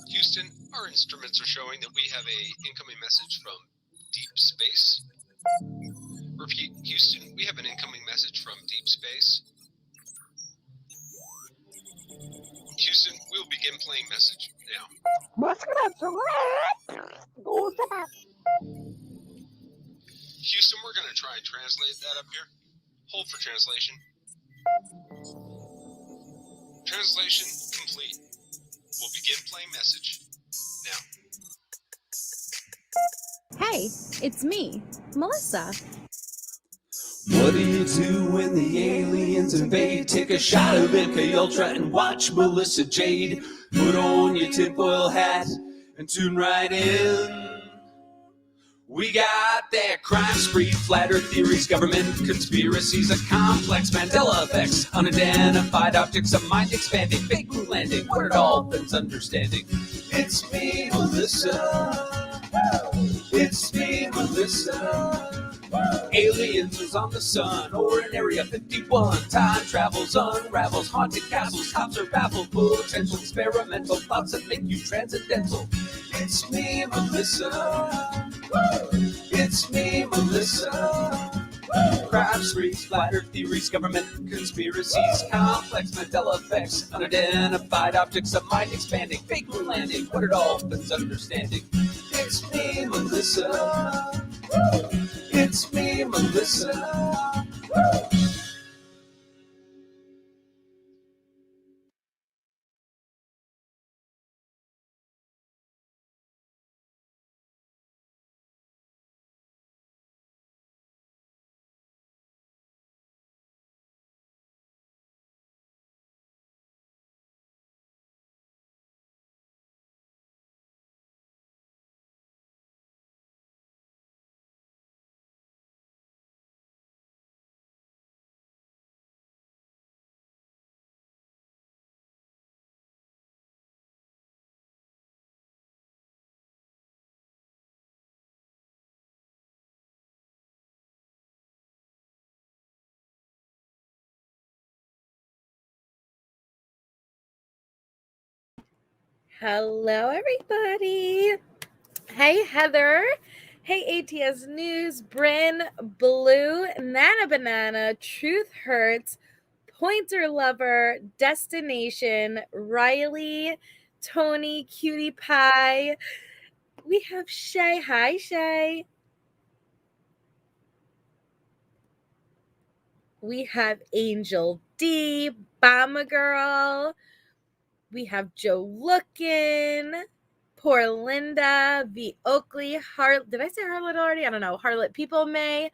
Houston, our instruments are showing that we have a incoming message from deep space. Repeat, Houston, we have an incoming message from deep space. Houston, we'll begin playing message now. Houston, we're going to try and translate that up here. Hold for translation. Translation complete. We'll begin playing message now. Hey, it's me, Melissa. What do you do when the aliens invade? Take a shot of MK Ultra and watch Melissa Jade. Put on your tinfoil hat and tune right in. We got that crime spree, flat earth theories, government conspiracies, a complex Mandela effects, unidentified objects, a mind expanding, fake moon landing, what it all bends understanding. It's me, Melissa. It's me, Melissa. Aliens is on the sun or in Area 51. Time travels, unravels, haunted castles, cops are baffled, potential experimental thoughts that make you transcendental. It's me, Melissa. It's me, Melissa. Crime sprees, flat earth theories, government conspiracies, complex Mandela effects, unidentified objects, a mind expanding, fake moon landing, what it all bends understanding. It's me, Melissa. It's me, Melissa. Hello, everybody. Hey, Heather. Hey, ATS News, Bryn, Blue, Nana Banana, Truth Hurts, Pointer Lover, Destination, Riley, Tony, Cutie Pie. We have Shay. Hi, Shay. We have Angel D, Bama Girl. We have Joe Lookin', Poor Linda, V. Oakley, did I say Harlot already? I don't know. Harlot People May,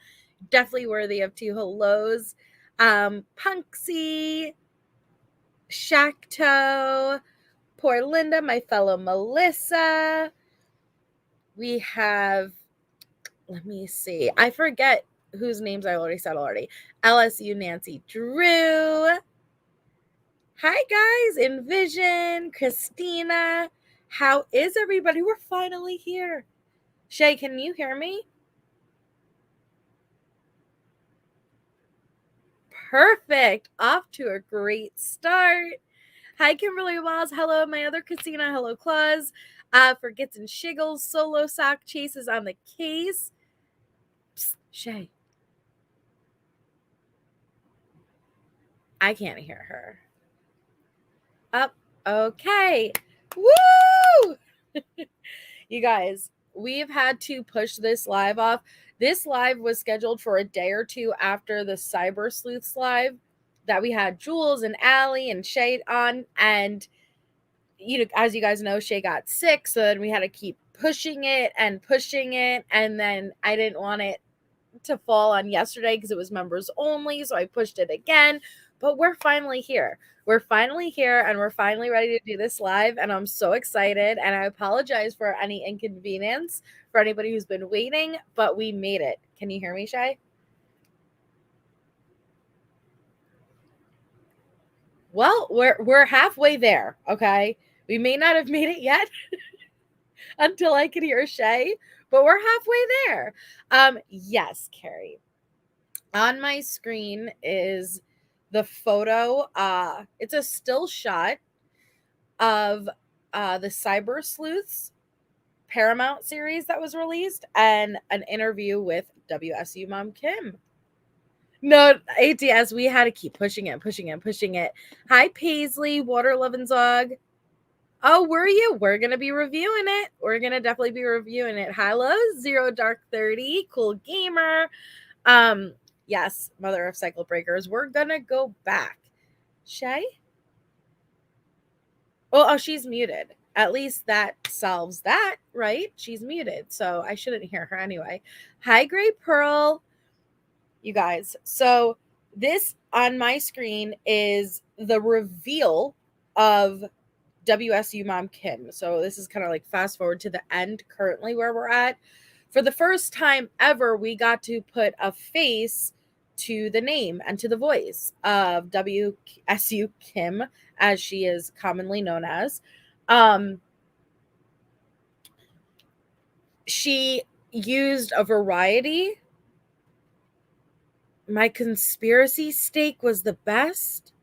definitely worthy of two hellos. Punksy, Shakto, Poor Linda, my fellow Melissa. We have, let me see. I forget whose names I already said already. LSU Nancy Drew. Hi, guys. Envision, Christina. How is everybody? We're finally here. Shay, can you hear me? Perfect. Off to a great start. Hi, Kimberly Walls. Hello, my other Christina. Hello, Claus. For Gits and Shiggles, Solo Sock Chases on the case. Psst, Shay. I can't hear her. Up. Okay. Woo! You guys, we've had to push this live off. This live was scheduled for a day or two after the Cyber Sleuths live that we had Jules and Allie and Shay on. And, as you guys know, Shay got sick. So then we had to keep pushing it. And then I didn't want it to fall on yesterday because it was members only. So I pushed it again. But we're finally here. We're finally here and we're finally ready to do this live. And I'm so excited. And I apologize for any inconvenience for anybody who's been waiting, but we made it. Can you hear me, Shay? Well, we're halfway there, okay? We may not have made it yet until I can hear Shay, but we're halfway there. Yes, Carrie. On my screen is the photo. It's a still shot of the Cyber Sleuths Paramount series that was released, and an interview with WSU Mom Kim. No, ATS, we had to keep pushing it. Hi, Paisley, Water Lovin' Zog. Oh, were you? We're going to be reviewing it. We're going to definitely be reviewing it. Hello, Zero Dark 30, Cool Gamer. Yes, Mother of Cycle Breakers. We're going to go back. Shay? Oh, she's muted. At least that solves that, right? She's muted, so I shouldn't hear her anyway. Hi, Gray Pearl. You guys, so this on my screen is the reveal of WSU Mom Kim. So this is kind of like fast forward to the end currently where we're at. For the first time ever, we got to put a face to the name and to the voice of WSU Kim, as she is commonly known as. She used a variety. My conspiracy steak was the best.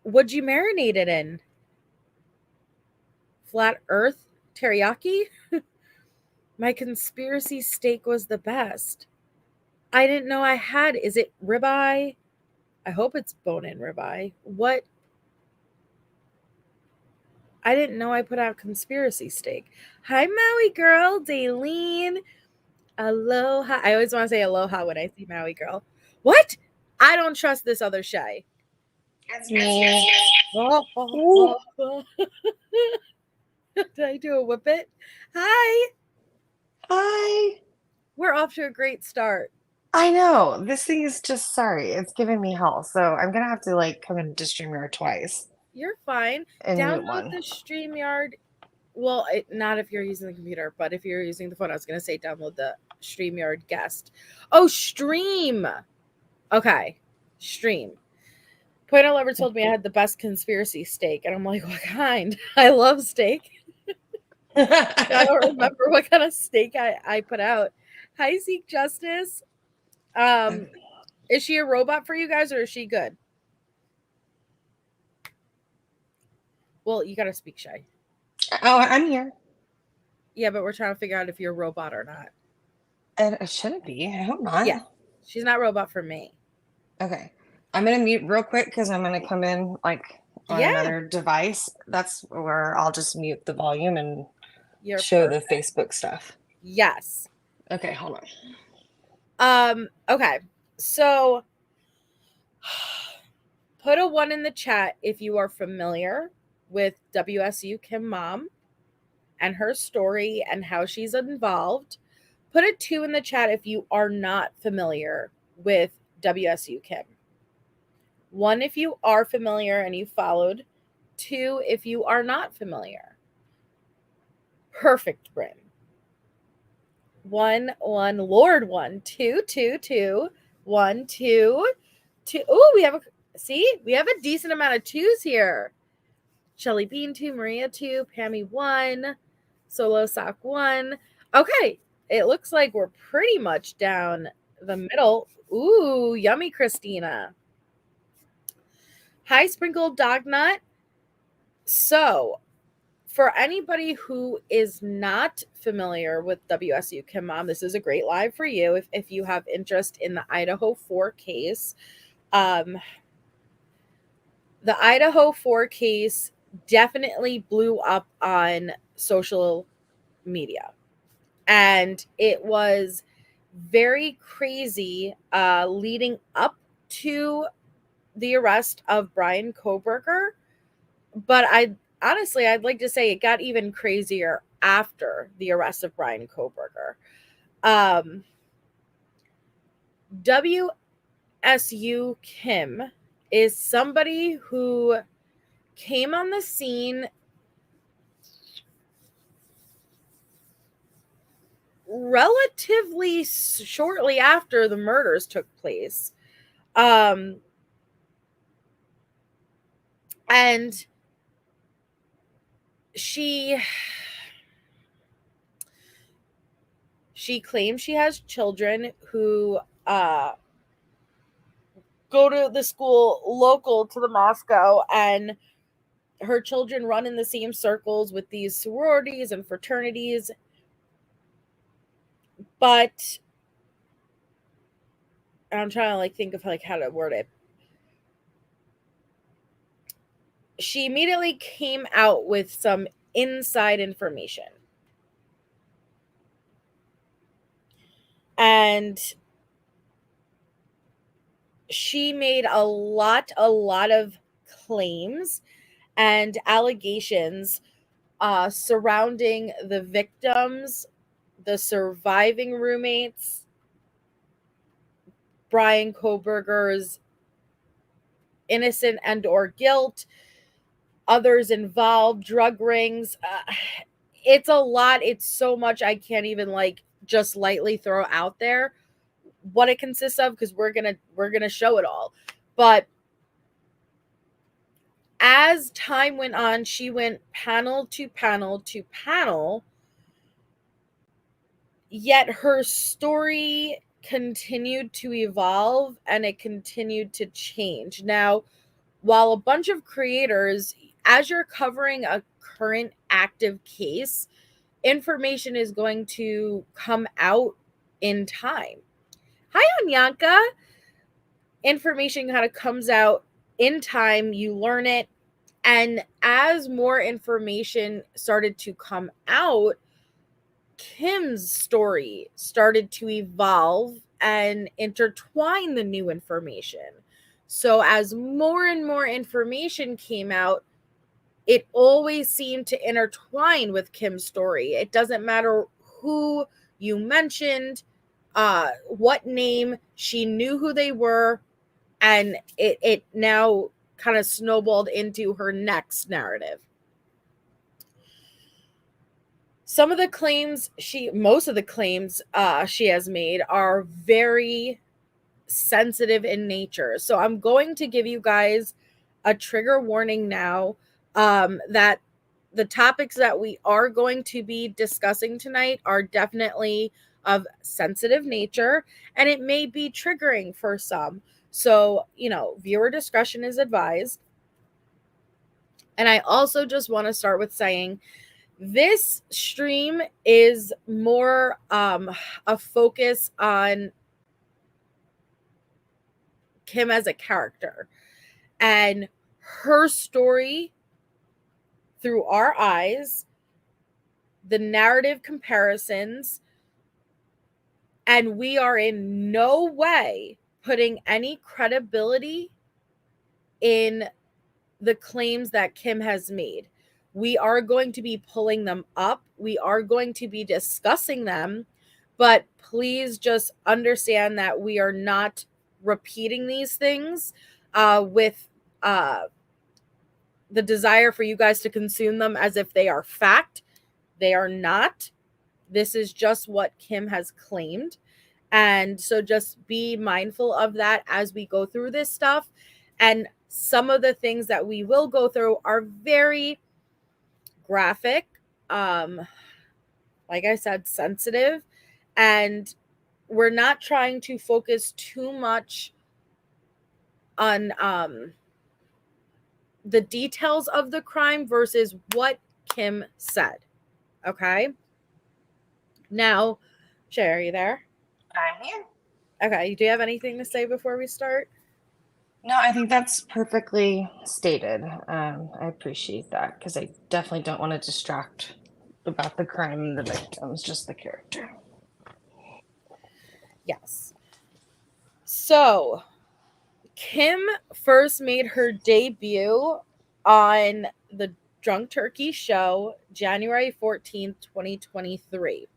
What'd you marinate it in? Flat Earth teriyaki? My conspiracy steak was the best. I didn't know I had. Is it ribeye? I hope it's bone-in ribeye. What? I didn't know I put out conspiracy steak. Hi, Maui girl, Daylene. Aloha. I always want to say aloha when I see Maui girl. What? I don't trust this other Shay. It's me. Did I do a whippet? Hi. Hi. We're off to a great start. I know. This thing is just sorry. It's giving me hell. So I'm going to have to like come into StreamYard twice. You're fine. And mute Download one. the StreamYard. Well, not if you're using the computer, but if you're using the phone, I was going to say download the StreamYard guest. Oh, stream. Okay. Stream. Pointer Lover told me I had the best conspiracy steak. And I'm like, what kind? I love steak. I don't remember what kind of steak I put out. Hi, Zeke Justice. Is she a robot for you guys, or is she good? Well, you got to speak Shy. Oh, I'm here. Yeah, but we're trying to figure out if you're a robot or not. It shouldn't be. I hope not. Yeah. She's not robot for me. Okay. I'm going to mute real quick because I'm going to come in like on another device. That's where I'll just mute the volume and show the Facebook stuff. Yes. Okay, hold on. Okay. So put a 1 in the chat if you are familiar with WSU Kim Mom and her story and how she's involved. Put a 2 in the chat if you are not familiar with WSU Kim. 1 if you are familiar and you followed. 2 if you are not familiar. Perfect, Bryn. 1, 1, Lord 1, 2, 2, 2, 1, 2, 2. Oh, we have a decent amount of 2s here. Shelly Bean 2, Maria 2, Pammy 1, Solo Sock 1. Okay, it looks like we're pretty much down the middle. Ooh, yummy, Christina. Hi, Sprinkled Dog Nut. So, for anybody who is not familiar with WSU Kim Mom, this is a great live for you if you have interest in the Idaho 4 case. The Idaho 4 case definitely blew up on social media. And it was very crazy leading up to the arrest of Brian Kohberger. But I'd like to say it got even crazier after the arrest of Brian Kohberger. WSU Kim is somebody who came on the scene relatively shortly after the murders took place. And she claims she has children who go to the school local to the Moscow, and her children run in the same circles with these sororities and fraternities. But I'm trying to think of how to word it. She immediately came out with some inside information. And she made a lot of claims and allegations surrounding the victims, the surviving roommates, Brian Kohberger's innocent and or guilt, others involved, drug rings. It's a lot. It's so much I can't even just lightly throw out there what it consists of, because we're gonna show it all. But as time went on, she went panel to panel to panel, yet her story continued to evolve and it continued to change. Now, while a bunch of creators, as you're covering a current active case, information is going to come out in time. Hi, Anyanka. Information kind of comes out in time. You learn it. And as more information started to come out, Kim's story started to evolve and intertwine the new information. So as more and more information came out, it always seemed to intertwine with Kim's story. It doesn't matter who you mentioned, what name, she knew who they were, and it now kind of snowballed into her next narrative. Most of the claims she has made are very sensitive in nature. So I'm going to give you guys a trigger warning now, that the topics that we are going to be discussing tonight are definitely of sensitive nature, and it may be triggering for some. So, viewer discretion is advised. And I also just want to start with saying this stream is more a focus on Kim as a character and her story through our eyes, the narrative comparisons, and we are in no way putting any credibility in the claims that Kim has made. We are going to be pulling them up. We are going to be discussing them, but please just understand that we are not repeating these things with the desire for you guys to consume them as if they are fact. They are not. This is just what Kim has claimed. And so just be mindful of that as we go through this stuff. And some of the things that we will go through are very graphic, like I said, sensitive, and we're not trying to focus too much on the details of the crime versus what Kim said. Okay? Now, Shay, are you there? I'm here. Okay, do you have anything to say before we start? No, I think that's perfectly stated. I appreciate that, because I definitely don't want to distract about the crime and the victims, just the character. Yes. So, Kim first made her debut on the Drunk Turkey show January 14th, 2023.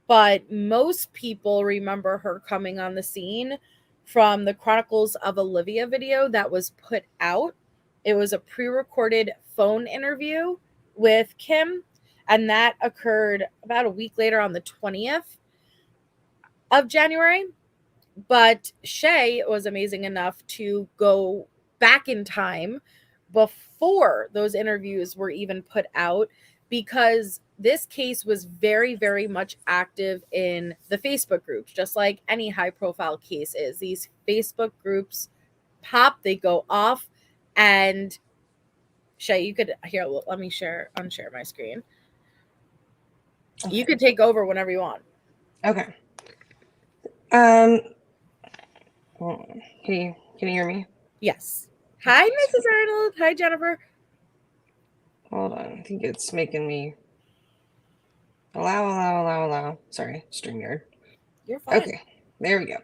But most people remember her coming on the scene from the Chronicles of Olivia video that was put out. It was a pre-recorded phone interview with Kim, and that occurred about a week later on the 20th of January. But Shay was amazing enough to go back in time before those interviews were even put out, because this case was very, very much active in the Facebook groups, just like any high profile case is. These Facebook groups pop, they go off, and Shay, you could here. Let me unshare my screen. Okay. You could take over whenever you want. Okay. Can you hear me? Yes. Hi, Mrs. Arnold. Hi, Jennifer. Hold on. I think it's making me allow. Sorry, StreamYard. You're fine. Okay, there we go.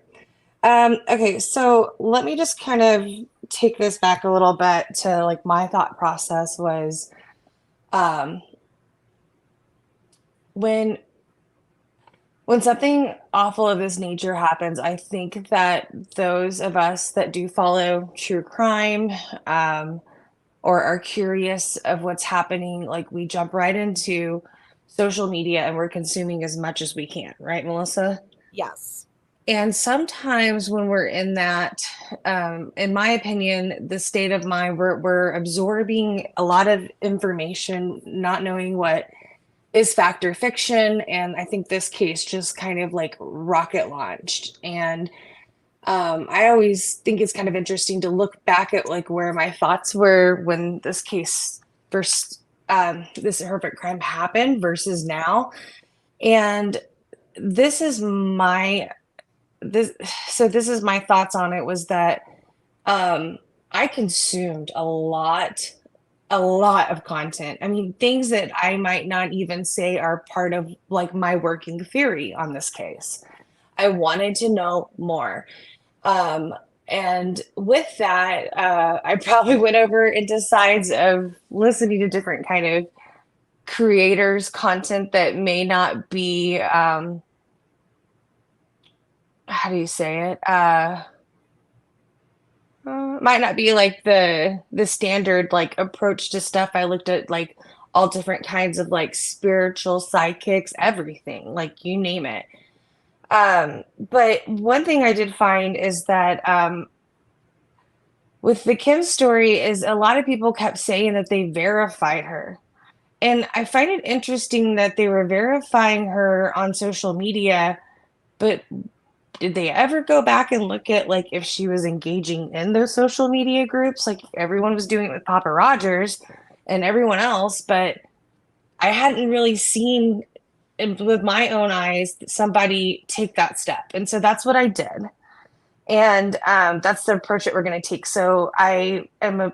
Okay, so let me just kind of take this back a little bit to like my thought process was when something awful of this nature happens, I think that those of us that do follow true crime or are curious of what's happening, like we jump right into social media and we're consuming as much as we can, right, Melissa? Yes. And sometimes when we're in that, in my opinion, the state of mind, we're absorbing a lot of information, not knowing what is fact or fiction. And I think this case just kind of like rocket launched. And I always think it's kind of interesting to look back at like where my thoughts were when this case first, this horrific crime happened versus now. And this is my thoughts on it was that I consumed a lot of content. I mean, things that I might not even say are part of like my working theory on this case. I wanted to know more. And with that, I probably went over into sides of listening to different kind of creators' content that may not be, how do you say it? Might not be like the standard like approach to stuff. I looked at like all different kinds of like spiritual sidekicks, everything, like you name it. But one thing I did find is that with the Kim story is a lot of people kept saying that they verified her. And I find it interesting that they were verifying her on social media, but did they ever go back and look at like if she was engaging in those social media groups? Like everyone was doing it with Papa Rogers and everyone else, but I hadn't really seen with my own eyes somebody take that step. And so that's what I did. And that's the approach that we're going to take. So I am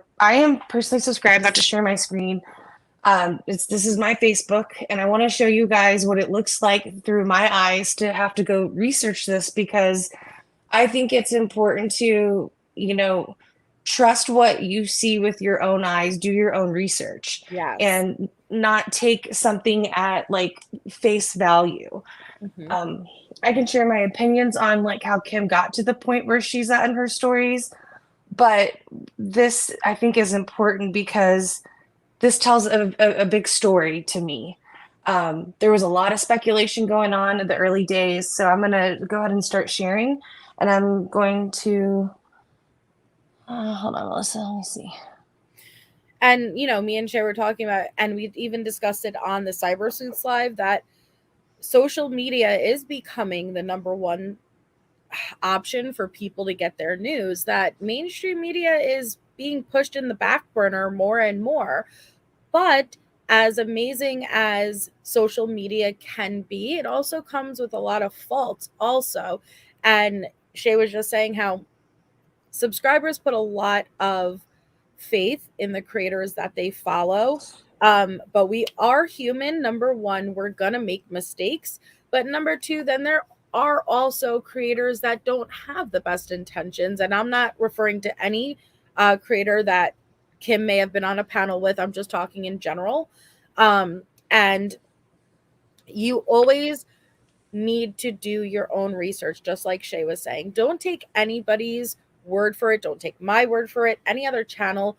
personally subscribed, not to share my screen. This is my Facebook, and I want to show you guys what it looks like through my eyes to have to go research this, because I think it's important to, trust what you see with your own eyes, do your own research, and not take something at like face value. Mm-hmm. I can share my opinions on like how Kim got to the point where she's at in her stories, but this I think is important because this tells a big story to me. There was a lot of speculation going on in the early days, so I'm going to go ahead and start sharing. And I'm going to... hold on, Melissa. Let me see. And, me and Shay were talking about, and we even discussed it on the Cyber Suits Live, that social media is becoming the number one option for people to get their news, that mainstream media is being pushed in the back burner more and more. But as amazing as social media can be, it also comes with a lot of faults also. And Shay was just saying how subscribers put a lot of faith in the creators that they follow. But we are human. Number one, we're going to make mistakes. But number two, then there are also creators that don't have the best intentions. And I'm not referring to any creator that Kim may have been on a panel with. I'm just talking in general. And you always need to do your own research, just like Shay was saying. Don't take anybody's word for it. Don't take my word for it. Any other channel.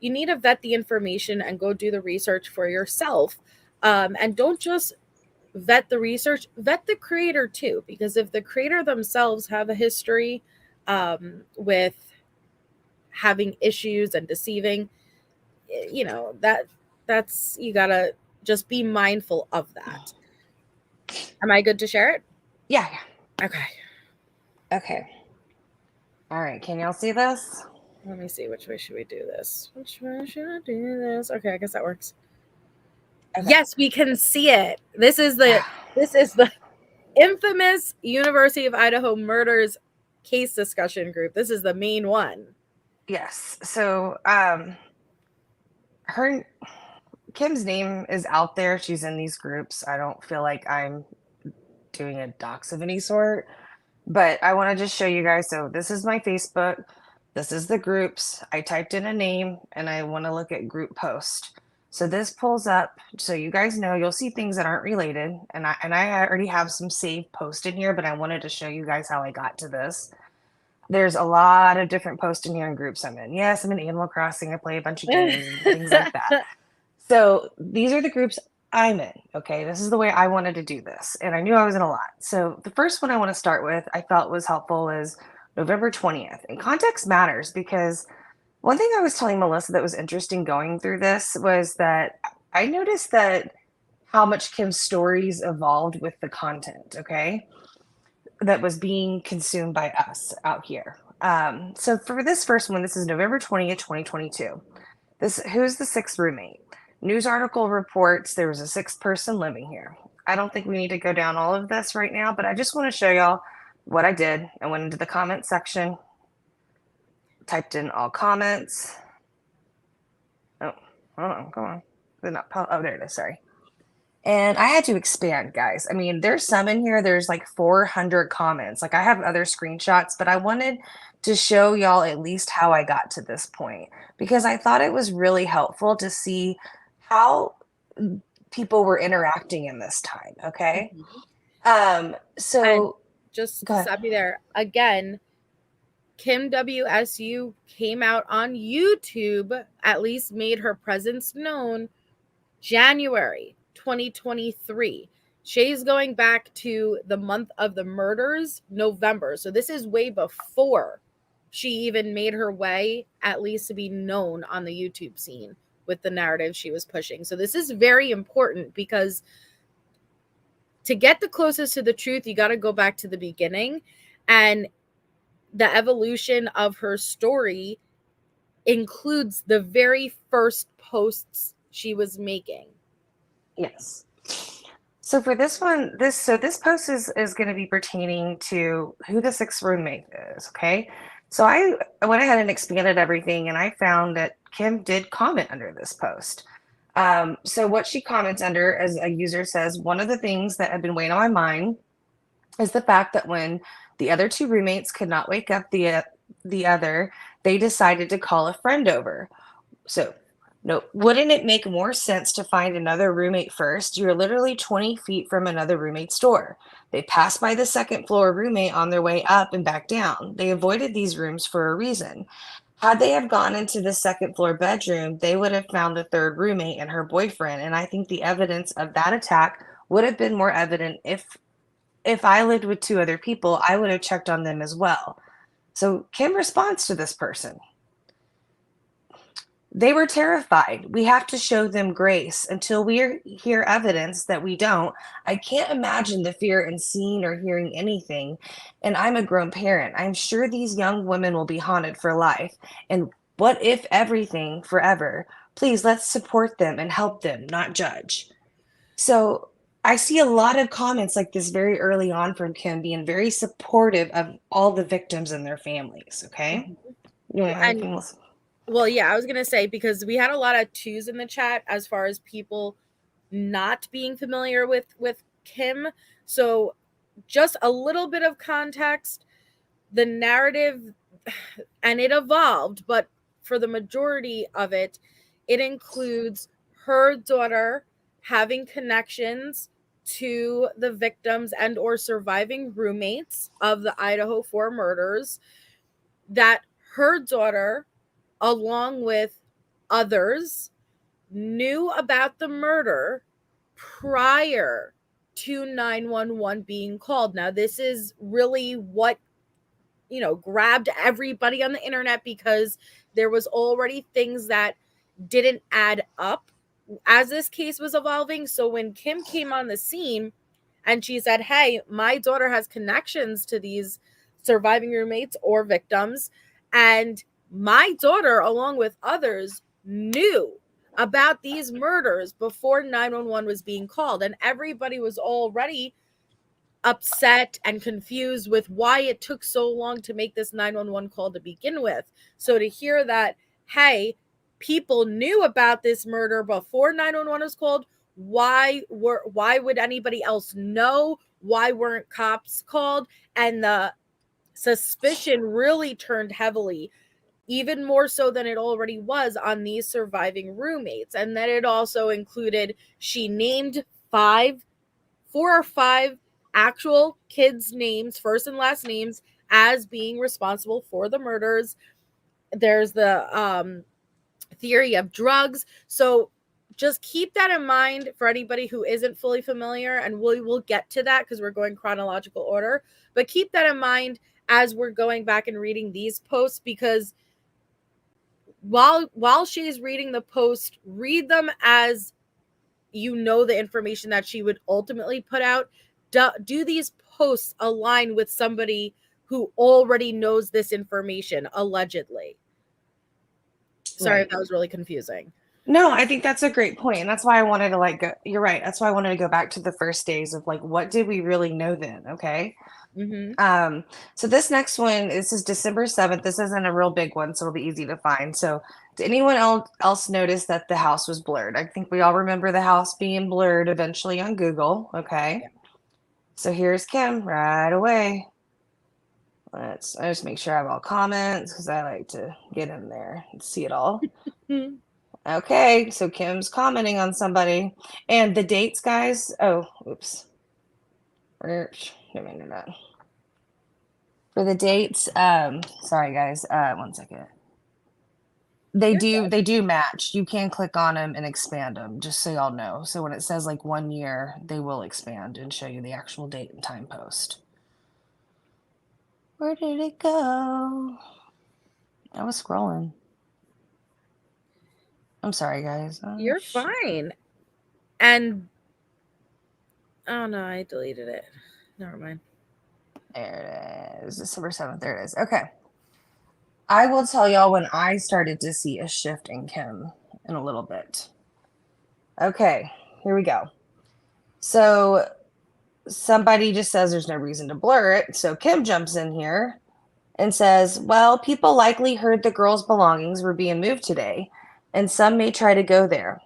You need to vet the information and go do the research for yourself. And don't just vet the research, vet the creator too, because if the creator themselves have a history with having issues and deceiving, that's you gotta just be mindful of that. Am I good to share it? Yeah. Okay. All right, can y'all see this? Let me see. Which way should we do this? Which way should I do this? Okay, I guess that works. Okay. Yes, we can see it. This is the infamous University of Idaho Murders case discussion group. This is the main one. Yes. So her Kim's name is out there. She's in these groups. I don't feel like I'm doing a dox of any sort, but I want to just show you guys. So this is my Facebook. This is the groups. I typed in a name and I want to look at group post. So this pulls up, so you guys know, you'll see things that aren't related. And I already have some saved posts in here, but I wanted to show you guys how I got to this. There's a lot of different posts in here and groups I'm in. Yes, I'm in Animal Crossing. I play a bunch of games and things like that. So these are the groups I'm in. Okay, this is the way I wanted to do this. And I knew I was in a lot. So the first one I want to start with, I felt was helpful, is November 20th. And context matters, because one thing I was telling Melissa that was interesting going through this was that I noticed that how much Kim's stories evolved with the content, okay, that was being consumed by us out here. So for this first one, this is November 20th, 2022. Who's the sixth roommate? News article reports there was a sixth person living here. I don't think we need to go down all of this right now, but I just want to show y'all what I did. I went into the comment section, typed in all comments. Oh, hold on, come on. Oh, there it is, sorry. And I had to expand, guys. I mean, there's some in here, there's like 400 comments. Like, I have other screenshots, but I wanted to show y'all at least how I got to this point, because I thought it was really helpful to see how people were interacting in this time, okay? So just to stop you there again, Kim WSU came out on YouTube, at least made her presence known, January 2023. Shay's going back to the month of the murders, November. So this is way before she even made her way, at least to be known on the YouTube scene with the narrative she was pushing. So this is very important, because to get the closest to the truth, you got to go back to the beginning. And the evolution of her story includes the very first posts she was making. Yes. So for this one, this post is going to be pertaining to who the sixth roommate is, okay? So I went ahead and expanded everything, and I found that Kim did comment under this post. So what she comments under, as a user says, one of the things that had been weighing on my mind is the fact that when the other two roommates could not wake up the other, they decided to call a friend over. So, no, wouldn't it make more sense to find another roommate first? You're literally 20 feet from another roommate's door. They passed by the second floor roommate on their way up and back down. They avoided these rooms for a reason. Had they have gone into the second floor bedroom, they would have found the third roommate and her boyfriend. And I think the evidence of that attack would have been more evident if I lived with two other people. I would have checked on them as well. So Kim responds to this person. They were terrified. We have to show them grace. Until we hear evidence that we don't, I can't imagine the fear in seeing or hearing anything. And I'm a grown parent. I'm sure these young women will be haunted for life. And what if everything forever? Please, let's support them and help them, not judge. So I see a lot of comments like this very early on from Kim, being very supportive of all the victims and their families, okay? You want to have anything else? Well, yeah, I was going to say, because we had a lot of twos in the chat as far as people not being familiar with Kim. So just a little bit of context, the narrative, and it evolved, but for the majority of it, it includes her daughter having connections to the victims and or surviving roommates of the Idaho 4 murders, that her daughter, along with others, knew about the murder prior to 911 being called. Now, this is really what, grabbed everybody on the internet, because there was already things that didn't add up as this case was evolving. So when Kim came on the scene and she said, hey, my daughter has connections to these surviving roommates or victims, and my daughter, along with others, knew about these murders before 911 was being called, and everybody was already upset and confused with why it took so long to make this 911 call to begin with. So to hear that, hey, people knew about this murder before 911 was called, why would anybody else know? Why weren't cops called? And the suspicion really turned heavily, even more so than it already was, on these surviving roommates. And then it also included, she named 4 or 5 actual kids' names, first and last names, as being responsible for the murders. There's the theory of drugs. So just keep that in mind for anybody who isn't fully familiar, and we will get to that because we're going chronological order. But keep that in mind as we're going back and reading these posts, because while she's reading the post, read them as you know the information that she would ultimately put out. Do these posts align with somebody who already knows this information, allegedly? Sorry if that was really confusing. No, I think that's a great point. And that's why I wanted to go. You're right. That's why I wanted to go back to the first days of what did we really know then? Okay. Mm-hmm. So this next one, this is December 7th. This isn't a real big one, so it'll be easy to find. So did anyone else notice that the house was blurred? I think we all remember the house being blurred eventually on Google. Okay. Yeah. So here's Kim right away. I just make sure I have all comments because I like to get in there and see it all. Okay, so Kim's commenting on somebody. And the dates, guys. Oh, oops. For the dates, sorry guys, 1 second. They do match. You can click on them and expand them, just so y'all know. So when it says 1 year, they will expand and show you the actual date and time post. Where did it go? I was scrolling. I'm sorry, guys. You're fine. And oh no, I deleted it. Never mind. There it is. December 7th. There it is. Okay. I will tell y'all when I started to see a shift in Kim in a little bit. Okay, here we go. So somebody just says there's no reason to blur it. So Kim jumps in here and says, well, people likely heard the girls' belongings were being moved today, and some may try to go there.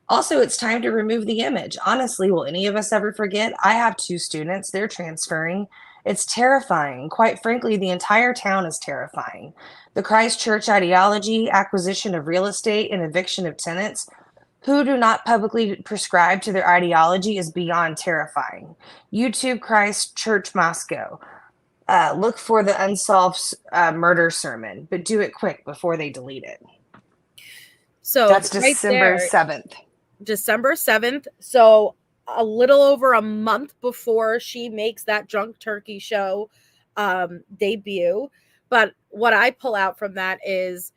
Also, it's time to remove the image. Honestly, will any of us ever forget? I have 2 students. They're transferring. It's terrifying. Quite frankly, the entire town is terrifying. The Christchurch ideology, acquisition of real estate, and eviction of tenants who do not publicly prescribe to their ideology is beyond terrifying. YouTube Christchurch Moscow. Look for the unsolved murder sermon, but do it quick before they delete it. So that's December 7th. December 7th. So a little over a month before she makes that Drunk Turkey show debut. But what I pull out from that is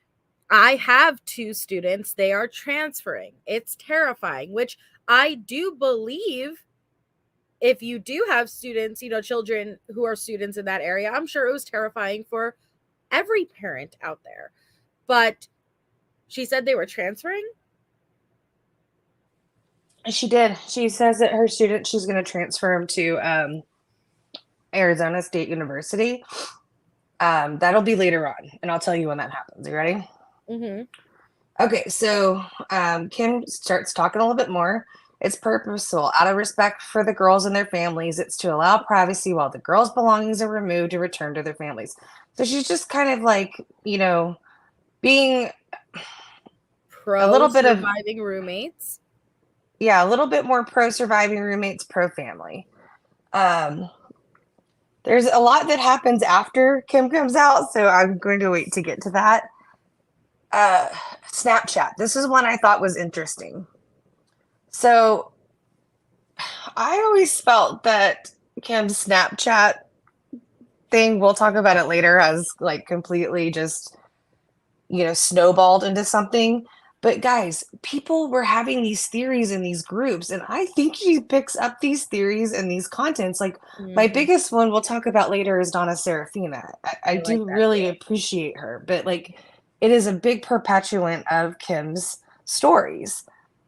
I have 2 students. They are transferring. It's terrifying, which I do believe if you do have students, children who are students in that area, I'm sure it was terrifying for every parent out there. But she said they were transferring. She did. She says that her student, she's going to transfer him to Arizona State University. That'll be later on, and I'll tell you when that happens. You ready? Mm-hmm. Okay, so Kim starts talking a little bit more. It's purposeful, out of respect for the girls and their families. It's to allow privacy while the girls' belongings are removed to return to their families. So she's just kind of being pro a little bit of surviving roommates. Yeah, a little bit more pro surviving roommates, pro family. There's a lot that happens after Kim comes out, so I'm going to wait to get to that. Snapchat. This is one I thought was interesting. So I always felt that Kim's Snapchat thing, we'll talk about it later, has completely just, snowballed into something. But guys, people were having these theories in these groups, and I think she picks up these theories and these contents. My biggest one we'll talk about later is Donna Serafina. I do really appreciate her, but it is a big perpetuant of Kim's stories.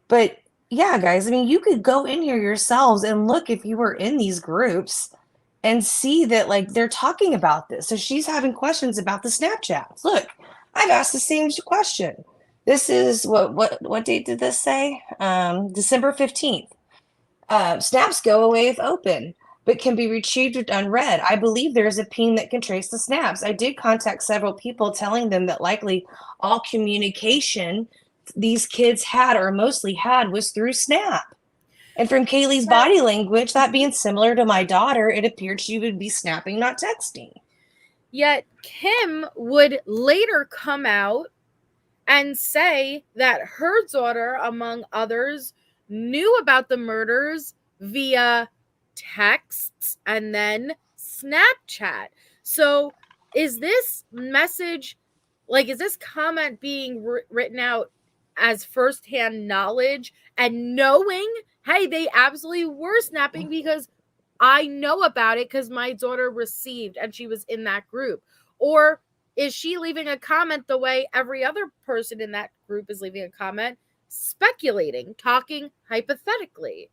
But yeah, guys, I mean, you could go in here yourselves and look if you were in these groups and see that like they're talking about this. So she's having questions about the Snapchats. Look, I've asked the same question. This is what date did this say? December 15th. Snaps go away if open, but can be retrieved if unread. I believe there is a ping that can trace the snaps. I did contact several people telling them that likely all communication these kids had or mostly had was through Snap. And from Kaylee's body language, that being similar to my daughter, it appeared she would be snapping, not texting. Yet Kim would later come out and say that her daughter, among others, knew about the murders via texts and then Snapchat. So is this message, like, is this comment being written out as firsthand knowledge and knowing, hey, they absolutely were snapping because I know about it because my daughter received and she was in that group? Or is she leaving a comment the way every other person in that group is leaving a comment, speculating, talking hypothetically?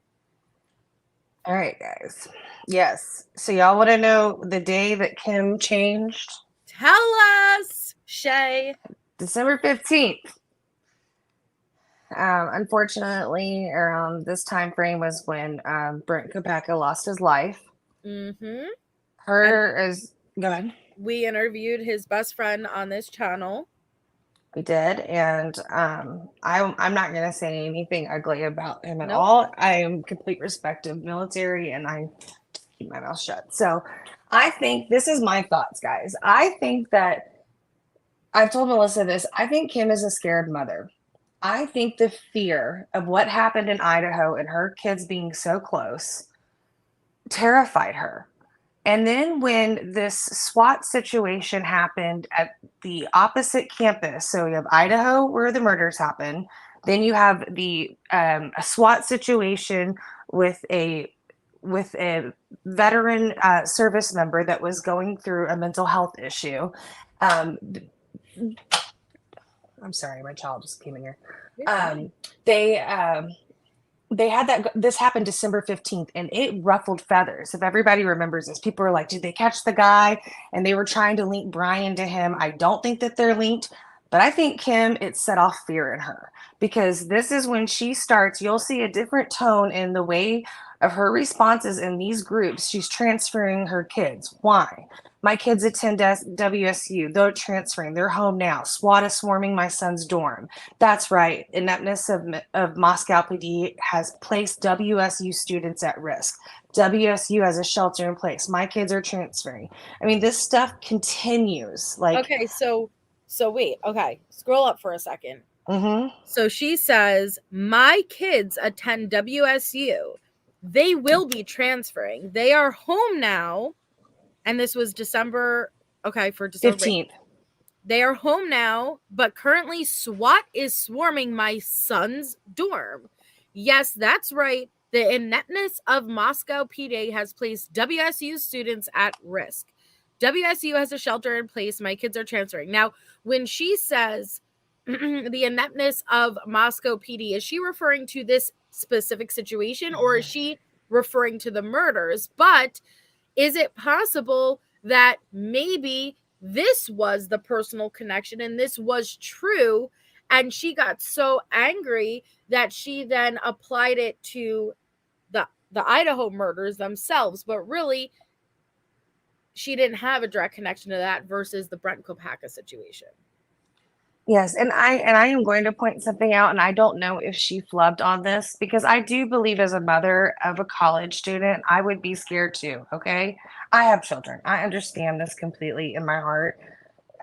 All right, guys. Yes. So y'all want to know the day that Kim changed? Tell us, Shay. December 15th. Unfortunately, around this time frame was when Brent Kopacka lost his life. Mm-hmm. Go ahead. We interviewed his best friend on this channel. We did, and I'm not going to say anything ugly about him at all. I am complete respect of military, and I just keep my mouth shut. So I think this is my thoughts, guys. I think that I've told Melissa this. I think Kim is a scared mother. I think the fear of what happened in Idaho and her kids being so close terrified her. And then when this SWAT situation happened at the opposite campus, so you have Idaho where the murders happened, then you have the a SWAT situation with a veteran service member that was going through a mental health issue. I'm sorry, my child just came in here. They had that. This happened December 15th, and it ruffled feathers. If everybody remembers this, people were like, did they catch the guy? And they were trying to link Brian to him. I don't think that they're linked, but I think Kim, it set off fear in her, because this is when she starts, you'll see a different tone in the way of her responses in these groups. She's transferring her kids. Why? My kids attend WSU. They're transferring. They're home now. SWAT is swarming my son's dorm. That's right. Ineptness of Moscow PD has placed WSU students at risk. WSU has a shelter in place. My kids are transferring. I mean, this stuff continues. Like, okay, so wait. Okay, scroll up for a second. Mm-hmm. So she says, my kids attend WSU. They will be transferring. They are home now. And this was December, for December 15th. They are home now, but currently SWAT is swarming my son's dorm. Yes, that's right. The ineptness of Moscow PD has placed WSU students at risk. WSU has a shelter in place. My kids are transferring. Now, when she says the ineptness of Moscow PD, is she referring to this specific situation, or is she referring to the murders? But is it possible that maybe this was the personal connection and this was true, and she got so angry that she then applied it to the Idaho murders themselves, but really she didn't have a direct connection to that versus the Brent Kopacka situation? Yes, and I am going to point something out, and I don't know if she flubbed on this, because I do believe as a mother of a college student, I would be scared too, okay? I have children. I understand this completely in my heart.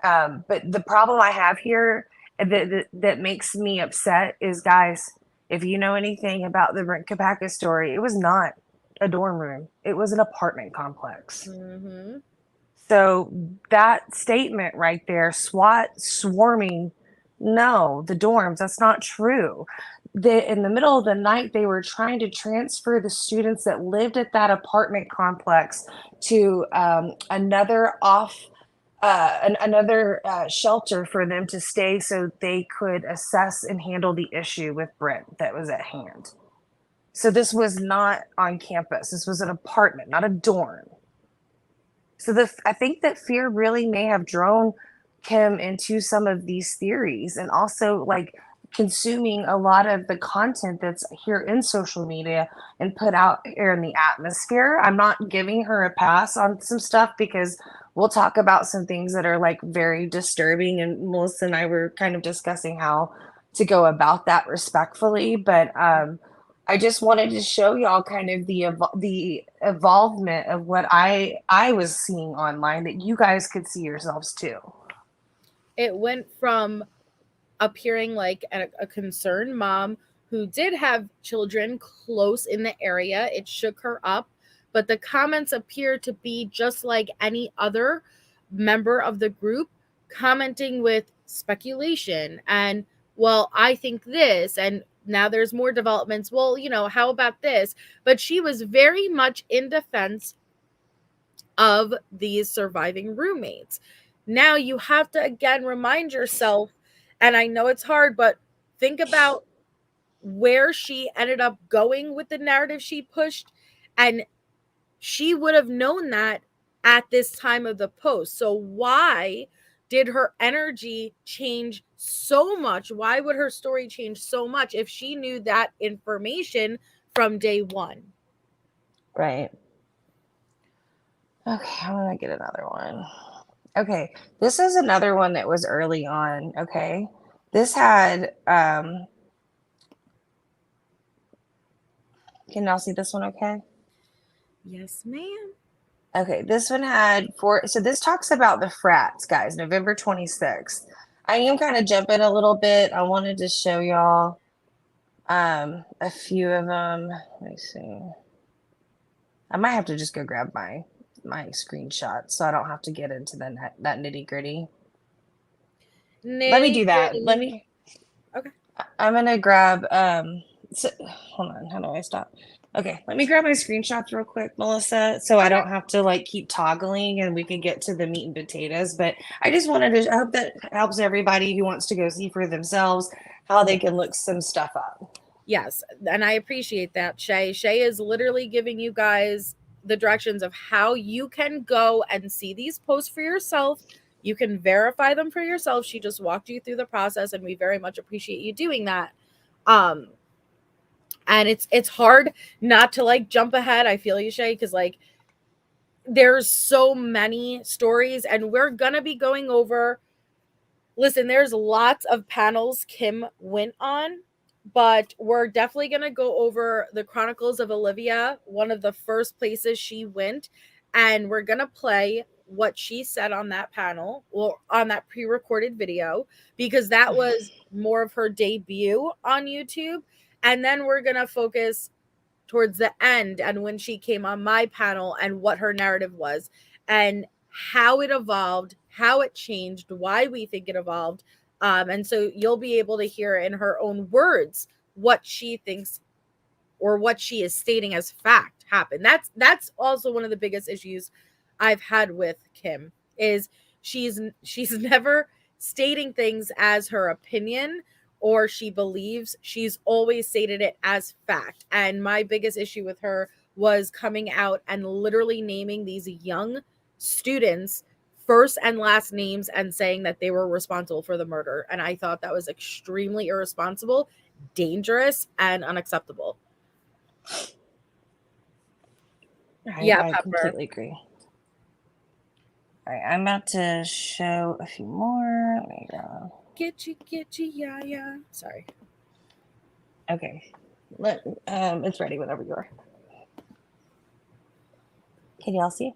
But the problem I have here that makes me upset is, guys, if you know anything about the Brent Kopacka story, it was not a dorm room. It was an apartment complex. Mm-hmm. So that statement right there, SWAT swarming, no, the dorms, that's not true. In the middle of the night, they were trying to transfer the students that lived at that apartment complex to another another shelter for them to stay so they could assess and handle the issue with Brent that was at hand. So this was not on campus. This was an apartment, not a dorm. So I think that fear really may have drawn Kim into some of these theories, and also like consuming a lot of the content that's here in social media and put out here in the atmosphere. I'm not giving her a pass on some stuff because we'll talk about some things that are like very disturbing, and Melissa and I were kind of discussing how to go about that respectfully. But I just wanted to show y'all kind of the evolvement of what I was seeing online that you guys could see yourselves too. It went from appearing like a concerned mom who did have children close in the area. It shook her up, but the comments appear to be just like any other member of the group, commenting with speculation and, well, I think this, and now there's more developments. Well, how about this? But she was very much in defense of these surviving roommates. Now you have to again remind yourself, and I know it's hard, but think about where she ended up going with the narrative she pushed, and she would have known that at this time of the post. So why did her energy change so much? Why would her story change so much if she knew that information from day one? Right. Okay, I'm gonna get another one. Okay, this is another one that was early on. Okay, this had can y'all see this one? Okay. Yes, ma'am. Okay, this one had so this talks about the frats, guys, November 26th. I am kind of jumping a little bit. I wanted to show y'all a few of them. Let me see. I might have to just go grab my screenshot so I don't have to get into that nitty gritty. Let me do that. Let me. Okay. I'm gonna grab. So, hold on. How do I stop? Okay, let me grab my screenshots real quick, Melissa, so I don't have to like keep toggling, and we can get to the meat and potatoes. But I just wanted to. I hope that helps everybody who wants to go see for themselves how they can look some stuff up. Yes, and I appreciate that, Shay. Shay is literally giving you guys the directions of how you can go and see these posts for yourself. You can verify them for yourself. She just walked you through the process, and we very much appreciate you doing that. And it's hard not to like jump ahead. I feel you, Shay, because like there's so many stories, and we're gonna be going over. Listen, there's lots of panels Kim went on, but we're definitely going to go over the Chronicles of Olivia, one of the first places she went, and we're going to play what she said on that panel, or on that pre-recorded video, because that was more of her debut on YouTube. And then we're going to focus towards the end and when she came on my panel and what her narrative was and how it evolved, how it changed, why we think it evolved. And so you'll be able to hear in her own words what she thinks or what she is stating as fact happened. That's also one of the biggest issues I've had with Kim is she's never stating things as her opinion or she believes. She's always stated it as fact. And my biggest issue with her was coming out and literally naming these young students first and last names and saying that they were responsible for the murder. And I thought that was extremely irresponsible, dangerous, and unacceptable. I completely agree. All right, I'm about to show a few more. Let me go. Get you, yeah. Sorry. Okay. It's ready whenever you are. Can y'all see?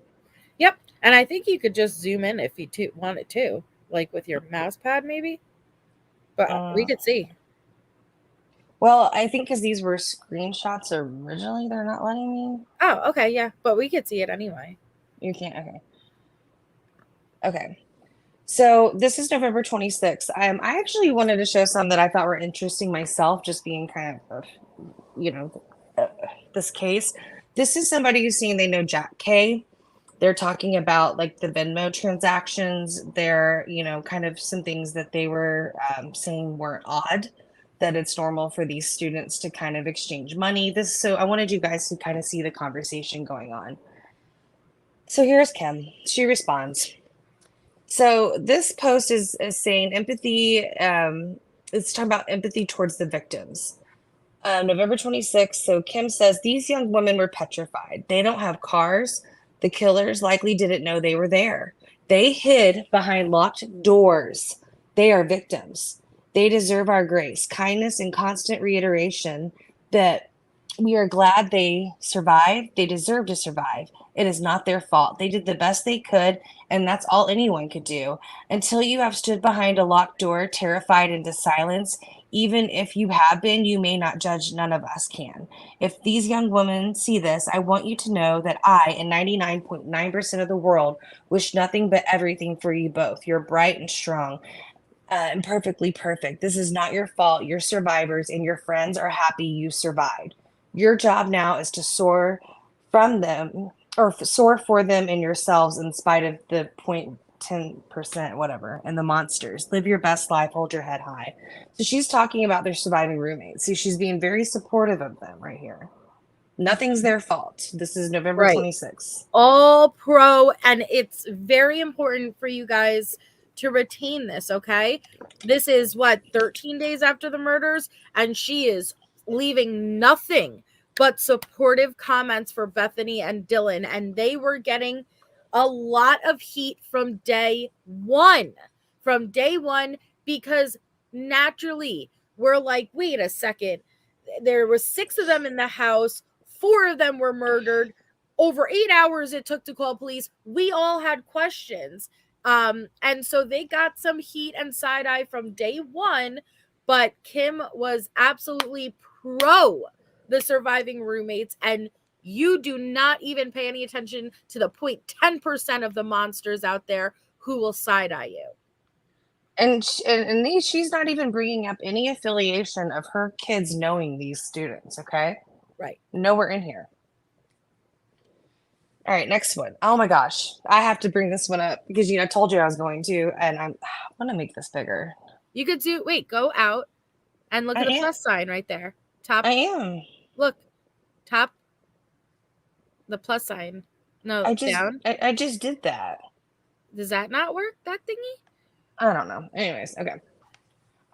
Yep. And I think you could just zoom in if you wanted to, like with your mouse pad maybe. But we could see. Well, I think because these were screenshots originally, they're not letting me. Oh, okay, yeah. But we could see it anyway. You can't? Okay. Okay. So this is November 26th. I actually wanted to show some that I thought were interesting myself, just being kind of, this case. This is somebody who's saying they know Jack K. They're talking about like the Venmo transactions. They're, kind of some things that they were saying weren't odd, that it's normal for these students to kind of exchange money. So I wanted you guys to kind of see the conversation going on. So here's Kim. She responds. So this post is saying empathy. It's talking about empathy towards the victims. November 26th. So Kim says these young women were petrified. They don't have cars. The killers likely didn't know they were there. They hid behind locked doors. They are victims. They deserve our grace, kindness, and constant reiteration that we are glad they survived. They deserve to survive. It is not their fault. They did the best they could, and that's all anyone could do. Until you have stood behind a locked door, terrified into silence, even if you have been, you may not judge. None of us can. If these young women see this, I want you to know that I and 99.9% of the world wish nothing but everything for you both. You're bright and strong. And perfectly perfect. This is not your fault. You're survivors, and your friends are happy you survived. Your job now is to soar from them, or soar for them and yourselves in spite of the 0.10%, whatever, and the monsters. Live your best life. Hold your head high. So she's talking about their surviving roommates. See, she's being very supportive of them right here. Nothing's their fault. This is November 26th. All pro, and it's very important for you guys to retain this, okay? This is 13 days after the murders, and she is leaving nothing but supportive comments for Bethany and Dylan, and they were getting a lot of heat from day one. Because naturally we're like, wait a second, there were 6 of them in the house, 4 of them were murdered, over 8 hours it took to call police. We all had questions. And so they got some heat and side eye from day one, but Kim was absolutely pro the surviving roommates, and you do not even pay any attention to the 0.10% of the monsters out there who will side eye you. And she's not even bringing up any affiliation of her kids knowing these students, okay? Right. Nowhere in here. All right, next one. Oh my gosh. I have to bring this one up because, I told you I was going to, and I want to make this bigger. You could go out and look at the plus sign right there. Top. I am. Look, top. The plus sign. No, down. I just did that. Does that not work, that thingy? I don't know. Anyways, okay.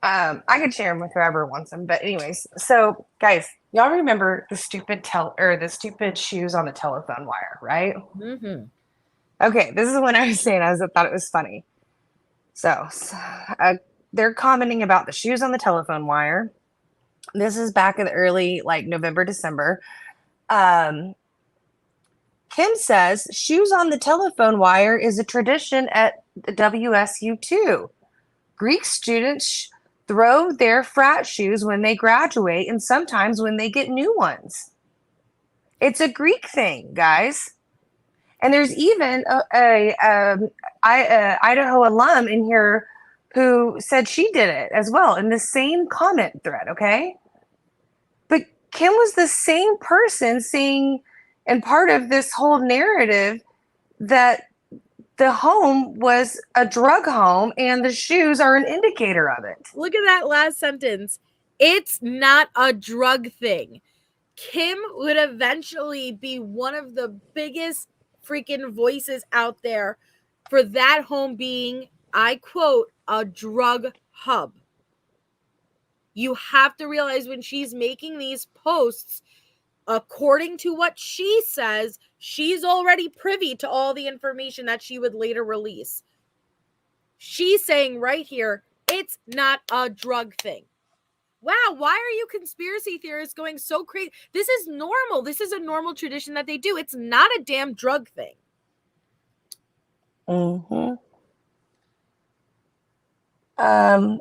I could share them with whoever wants them, but anyways. So, guys, y'all remember the stupid shoes on the telephone wire, right? Mm-hmm. Okay, this is when I was saying I thought it was funny. So they're commenting about the shoes on the telephone wire. This is back in the early, November, December. Kim says shoes on the telephone wire is a tradition at WSU too. Greek students throw their frat shoes when they graduate and sometimes when they get new ones. It's a Greek thing, guys. And there's even a Idaho alum in here who said she did it as well in the same comment thread, okay? But Kim was the same person saying, and part of this whole narrative, that the home was a drug home and the shoes are an indicator of it. Look at that last sentence. It's not a drug thing. Kim would eventually be one of the biggest freaking voices out there for that home being, I quote, a drug hub. You have to realize when she's making these posts, according to what she says, she's already privy to all the information that she would later release. She's saying right here, it's not a drug thing. Wow, why are you conspiracy theorists going so crazy? This is normal. This is a normal tradition that they do. It's not a damn drug thing. Mm-hmm.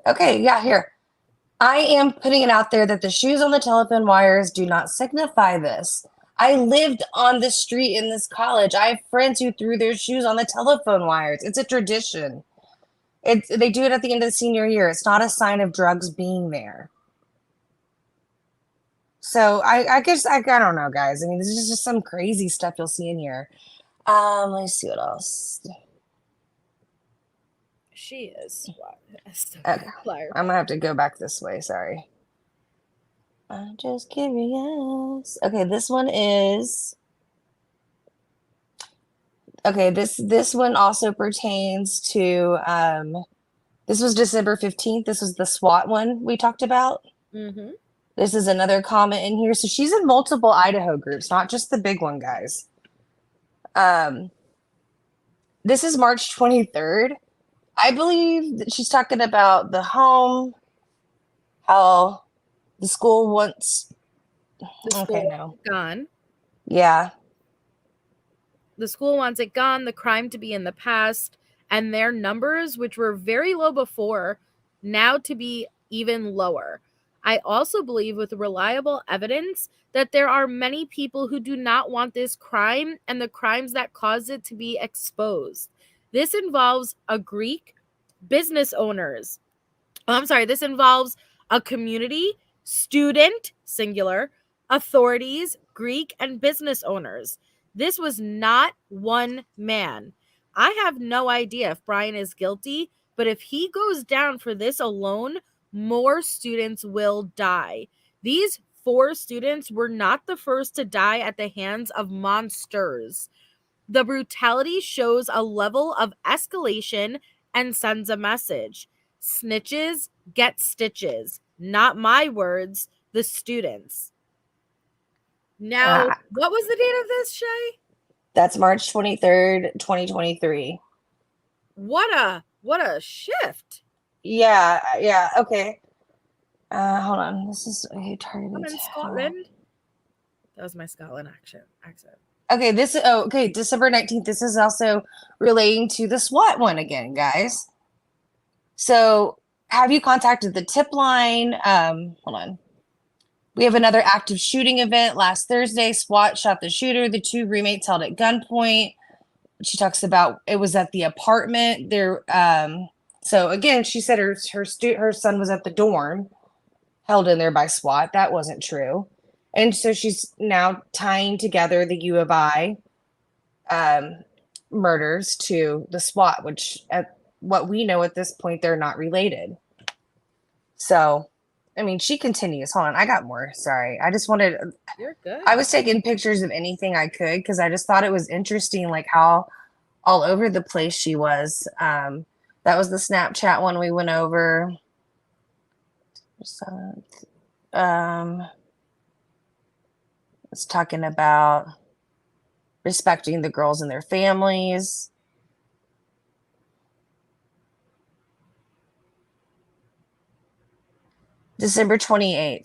Okay, yeah, here. I am putting it out there that the shoes on the telephone wires do not signify this. I lived on the street in this college. I have friends who threw their shoes on the telephone wires. It's a tradition. They do it at the end of the senior year. It's not a sign of drugs being there. So I guess I don't know, guys. I mean, this is just some crazy stuff you'll see in here. Let's see what else. She is SWAT. Okay. Liar. I'm gonna have to go back this way. Sorry. I'm just curious. Okay, this one is. Okay, this one also pertains to. This was December 15th. This was the SWAT one we talked about. Mm-hmm. This is another comment in here. So she's in multiple Idaho groups, not just the big one, guys. This is March 23rd. I believe that she's talking about the home, how the school wants. The school Okay, no. gone. Yeah. The school wants it gone, the crime to be in the past, and their numbers, which were very low before, now to be even lower. I also believe with reliable evidence that there are many people who do not want this crime and the crimes that caused it to be exposed. This involves a Greek, business owners. This involves a community, student, singular, authorities, Greek, and business owners. This was not one man. I have no idea if Brian is guilty, but if he goes down for this alone, more students will die. These 4 students were not the first to die at the hands of monsters. The brutality shows a level of escalation and sends a message. Snitches get stitches. Not my words, the students. Now, what was the date of this, Shay? That's March 23rd, 2023. What a shift. Yeah, okay. Hold on. This is targeted. I'm in Scotland. That was my Scotland accent. Okay, December 19th. This is also relating to the SWAT one again, guys. So, have you contacted the tip line? Hold on. We have another active shooting event last Thursday. SWAT shot the shooter. The 2 roommates held at gunpoint. She talks about it was at the apartment. There. So again, she said her son was at the dorm, held in there by SWAT. That wasn't true. And so she's now tying together the U of I murders to the SWAT, which at what we know at this point, they're not related. So, I mean, she continues. Hold on. I got more. Sorry. I just wanted. You're good. I was taking pictures of anything I could because I just thought it was interesting, like how all over the place she was. That was the Snapchat one we went over. It's talking about respecting the girls and their families. December 28th,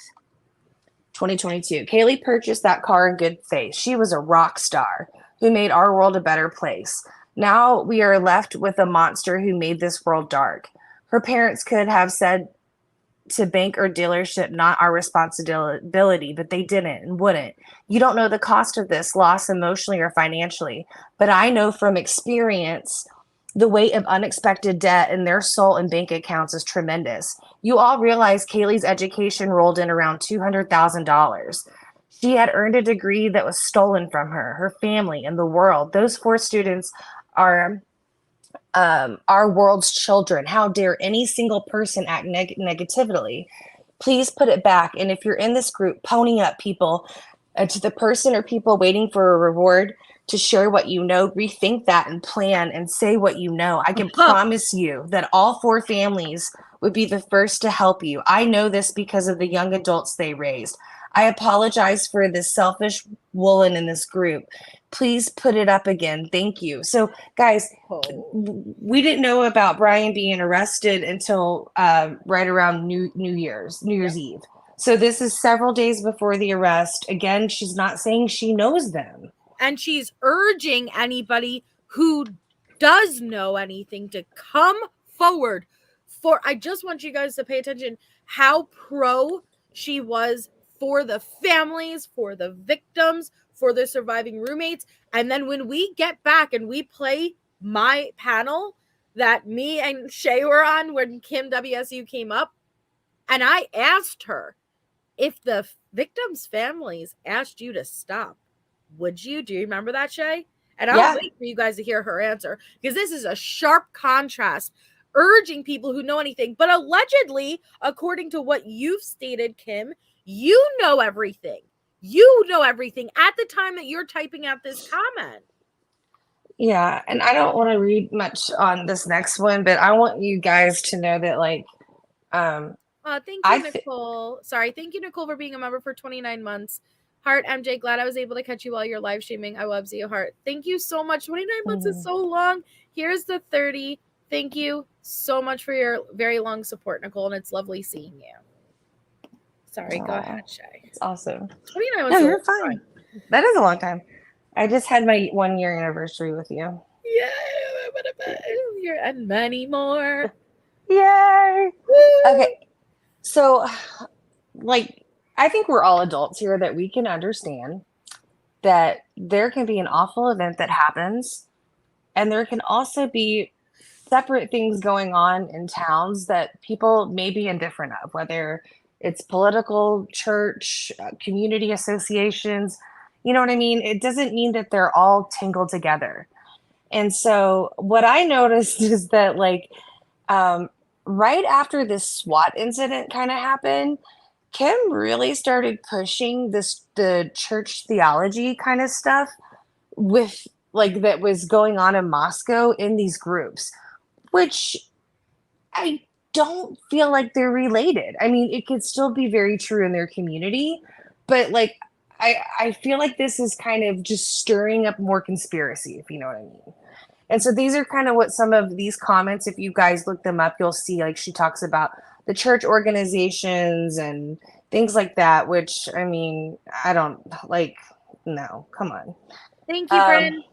2022. Kaylee purchased that car in good faith. She was a rock star who made our world a better place. Now we are left with a monster who made this world dark. Her parents could have said to bank or dealership, not our responsibility, but they didn't and wouldn't. You don't know the cost of this loss emotionally or financially, but I know from experience the weight of unexpected debt in their soul and bank accounts is tremendous. You all realize Kaylee's education rolled in around $200,000. She had earned a degree that was stolen from her, her family, and the world. Those 4 students are our world's children. How dare any single person act negatively? Please put it back. And if you're in this group, pony up, people. To the person or people waiting for a reward to share what you know, rethink that and plan and say what you know. I can promise you that all 4 families would be the first to help you. I know this because of the young adults they raised. I apologize for this selfish woolen in this group. Please put it up again. Thank you. So, guys, we didn't know about Brian being arrested until right around New Year's Eve. So this is several days before the arrest. Again, she's not saying she knows them. And she's urging anybody who does know anything to come forward. I just want you guys to pay attention how pro she was for the families, for the victims, for the surviving roommates. And then when we get back and we play my panel that me and Shay were on when Kim WSU came up, and I asked her, if the victims' families asked you to stop, would you? Do you remember that, Shay? And I'll wait for you guys to hear her answer, because this is a sharp contrast, urging people who know anything. But allegedly, according to what you've stated, Kim, you know everything. You know everything at the time that you're typing out this comment. Yeah, and I don't want to read much on this next one, but I want you guys to know that, like, thank you, Nicole. Thank you, Nicole, for being a member for 29 months. Heart, MJ, glad I was able to catch you while you're live streaming. I love you, Heart. Thank you so much. 29 months is so long. Here's the 30. Thank you so much for your very long support, Nicole, and it's lovely seeing you. Sorry, go ahead, Shay. It's awesome. 29 months. No, you're fine. That is a long time. I just had my 1 year anniversary with you. Yeah, and many more. Yay! Okay, so, like, I think we're all adults here that we can understand that there can be an awful event that happens, and there can also be separate things going on in towns that people may be indifferent of, whether it's political, church, community associations. You know what I mean? It doesn't mean that they're all tangled together. And so what I noticed is that, like, right after this SWAT incident kind of happened, Kim really started pushing the church theology kind of stuff with, like, that was going on in Moscow in these groups, which I don't feel like they're related. I mean, it could still be very true in their community, but, like, I feel like this is kind of just stirring up more conspiracy, if you know what I mean. And so these are kind of what some of these comments, if you guys look them up, you'll see, like, she talks about the church organizations and things like that, which, I mean, I don't, like, no, come on. Thank you, friend.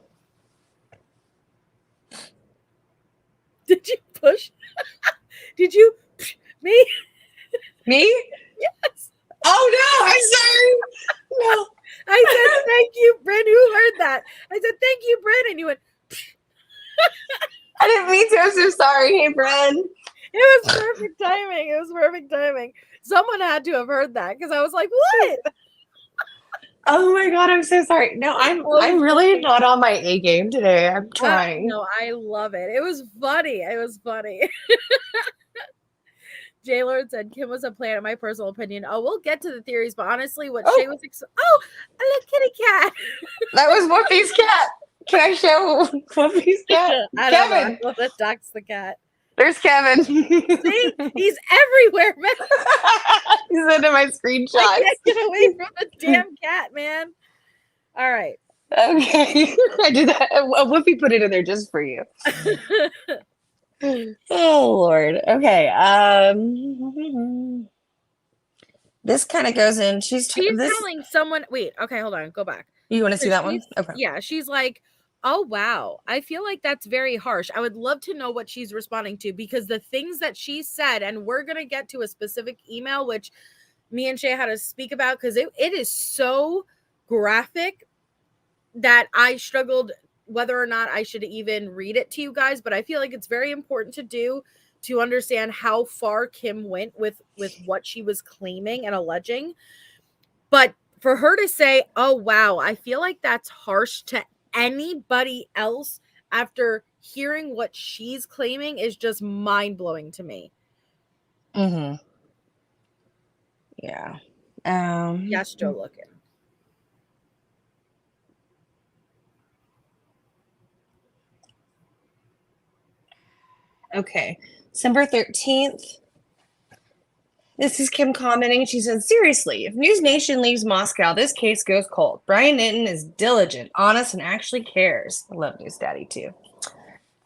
Did you push? Did you me? Me? Yes. Oh no, I'm sorry. No. I said thank you, Bryn. Who heard that? I said thank you, Bryn, and you went. I didn't mean to. I'm so sorry. Hey, Bryn. It was perfect timing. It was perfect timing. Someone had to have heard that, because I was like, what? Oh my God, I'm so sorry. No, I'm really not on my A game today. I'm trying. No, I love it. It was funny. It was funny. J Lord said Kim was a player, in my personal opinion. Oh, we'll get to the theories, but honestly, what Shay was a little kitty cat. That was Whoopi's cat. Can I show Whoopi's cat? Kevin. Well, the duck's the cat. There's Kevin. See, he's everywhere, man. He's into my screenshots. I can't get away from the damn cat, man. All right. Okay. I did that. Whoopi put it in there just for you. Oh Lord. Okay. This kind of goes in. She's telling someone. Wait. Okay. Hold on. Go back. You want to see that one? Okay. Yeah. She's like, oh wow, I feel like that's very harsh. I would love to know what she's responding to, because the things that she said, and we're gonna get to a specific email which me and Shay had to speak about, because it is so graphic that I struggled whether or not I should even read it to you guys, but I feel like it's very important to do to understand how far Kim went with what she was claiming and alleging. But for her to say, oh wow, I feel like that's harsh to anybody else after hearing what she's claiming is just mind-blowing to me. Mm-hmm. Yeah. Yes, Joe looking. Okay. December 13th. This is Kim commenting. She said, seriously, if News Nation leaves Moscow, this case goes cold. Brian Ninton is diligent, honest, and actually cares. I love News Daddy, too.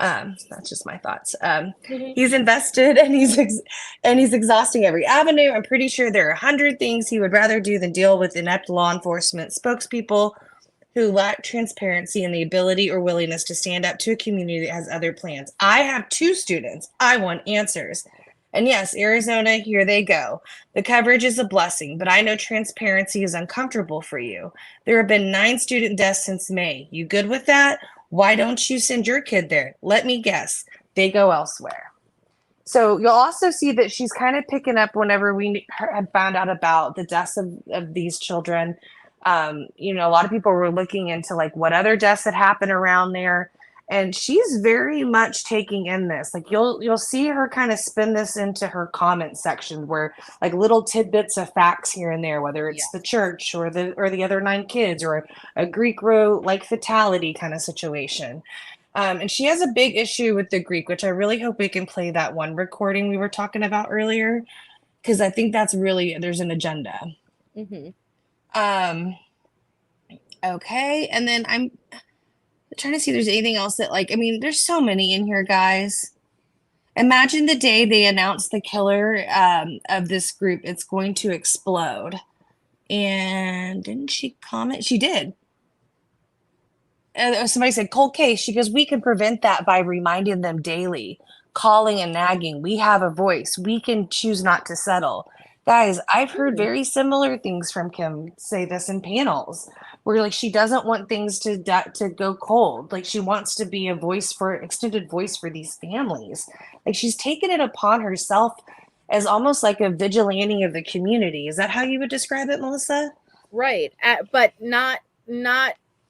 That's just my thoughts. He's invested and he's exhausting every avenue. I'm pretty sure there are 100 things he would rather do than deal with inept law enforcement spokespeople who lack transparency and the ability or willingness to stand up to a community that has other plans. I have 2 students. I want answers. And yes, Arizona, here they go. The coverage is a blessing, but I know transparency is uncomfortable for you. There have been 9 student deaths since May. You good with that? Why don't you send your kid there? Let me guess. They go elsewhere. So you'll also see that she's kind of picking up whenever we had found out about the deaths of these children. You know, a lot of people were looking into like what other deaths had happened around there. And she's very much taking in this. Like you'll see her kind of spin this into her comment section where like little tidbits of facts here and there, whether it's the church or the other 9 kids or a Greek row like fatality kind of situation. And she has a big issue with the Greek, which I really hope we can play that one recording we were talking about earlier, because I think that's really, there's an agenda. Okay, and then I'm trying to see if there's anything else that, like, I mean, there's so many in here, guys. Imagine the day they announce the killer of this group, it's going to explode. And didn't she comment? She did. Somebody said, cold case. She goes, we can prevent that by reminding them daily, calling and nagging. We have a voice. We can choose not to settle. Guys, I've heard very similar things from Kim say this in panels where like she doesn't want things to go cold. Like she wants to be a extended voice for these families. Like she's taken it upon herself as almost like a vigilante of the community. Is that how you would describe it, Melissa? Right. But not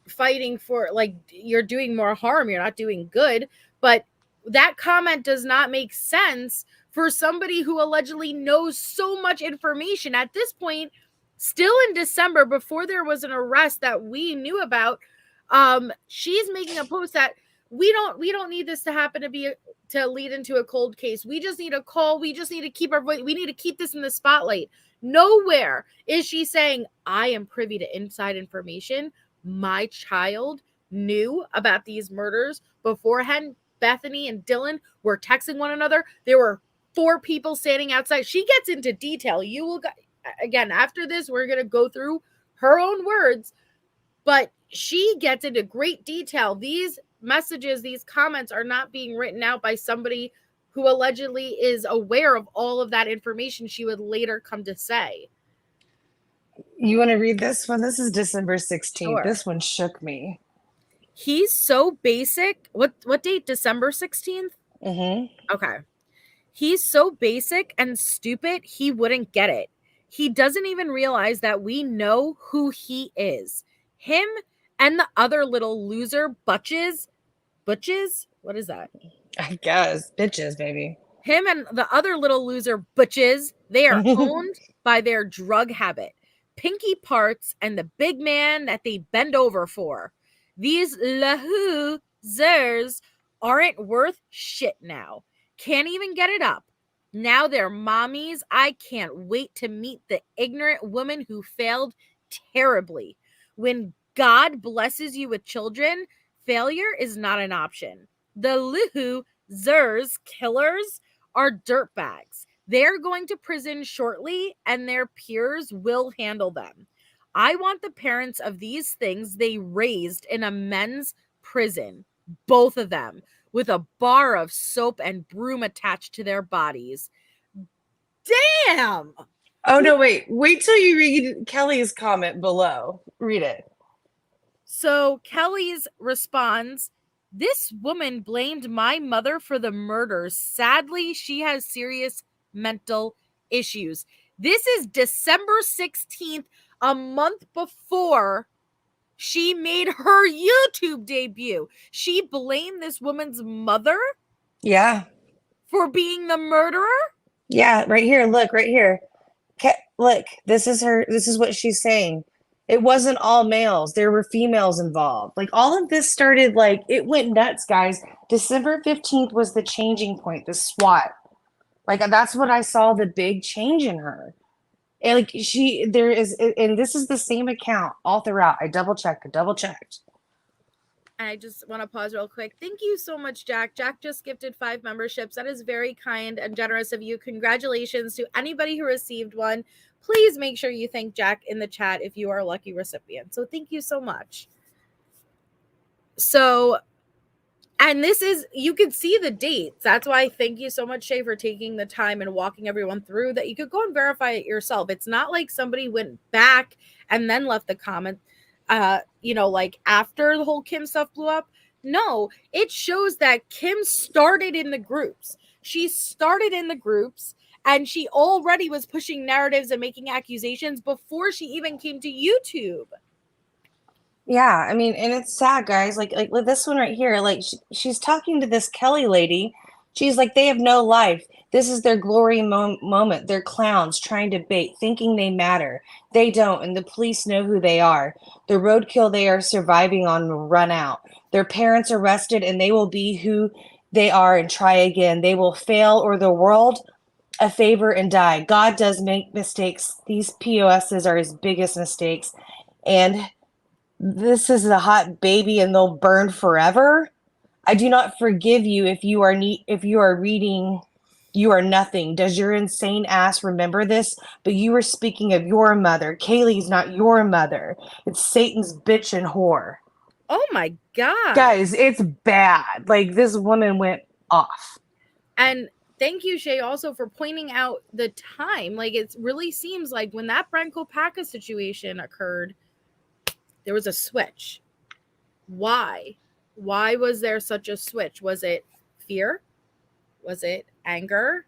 fighting for, like, you're doing more harm. You're not doing good. But that comment does not make sense for somebody who allegedly knows so much information at this point, still in December, before there was an arrest that we knew about. She's making a post that we don't need this to happen to lead into a cold case. We just need a call. We just need to keep our voice. We need to keep this in the spotlight. Nowhere is she saying, I am privy to inside information. My child knew about these murders beforehand. Bethany and Dylan were texting one another. There were 4 people standing outside. She gets into detail. You will, again, after this, we're going to go through her own words, but she gets into great detail. These messages, these comments are not being written out by somebody who allegedly is aware of all of that information she would later come to say. You want to read this one? This is December 16th. Sure. This one shook me. He's so basic. What date? December 16th? Okay. He's so basic and stupid, he wouldn't get it. He doesn't even realize that we know who he is. Him and the other little loser butches? What is that? I guess. Bitches, baby. Him and the other little loser butches, they are owned by their drug habit, pinky parts, and the big man that they bend over for. These losers aren't worth shit now. Can't even get it up. Now they're mommies. I can't wait to meet the ignorant woman who failed terribly. When God blesses you with children, failure is not an option. The losers killers are dirtbags. They're going to prison shortly, and their peers will handle them. I want the parents of these things they raised in a men's prison, both of them, with a bar of soap and broom attached to their bodies. Damn! Oh, no, wait till you read Kelly's comment below. Read it. So Kelly's responds, this woman blamed my mother for the murders. Sadly, she has serious mental issues. This is December 16th, a month before she made her YouTube debut. She blamed this woman's mother? Yeah. For being the murderer? Yeah, right here. Look, right here. Look, this is what she's saying. It wasn't all males. There were females involved. Like all of this started, like it went nuts, guys. December 15th was the changing point, the SWAT. Like that's what I saw, the big change in her. And like and this is the same account all throughout. I double checked. And I just want to pause real quick. Thank you so much, Jack. Jack just gifted 5 memberships. That is very kind and generous of you. Congratulations to anybody who received one. Please make sure you thank Jack in the chat if you are a lucky recipient. So thank you so much. So, and this is, you can see the dates. That's why thank you so much, Shay, for taking the time and walking everyone through that. You could go and verify it yourself. It's not like somebody went back and then left the comment, like after the whole Kim stuff blew up. No, it shows that Kim started in the groups. She started in the groups and she already was pushing narratives and making accusations before she even came to YouTube. Yeah, I mean, and it's sad, guys. Like this one right here. Like she's talking to this Kelly lady. She's like, they have no life. This is their glory moment. They're clowns trying to bait, thinking they matter. They don't, and the police know who they are. The roadkill they are surviving on will run out. Their parents arrested, and they will be who they are and try again. They will fail, or the world a favor and die. God does make mistakes. These POSs are his biggest mistakes, and this is a hot baby and they'll burn forever. I do not forgive you if you are if you are reading you are nothing. Does your insane ass remember this? But you were speaking of your mother. Kaylee's not your mother. It's Satan's bitch and whore. Oh my God. Guys, it's bad. Like this woman went off. And thank you, Shay, also for pointing out the time. Like it really seems like when that Branko Paca situation occurred, there was a switch. Why? Why was there such a switch? Was it fear? Was it anger?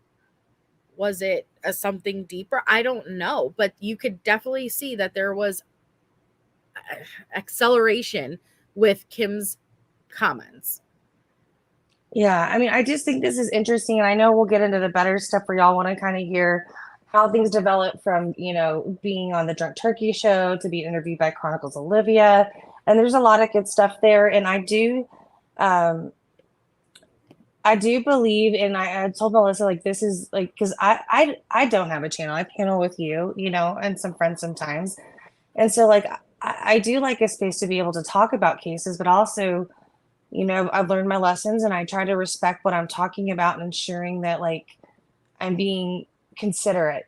Was it something deeper? I don't know, but you could definitely see that there was acceleration with Kim's comments. Yeah, I mean, I just think this is interesting, and I know we'll get into the better stuff where y'all want to kind of hear how things develop from, being on the Drunk Turkey show to being interviewed by Chronicles Olivia, and there's a lot of good stuff there, and I do believe, and I told Melissa, like, this is like, because I don't have a channel. I panel with you, and some friends sometimes. And so, like, I do like a space to be able to talk about cases, but also, I've learned my lessons and I try to respect what I'm talking about and ensuring that, like, I'm being considerate,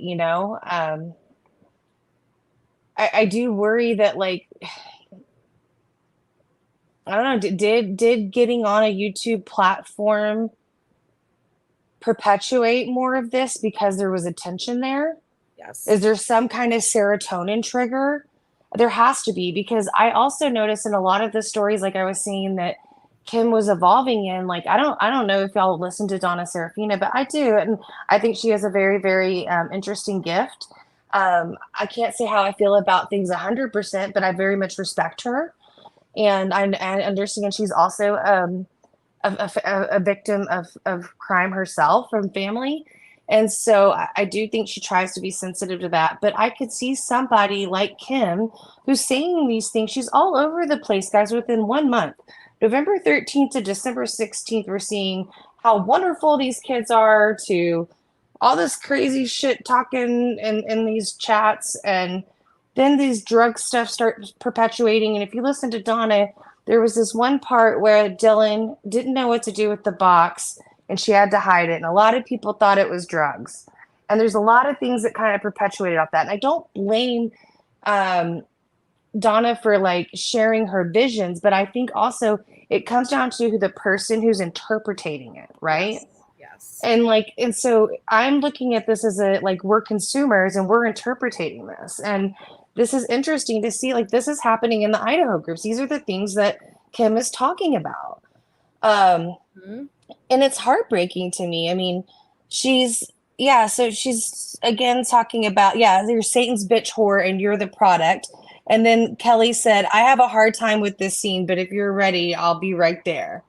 I do worry that, like, I don't know, did getting on a YouTube platform perpetuate more of this because there was attention there? Yes. Is there some kind of serotonin trigger? There has to be, because I also noticed in a lot of the stories, like I was saying, that Kim was evolving in, like, I don't know if y'all listen to Donna Serafina, but I do, and I think she has a very, very interesting gift. I can't say how I feel about things 100%, but I very much respect her. And I understand she's also a victim of crime herself from family. And so I do think she tries to be sensitive to that. But I could see somebody like Kim who's saying these things. She's all over the place, guys, within 1 month. November 13th to December 16th, we're seeing how wonderful these kids are, to all this crazy shit talking in these chats. And then these drug stuff starts perpetuating. And if you listen to Donna, there was this one part where Dylan didn't know what to do with the box and she had to hide it. And a lot of people thought it was drugs. And there's a lot of things that kind of perpetuated off that. And I don't blame Donna for, like, sharing her visions, but I think also it comes down to the person who's interpreting it, right? Yes. And so I'm looking at this as we're consumers and we're interpreting this. And this is interesting to see, like, this is happening in the Idaho groups. These are the things that Kim is talking about. Mm-hmm. And it's heartbreaking to me. I mean, so she's again talking about, you're Satan's bitch whore and you're the product. And then Kelly said, I have a hard time with this scene, but if you're ready, I'll be right there.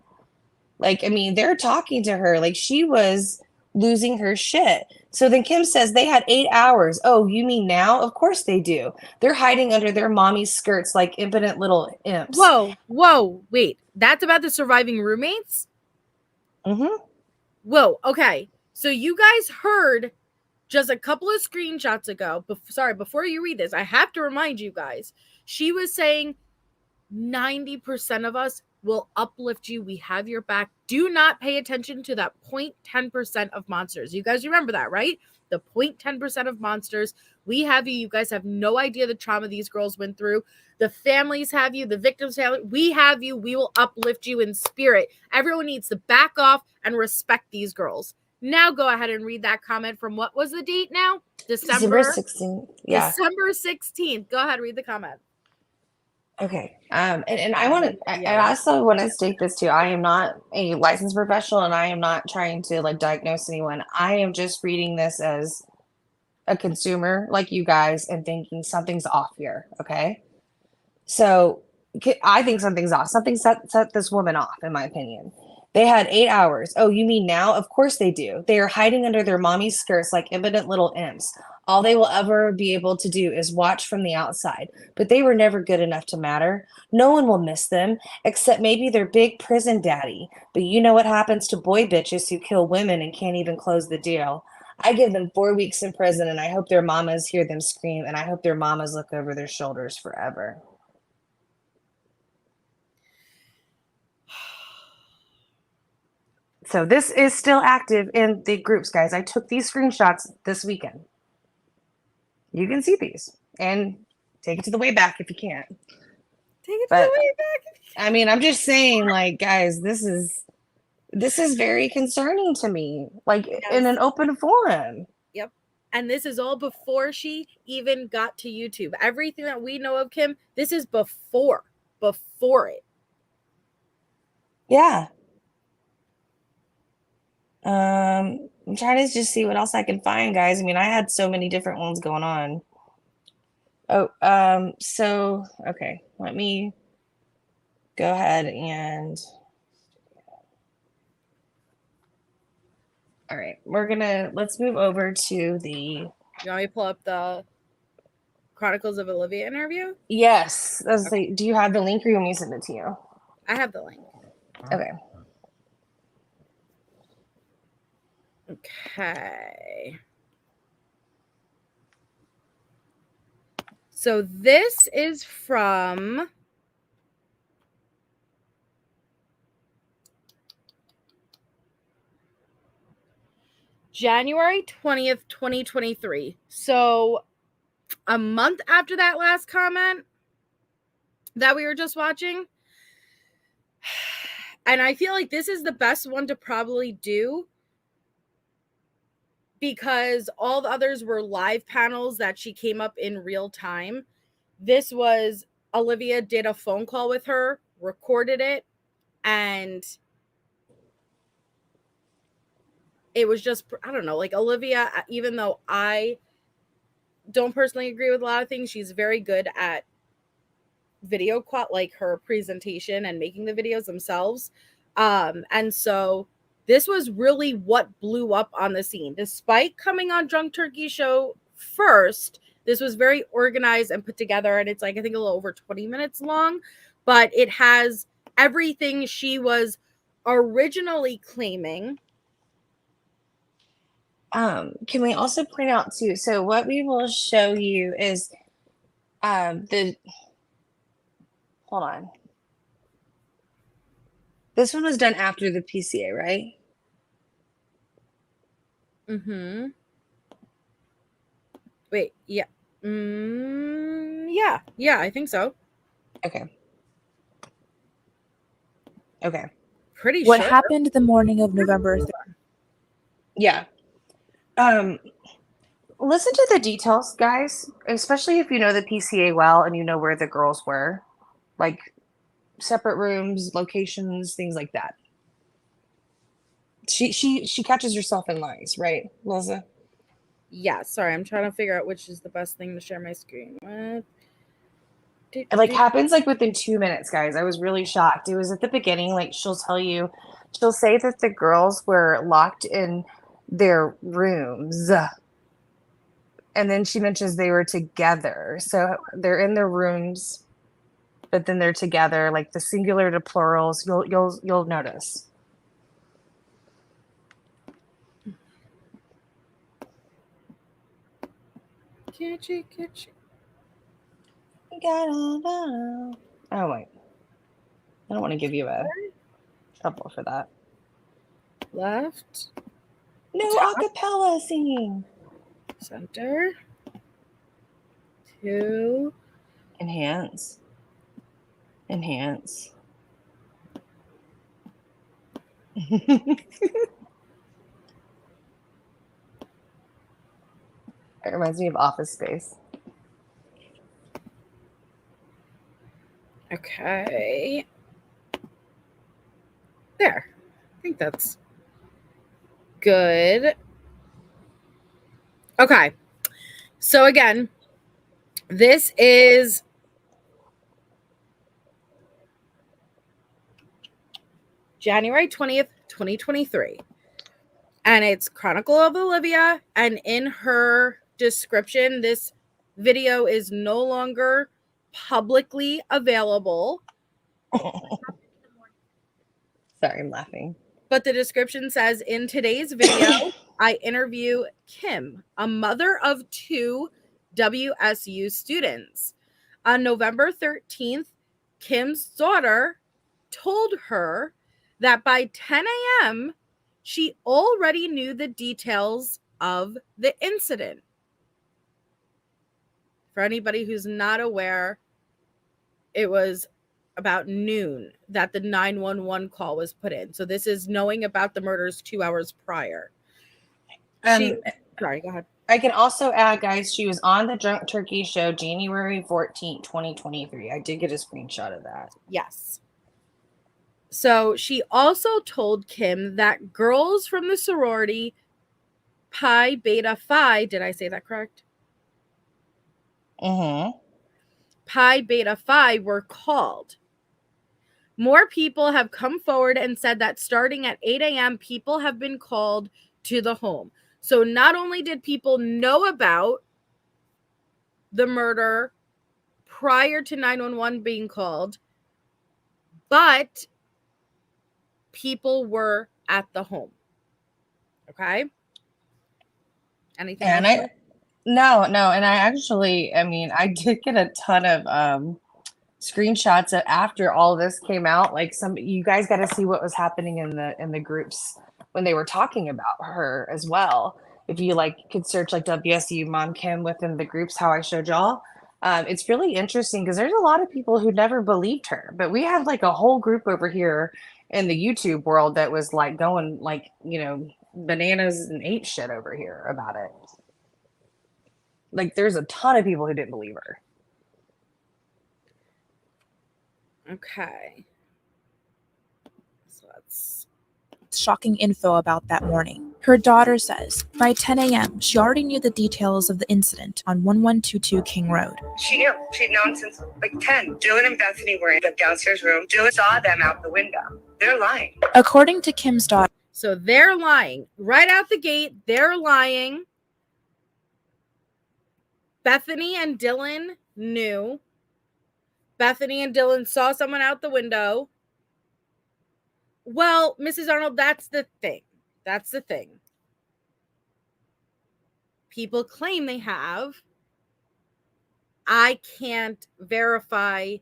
Like, I mean, they're talking to her like she was losing her shit. So then Kim says they had 8 hours. Oh, you mean now? Of course they do. They're hiding under their mommy's skirts like impotent little imps. Whoa, wait. That's about the surviving roommates? Mm-hmm. Whoa, okay. So you guys heard just a couple of screenshots ago. Before you read this, I have to remind you guys. She was saying 90% of us will uplift you. We have your back. Do not pay attention to that 0.10% of monsters. You guys remember that, right? The 0.10% of monsters. We have you. You guys have no idea the trauma these girls went through. The families have you. The victims have you. We have you. We will uplift you in spirit. Everyone needs to back off and respect these girls. Now go ahead and read that comment from, what was the date now? December 16th. Yeah. December 16th. Go ahead, read the comment. Okay. And I also want to state this too. I am not a licensed professional and I am not trying to, like, diagnose anyone. I am just reading this as a consumer like you guys and thinking something's off here. Okay. So I think something's off. Something set this woman off, in my opinion. They had 8 hours. Oh, you mean now? Of course they do. They are hiding under their mommy's skirts like impotent little imps. All they will ever be able to do is watch from the outside. But they were never good enough to matter. No one will miss them, except maybe their big prison daddy. But you know what happens to boy bitches who kill women and can't even close the deal. I give them 4 weeks in prison, and I hope their mamas hear them scream, and I hope their mamas look over their shoulders forever. So this is still active in the groups, guys. I took these screenshots this weekend. You can see these and take it to the way back if you can't. Take it to the way back. I mean, I'm just saying, like, guys, this is very concerning to me. Like, yes. In an open forum. Yep. And this is all before she even got to YouTube. Everything that we know of Kim, this is before it. Yeah. I'm trying to just see what else I can find, guys. I mean, I had so many different ones going on. Oh, so okay, let me go ahead and all right, let's move over to the. You want me to pull up the Chronicles of Olivia interview? Yes. Okay. Do you have the link or you want me to send it to you? I have the link. Okay. Okay. So this is from January 20th, 2023. So a month after that last comment that we were just watching. And I feel like this is the best one to probably do, because all the others were live panels that she came up in real time. This was Olivia did a phone call with her, recorded it, and it was just, I don't know, like Olivia, even though I don't personally agree with a lot of things, she's very good at video like her presentation and making the videos themselves. And so this was really what blew up on the scene. Despite coming on Drunk Turkey Show first, this was very organized and put together. And it's like, I think a little over 20 minutes long, but it has everything she was originally claiming. Can we also point out too, so what we will show you is hold on. This one was done after the PCA, right? Mm-hmm. Wait, yeah. Yeah, I think so. Okay. Pretty What sure. happened the morning of November 3rd? Yeah. Listen to the details, guys, especially if you know the PCA well and you know where the girls were, like separate rooms, locations, things like that. She catches herself in lies, right, Liza? Yeah, sorry, I'm trying to figure out which is the best thing to share my screen with. It happens like within 2 minutes, guys. I was really shocked. It was at the beginning, like she'll say that the girls were locked in their rooms. And then she mentions they were together. So they're in their rooms, but then they're together, like the singular to plurals. You'll notice. Catch it. Oh wait. I don't want to give you a trouble for that. Left. No acapella singing. Center. 2. Enhance. It reminds me of Office Space. Okay. There. I think that's good. Okay. So again, this is January 20th, 2023. And it's Chronicle of Olivia. And in her description, this video is no longer publicly available. Sorry, I'm laughing. But the description says, in today's video, I interview Kim, a mother of 2 WSU students. On November 13th, Kim's daughter told her that by 10 a.m., she already knew the details of the incident. For anybody who's not aware, it was about noon that the 911 call was put in. So this is knowing about the murders 2 hours prior. Sorry, go ahead. I can also add, guys, she was on the Drunk Turkey show January 14th, 2023. I did get a screenshot of that. Yes. So she also told Kim that girls from the sorority Pi Beta Phi, did I say that correct? Mm-hmm. Pi Beta Phi were called. More people have come forward and said that starting at 8 a.m., people have been called to the home. So not only did people know about the murder prior to 911 being called, but people were at the home. Okay? Anything else? No. And I did get a ton of screenshots of after all this came out. Like you guys got to see what was happening in the groups when they were talking about her as well. If you could search WSU Mom Kim within the groups, how I showed y'all. It's really interesting because there's a lot of people who never believed her, but we have a whole group over here in the YouTube world that was going bananas and ape shit over here about it. There's a ton of people who didn't believe her. Okay. So that's Shocking info about that morning. Her daughter says by 10 a.m., she already knew the details of the incident on 1122 King Road. She knew. She'd known since 10. Dylan and Bethany were in the downstairs room. Dylan saw them out the window. They're lying. According to Kim's daughter, so they're lying. Right out the gate, they're lying. Bethany and Dylan knew. Bethany and Dylan saw someone out the window. Well, Mrs. Arnold, that's the thing. That's the thing. People claim they have. I can't verify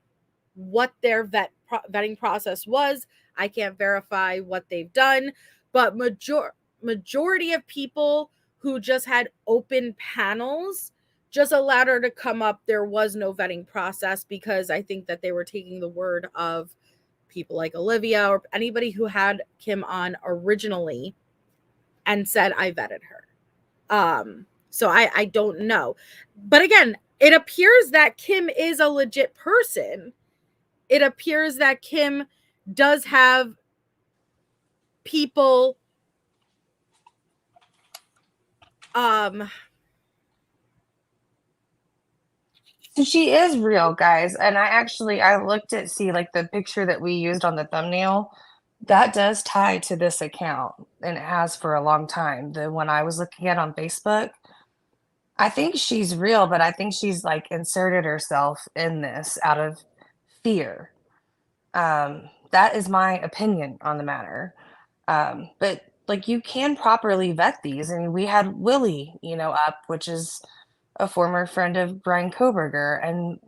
what their vetting process was. I can't verify what they've done. But majority of people who just had open panels just allowed her to come up. There was no vetting process because I think that they were taking the word of people like Olivia or anybody who had Kim on originally and said, I vetted her. So I don't know. But again, it appears that Kim is a legit person. It appears that Kim does have people So she is real, guys. And I looked at the picture that we used on the thumbnail. That does tie to this account, and it has for a long time. The one I was looking at on Facebook, I think she's real, but I think she's inserted herself in this out of fear. That is my opinion on the matter. But you can properly vet these. I mean, we had Willie, up, which is a former friend of Brian Koberger, and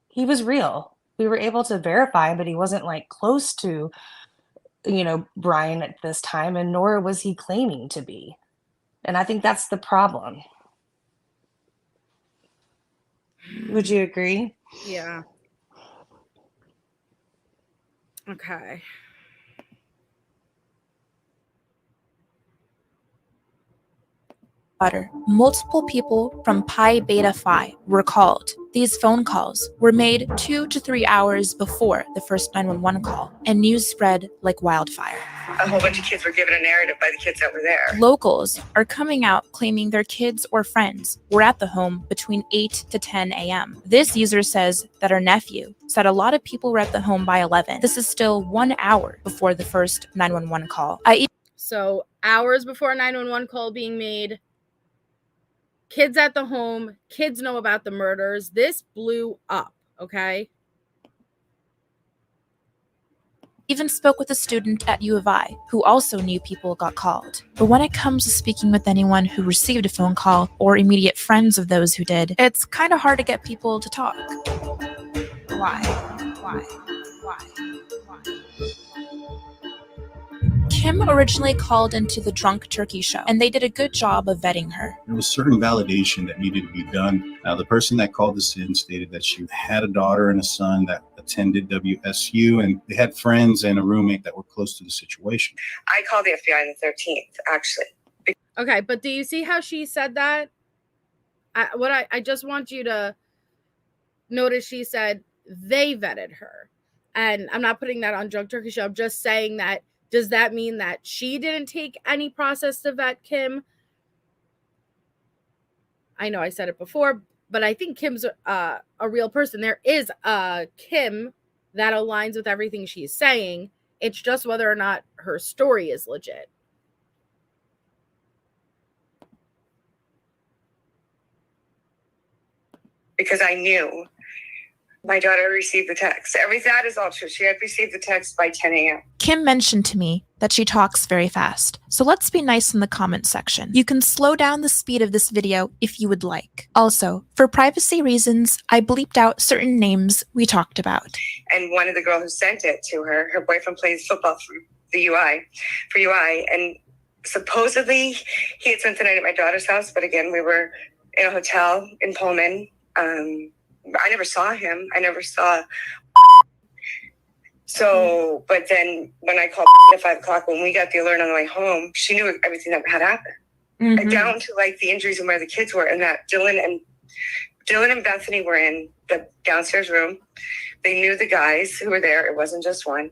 he was real. We were able to verify, but he wasn't close to Brian at this time, and nor was he claiming to be. And I think that's the problem. Would you agree? Yeah. Okay. Butter. Multiple people from Pi Beta Phi were called. These phone calls were made 2 to 3 hours before the first 911 call, and news spread like wildfire. A whole bunch of kids were given a narrative by the kids that were there. Locals are coming out claiming their kids or friends were at the home between 8 to 10 a.m. This user says that her nephew said a lot of people were at the home by 11. This is still 1 hour before the first 911 call. So hours before a 911 call being made, kids at the home, kids know about the murders. This blew up, okay? Even spoke with a student at U of I who also knew people got called. But when it comes to speaking with anyone who received a phone call or immediate friends of those who did, it's kind of hard to get people to talk. Why? Kim originally called into the Drunk Turkey show, and they did a good job of vetting her. There was certain validation that needed to be done. Now, the person that called us in stated that she had a daughter and a son that attended WSU, and they had friends and a roommate that were close to the situation. I called the FBI on the 13th, actually. Okay, but do you see how she said that? I just want you to notice she said they vetted her. And I'm not putting that on Drunk Turkey Show. I'm just saying that, does that mean that she didn't take any process to vet Kim? I know I said it before, but I think Kim's a real person. There is a Kim that aligns with everything she's saying. It's just whether or not her story is legit. Because I knew my daughter received the text. That is all true. She had received the text by 10 a.m. Kim mentioned to me that she talks very fast, so let's be nice in the comments section. You can slow down the speed of this video if you would like. Also, for privacy reasons, I bleeped out certain names we talked about. And one of the girls who sent it to her, her boyfriend plays football for UI, and supposedly he had spent the night at my daughter's house, but again, we were in a hotel in Pullman. I never saw him. So, but then when I called at 5 o'clock, when we got the alert on the way home, she knew everything that had happened. Mm-hmm. Down to like the injuries and where the kids were, and that Dylan and Bethany were in the downstairs room. They knew the guys who were there. It wasn't just one.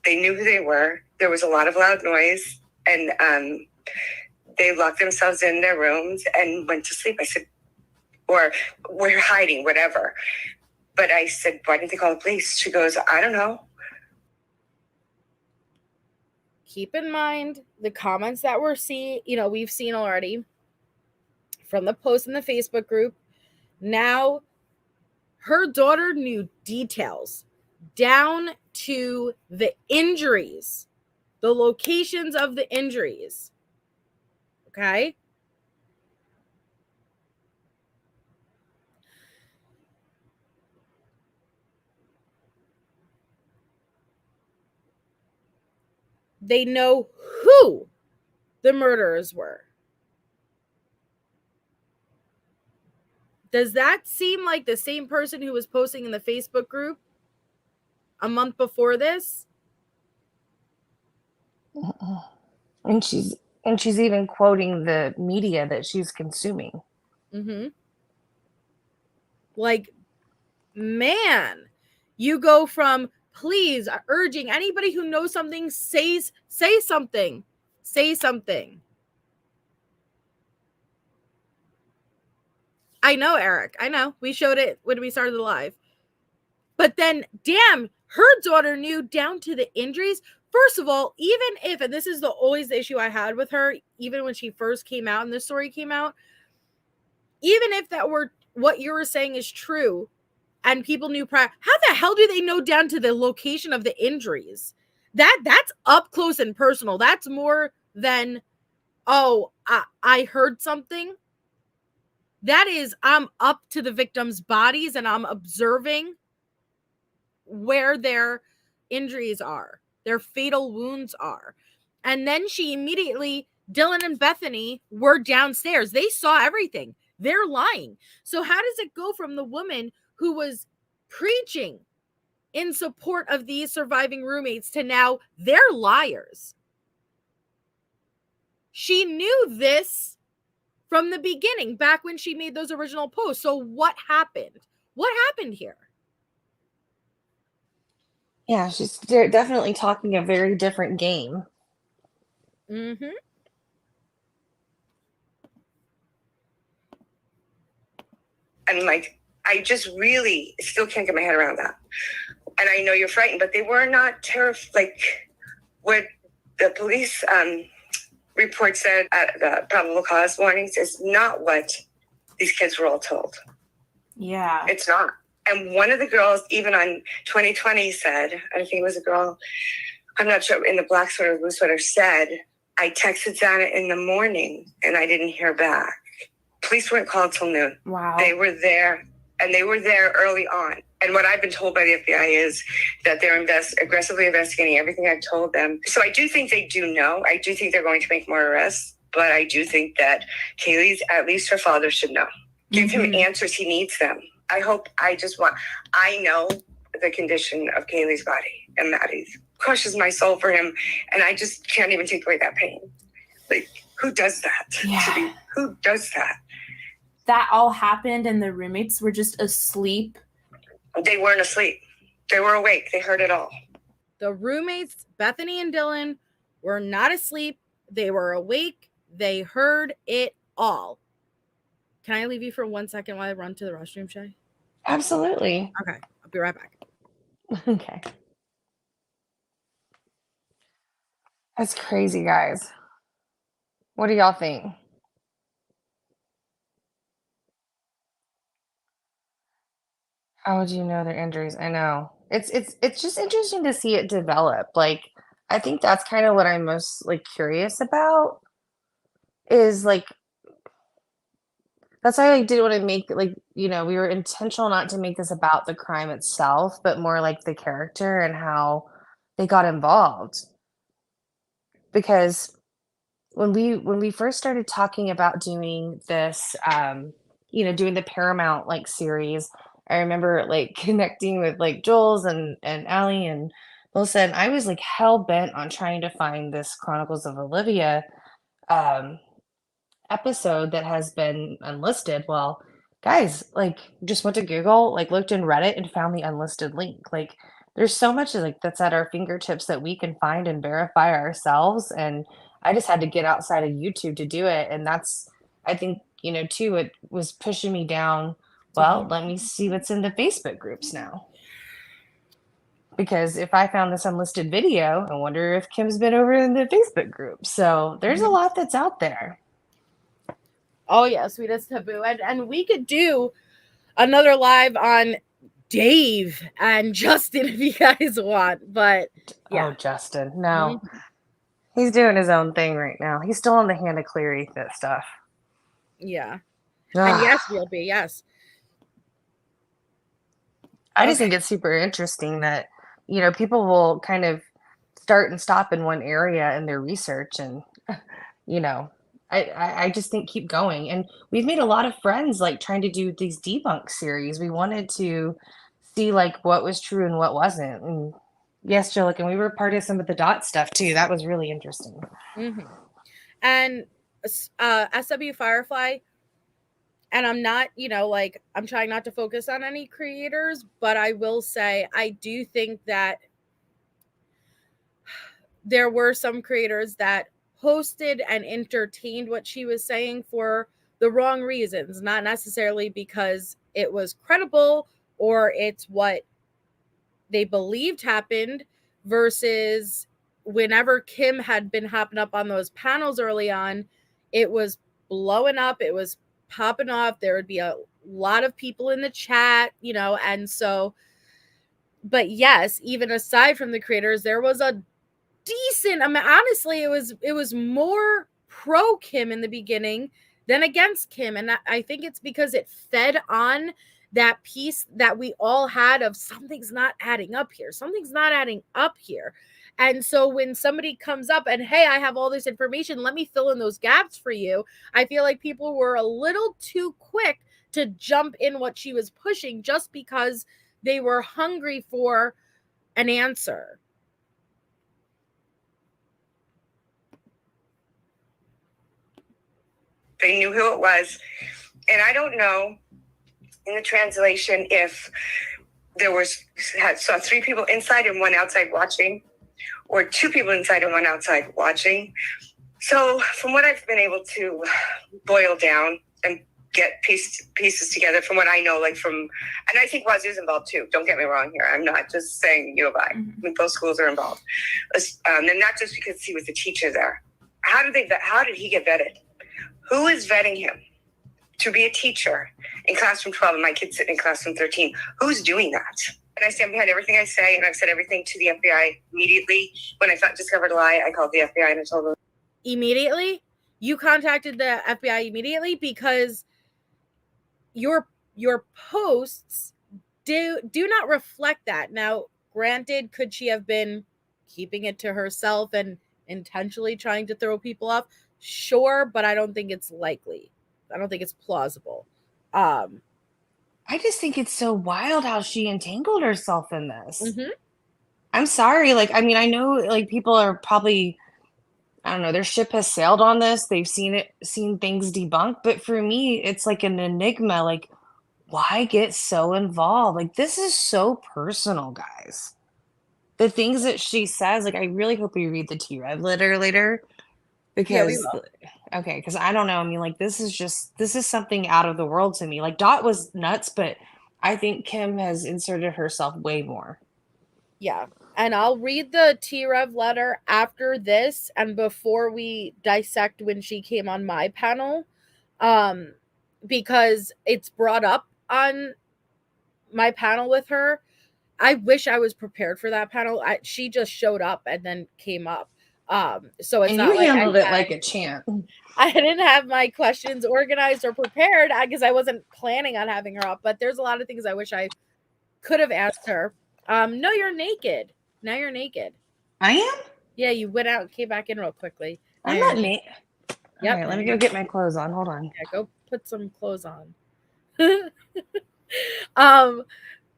They knew who they were. There was a lot of loud noise, and they locked themselves in their rooms and went to sleep. I said, or we're hiding, whatever. But I said, why didn't they call the police? She goes, I don't know. Keep in mind the comments that we've seen already from the post in the Facebook group. Now, her daughter knew details down to the injuries, the locations of the injuries. Okay? They know who the murderers were. Does that seem like the same person who was posting in the Facebook group a month before this? And she's even quoting the media that she's consuming. Mm-hmm. Like, man, you go from please urging anybody who knows something, say something. Say something. I know, Eric. I know. We showed it when we started the live. But then, damn, her daughter knew down to the injuries. First of all, even if, and this is always the issue I had with her, even when she first came out and this story came out, even if that were what you were saying is true, and people knew prior, how the hell do they know down to the location of the injuries? That's up close and personal. That's more than, I heard something. That is, I'm up to the victims' bodies and I'm observing where their injuries are, their fatal wounds are. And then Dylan and Bethany were downstairs. They saw everything. They're lying. So how does it go from the woman who was preaching in support of these surviving roommates to now they're liars? She knew this from the beginning, back when she made those original posts. So what happened? What happened here? Yeah, they're definitely talking a very different game. Mm-hmm. And like, I just really still can't get my head around that. And I know you're frightened, but they were not terrified. Like what the police report said at the probable cause warnings is not what these kids were all told. Yeah. It's not. And one of the girls, even on 2020, said, I think it was a girl, I'm not sure, in the black sweater, blue sweater, said, I texted Xana in the morning and I didn't hear back. Police weren't called till noon. Wow. They were there, and they were there early on. And what I've been told by the FBI is that they're aggressively investigating everything I've told them. So I do think they do know. I do think they're going to make more arrests. But I do think that Kaylee's, at least her father, should know. Give him answers. He needs them. I know the condition of Kaylee's body and Maddie's. Crushes my soul for him. And I just can't even take away that pain. Like, who does that? Yeah. Who does that? That all happened and the roommates were just asleep. They weren't asleep. They were awake. They heard it all. The roommates, Bethany and Dylan, were not asleep. They were awake. They heard it all. Can I leave you for 1 second while I run to the restroom, Shay? Absolutely. Okay. I'll be right back. Okay. That's crazy, guys. What do y'all think? How would you know their injuries? I know. It's just interesting to see it develop. Like, I think that's kind of what I'm most like curious about is like that's why I didn't want to make like, we were intentional not to make this about the crime itself, but more like the character and how they got involved. Because when we first started talking about doing this, doing the Paramount like series, I remember like connecting with like Jules and Allie and Melissa, and I was like hell bent on trying to find this Chronicles of Olivia episode that has been unlisted. Well, guys, like just went to Google, like looked in Reddit and found the unlisted link. Like there's so much like that's at our fingertips that we can find and verify ourselves. And I just had to get outside of YouTube to do it. And that's, I think, too, it was pushing me down. Well, let me see what's in the Facebook groups now. Because if I found this unlisted video, I wonder if Kim's been over in the Facebook group. So there's a lot that's out there. Oh, yeah, Sweetest Taboo. And we could do another live on Dave and Justin if you guys want. But, yeah. Oh, Justin. No. He's doing his own thing right now. He's still on the Hand of Cleary stuff. Yeah. And yes, we'll be. Yes. I just think it's super interesting that, people will kind of start and stop in one area in their research. And, I just think keep going. And we've made a lot of friends, like trying to do these debunk series. We wanted to see like what was true and what wasn't. And yes, Jill, and we were part of some of the dot stuff too. That was really interesting. Mm-hmm. And SW Firefly, and I'm not, I'm trying not to focus on any creators, but I will say I do think that there were some creators that posted and entertained what she was saying for the wrong reasons, not necessarily because it was credible or it's what they believed happened, versus whenever Kim had been hopping up on those panels early on, it was blowing up, it was popping off, there would be a lot of people in the chat, and so, but yes, even aside from the creators, there was a decent, honestly, it was more pro Kim in the beginning than against Kim, and I think it's because it fed on that piece that we all had of something's not adding up here. And so when somebody comes up and, hey, I have all this information, let me fill in those gaps for you, I feel like people were a little too quick to jump in what she was pushing just because they were hungry for an answer. They knew who it was. And I don't know in the translation if there saw 3 people inside and 1 outside watching, or 2 people inside and 1 outside watching. So from what I've been able to boil down and get pieces together from what I know, and I think Wazoo's involved too. Don't get me wrong here. I'm not just saying U of I. I mean, both schools are involved. And not just because he was a teacher there. How did he get vetted? Who is vetting him to be a teacher in classroom 12 and my kids sitting in classroom 13? Who's doing that? And I stand behind everything I say, and I've said everything to the FBI immediately. When I discovered a lie, I called the FBI and I told them. Immediately? You contacted the FBI immediately because your posts do not reflect that. Now, granted, could she have been keeping it to herself and intentionally trying to throw people off? Sure, but I don't think it's likely. I don't think it's plausible. I just think it's so wild how she entangled herself in this. Mm-hmm. I'm sorry. I know people are probably, I don't know, their ship has sailed on this. They've seen things debunked. But for me, it's like an enigma. Why get so involved? This is so personal, guys. The things that she says, I really hope we read the T-Rev letter later. Because, okay, because I don't know. I mean, this is something out of the world to me. Dot was nuts, but I think Kim has inserted herself way more. Yeah. And I'll read the T-Rev letter after this and before we dissect when she came on my panel, because it's brought up on my panel with her. I wish I was prepared for that panel. She just showed up and then came up. So it's not you handled it like a champ. I didn't have my questions organized or prepared because I wasn't planning on having her up, but there's a lot of things I wish I could have asked her. No, you're naked. Now you're naked. I am? Yeah, you went out and came back in real quickly. I'm not naked. Yep. All right, let me go get my clothes on. Hold on. Yeah, go put some clothes on.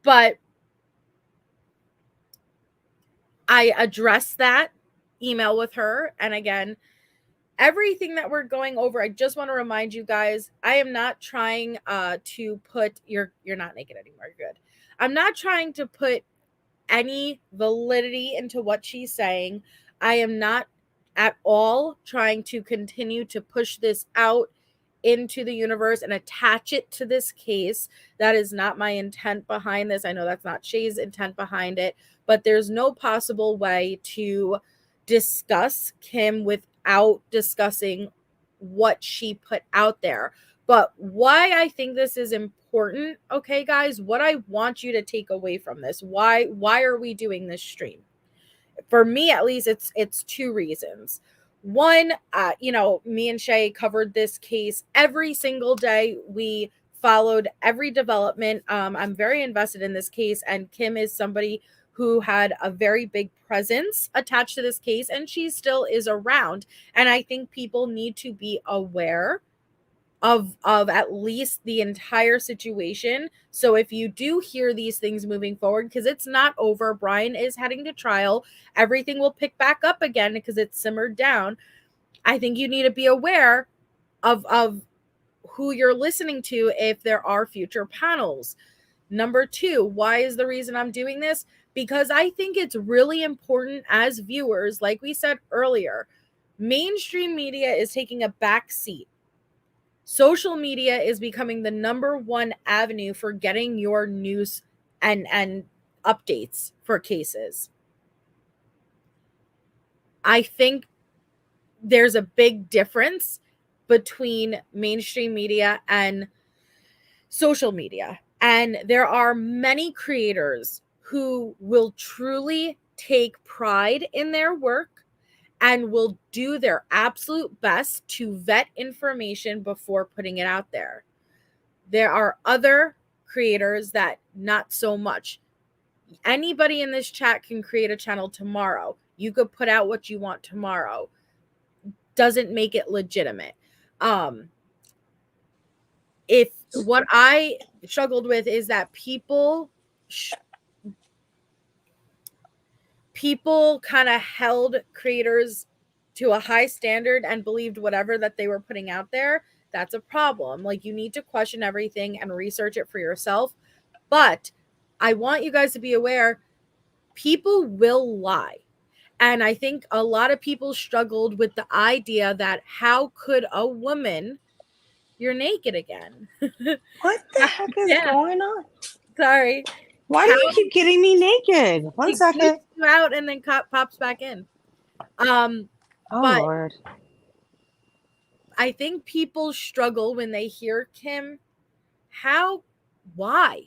But I addressed that email with her, and again, everything that we're going over, I just want to remind you guys, I am not trying to put you're not naked anymore. You're good. I'm not trying to put any validity into what she's saying. I am not at all trying to continue to push this out into the universe and attach it to this case. That is not my intent behind this. I know that's not Shay's intent behind it, but there's no possible way to discuss Kim without discussing what she put out there. But why I think this is important, okay, guys, what I want you to take away from this, why are we doing this stream? For me, at least, it's 2 reasons. One, me and Shay covered this case every single day. We followed every development. I'm very invested in this case, and Kim is somebody who had a very big presence attached to this case, and she still is around. And I think people need to be aware of at least the entire situation. So if you do hear these things moving forward, because it's not over, Brian is heading to trial, everything will pick back up again because it's simmered down. I think you need to be aware of who you're listening to if there are future panels. Number 2, why is the reason I'm doing this? Because I think it's really important as viewers, like we said earlier, mainstream media is taking a back seat. Social media is becoming the number 1 avenue for getting your news and updates for cases. I think there's a big difference between mainstream media and social media. And there are many creators who will truly take pride in their work and will do their absolute best to vet information before putting it out there. There are other creators that not so much. Anybody in this chat can create a channel tomorrow. You could put out what you want tomorrow. Doesn't make it legitimate. If what I struggled with is that people kind of held creators to a high standard and believed whatever that they were putting out there. that's a problem. Like, you need to question everything and research it for yourself. But I want you guys to be aware, people will lie. And I think a lot of people struggled with the idea that how could a woman, you're naked again. What the heck is going on? Sorry. Why do you keep getting me naked? One second. You out and then pops back in. Oh, but Lord. I think people struggle when they hear Kim. Why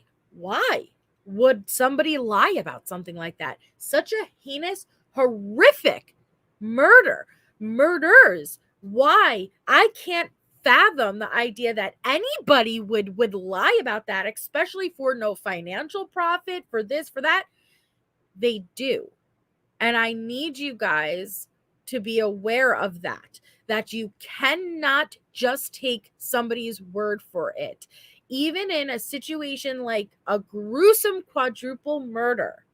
would somebody lie about something like that? Such a heinous, horrific murders. Why? I can't fathom the idea that anybody would lie about that, especially for no financial profit, for this, for that. They do. And I need you guys to be aware of that you cannot just take somebody's word for it. Even in a situation like a gruesome quadruple murder,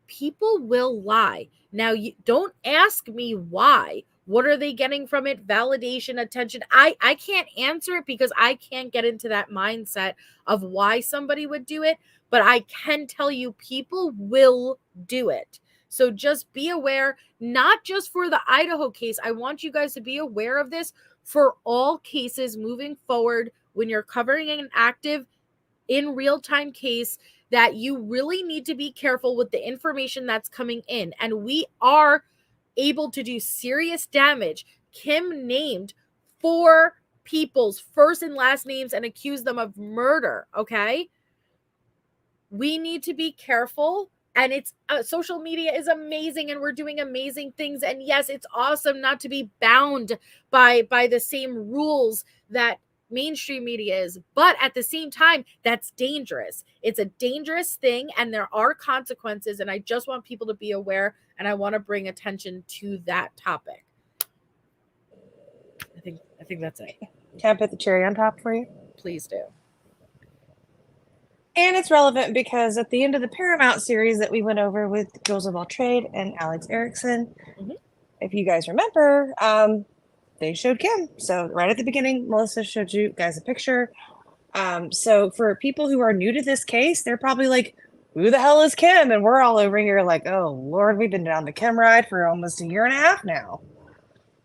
people will lie. Now, you don't ask me why. What are they getting from it? Validation, attention. I can't answer it because I can't get into that mindset of why somebody would do it. But I can tell you people will do it. So just be aware, not just for the Idaho case. I want you guys to be aware of this for all cases moving forward when you're covering an active in real-time case, that you really need to be careful with the information that's coming in. And we are able to do serious damage. Kim named 4 people's first and last names and accused them of murder, okay? We need to be careful. And it's social media is amazing and we're doing amazing things. And yes, it's awesome not to be bound by the same rules that mainstream media is. But at the same time, that's dangerous. It's a dangerous thing and there are consequences. And I just want people to be aware, and I want to bring attention to that topic. I think that's it. Can I put the cherry on top for you? Please do. And it's relevant because at the end of the Paramount series that we went over with Jules of All Trade and Alex Erickson, if you guys remember, they showed Kim. So right at the beginning, Melissa showed you guys a picture. So for people who are new to this case, they're probably like, who the hell is Kim? And we're all over here like, oh, Lord, we've been down the Kim ride for almost a year and a half now.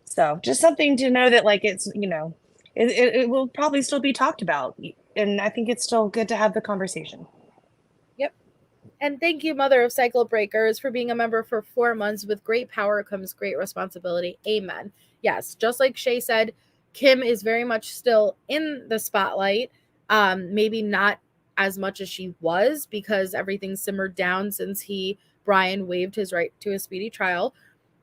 So just something to know that, like, it's, you know, it will probably still be talked about. And I think it's still good to have the conversation. Yep. And thank you, Mother of Cycle Breakers, for being a member for 4 months. With great power comes great responsibility. Amen. Yes, just like Shay said, Kim is very much still in the spotlight. Maybe not as much as she was because everything simmered down since Brian waived his right to a speedy trial.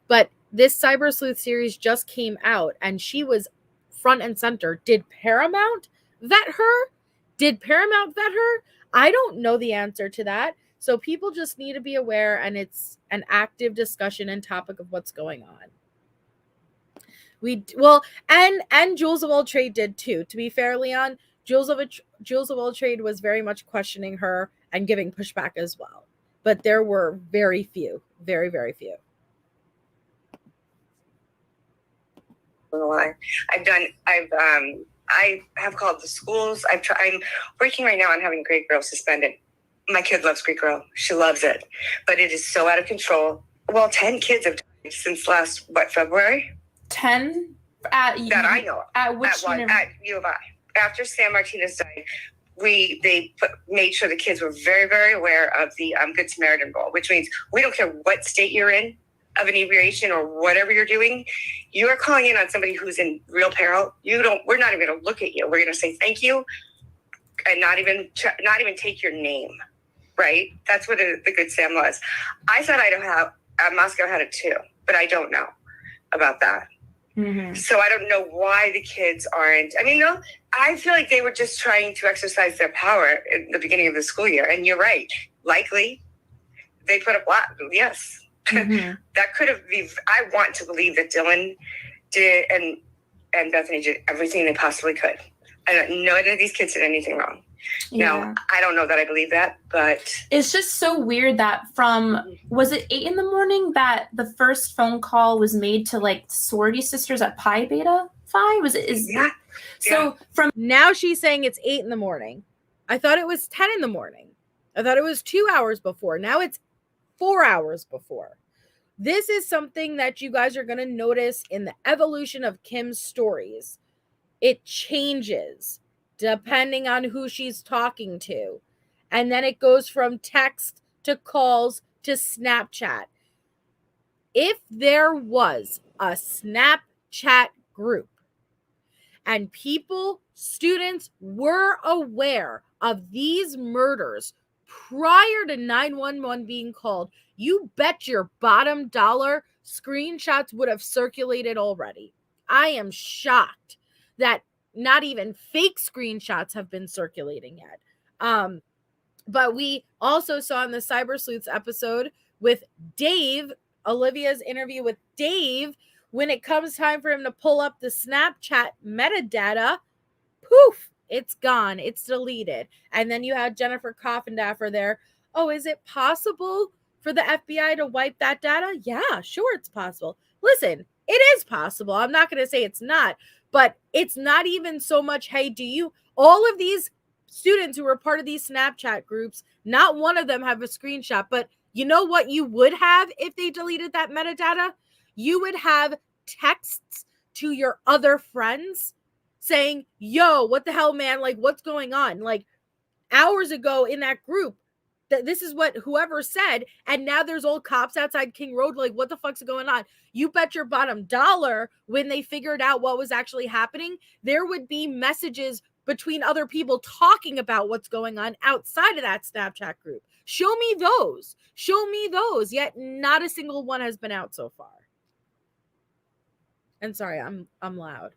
But this Cyber Sleuth series just came out and she was front and center. Did Paramount vet her? I don't know the answer to that. So people just need to be aware, and it's an active discussion and topic of what's going on. And Jules of All Trade did too. To be fair, Leon, Jules of All Trade was very much questioning her and giving pushback as well. But there were very few, very, very few. I have called the schools. I'm working right now on having Greek Girl suspended. My kid loves Greek Girl. She loves it. But it is so out of control. Well, 10 kids have died since last, February? 10? That I know of. At which At U of I. After San Martinez died, they made sure the kids were very, very aware of the Good Samaritan rule, which means we don't care what state you're in of inebriation or whatever you're doing. You are calling in on somebody who's in real peril. We're not even going to look at you. We're going to say thank you and not even take your name. Right? That's what the Good Sam was. I thought Moscow had it too, but I don't know about that. Mm-hmm. So I don't know why the kids aren't. I mean, no, I feel like they were just trying to exercise their power in the beginning of the school year. And you're right. Likely they put a block. Yes. Mm-hmm. That could have been. I want to believe that Dylan did and Bethany did everything they possibly could. And none of these kids did anything wrong. Yeah. Now, I don't know that I believe that, but it's just so weird that was it 8 a.m. that the first phone call was made to like sorority sisters at Pi Beta Was it? Yeah. So from Now she's saying it's 8 in the morning. I thought it was 10 in the morning. I thought it was 2 hours before. Now it's 4 hours before. This is something that you guys are going to notice in the evolution of Kim's stories. It changes depending on who she's talking to. And then it goes from text to calls to Snapchat. If there was a Snapchat group and people, students were aware of these murders prior to 911 being called, you bet your bottom dollar screenshots would have circulated already. I am shocked that not even fake screenshots have been circulating yet. But we also saw in the Cyber Sleuths episode with Dave, Olivia's interview with Dave, when it comes time for him to pull up the Snapchat metadata, poof, it's gone. It's deleted. And then you had Jennifer Coffindaffer there. Oh, is it possible for the FBI to wipe that data? Yeah, sure, it's possible. Listen, it is possible. I'm not going to say it's not, but it's not even so much, hey, do you, all of these students who were part of these Snapchat groups, not one of them have a screenshot, but you know what you would have if they deleted that metadata? You would have texts to your other friends saying, yo, what the hell, man? Like, what's going on? Like, hours ago in that group, that this is what whoever said, and now there's old cops outside King Road. Like, what the fuck's going on? You bet your bottom dollar when they figured out what was actually happening, there would be messages between other people talking about what's going on outside of that Snapchat group. Show me those. Show me those. Yet not a single one has been out so far. And sorry, I'm loud.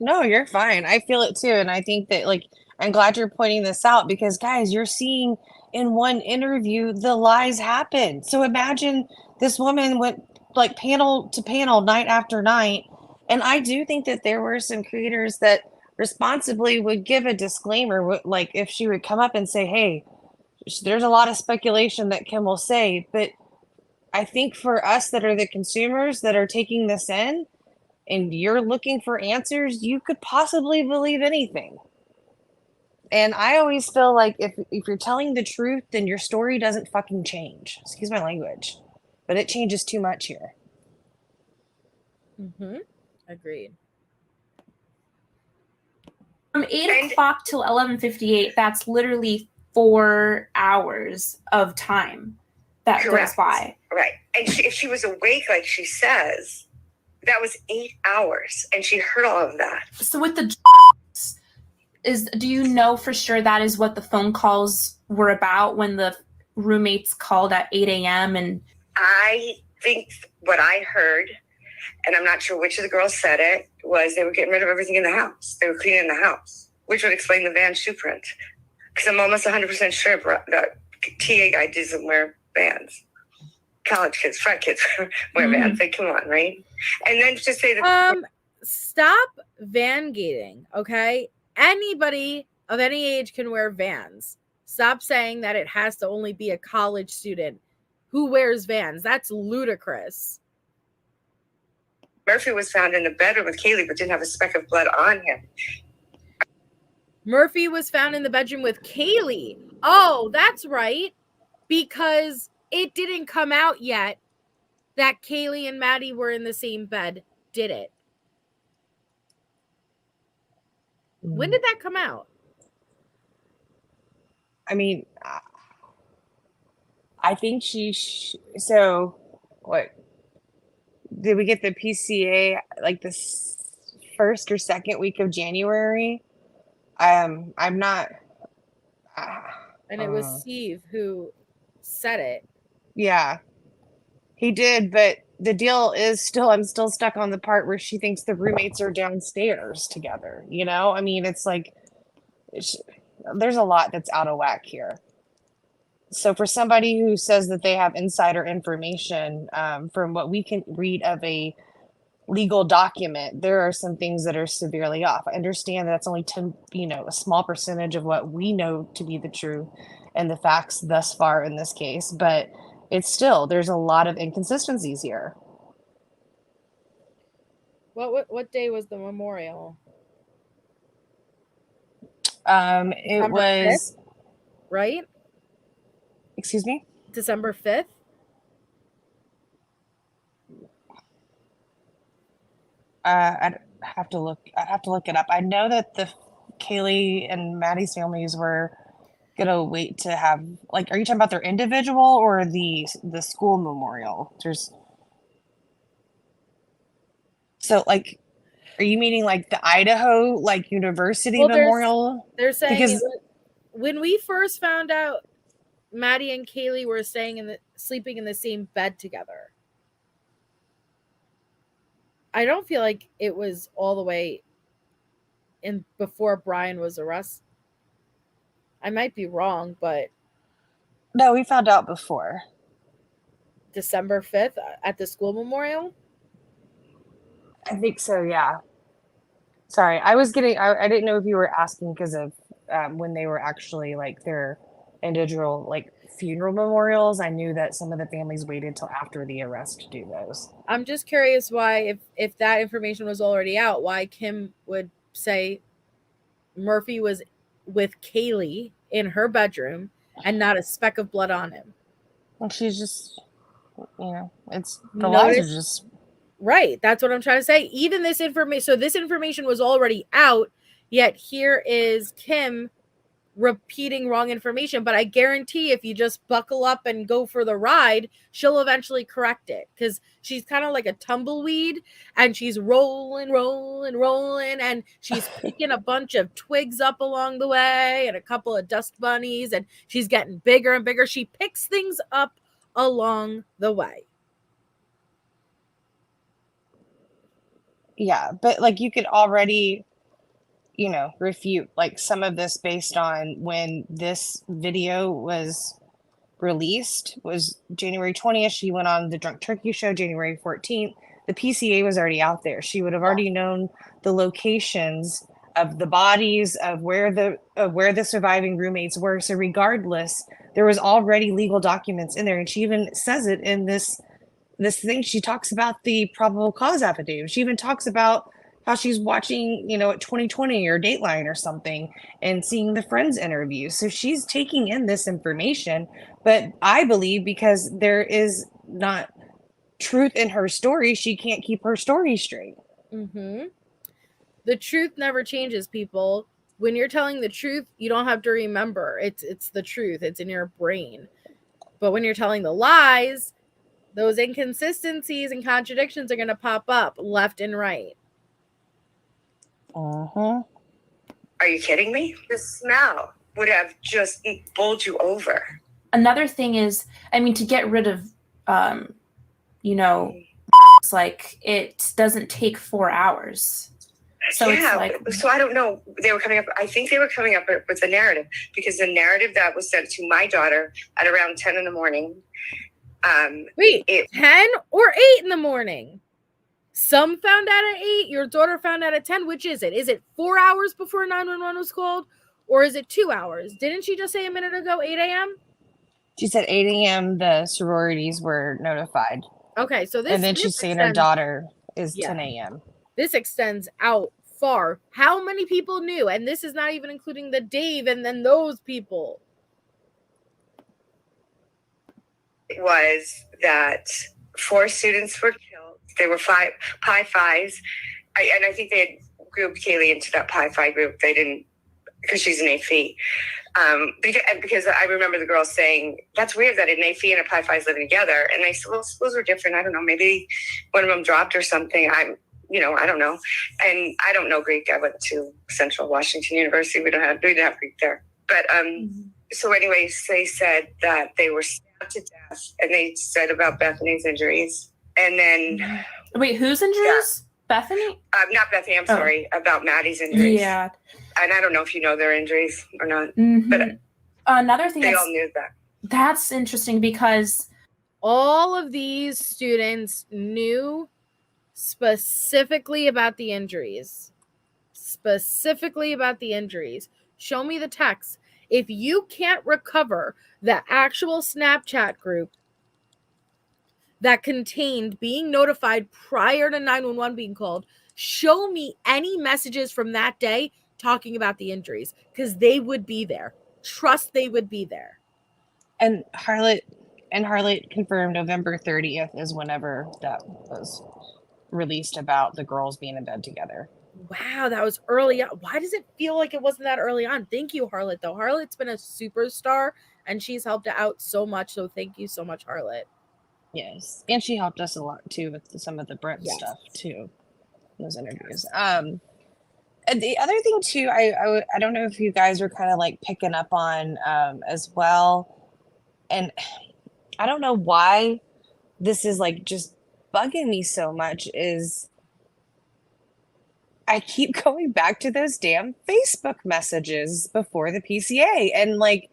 No, you're fine. I feel it too. And I think that, like, I'm glad you're pointing this out because, guys, you're seeing in one interview the lies happen. So imagine this woman went like panel to panel night after night. And I do think that there were some creators that responsibly would give a disclaimer, like if she would come up and say, hey, there's a lot of speculation that Kim will say. But I think for us that are the consumers that are taking this in, and you're looking for answers, you could possibly believe anything. And I always feel like if you're telling the truth, then your story doesn't fucking change. Excuse my language. But it changes too much here. Mm-hmm. Agreed. From 8 o'clock till 11:58, that's literally 4 hours of time that goes by. Right. And if she was awake, like she says, that was 8 hours, and she heard all of that. So with the do you know for sure that is what the phone calls were about when the roommates called at 8 a.m.? And I think what I heard, and I'm not sure which of the girls said it, was they were getting rid of everything in the house. They were cleaning the house, which would explain the van shoe print. Because I'm almost 100% sure that TA guy doesn't wear Vans. College kids, frat kids wear Vans. Like, come on, right? And then just say that. Stop van gating, okay? Anybody of any age can wear Vans. Stop saying that it has to only be a college student who wears Vans. That's ludicrous. Murphy was found in the bedroom with Kaylee, but didn't have a speck of blood on him. Murphy was found in the bedroom with Kaylee. Oh, that's right. Because it didn't come out yet that Kaylee and Maddie were in the same bed, did it? When did that come out? I mean, I think so what? Did we get the PCA like this first or second week of January? I'm not. And it was Steve who said it. Yeah, he did. But the deal is I'm still stuck on the part where she thinks the roommates are downstairs together. You know, I mean, it's like there's a lot that's out of whack here. So for somebody who says that they have insider information, from what we can read of a legal document, there are some things that are severely off. I understand that's only a small percentage of what we know to be the truth and the facts thus far in this case, but it's still, there's a lot of inconsistencies here. What day was the memorial? It December was 5th, right? excuse me. December 5th. I'd have to look it up. I know that the Kaylee and Maddie's families were gonna wait to have, like, are you talking about their individual or the school memorial? So, like, are you meaning like the Idaho, like, University Well, memorial? they're saying Because when we first found out Maddie and Kaylee were sleeping in the same bed together, I don't feel like it was all the way in before Brian was arrested. I might be wrong, but no, we found out before. December 5th at the school memorial? I think so, yeah. Sorry, I didn't know if you were asking because of when they were actually, like, their individual, like, funeral memorials. I knew that some of the families waited till after the arrest to do those. I'm just curious why, if that information was already out, why Kim would say Murphy was with Kaylee in her bedroom and not a speck of blood on him. Well, she's just, it's the lies are just right. That's what I'm trying to say. Even this information, so this information was already out, yet here is Kim repeating wrong information. But I guarantee if you just buckle up and go for the ride, she'll eventually correct it, because she's kind of like a tumbleweed and she's rolling, and she's picking a bunch of twigs up along the way and a couple of dust bunnies, and she's getting bigger and bigger. She picks things up along the way. Yeah, but, like, you could already refute, like, some of this based on when this video was released. Was January 20th. She went on the Drunk Turkey show January 14th. The PCA was already out there. She would have already known the locations of the bodies, of where the surviving roommates were. So regardless, there was already legal documents in there, and she even says it in this thing. She talks about the probable cause affidavit. She even talks about how she's watching, at 2020 or Dateline or something and seeing the Friends interview. So she's taking in this information, but I believe because there is not truth in her story, she can't keep her story straight. Mm-hmm. The truth never changes, people. When you're telling the truth, you don't have to remember. It's the truth. It's in your brain. But when you're telling the lies, those inconsistencies and contradictions are going to pop up left and right. Uh-huh. Are you kidding me? The smell would have just bowled you over. Another thing is, to get rid of, it's like it doesn't take 4 hours. So yeah, it's like, so I don't know. I think they were coming up with the narrative, because the narrative that was sent to my daughter at around 10 in the morning. Wait, 10 or 8 in the morning? Some found out at 8. Your daughter found out at 10. Which is it? Is it 4 hours before 911 was called? Or is it 2 hours? Didn't she just say a minute ago 8 a.m.? She said 8 a.m. the sororities were notified. Okay, so this... And then she's saying her daughter is 10 a.m. This extends out far. How many people knew? And this is not even including the Dave and then those people. It was that 4 students were killed. There were 5 Pi Phis. And I think they had grouped Kaylee into that Pi Phi group. They didn't, because she's an AFI. Because I remember the girls saying, that's weird that an AFI and a Pi Phi is living together. And I said, well, those were different. I don't know. Maybe one of them dropped or something. I don't know. And I don't know Greek. I went to Central Washington University. We didn't have Greek there. But so anyways, they said that they were stabbed to death. And they said about Bethany's injuries. And then... Wait, whose injuries? Yeah. Bethany? Not Bethany, I'm sorry. About Maddie's injuries. Yeah. And I don't know if you know their injuries or not. Mm-hmm. But another thing they all knew that. That's interesting, because all of these students knew specifically about the injuries. Show me the text. If you can't recover the actual Snapchat group that contained being notified prior to 911 being called, show me any messages from that day talking about the injuries, because they would be there. Trust, they would be there. And Harlot confirmed November 30th is whenever that was released about the girls being in bed together. Wow, that was early on. Why does it feel like it wasn't that early on? Thank you, Harlot, though. Harlot's been a superstar, and she's helped out so much, so thank you so much, Harlot. Yes, and she helped us a lot, too, with some of the Brent stuff, too, in those interviews. And the other thing, too, I don't know if you guys are kind of, like, picking up on as well, and I don't know why this is, like, just bugging me so much, is I keep going back to those damn Facebook messages before the PCA, and like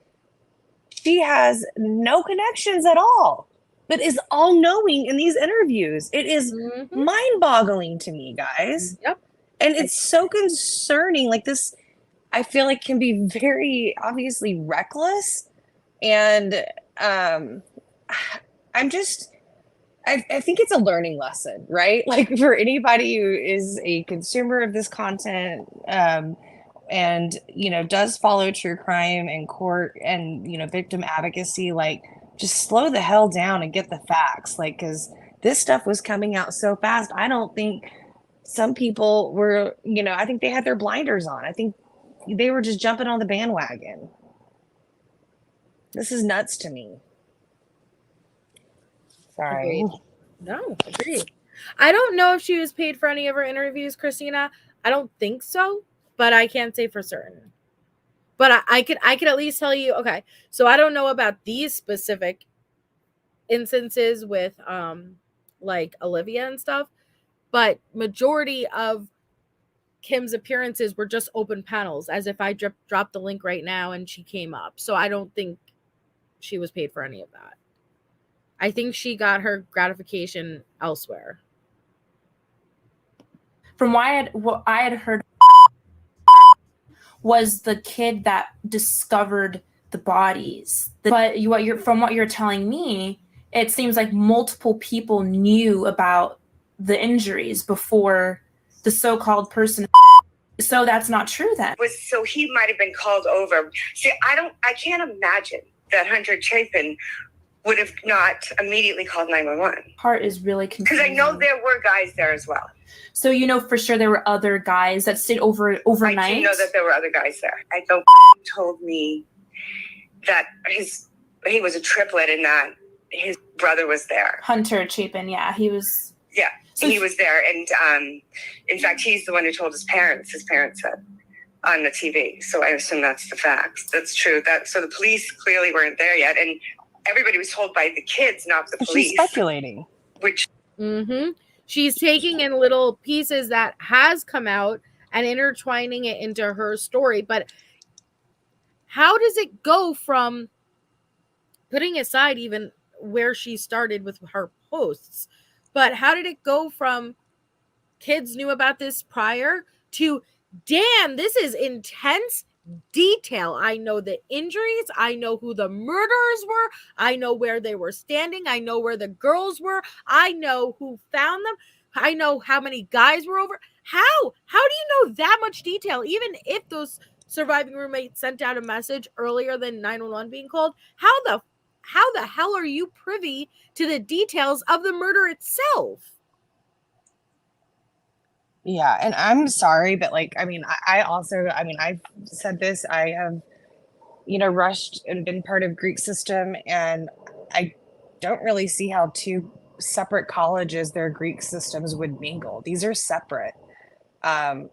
she has no connections at all, but is all knowing in these interviews. It is mind-boggling to me, guys. Yep. And it's so concerning. Like this, I feel like can be very obviously reckless. And I think it's a learning lesson, right? Like for anybody who is a consumer of this content, and, you know, does follow true crime and court and, you know, victim advocacy, like just slow the hell down and get the facts. Like, cause this stuff was coming out so fast. I don't think some people were, you know, I think they had their blinders on. I think they were just jumping on the bandwagon. This is nuts to me. Sorry. Agreed. No, agreed. I don't know if she was paid for any of her interviews, Christina. I don't think so, but I can't say for certain. But I could at least tell you, okay, so I don't know about these specific instances with like Olivia and stuff, but majority of Kim's appearances were just open panels, as if I dropped the link right now and she came up. So I don't think she was paid for any of that. I think she got her gratification elsewhere. From what I had heard was the kid that discovered the bodies. But from what you're telling me, it seems like multiple people knew about the injuries before the so-called person. So that's not true then. So he might have been called over. See, I can't imagine that Hunter Chapin would have not immediately called 911. Part is really confusing. Because I know there were guys there as well. So you know for sure there were other guys that stayed overnight? I do know that there were other guys there. I don't told me that he was a triplet and that his brother was there. Hunter Chapin, yeah, he was. Yeah, so he was there. And in fact, he's the one who told his parents said on the TV. So I assume that's the facts. That's true. So the police clearly weren't there yet. And everybody was told by the kids, not the police. She's speculating. Which she's taking in little pieces that has come out and intertwining it into her story. But how does it go from, putting aside even where she started with her posts, but how did it go from kids knew about this prior to, damn, this is intense detail. I know the injuries. I know who the murderers were. I know where they were standing. I know where the girls were. I know who found them. I know how many guys were over. How do you know that much detail? Even if those surviving roommates sent out a message earlier than 911 being called, how the hell are you privy to the details of the murder itself? Yeah, and I'm sorry, but like, I mean, I've said this, I have, you know, rushed and been part of Greek system, and I don't really see how two separate colleges, their Greek systems would mingle. These are separate.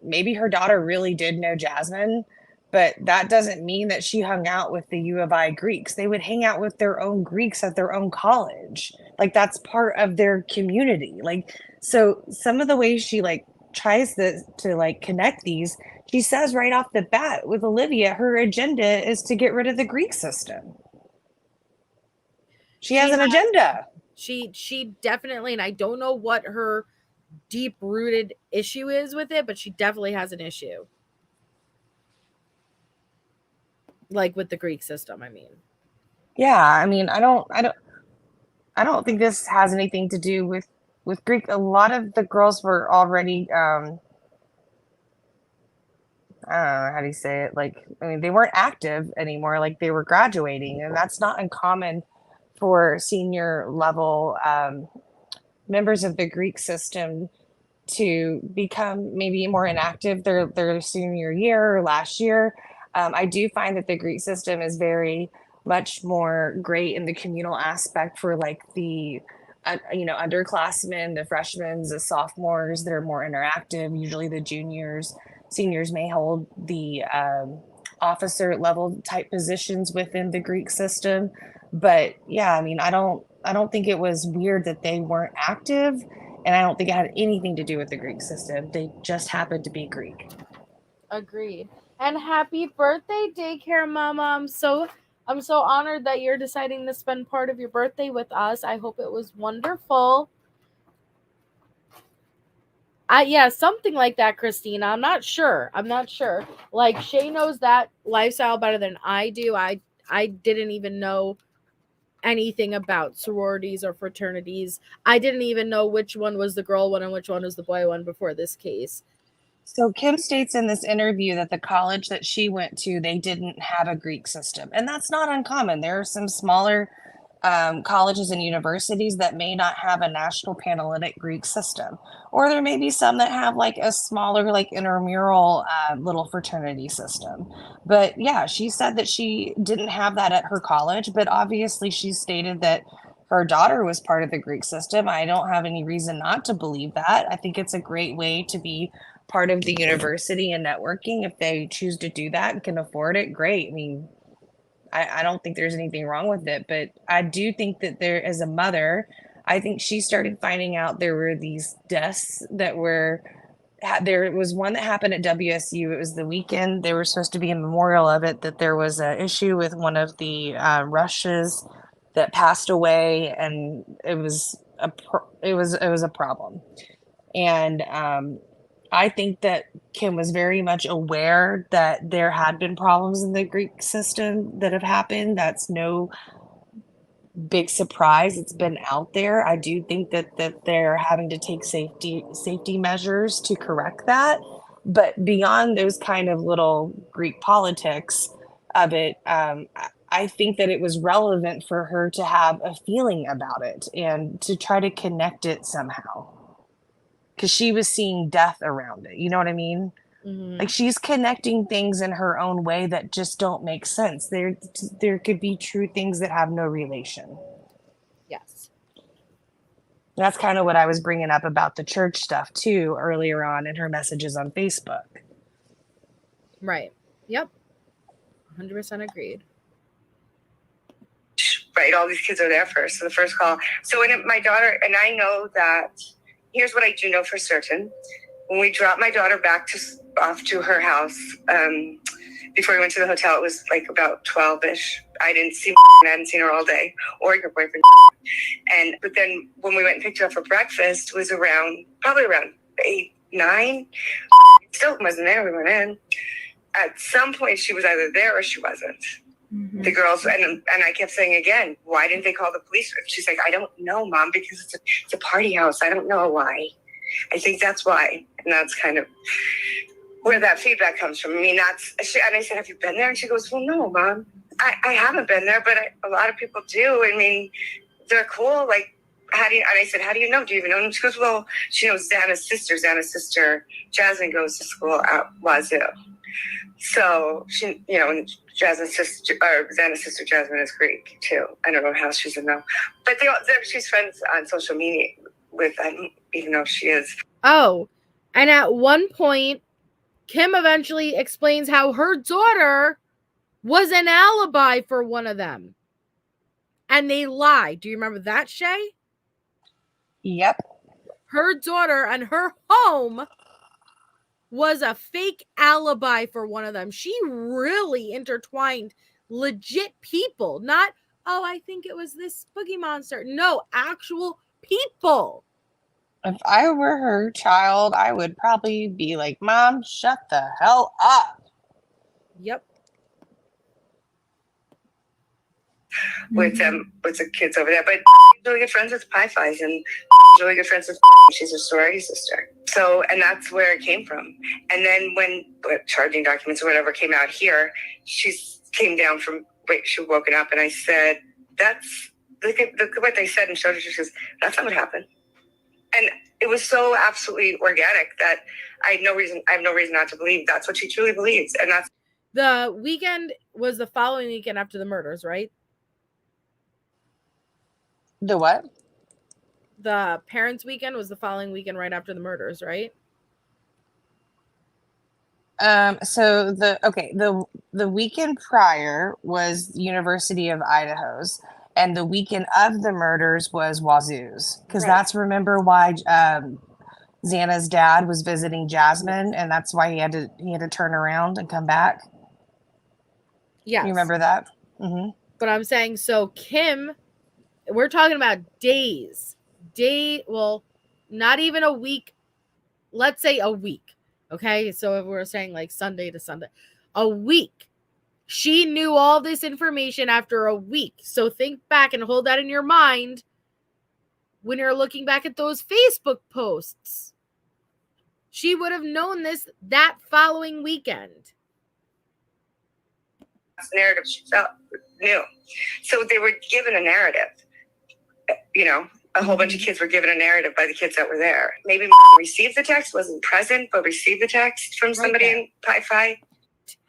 Maybe her daughter really did know Jasmine, but that doesn't mean that she hung out with the U of I Greeks. They would hang out with their own Greeks at their own college. Like, that's part of their community. Like, so some of the ways she like tries to like connect these, she says right off the bat with Olivia, her agenda is to get rid of the Greek system. She has an agenda. She definitely, and I don't know what her deep-rooted issue is with it, but she definitely has an issue. Like with the Greek system, I mean. Yeah, I mean, I don't think this has anything to do with with Greek, a lot of the girls were already, I don't know how do you say it? Like, I mean, they weren't active anymore. Like they were graduating, and that's not uncommon for senior level members of the Greek system to become maybe more inactive their senior year or last year. I do find that the Greek system is very much more great in the communal aspect for like the underclassmen, the freshmen, the sophomores that are more interactive. Usually the seniors may hold the officer level type positions within the Greek system. But yeah, I mean, I don't think it was weird that they weren't active, and I don't think it had anything to do with the Greek system. They just happened to be Greek. Agreed. And happy birthday, daycare mama. I'm so honored that you're deciding to spend part of your birthday with us. I hope it was wonderful. Yeah, something like that, Christina. I'm not sure. Like, Shay knows that lifestyle better than I do. I didn't even know anything about sororities or fraternities. I didn't even know which one was the girl one and which one was the boy one before this case. So Kim states in this interview that the college that she went to, they didn't have a Greek system. And that's not uncommon. There are some smaller colleges and universities that may not have a national Panhellenic Greek system. Or there may be some that have like a smaller, like intramural little fraternity system. But yeah, she said that she didn't have that at her college, but obviously she stated that her daughter was part of the Greek system. I don't have any reason not to believe that. I think it's a great way to be part of the university and networking. If they choose to do that and can afford it, great. I mean, I don't think there's anything wrong with it, but I do think that there, as a mother, I think she started finding out there were these deaths that were, there was one that happened at WSU. It was the weekend. There was supposed to be a memorial of it, that there was an issue with one of the rushes that passed away, and it was a problem. And I think that Kim was very much aware that there had been problems in the Greek system that have happened. That's no big surprise. It's been out there. I do think that they're having to take safety measures to correct that. But beyond those kind of little Greek politics of it, I think that it was relevant for her to have a feeling about it and to try to connect it somehow. Because she was seeing death around it. You know what I mean? Mm-hmm. Like, she's connecting things in her own way that just don't make sense. There could be true things that have no relation. Yes. That's kind of what I was bringing up about the church stuff too earlier on in her messages on Facebook. Right. Yep. 100% agreed. Right, all these kids are there first. So the first call. So when my daughter, and I know that, here's what I do know for certain. When we dropped my daughter off to her house, before we went to the hotel, it was like about 12-ish. I hadn't seen her all day, or your boyfriend. But then when we went and picked her up for breakfast, was probably around 8, 9. Still wasn't there. We went in. At some point, she was either there or she wasn't. Mm-hmm. The girls, and I kept saying again, why didn't they call the police? She's like, I don't know, Mom, because it's a party house. I don't know why. I think that's why. And that's kind of where that feedback comes from. I mean, and I said, have you been there? And she goes, well, no, Mom, I haven't been there, but a lot of people do. I mean, they're cool. Like, and I said, how do you know? Do you even know them? She goes, well, she knows Xana's sister, Jasmine, goes to school at WSU. So she, and Xana's sister Jasmine is Greek too. I don't know how she's in though, but she's friends on social media with. I don't even know if she is. Oh, and at one point, Kim eventually explains how her daughter was an alibi for one of them, and they lied. Do you remember that, Shay? Yep. Her daughter and her home was a fake alibi for one of them. She really intertwined legit people. Not, oh, I think it was this boogie monster. No, actual people. If I were her child, I would probably be like, Mom, shut the hell up. Yep. With the kids over there. But really good friends with Pi-Fi's, and really good friends with she's a sorority sister. So, and that's where it came from. And then when charging documents or whatever came out here, she came down from, she woken up and I said, look at what they said and showed her. She says, that's not what happened. And it was so absolutely organic that I have no reason not to believe that's what she truly believes. And that's the weekend was the following weekend after the murders, right? The what? The parents' weekend was the following weekend right after the murders, right? So the weekend prior was University of Idaho's, and the weekend of the murders was Wazoo's, because that's, remember why Xana's dad was visiting Jasmine, and that's why he had to turn around and come back. Yes. You remember that? Mm-hmm. But I'm saying, so Kim, we're talking about days. Well, not even a week. Let's say a week. Okay. So if we're saying like Sunday to Sunday, a week. She knew all this information after a week. So think back and hold that in your mind when you're looking back at those Facebook posts. She would have known this that following weekend. Narrative she knew. So they were given a narrative. You know, a whole bunch of kids were given a narrative by the kids that were there. Maybe received the text, wasn't present, but received the text from somebody in Pi Phi.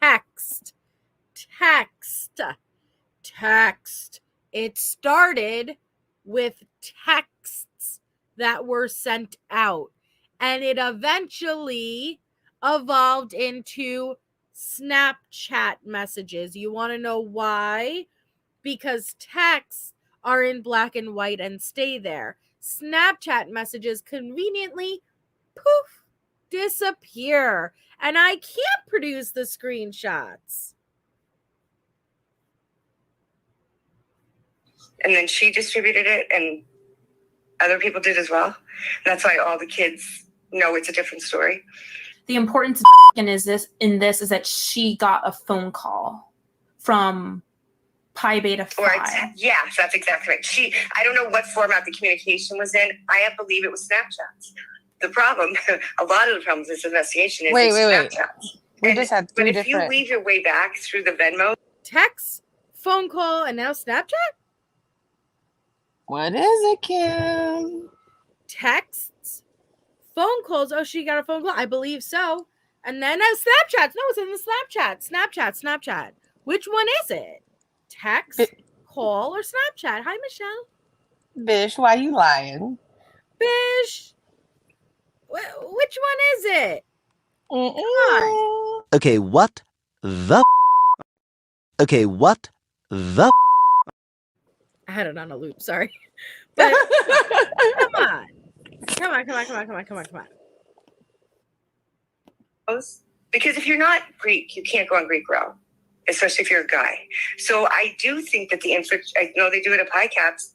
Text. It started with texts that were sent out, and it eventually evolved into Snapchat messages. You want to know why? Because texts are in black and white and stay there. Snapchat messages conveniently, poof, disappear. And I can't produce the screenshots. And then she distributed it, and other people did as well. That's why all the kids know it's a different story. The importance is that she got a phone call from Pi Beta Phi. Yes, that's exactly right. I don't know what format the communication was in. I believe it was Snapchats. The problem, a lot of the problems with this investigation is Snapchats. We just had three different. But if you weave your way back through the Venmo, text, phone call, and now Snapchat? What is it, Kim? Texts, phone calls. Oh, she got a phone call. I believe so. And then Snapchats. No, it's in the Snapchat. Which one is it? Text, call, or Snapchat? Hi, Michelle. Bish, why you lying? Bish. Which one is it? Come on. Okay, what the? Okay, what the? I had it on a loop, sorry. But come on. Because if you're not Greek, you can't go on Greek Row, especially if you're a guy. So I do think that I know they do it at Pi Caps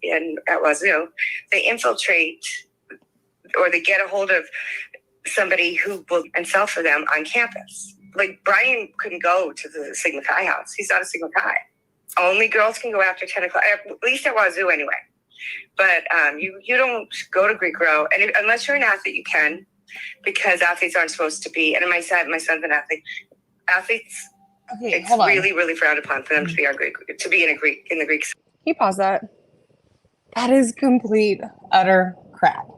at Wazoo. They infiltrate, or they get a hold of somebody who will and sell for them on campus. Like Brian couldn't go to the Sigma Chi house. He's not a Sigma Chi. Only girls can go after 10 o'clock, at least at Wazoo anyway. But you don't go to Greek Row, and unless you're an athlete, you can, because athletes aren't supposed to be. And my son's an athlete. Athletes, it's really, really frowned upon for them to be in the Greek. Can you pause that? That is complete, utter crap.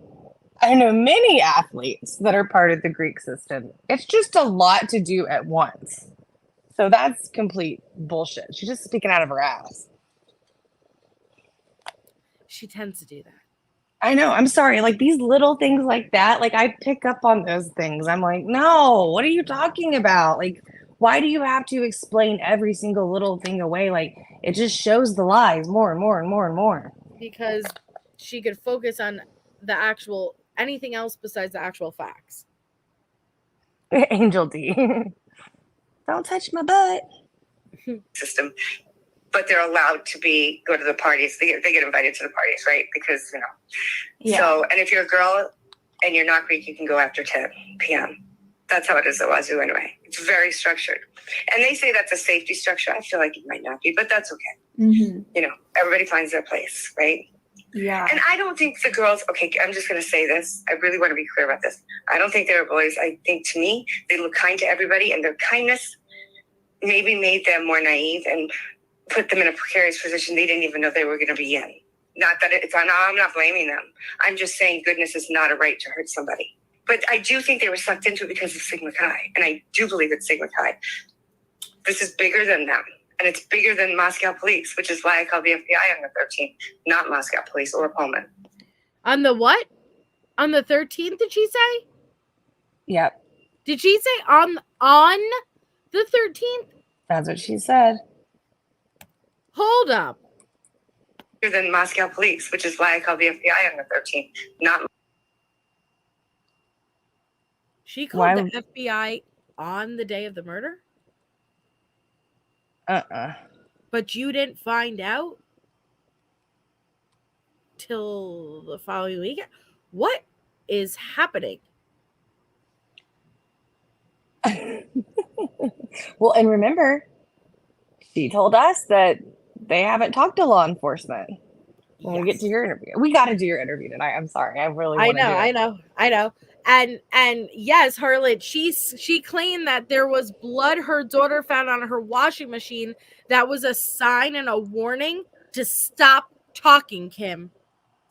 I know many athletes that are part of the Greek system. It's just a lot to do at once. So that's complete bullshit. She's just speaking out of her ass. She tends to do that. I know. I'm sorry. Like these little things like that, like I pick up on those things. I'm like, no, what are you talking about? Like, why do you have to explain every single little thing away? Like it just shows the lies more and more and more and more. Because she could focus on anything else besides the actual facts. Angel D. Don't touch my butt. System, but they're allowed to go to the parties. They get invited to the parties, right? Because Yeah. So, and if you're a girl and you're not Greek, you can go after 10 p.m. That's how it is at Wazoo anyway. It's very structured, and they say that's a safety structure. I feel like it might not be, but that's okay. Mm-hmm. Everybody finds their place, right? Yeah. And I don't think the girls, okay, I'm just going to say this. I really want to be clear about this. I don't think they were bullies. I think, to me, they look kind to everybody, and their kindness maybe made them more naive and put them in a precarious position they didn't even know they were going to be in. Not that I'm not blaming them. I'm just saying goodness is not a right to hurt somebody. But I do think they were sucked into it because of Sigma Chi. And I do believe it's Sigma Chi. This is bigger than them. And it's bigger than Moscow police, which is why I called the FBI on the 13th, not Moscow police or Pullman. On the what? On the 13th, did she say? Yep. Did she say on the 13th? That's what she said. Hold up. Bigger than Moscow police, which is why I called the FBI on the 13th, not. She called the FBI on the day of the murder? But you didn't find out till the following weekend? What is happening? Well, and remember, she told us that they haven't talked to law enforcement. When we get to your interview, we got to do your interview tonight. I'm sorry, I really want to do it. I know. And yes, Harlot, she claimed that there was blood her daughter found on her washing machine. That was a sign and a warning to stop talking, Kim.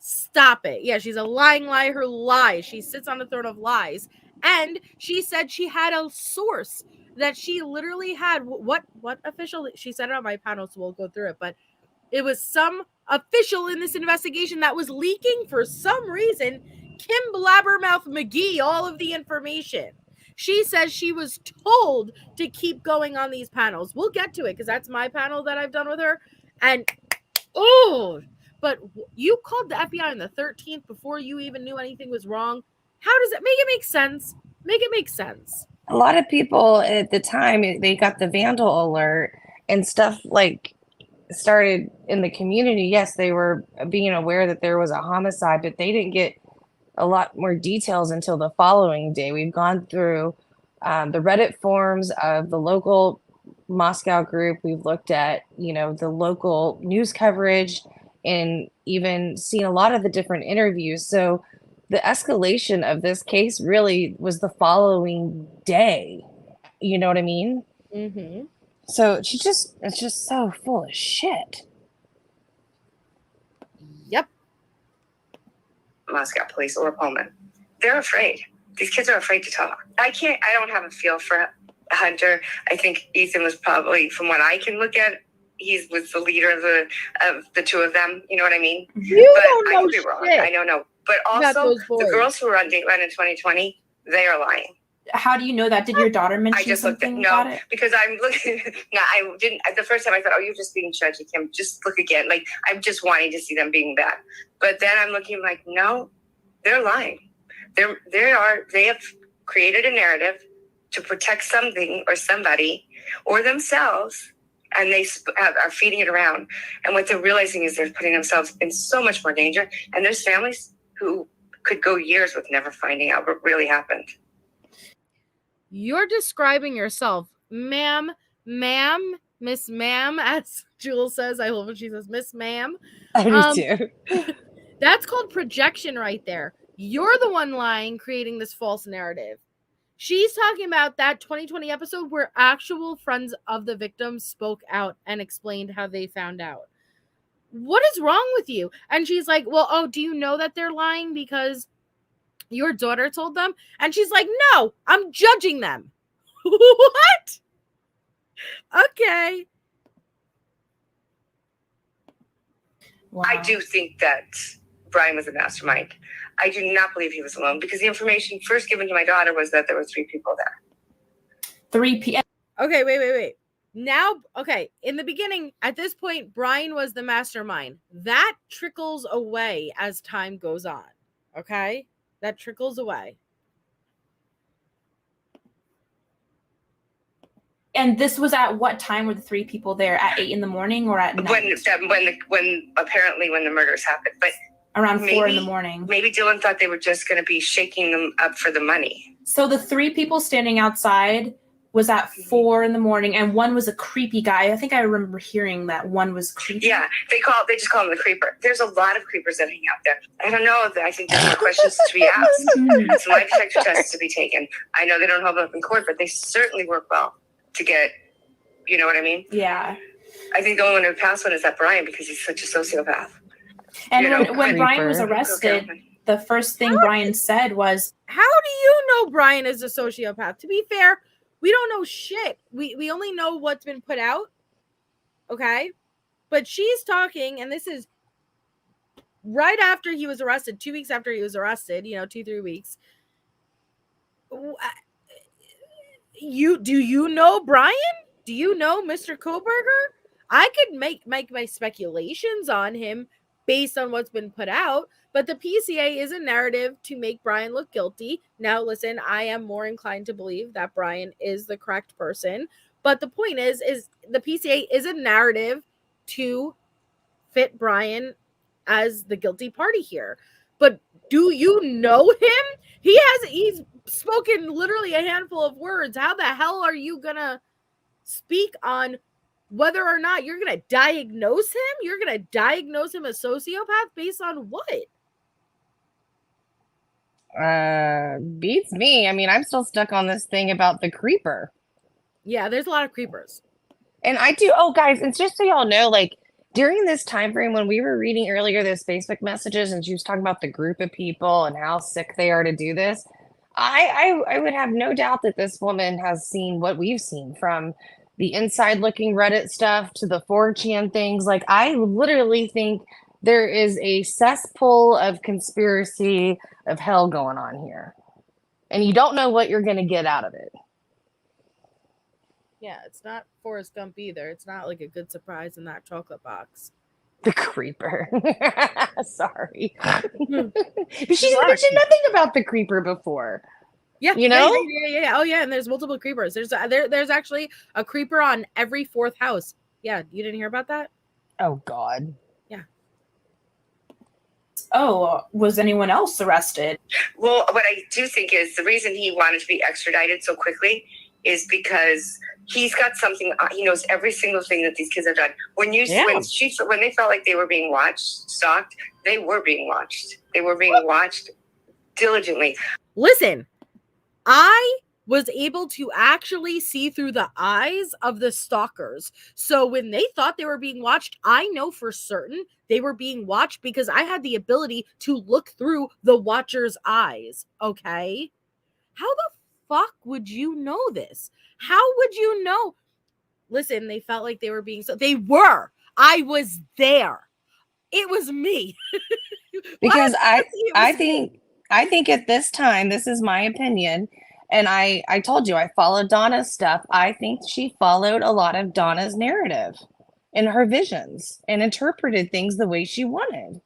Stop it. Yeah, she's a lying liar who lies. She sits on the throne of lies. And she said she had a source that she literally had. What official? She said it on my panel, so we'll go through it. But it was some official in this investigation that was leaking for some reason Kim Blabbermouth McGee all of the information. She says she was told to keep going on these panels. We'll get to it because that's my panel that I've done with her. And but you called the FBI on the 13th before you even knew anything was wrong. How does it make sense? Make it make sense. A lot of people at the time, they got the vandal alert and stuff like started in the community. Yes, they were being aware that there was a homicide, but they didn't get a lot more details until the following day. We've gone through the Reddit forums of the local Moscow group. We've looked at, the local news coverage and even seen a lot of the different interviews. So the escalation of this case really was the following day. You know what I mean? Mm-hmm. So it's just so full of shit. Yep. Moscow police or Pullman. They're afraid. These kids are afraid to talk. I don't have a feel for Hunter. I think Ethan was probably, from what I can look at, he was the leader of the two of them. You know what I mean? Don't know I could be wrong. I don't know. But also, the girls who were on Dateline in 2020, they are lying. How do you know that? Did your daughter mention I just something looked about it? Because I'm looking. No, I didn't. The first time I thought, oh, you're just being judgy, Kim. Just look again. Like, I'm just wanting to see them being bad. But then I'm looking like, no, they're lying. They have created a narrative to protect something or somebody or themselves, and they are feeding it around. And what they're realizing is they're putting themselves in so much more danger. And there's families who could go years with never finding out what really happened. You're describing yourself, ma'am, Miss Ma'am, as Jules says. I love when she says Miss Ma'am. I do too. That's called projection right there. You're the one lying, creating this false narrative. She's talking about that 2020 episode where actual friends of the victims spoke out and explained how they found out. What is wrong with you? And she's like, well, do you know that they're lying because your daughter told them? And she's like, no, I'm judging them. What? Okay. Wow. I do think that Brian was a mastermind. I do not believe he was alone because the information first given to my daughter was that there were 3 people there. 3 p.m. Okay, wait. Now, okay, in the beginning, at this point, Brian was the mastermind. That trickles away as time goes on. Okay? That trickles away. And this was at what time were the 3 people there? At 8 a.m. or at night? When apparently when the murders happened, but around 4 a.m. Maybe Dylan thought they were just going to be shaking them up for the money. So the 3 people standing outside was at 4 a.m, and one was a creepy guy. I think I remember hearing that one was creepy. Yeah, they just call him the creeper. There's a lot of creepers that hang out there. I don't know. I think there's more questions to be asked. Some lie detector tests to be taken. I know they don't hold up in court, but they certainly work well to get, you know what I mean? Yeah. I think the only one who passed one is that Brian, because he's such a sociopath. And when Brian was arrested, the first thing Brian said was, how do you know Brian is a sociopath? To be fair, we don't know shit. We only know what's been put out. Okay? But she's talking, and this is right after he was arrested, 2 weeks after he was arrested, 2-3 weeks. Do you know Brian? Do you know Mr. Koberger? I could make my speculations on him based on what's been put out, but the PCA is a narrative to make Brian look guilty. Now, listen, I am more inclined to believe that Brian is the correct person, but the point is the PCA is a narrative to fit Brian as the guilty party here. But do you know him? He's spoken literally a handful of words. How the hell are you gonna speak on whether or not you're going to diagnose him? You're going to diagnose him a sociopath based on what? Beats me. I mean, I'm still stuck on this thing about the creeper. Yeah, there's a lot of creepers. And guys, and just so y'all know, like, during this time frame when we were reading earlier those Facebook messages and she was talking about the group of people and how sick they are to do this, I would have no doubt that this woman has seen what we've seen, from the inside looking Reddit stuff to the 4chan things. Like, I literally think there is a cesspool of conspiracy of hell going on here. And you don't know what you're going to get out of it. Yeah, it's not Forrest Gump either. It's not like a good surprise in that chocolate box. The creeper. Sorry. But she's mentioned nothing about the creeper before. Yeah, Yeah. Oh yeah, and there's multiple creepers. There's actually a creeper on every 4th house. Yeah, you didn't hear about that? Oh God. Yeah. Oh, was anyone else arrested? Well, what I do think is the reason he wanted to be extradited so quickly is because he's got something. He knows every single thing that these kids have done. When they felt like they were being watched, stalked, they were being watched. They were being watched diligently. Listen. I was able to actually see through the eyes of the stalkers. So when they thought they were being watched, I know for certain they were being watched because I had the ability to look through the watcher's eyes. Okay? How the fuck would you know this? How would you know? Listen, they felt like they were being they were. I was there. It was me. Because I think at this time, this is my opinion, and I told you I followed Donna's stuff. I think she followed a lot of Donna's narrative and her visions and interpreted things the way she wanted.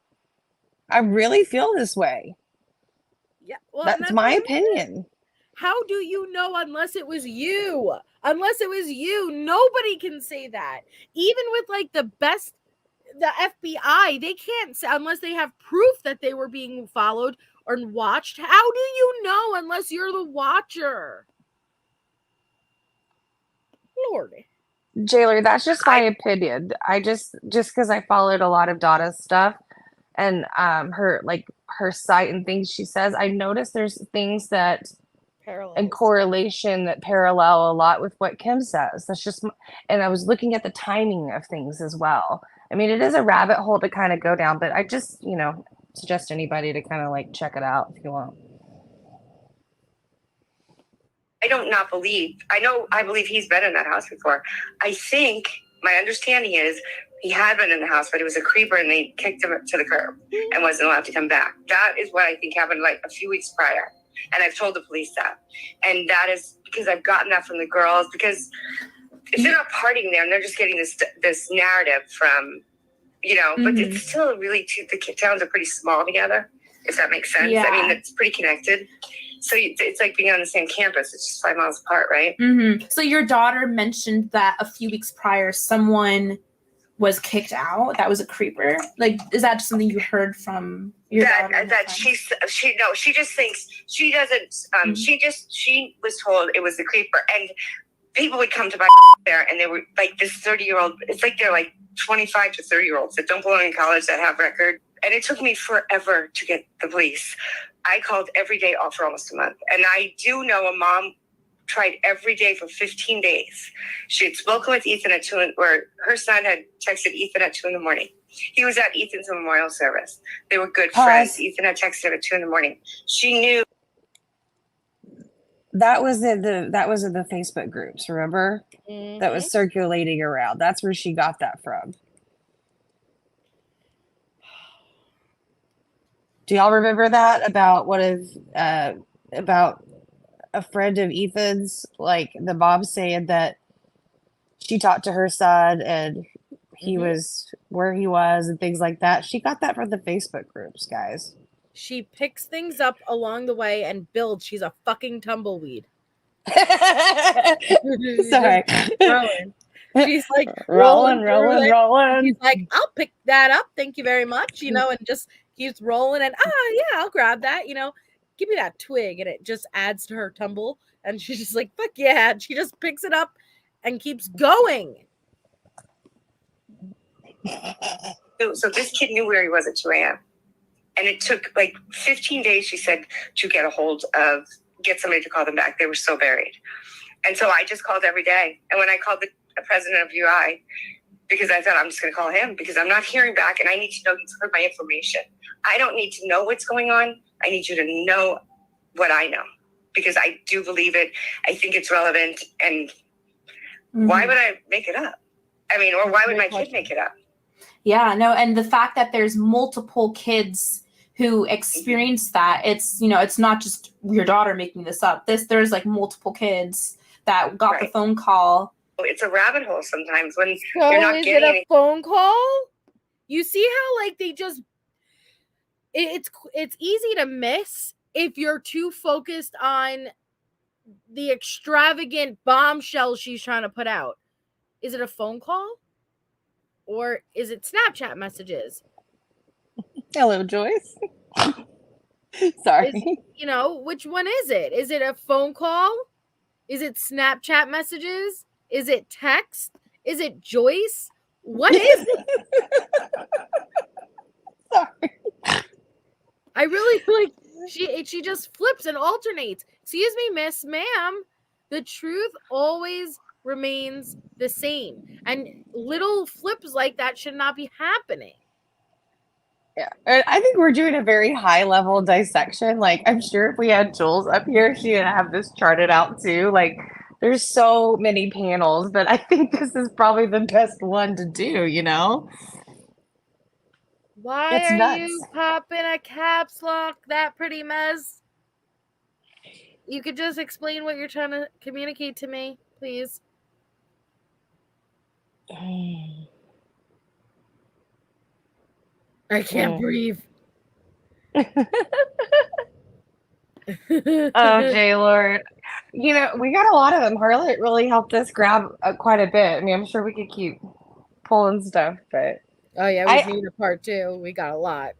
I really feel this way. Yeah, well, that's my opinion. How do you know unless it was you? Unless it was you, nobody can say that. Even with like the FBI, they can't say unless they have proof that they were being followed or watched. How do you know unless you're the watcher? Lordy. Jailer, that's just my opinion. I just because I followed a lot of Donna's stuff and her site and things she says, I noticed there's things that in correlation that parallel a lot with what Kim says. That's just, and I was looking at the timing of things as well. I mean, it is a rabbit hole to kind of go down, but I just, suggest anybody to kind of like check it out if you want. I believe he's been in that house before. I think my understanding is he had been in the house, but it was a creeper and they kicked him to the curb and wasn't allowed to come back. That is what I think happened like a few weeks prior. And I've told the police that. And that is because I've gotten that from the girls, because if they're not partying there and they're just getting this narrative from, but it's still really, the towns are pretty small together, if that makes sense. Yeah. I mean, it's pretty connected. So it's like being on the same campus. It's just 5 miles apart, right? Mm-hmm. So your daughter mentioned that a few weeks prior, someone was kicked out. That was a creeper. Like, is that just something you heard from your daughter? She just thinks she doesn't. She was told it was the creeper, and people would come to buy there, and they were like this 30-year-old. It's like they're like 25 to 30-year-olds that don't belong in college that have record. And it took me forever to get the police. I called every day for almost a month. And I do know a mom tried every day for 15 days. She had spoken with Ethan at 2, or her son had texted Ethan at 2 in the morning. He was at Ethan's memorial service. They were good friends. Ethan had texted him at 2 in the morning. She knew. That was in the Facebook groups, remember? Mm-hmm. That was circulating around. That's where she got that from. Do y'all remember that about about a friend of Ethan's, like the mom saying that she talked to her son and he was where he was and things like that? She got that from the Facebook groups, guys. She picks things up along the way and builds. She's a fucking tumbleweed. Sorry. She's like rolling. She's like, I'll pick that up. Thank you very much. You know, and just keeps rolling and yeah, I'll grab that. You know, give me that twig, and it just adds to her tumble. And she's just like, fuck yeah. And she just picks it up and keeps going. So this kid knew where he was at 2 a.m. And it took like 15 days, she said, to get somebody to call them back. They were so buried. And so I just called every day. And when I called the president of UI, because I thought I'm just going to call him because I'm not hearing back and I need to know he's heard my information. I don't need to know what's going on. I need you to know what I know because I do believe it. I think it's relevant. And why would I make it up? I mean, or why would my kid make it up? Yeah, no. And the fact that there's multiple kids who experience that, it's not just your daughter making this up. There's like multiple kids that got the phone call. It's a rabbit hole sometimes when so you're not is getting it a phone call? You see how like they just it's easy to miss if you're too focused on the extravagant bombshell she's trying to put out. Is it a phone call? Or is it Snapchat messages? Hello, Joyce. Sorry. Which one is it? Is it a phone call? Is it Snapchat messages? Is it text? Is it Joyce? What is it? Sorry. I really feel like she just flips and alternates. Excuse me, miss, ma'am. The truth always remains the same. And little flips like that should not be happening. Yeah. And I think we're doing a very high level dissection. Like, I'm sure if we had Jules up here, she'd have this charted out too. Like, there's so many panels, but I think this is probably the best one to do, Why it's are nuts. you popping a caps lock, that pretty mess? You could just explain what you're trying to communicate to me, please. I can't breathe. Oh, J Lord. We got a lot of them. Harlot really helped us grab quite a bit. I mean, I'm sure we could keep pulling stuff, but oh yeah, we need a part 2. We got a lot.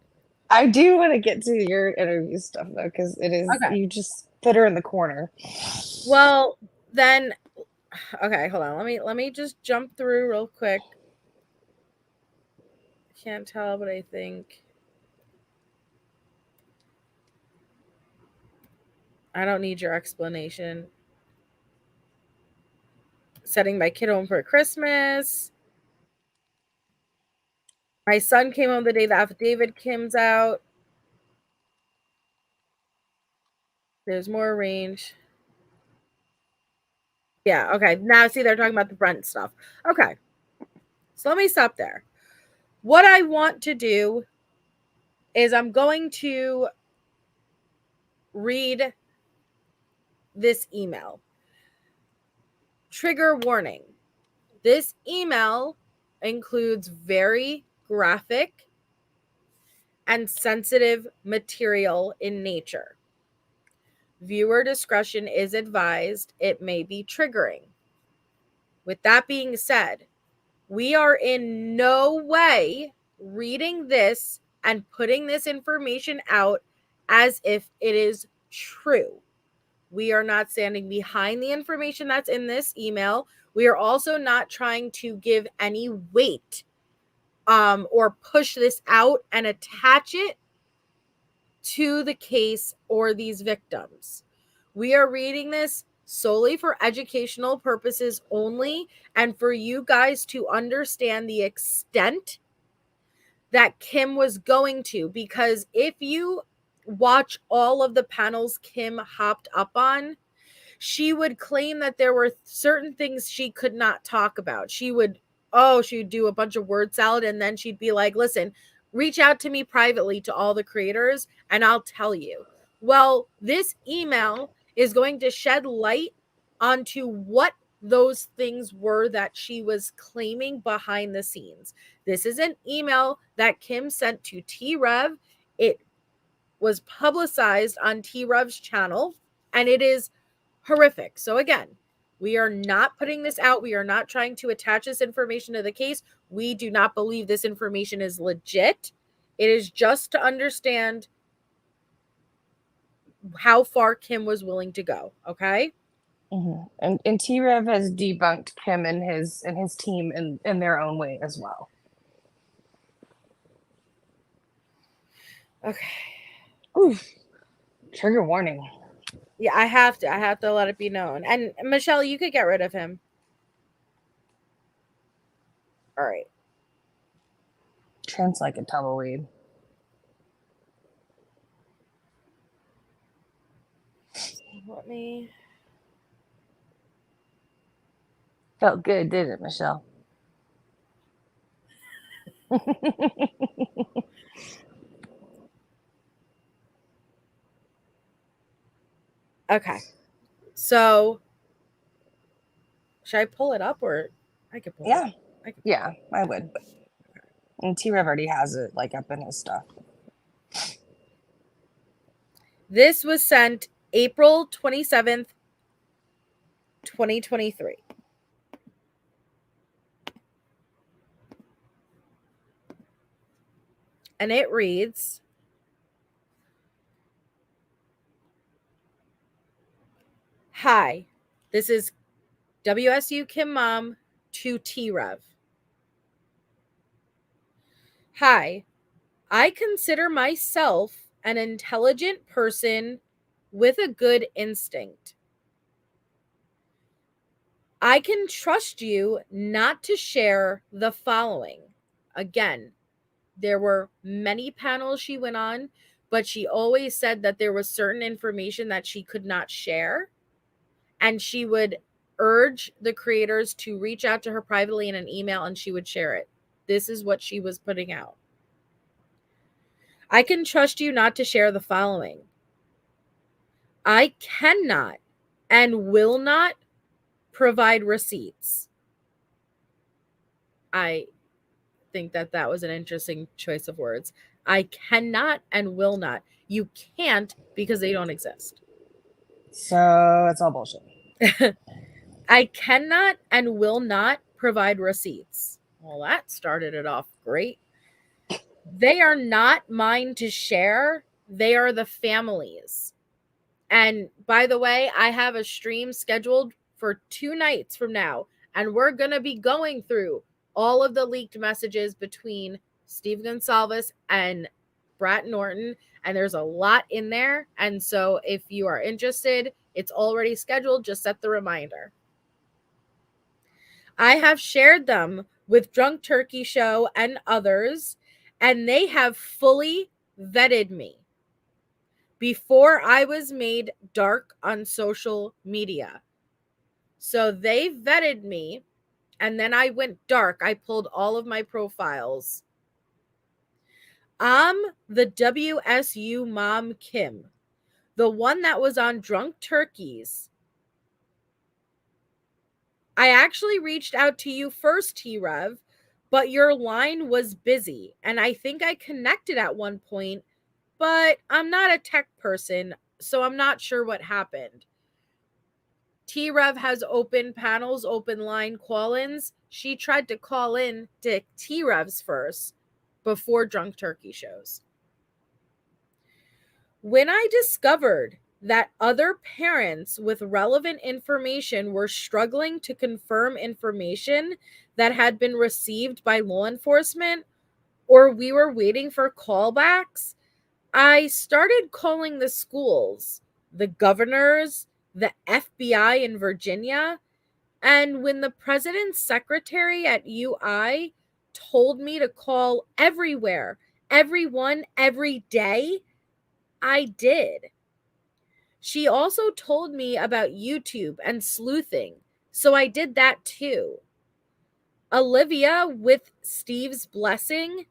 I do want to get to your interview stuff though, because it is you just put her in the corner. Well, then, okay, hold on. Let me just jump through real quick. Can't tell, but I think I don't need your explanation. Setting my kid home for Christmas. My son came home the day the affidavit comes out. There's more range. Yeah, okay. Now, see, they're talking about the front stuff. Okay. So let me stop there. What I want to do is I'm going to read this email. Trigger warning. This email includes very graphic and sensitive material in nature. Viewer discretion is advised. It may be triggering. With that being said, we are in no way reading this and putting this information out as if it is true. We are not standing behind the information that's in this email. We are also not trying to give any weight or push this out and attach it to the case or these victims. We are reading this solely for educational purposes only, and for you guys to understand the extent that Kim was going to, because if you watch all of the panels Kim hopped up on, she would claim that there were certain things she could not talk about. She would do a bunch of word salad, and then she'd be like, listen, reach out to me privately, to all the creators, and I'll tell you. Well, this email is going to shed light onto what those things were that she was claiming behind the scenes. This is an email that Kim sent to T-Rev. It was publicized on T-Rev's channel, and it is horrific. So again, we are not putting this out. We are not trying to attach this information to the case. We do not believe this information is legit. It is just to understand how far Kim was willing to go. Okay. Mm-hmm. And T-Rev has debunked Kim and his team in their own way as well. Okay. Oof. Trigger warning. Yeah, I have to let it be known. And Michelle, you could get rid of him. All right. Trent's like a tumbleweed. Let me. Felt good, didn't it, Michelle? Okay. So, should I pull it up, or I could pull it up? Yeah, I would. And T-Rev already has it like up in his stuff. This was sent April 27th, 2023. And it reads, hi, this is WSU Kim Mom to T-Rev. Hi, I consider myself an intelligent person with a good instinct. I can trust you not to share the following. Again, there were many panels she went on, but she always said that there was certain information that she could not share, and she would urge the creators to reach out to her privately in an email, and she would share it. This is what she was putting out. I can trust you not to share the following. I cannot and will not provide receipts. I think that was an interesting choice of words. I cannot and will not. You can't because they don't exist. So it's all bullshit. I cannot and will not provide receipts. Well, that started it off great. They are not mine to share. They are the family's. And by the way, I have a stream scheduled for 2 nights from now, and we're going to be going through all of the leaked messages between Steve Gonsalves and Brat Norton, and there's a lot in there. And so if you are interested, it's already scheduled. Just set the reminder. I have shared them with Drunk Turkey Show and others, and they have fully vetted me before I was made dark on social media. So they vetted me, and then I went dark. I pulled all of my profiles. I'm the WSU Mom Kim, the one that was on Drunk Turkeys. I actually reached out to you first, T-Rev, but your line was busy, and I think I connected at one point, but I'm not a tech person, so I'm not sure what happened. T-Rev has open panels, open line call-ins. She tried to call in to T-Rev's first before Drunk Turkey shows. When I discovered that other parents with relevant information were struggling to confirm information that had been received by law enforcement, or we were waiting for callbacks, I started calling the schools, the governors, the FBI in Virginia. And when the president's secretary at UI told me to call everywhere, everyone, every day, I did. She also told me about YouTube and sleuthing, so I did that too. Olivia, with Steve's blessing,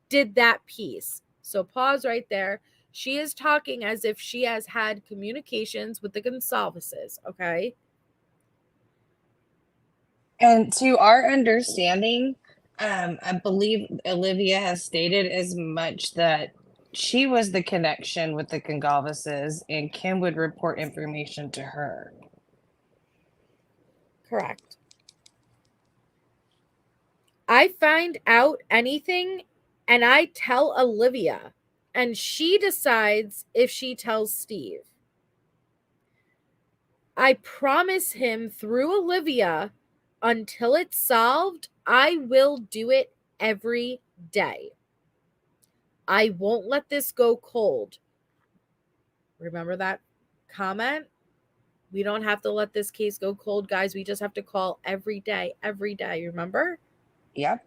did that piece. So pause right there. She is talking as if she has had communications with the Gonsalveses, okay? And to our understanding, I believe Olivia has stated as much that she was the connection with the Gonsalveses and Kim would report information to her. Correct. I find out anything and I tell Olivia, and she decides if she tells Steve. I promise him through Olivia, until it's solved, I will do it every day. I won't let this go cold. Remember that comment? We don't have to let this case go cold, guys. We just have to call every day, remember? Yep.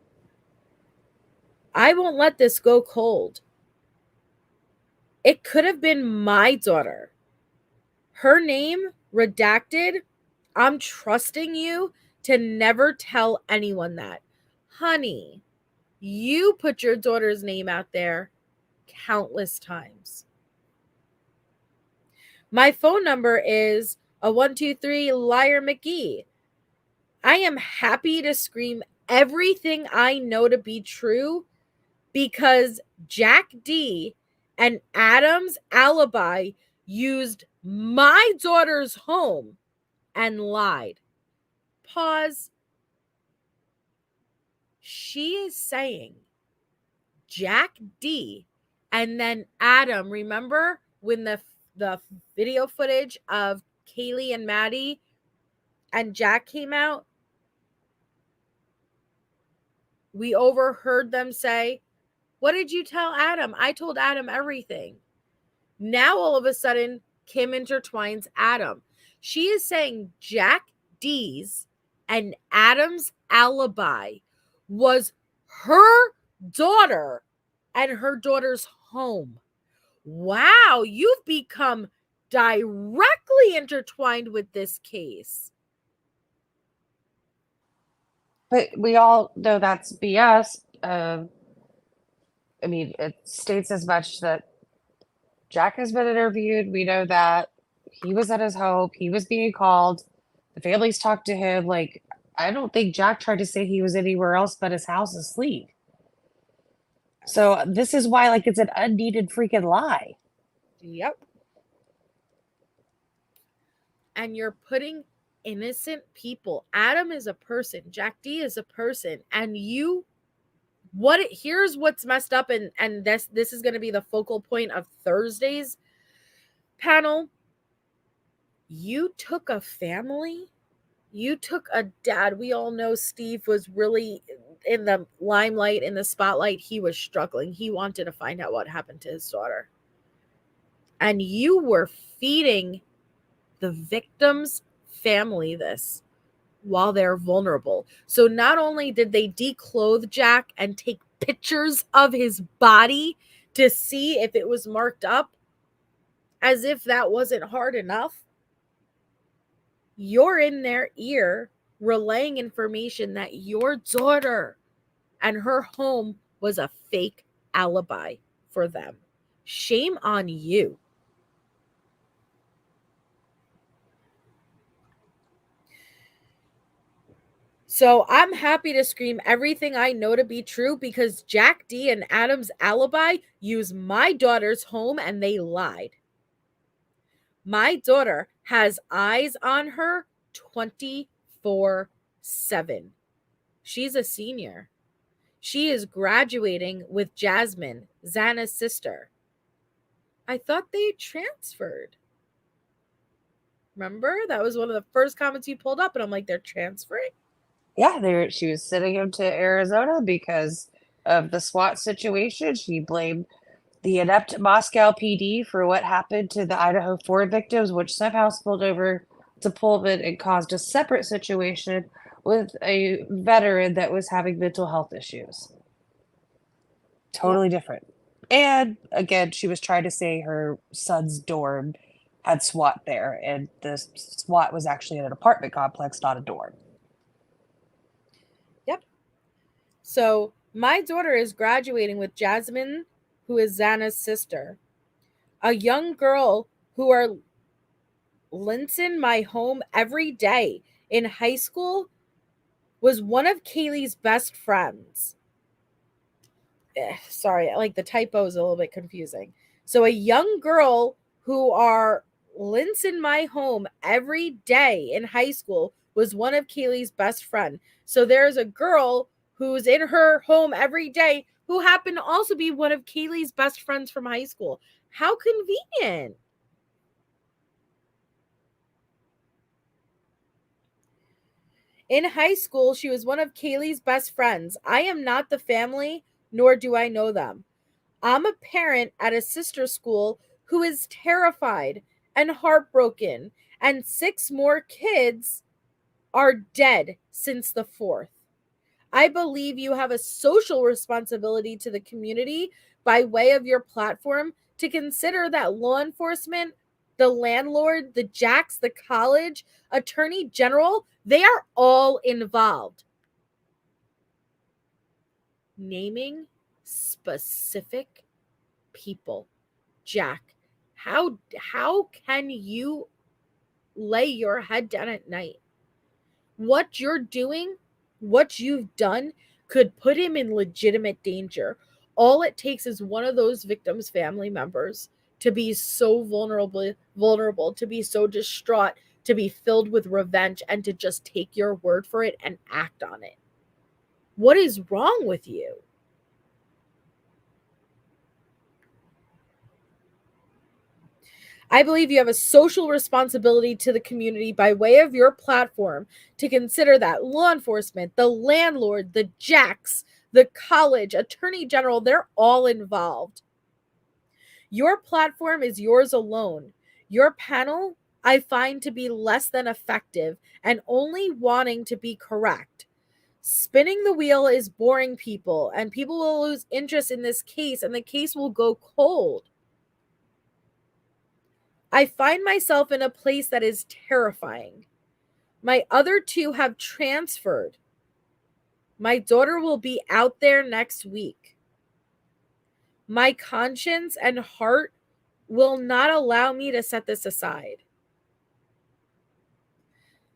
I won't let this go cold. It could have been my daughter. Her name, redacted. I'm trusting you to never tell anyone that. Honey, you put your daughter's name out there countless times. My phone number is a 123 Liar McGee. I am happy to scream everything I know to be true because Jack D and Adam's alibi used my daughter's home and lied. Pause. She is saying Jack D and then Adam. Remember when the video footage of Kaylee and Maddie and Jack came out? We overheard them say, "What did you tell Adam?" I told Adam everything. Now all of a sudden, Kim intertwines Adam. She is saying Jack D's and Adam's alibi was her daughter and her daughter's home. Wow, you've become directly intertwined with this case. But we all know that's BS. I mean, it states as much that Jack has been interviewed. We know that he was at his home. He was being called. The families talked to him. Like, I don't think Jack tried to say he was anywhere else but his house asleep. So this is why, like, it's an unneeded freaking lie. Yep. And you're putting innocent people. Adam is a person. Jack D is a person. And here's what's messed up, and this is going to be the focal point of Thursday's panel. You took a family. You took a dad. We all know Steve was really in the limelight, in the spotlight. He was struggling. He wanted to find out what happened to his daughter. And you were feeding the victim's family this while they're vulnerable. So not only did they declothe Jack and take pictures of his body to see if it was marked up, as if that wasn't hard enough, you're in their ear relaying information that your daughter and her home was a fake alibi for them. Shame on you. So I'm happy to scream everything I know to be true because Jack D and Adam's alibi used my daughter's home and they lied. My daughter has eyes on her 24/7. She's a senior. She is graduating with Jasmine, Xana's sister. I thought they transferred. Remember? That was one of the first comments you pulled up, and I'm like, they're transferring? Yeah, she was sending him to Arizona because of the SWAT situation. She blamed the inept Moscow PD for what happened to the Idaho 4 victims, which somehow spilled over to Pullman and caused a separate situation with a veteran that was having mental health issues. Totally different. And again, she was trying to say her son's dorm had SWAT there, and the SWAT was actually in an apartment complex, not a dorm. Yep. So my daughter is graduating with Jasmine, who is Xana's sister. A young girl who are Linton my home every day in high school was one of Kaylee's best friends. Sorry, like the typo is a little bit confusing. So a young girl who are Linton my home every day in high school was one of Kaylee's best friend. So there's a girl who's in her home every day who happened to also be one of Kaylee's best friends from high school. How convenient. In high school, she was one of Kaylee's best friends. I am not the family, nor do I know them. I'm a parent at a sister school who is terrified and heartbroken, and 6 more kids are dead since the 4th. I believe you have a social responsibility to the community by way of your platform to consider that law enforcement, the landlord, the jacks, the college, attorney general, they are all involved. Naming specific people. Jack, how can you lay your head down at night? What you're doing, what you've done could put him in legitimate danger. All it takes is one of those victims' family members to be so vulnerable, to be so distraught, to be filled with revenge, and to just take your word for it and act on it. What is wrong with you? I believe you have a social responsibility to the community by way of your platform to consider that law enforcement, the landlord, the jacks, the college, attorney general, they're all involved. Your platform is yours alone. Your panel, I find to be less than effective and only wanting to be correct. Spinning the wheel is boring people, and people will lose interest in this case, and the case will go cold. I find myself in a place that is terrifying. My other 2 have transferred. My daughter will be out there next week. My conscience and heart will not allow me to set this aside.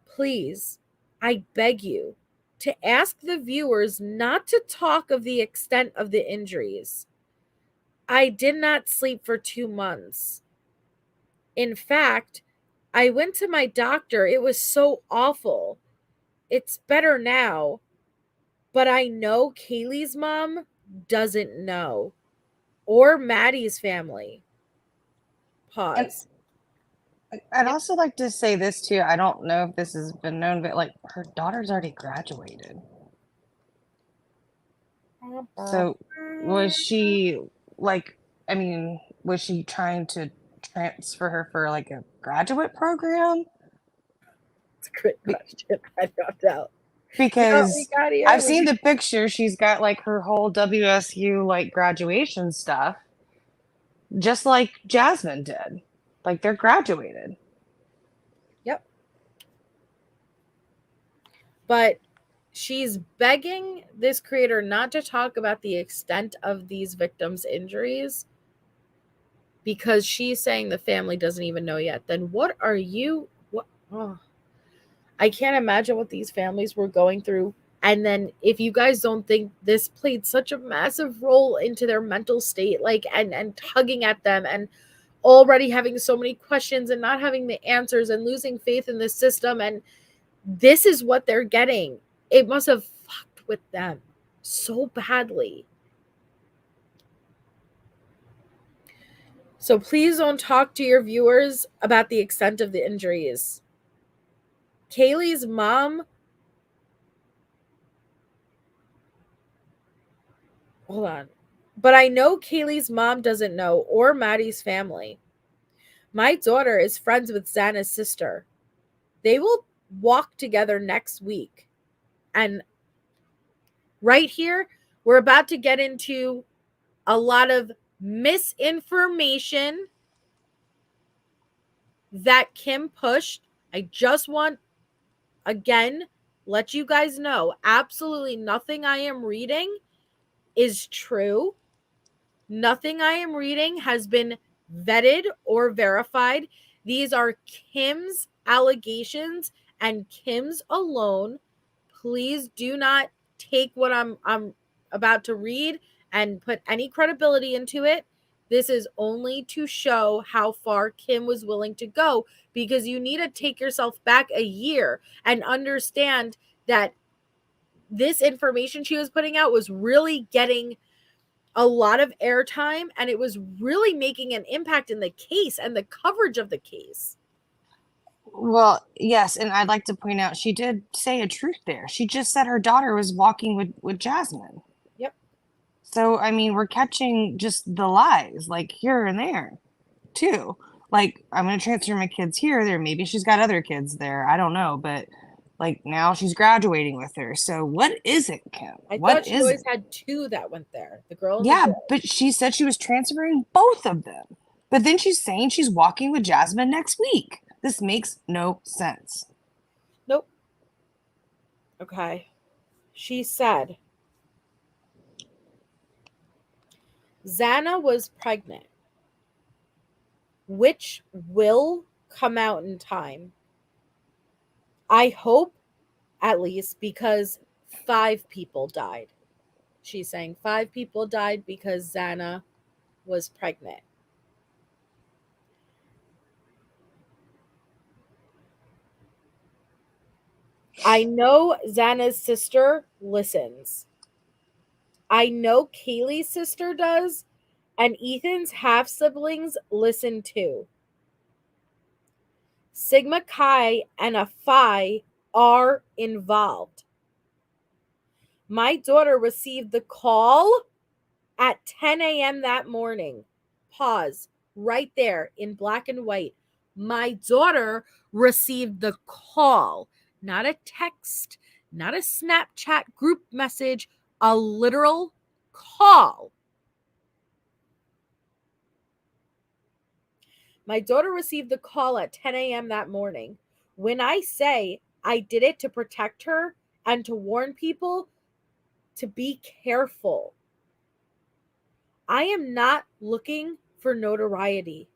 Please, I beg you to ask the viewers not to talk of the extent of the injuries. I did not sleep for 2 months. In fact, I went to my doctor. It was so awful. It's better now. But I know Kaylee's mom doesn't know. Or Maddie's family. Pause. I'd also like to say this too. I don't know if this has been known, but like her daughter's already graduated. So was she was she trying to transfer her for like a graduate program? It's a great question. I dropped out. Because I've seen the picture. She's got like her whole WSU like graduation stuff, just like Jasmine did. Like they're graduated. Yep. But she's begging this creator not to talk about the extent of these victims' injuries because she's saying the family doesn't even know yet. Then what are you? What? Oh. I can't imagine what these families were going through. And then if you guys don't think this played such a massive role into their mental state, like and tugging at them and already having so many questions and not having the answers and losing faith in the system, and this is what they're getting. It must have fucked with them so badly. So please don't talk to your viewers about the extent of the injuries. Kaylee's mom, hold on. But I know Kaylee's mom doesn't know, or Maddie's family. My daughter is friends with Xana's sister. They will walk together next week. And right here, we're about to get into a lot of misinformation that Kim pushed. I just want, again, let you guys know, absolutely nothing I am reading is true. Nothing I am reading has been vetted or verified. These are Kim's allegations and Kim's alone. Please do not take what I'm about to read and put any credibility into it. This is only to show how far Kim was willing to go, because you need to take yourself back a year and understand that this information she was putting out was really getting a lot of airtime, and it was really making an impact in the case and the coverage of the case. Well, yes, and I'd like to point out she did say a truth there. She just said her daughter was walking with Jasmine. Yep. So, I mean, we're catching just the lies, like, here and there, too. Like, I'm going to transfer my kids here, there. Maybe she's got other kids there. I don't know, but, like, now she's graduating with her. So, what is it, Kim? I thought she always had two that went there. The girl and yeah, the boy. but she said she was transferring both of them. But then she's saying she's walking with Jasmine next week. This makes no sense. Nope. Okay. She said Xana was pregnant, which will come out in time. I hope, at least, because 5 people died. She's saying 5 people died because Xana was pregnant. I know Xana's sister listens. I know Kaylee's sister does, and Ethan's half-siblings listen too. Sigma Chi and a Phi are involved. My daughter received the call at 10 a.m. that morning. Pause. Right there in black and white. My daughter received the call. Not a text, not a Snapchat group message, a literal call. My daughter received the call at 10 a.m. that morning. When I say I did it to protect her and to warn people to be careful, I am not looking for notoriety.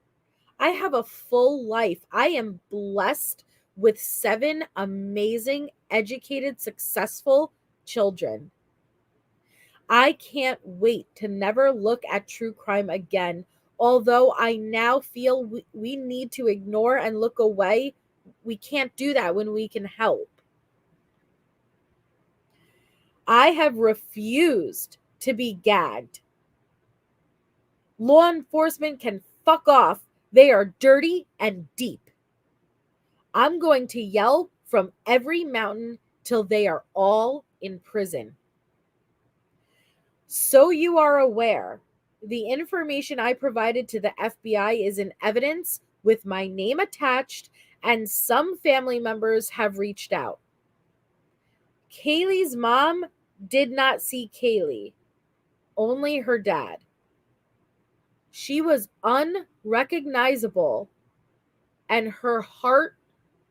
I have a full life. I am blessed with 7 amazing, educated, successful children. I can't wait to never look at true crime again. Although I now feel we need to ignore and look away, we can't do that when we can help. I have refused to be gagged. Law enforcement can fuck off. They are dirty and deep. I'm going to yell from every mountain till they are all in prison. So you are aware, the information I provided to the FBI is in evidence with my name attached, and some family members have reached out. Kaylee's mom did not see Kaylee, only her dad. She was unrecognizable, and her heart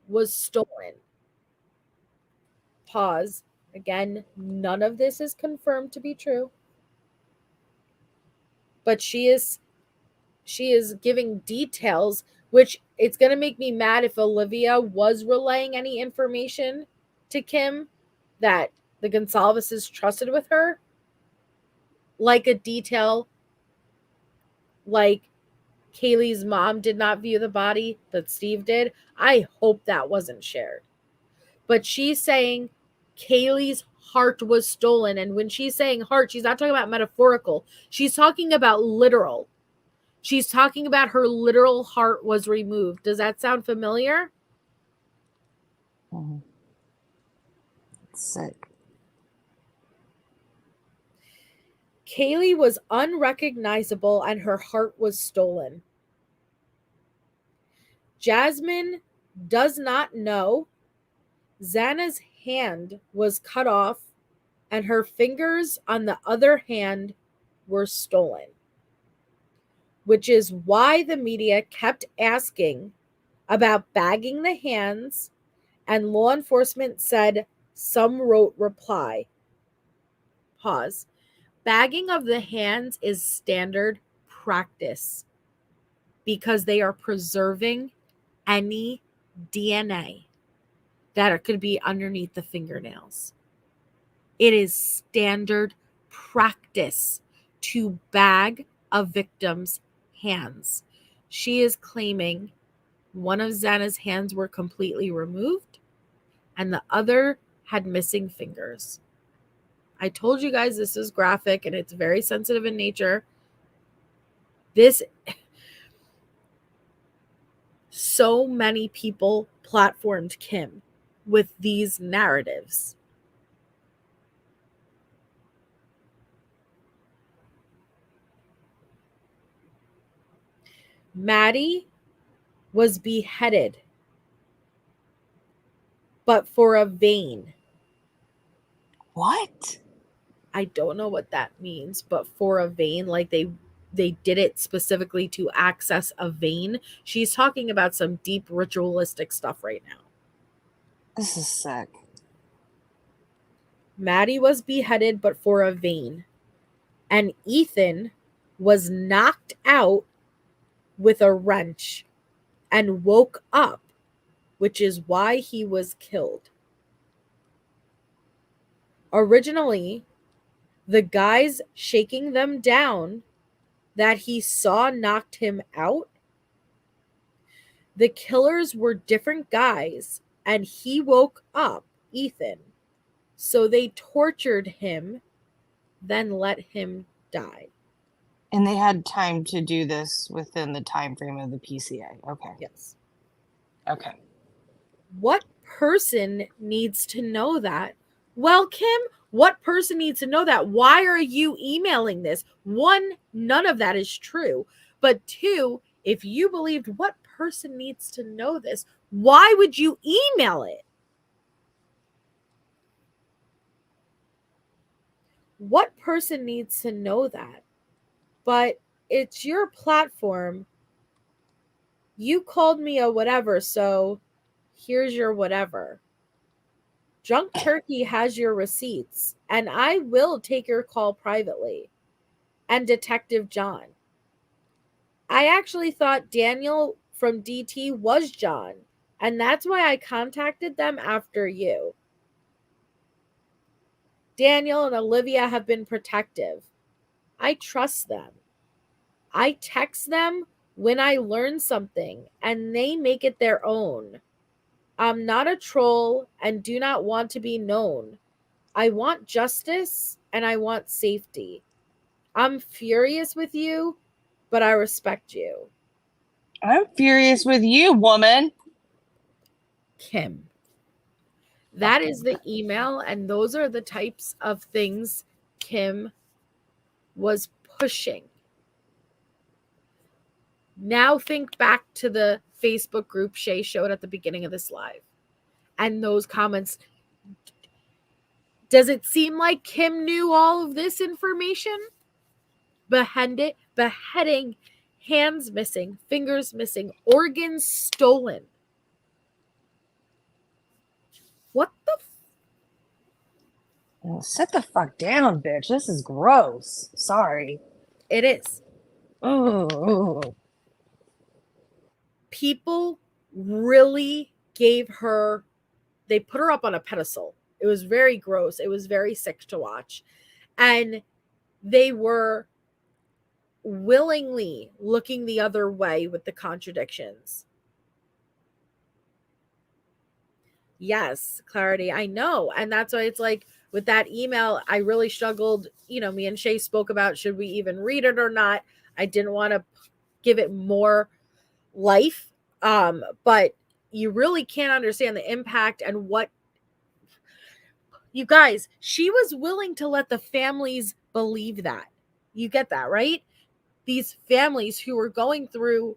was stolen. Pause. Again, none of this is confirmed to be true. But she is giving details, which it's going to make me mad if Olivia was relaying any information to Kim that the Gonsalveses trusted with her. Like a detail like Kaylee's mom did not view the body, but Steve did. I hope that wasn't shared. But she's saying Kaylee's heart was stolen. And when she's saying heart, she's not talking about metaphorical. She's talking about literal. She's talking about her literal heart was removed. Does that sound familiar? Mhm. Sick. Kaylee was unrecognizable and her heart was stolen. Jasmine does not know. Xana's hand was cut off and her fingers on the other hand were stolen, which is why the media kept asking about bagging the hands, and law enforcement said some wrote reply. Pause. Bagging of the hands is standard practice because they are preserving any DNA that could be underneath the fingernails. It is standard practice to bag a victim's hands. She is claiming one of Xana's hands were completely removed and the other had missing fingers. I told you guys this is graphic and it's very sensitive in nature. So many people platformed Kim with these narratives. Maddie was beheaded, but for a vein. What? I don't know what that means, but for a vein, like they did it specifically to access a vein. She's talking about some deep ritualistic stuff right now. This is sick. Maddie was beheaded, but for a vein. And Ethan was knocked out with a wrench and woke up, which is why he was killed. Originally, the guys shaking them down that he saw knocked him out, the killers were different guys, and he woke up, Ethan. So they tortured him, then let him die. And they had time to do this within the time frame of the PCA. Okay. Yes. Okay. What person needs to know that? Well, Kim, what person needs to know that? Why are you emailing this? One, none of that is true. But two, if you believed what person needs to know this, why would you email it? What person needs to know that? But it's your platform. You called me a whatever, so here's your whatever. Drunk Turkey has your receipts, and I will take your call privately. And Detective John. I actually thought Daniel from DT was John, and that's why I contacted them after you. Daniel and Olivia have been protective. I trust them. I text them when I learn something, and they make it their own. I'm not a troll and do not want to be known. I want justice and I want safety. I'm furious with you, but I respect you. I'm furious with you, woman. Kim. That is the email, and those are the types of things Kim was pushing. Now think back to the Facebook group Shay showed at the beginning of this live and those comments. Does it seem like Kim knew all of this information? Beheading, hands missing, fingers missing, organs stolen. What the Oh, sit the fuck down, bitch. This is gross. Sorry. It is. Ooh. People really gave her, they put her up on a pedestal. It was very gross. It was very sick to watch. And they were willingly looking the other way with the contradictions. Yes, Clarity, I know. And that's why it's like with that email, I really struggled. You know, me and Shay spoke about should we even read it or not. I didn't want to give it more life. But you really can't understand the impact and what, you guys, she was willing to let the families believe that. You get that, right? These families who were going through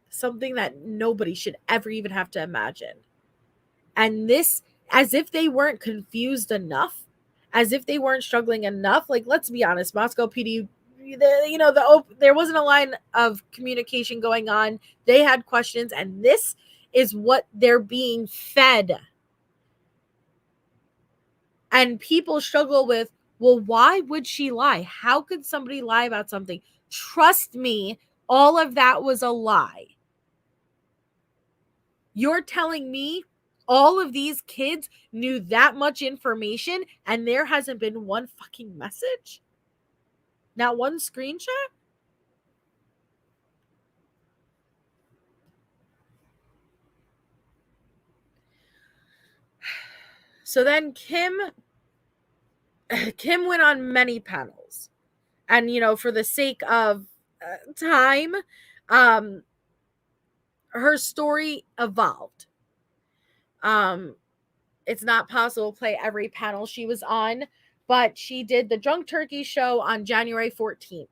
something that nobody should ever even have to imagine. And this, as if they weren't confused enough, as if they weren't struggling enough. Like, let's be honest, Moscow PD, there wasn't a line of communication going on. They had questions, and this is what they're being fed. And people struggle with, well, why would she lie? How could somebody lie about something? Trust me, all of that was a lie. You're telling me all of these kids knew that much information and there hasn't been one fucking message? Not one screenshot? So then Kim went on many panels. And, for the sake of time, her story evolved. It's not possible to play every panel she was on, but she did the Drunk Turkey show on January 14th.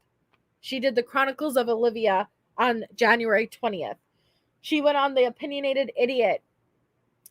She did the Chronicles of Olivia on January 20th. She went on the Opinionated Idiot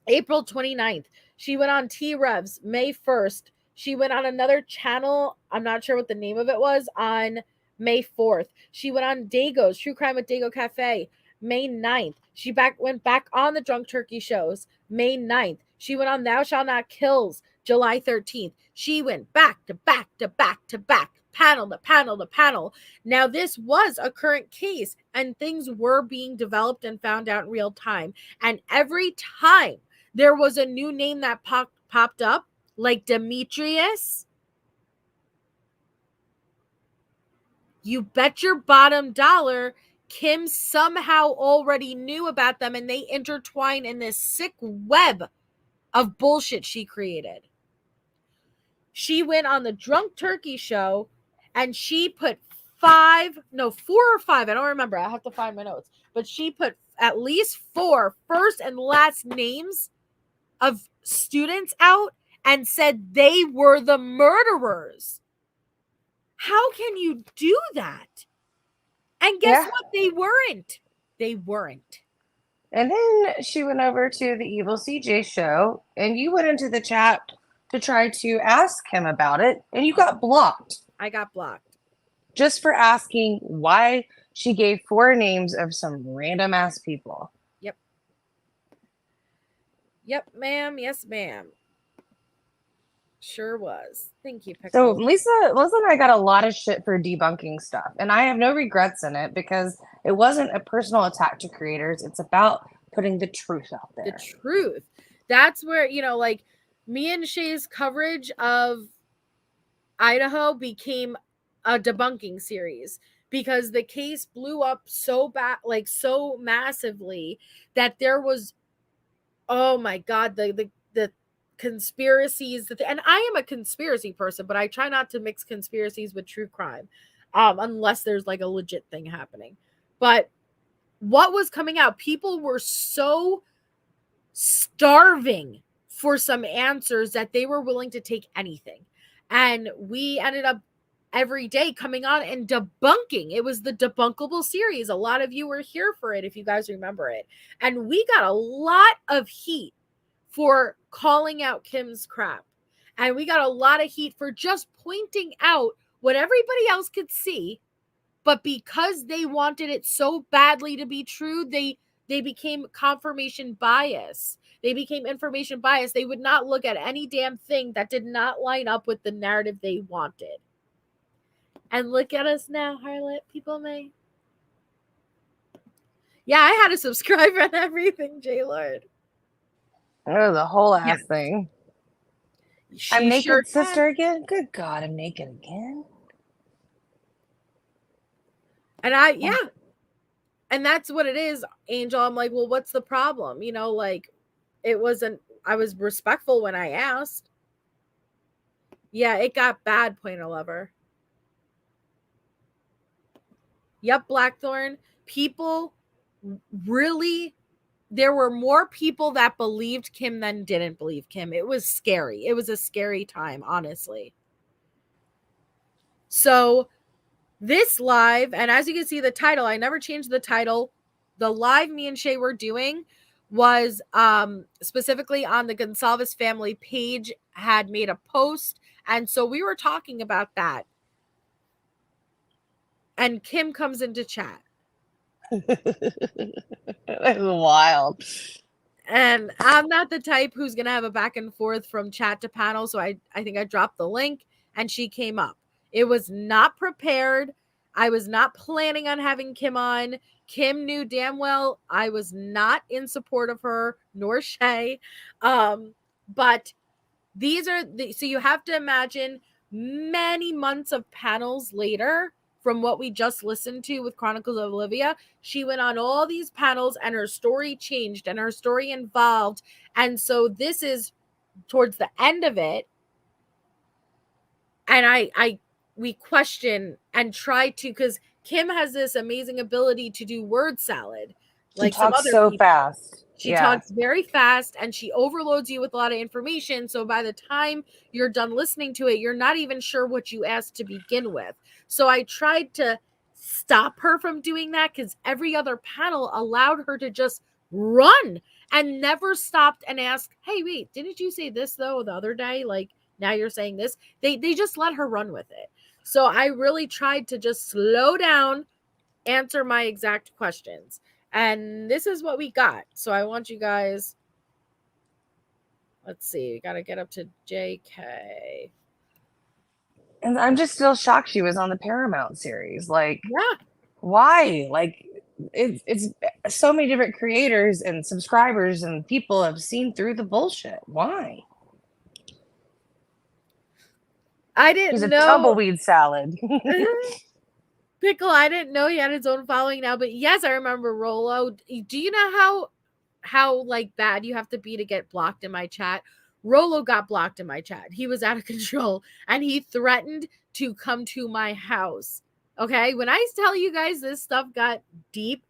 April 29th. She went on T-Revs May 1st. She went on another channel, I'm not sure what the name of it was, on May 4th. She went on Dago's True Crime with Dago Cafe May 9th. She went back on the Drunk Turkey shows May 9th. She went on Thou Shall Not Kills July 13th. She went back to back to back to back, panel to panel to panel. Now, this was a current case, and things were being developed and found out in real time. And every time there was a new name that popped up, like Demetrius, you bet your bottom dollar Kim somehow already knew about them, and they intertwine in this sick web of bullshit she created. She went on the Drunk Turkey show and she put 4 or 5, I don't remember, I have to find my notes, but she put at least 4 first and last names of students out and said they were the murderers. How can you do that? And guess what? They weren't. They weren't. And then she went over to the Evil CJ show, and you went into the chat to try to ask him about it, and you got blocked. I got blocked. Just for asking why she gave 4 names of some random ass people. Yep. Yep, ma'am. Yes, ma'am. Sure was. Thank you, Pickle. So Lisa and I got a lot of shit for debunking stuff, and I have no regrets in it because it wasn't a personal attack to creators. It's about putting the truth out there. The truth. That's where, like, me and Shay's coverage of Idaho became a debunking series because the case blew up so bad, like so massively, that there was, oh my God, the conspiracies, and I am a conspiracy person, but I try not to mix conspiracies with true crime, unless there's like a legit thing happening. But what was coming out, people were so starving for some answers that they were willing to take anything. And we ended up every day coming on and debunking. It was the debunkable series. A lot of you were here for it, if you guys remember it. And we got a lot of heat for calling out Kim's crap. And we got a lot of heat for just pointing out what everybody else could see. But because they wanted it so badly to be true, they became confirmation bias. They became information bias. They would not look at any damn thing that did not line up with the narrative they wanted. And look at us now, Harlot. People may. Yeah, I had to subscribe and everything, J-Lord. Oh, the whole ass thing. I'm naked, sure sister, again? Good God, I'm naked again? And and that's what it is, Angel. I'm like, well, what's the problem? Like, I was respectful when I asked. Yeah, it got bad, Pointer Lover. Yep, Blackthorn. People really, there were more people that believed Kim than didn't believe Kim. It was scary. It was a scary time, honestly. So this live, and as you can see the title, I never changed the title. The live me and Shay were doing was specifically on the Gonsalves family page, had made a post, and so we were talking about that. And Kim comes into chat. That's wild. And I'm not the type who's going to have a back and forth from chat to panel. So I think I dropped the link and she came up. It was not prepared. I was not planning on having Kim on. Kim knew damn well I was not in support of her, nor Shay. But these are so you have to imagine many months of panels later from what we just listened to with Chronicles of Olivia. She went on all these panels and her story changed and her story evolved. And so this is towards the end of it. And we question and try to, because Kim has this amazing ability to do word salad. Like she talks so fast. She talks very fast and she overloads you with a lot of information. So by the time you're done listening to it, you're not even sure what you asked to begin with. So I tried to stop her from doing that because every other panel allowed her to just run and never stopped and asked, hey, wait, didn't you say this though the other day? Like now you're saying this. They just let her run with it. So I really tried to just slow down, answer my exact questions. And this is what we got. So I want you guys, let's see, we got to get up to JK. And I'm just still shocked she was on the Paramount series. Like, yeah, why? Like, it's so many different creators and subscribers and people have seen through the bullshit. Why? I didn't know. He's a tumbleweed salad. Pickle, I didn't know he had his own following now, but yes, I remember Rolo. Do you know how like bad you have to be to get blocked in my chat? Rolo got blocked in my chat. He was out of control and he threatened to come to my house. Okay, when I tell you guys this stuff got deep,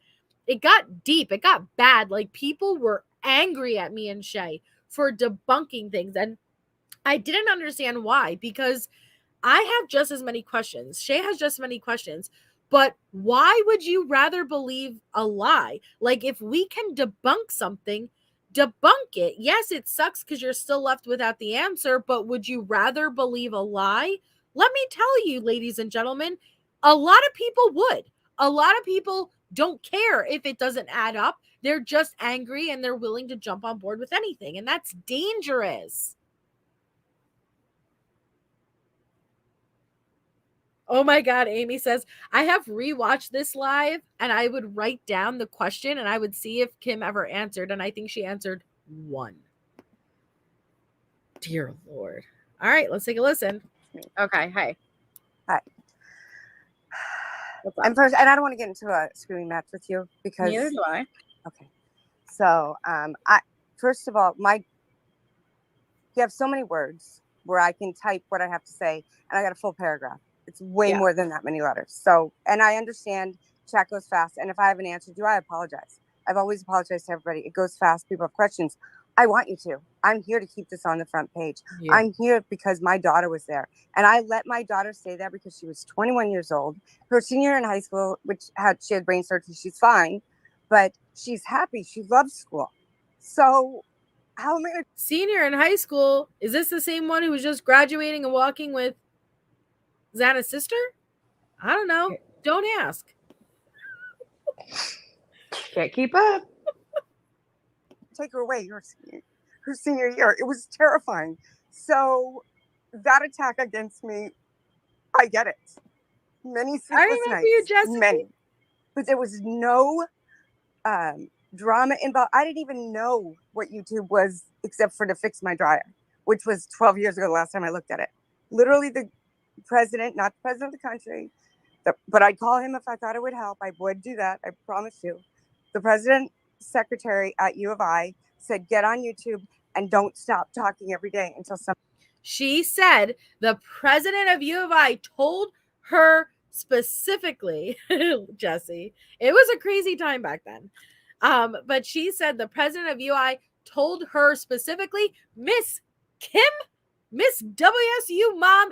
it got deep. It got bad. Like people were angry at me and Shay for debunking things, and I didn't understand why, because I have just as many questions. Shay has just as many questions. But why would you rather believe a lie? Like if we can debunk something, debunk it. Yes, it sucks because you're still left without the answer, but would you rather believe a lie? Let me tell you, ladies and gentlemen, a lot of people would. A lot of people don't care if it doesn't add up. They're just angry and they're willing to jump on board with anything. And that's dangerous. Oh my God, Amy says, I have rewatched this live and I would write down the question and I would see if Kim ever answered. And I think she answered one. Dear Lord. All right, let's take a listen. Okay, hi. Hi. I'm first, and I don't want to get into a screaming match with you because neither do I. Okay. So I first of all, you have so many words where I can type what I have to say and I got a full paragraph. It's way more than that many letters. So, and I understand chat goes fast. And if I haven't answered you, I apologize. I've always apologized to everybody. It goes fast. People have questions. I want you to. I'm here to keep this on the front page. Yeah. I'm here because my daughter was there. And I let my daughter stay there because she was 21 years old. Her senior in high school, she had brain surgery. She's fine, but she's happy. She loves school. So how am I going to... Senior in high school? Is this the same one who was just graduating and walking with Xana's sister? I don't know. Don't ask. Can't keep up. Take her away her senior year. It was terrifying. So that attack against me, I get it. Many sleepless nights. You, Jessica. Many. But there was no drama involved. I didn't even know what YouTube was except for to fix my dryer, which was 12 years ago the last time I looked at it. Literally the president, not the president of the country, but I'd call him if I thought it would help. I would do that. I promise you. The president secretary at U of I said, get on YouTube and don't stop talking every day until some. She said the president of U of I told her specifically, Jesse, it was a crazy time back then. But she said the president of UI told her specifically, Miss Kim, Miss WSU Mom,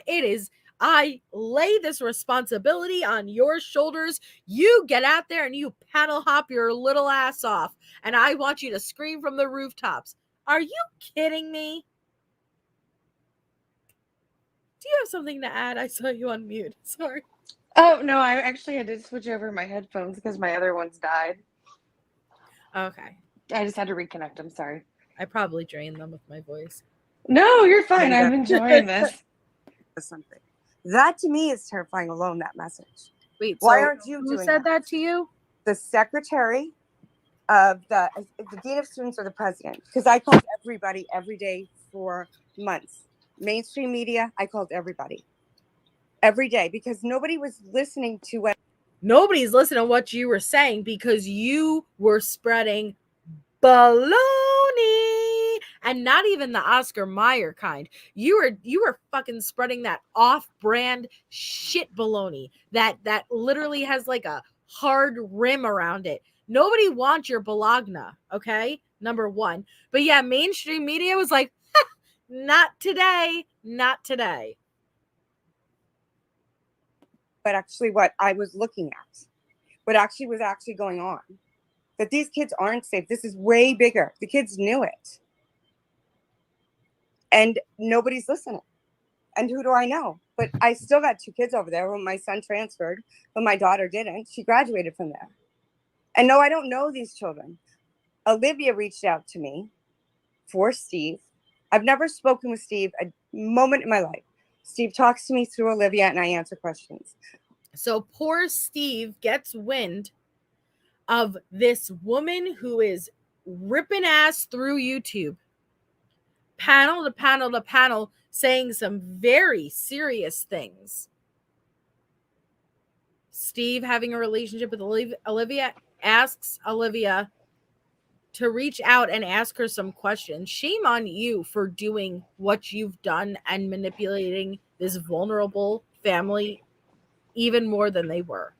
I lay this responsibility on your shoulders. You get out there and you paddle hop your little ass off. And I want you to scream from the rooftops. Are you kidding me? Do you have something to add? I saw you on mute. Sorry. Oh, no, I actually had to switch over my headphones because my other ones died. Okay. I just had to reconnect them. Sorry. I probably drained them with my voice. No, you're fine. I'm enjoying this. Something. That to me is terrifying alone, that message. Wait, why so aren't you who doing said that to you? The secretary of the dean of students or the president? Because I called everybody every day for months. Mainstream media, I called everybody every day because nobody was listening to what. Nobody's listening to what you were saying because you were spreading baloney, and not even the Oscar Mayer kind. You were fucking spreading that off-brand shit baloney that literally has like a hard rim around it. Nobody wants your Bologna, okay? Number one. But yeah, mainstream media was like, not today, not today. But actually what I was looking at, what actually was going on, that these kids aren't safe. This is way bigger. The kids knew it. And nobody's listening. And who do I know? But I still got 2 kids over there when my son transferred, but my daughter didn't. She graduated from there. And no, I don't know these children. Olivia reached out to me for Steve. I've never spoken with Steve a moment in my life. Steve talks to me through Olivia and I answer questions. So poor Steve gets wind of this woman who is ripping ass through YouTube, panel to panel to panel, saying some very serious things. Steve, having a relationship with Olivia, asks Olivia to reach out and ask her some questions. Shame on you for doing what you've done and manipulating this vulnerable family even more than they were.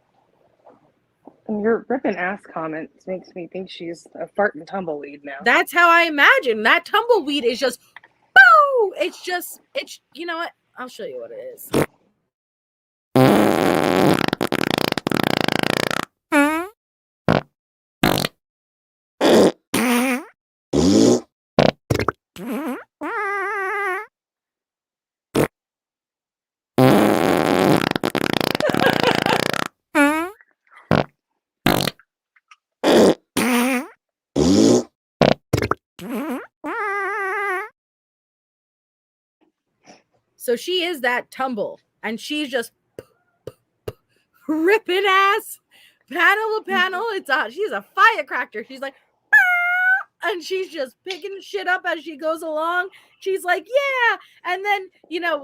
Your ripping ass comments makes me think she's a fart and tumbleweed now. That's how I imagine. That tumbleweed is just, boo! It's you know what? I'll show you what it is. So she is that tumble, and she's just ripping ass, panel to panel. She's a firecracker. She's like, and she's just picking shit up as she goes along. She's like, yeah. And then,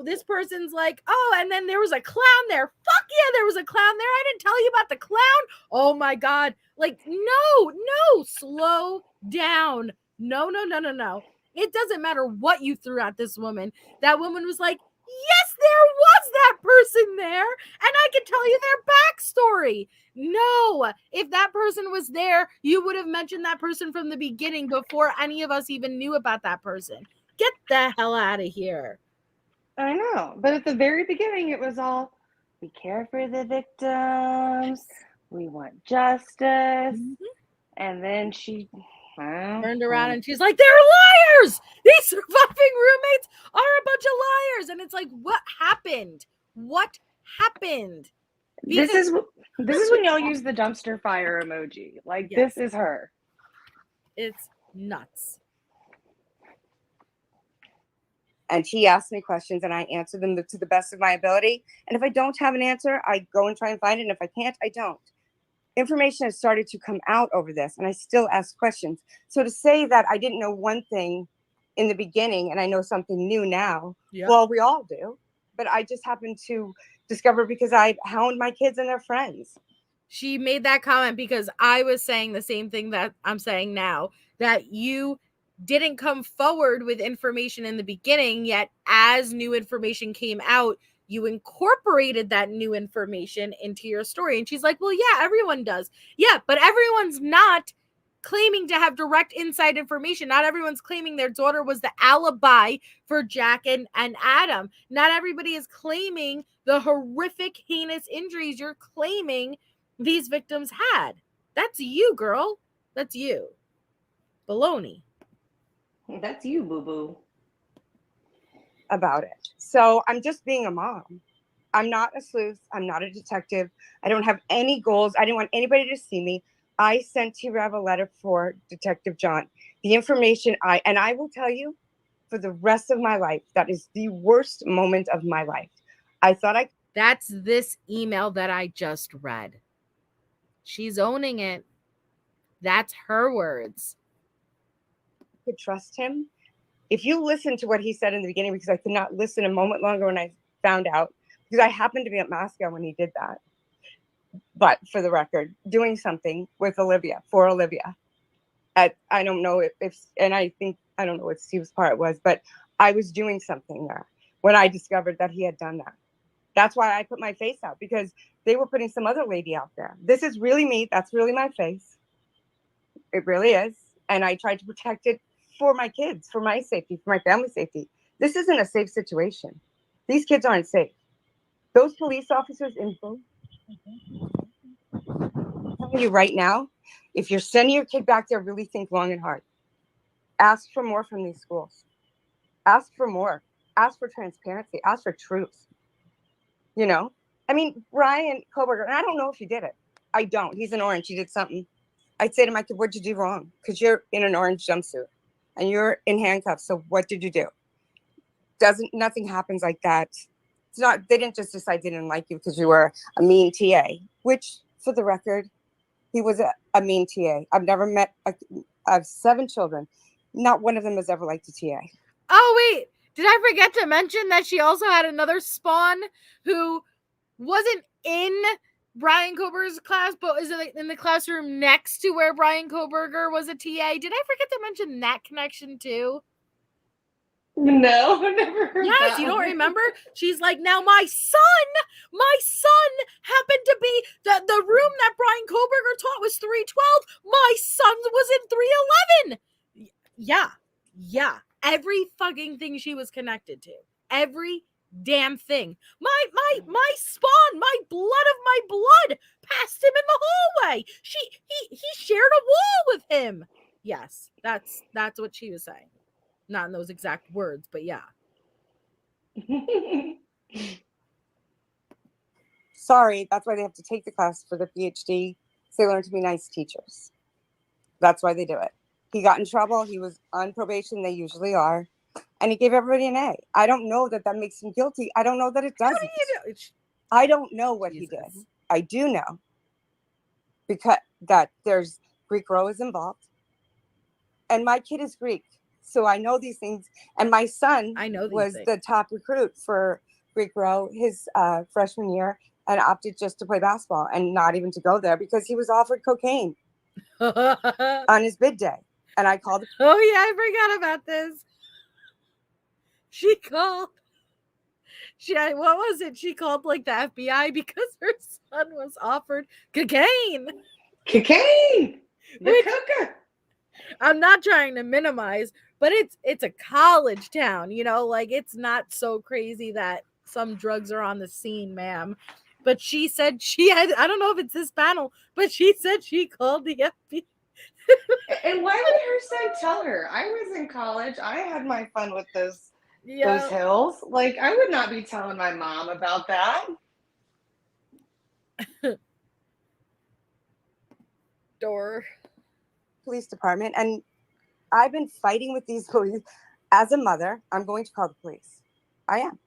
this person's like, oh, and then there was a clown there. Fuck yeah, there was a clown there. I didn't tell you about the clown. Oh my God. Like, no, slow down. No. It doesn't matter what you threw at this woman. That woman was like, yes, there was that person there, and I can tell you their backstory. No, if that person was there, you would have mentioned that person from the beginning before any of us even knew about that person. Get the hell out of here. I know, but at the very beginning, it was all, we care for the victims, we want justice, and then she turned around and she's like, they're liars! These surviving roommates are a bunch of liars! And it's like, what happened? What happened? Because this is when y'all use the dumpster fire emoji. Like, yes. This is her. It's nuts. And he asked me questions and I answer them to the best of my ability. And if I don't have an answer, I go and try and find it. And if I can't, I don't. Information has started to come out over this and I still ask questions. So to say that I didn't know one thing in the beginning and I know something new now, well, we all do. But I just happened to discover because I hound my kids and their friends. She made that comment because I was saying the same thing that I'm saying now, that you didn't come forward with information in the beginning, yet as new information came out, you incorporated that new information into your story. And she's like, well, yeah, everyone does. Yeah, but everyone's not claiming to have direct inside information. Not everyone's claiming their daughter was the alibi for Jack and Adam. Not everybody is claiming the horrific, heinous injuries you're claiming these victims had. That's you, girl. That's you. Baloney. That's you, boo-boo. About it. So I'm just being a mom. I'm not a sleuth. I'm not a detective. I don't have any goals. I didn't want anybody to see me. I sent T-Rev a letter for Detective John. The information and I will tell you, for the rest of my life, that is the worst moment of my life. I thought That's this email that I just read. She's owning it. That's her words. could trust him. If you listen to what he said in the beginning, because I could not listen a moment longer when I found out, because I happened to be at Moscow when he did that. But for the record, doing something with Olivia, for Olivia. I don't know if and I don't know what Steve's part was, but I was doing something there when I discovered that he had done that. That's why I put my face out, because they were putting some other lady out there. This is really me. That's really my face. It really is. And I tried to protect it for my kids, for my safety, for my family's safety. This isn't a safe situation. These kids aren't safe. Those police officers in both. I'm telling you right now, if you're sending your kid back there, really think long and hard. Ask for more from these schools. Ask for more. Ask for transparency. Ask for truth. You know? I mean, Brian Koberger, and I don't know if he did it. I don't. He's an orange. He did something. I'd say to my kid, what'd you do wrong? Because you're in an orange jumpsuit and you're in handcuffs. So what did you do? Nothing happens like that. It's not, they didn't just decide they didn't like you because you were a mean TA, which for the record, he was a mean TA. I've never met, I have 7 children. Not one of them has ever liked a TA. Oh, wait. Did I forget to mention that she also had another spawn who wasn't in Brian Koberger's class, but is in the classroom next to where Brian Koberger was a TA? Did I forget to mention that connection too? No, never heard yes, that you don't one. remember? She's like, now my son happened to be the room that Brian Koberger taught was 312. My son was in 311. Yeah. Every fucking thing she was connected to. Every damn thing. My spawn, my blood of my blood passed him in the hallway. He shared a wall with him. Yes, that's what she was saying. Not in those exact words, but yeah. Sorry, that's why they have to take the class for the PhD. So they learn to be nice teachers. That's why they do it. He got in trouble. He was on probation. They usually are. And he gave everybody an A. I don't know that makes him guilty. I don't know that it doesn't. I don't know what he did. I do know because that there's Greek row is involved. And my kid is Greek. So I know these things. And my son was the top recruit for Greek row his freshman year and opted just to play basketball and not even to go there because he was offered cocaine on his bid day. And I called. Oh, yeah, I forgot about this. She called. What was it? She called like the FBI because her son was offered cocaine. Cocaine! The coca! I'm not trying to minimize, but it's a college town, you know, like it's not so crazy that some drugs are on the scene, ma'am. But she said I don't know if it's this panel, but she said she called the FBI. And why would her son tell her? I was in college. I had my fun with those hills. Like, I would not be telling my mom about that. Police department. And I've been fighting with these police. As a mother, I'm going to call the police. I am.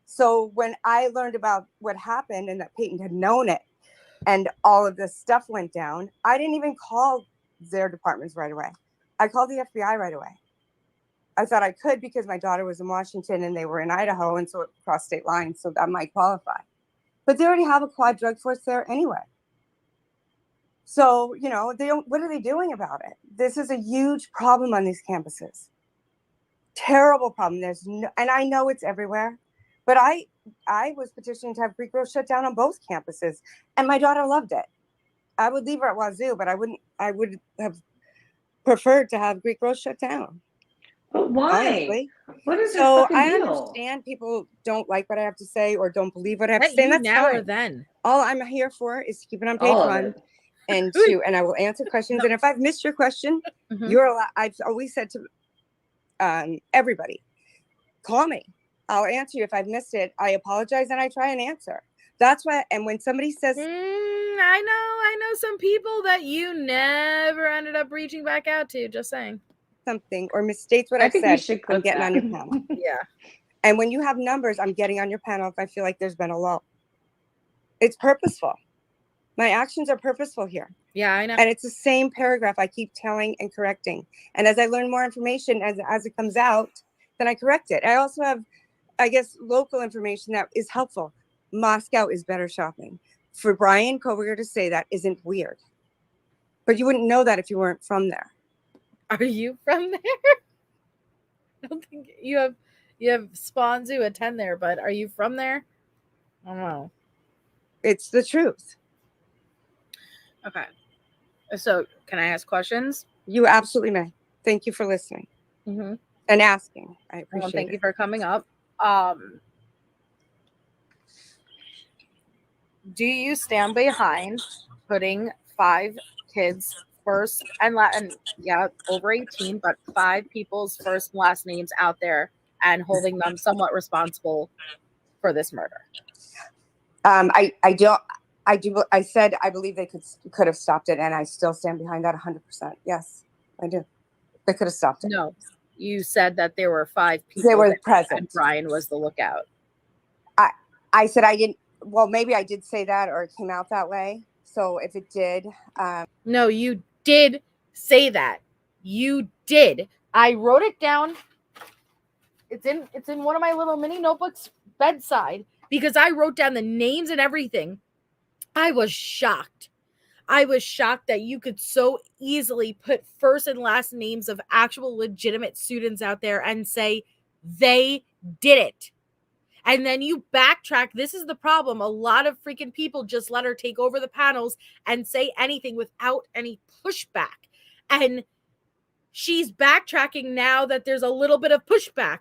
So when I learned about what happened and that Peyton had known it and all of this stuff went down, I didn't even call their departments right away. I called the FBI right away. I thought I could because my daughter was in Washington and they were in Idaho, and so it crossed state lines, so that might qualify. But they already have a quad drug force there anyway. So, you know, what are they doing about it? This is a huge problem on these campuses. Terrible problem. And I know it's everywhere, but was petitioning to have Greek Girls shut down on both campuses, and my daughter loved it. I would leave her at Wazoo, but I would have preferred to have Greek Girls shut down. But why? Honestly. What is So the I deal? understand people don't like what I have to say or don't believe what I have to That say. you And that's now or fine. then. All I'm here for is to keep it on page All of one, it. and I will answer questions. And if I've missed your question, Mhm. you're allowed. I've always said to everybody, call me. I'll answer you if I've missed it. I apologize and I try and answer. That's why. And when somebody says, I know some people that you never ended up reaching back out to. Just saying. something or misstates what I I've think we said, should I'm clip getting that. on your panel. Yeah. And when you have numbers, I'm getting on your panel if I feel like there's been a lull. It's purposeful. My actions are purposeful here. Yeah, I know. And it's the same paragraph I keep telling and correcting. And as I learn more information as it comes out, then I correct it. I also have, I guess, local information that is helpful. Moscow is better shopping. For Brian Koberger to say that isn't weird. But you wouldn't know that if you weren't from there. Are you from there? I don't think you have spawns who attend there, but are you from there? I don't know. It's the truth. Okay. So can I ask questions? You absolutely may. Thank you for listening Mm-hmm. and asking. I Well, appreciate thank it. you for coming up. Do you stand behind putting 5 kids first and yeah, over 18, but 5 people's first and last names out there and holding them somewhat responsible for this murder? I said I believe they could have stopped it, and I still stand behind that 100%. Yes, I do. They could have stopped it. No, you said that there were 5 people. They were there present. and Brian was the lookout. I said I didn't. Well, maybe I did say that, or it came out that way. So if it did, no, you did say that. You did. I wrote it down. It's in one of my little mini notebooks bedside because I wrote down the names and everything. I was shocked. I was shocked that you could so easily put first and last names of actual legitimate students out there and say they did it. And then you backtrack. This is the problem. A lot of freaking people just let her take over the panels and say anything without any pushback. And she's backtracking now that there's a little bit of pushback.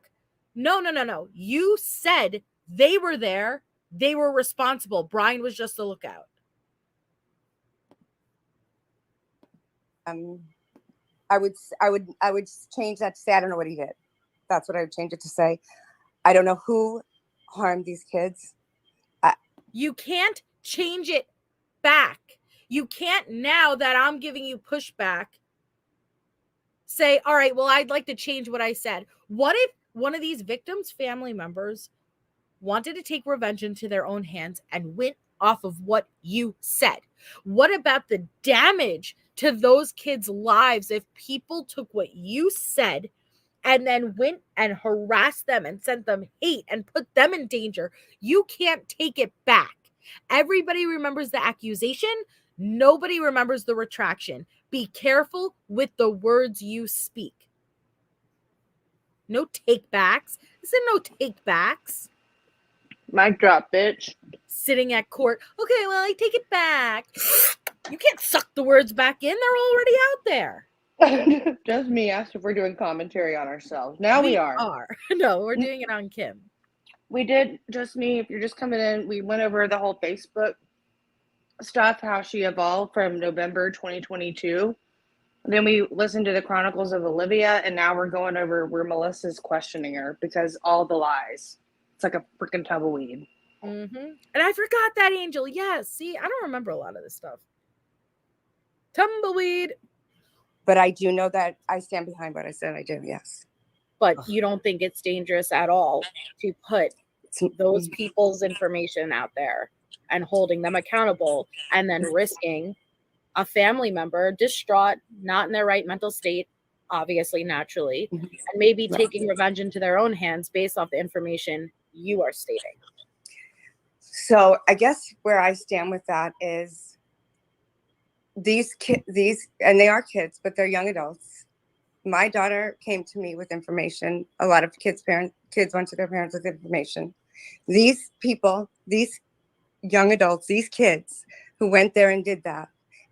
No. You said they were there. They were responsible. Brian was just the lookout. I would change that to say I don't know what he did. That's what I would change it to say. I don't know who harmed these kids. You can't change it back. You can't, now that I'm giving you pushback, say, all right, well, I'd like to change what I said. What if one of these victims' family members wanted to take revenge into their own hands and went off of what you said? What about the damage to those kids' lives if people took what you said and then went and harassed them and sent them hate and put them in danger? You can't take it back. Everybody remembers the accusation. Nobody remembers the retraction. Be careful with the words you speak. No take-backs. This isn't no take-backs. Mic drop, bitch. Sitting at court. Okay, well, I take it back. You can't suck the words back in. They're already out there. Just me asked if we're doing commentary on ourselves. Now we are. No, we're doing it on Kim. We did, just me, if you're just coming in, we went over the whole Facebook stuff, how she evolved from November 2022. Then we listened to the Chronicles of Olivia, and now we're going over where Melissa's questioning her because all the lies. It's like a freaking tumbleweed. Mm-hmm. And I forgot that, Angel. Yes. See, I don't remember a lot of this stuff. Tumbleweed. But I do know that I stand behind what I said. I do, yes. But you don't think it's dangerous at all to put those people's information out there and holding them accountable and then risking a family member distraught, not in their right mental state, obviously, naturally, and maybe taking revenge into their own hands based off the information you are stating? So I guess where I stand with that is these and they are kids, but they're young adults. My daughter came to me with information. A lot of kids went to their parents with information. These people, these young adults, these kids who went there and did that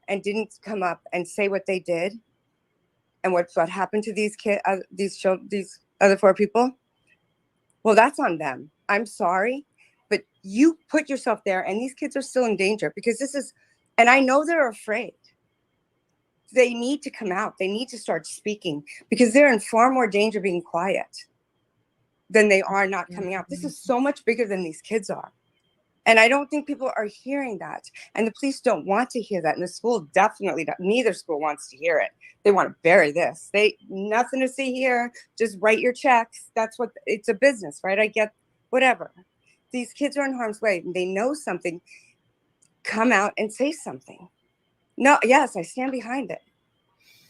and didn't come up and say what they did and what happened to these kids, these other 4 people, well, that's on them. I'm sorry, but you put yourself there, and these kids are still in danger because this is, and I know they're afraid. They need to come out. They need to start speaking because they're in far more danger being quiet than they are not coming out. This is so much bigger than these kids are. And I don't think people are hearing that. And the police don't want to hear that. And the school definitely, neither school wants to hear it. They want to bury this. Nothing to see here. Just write your checks. That's what, it's a business, right? I get whatever. These kids are in harm's way and they know something. Come out and say something. No, yes, I stand behind it.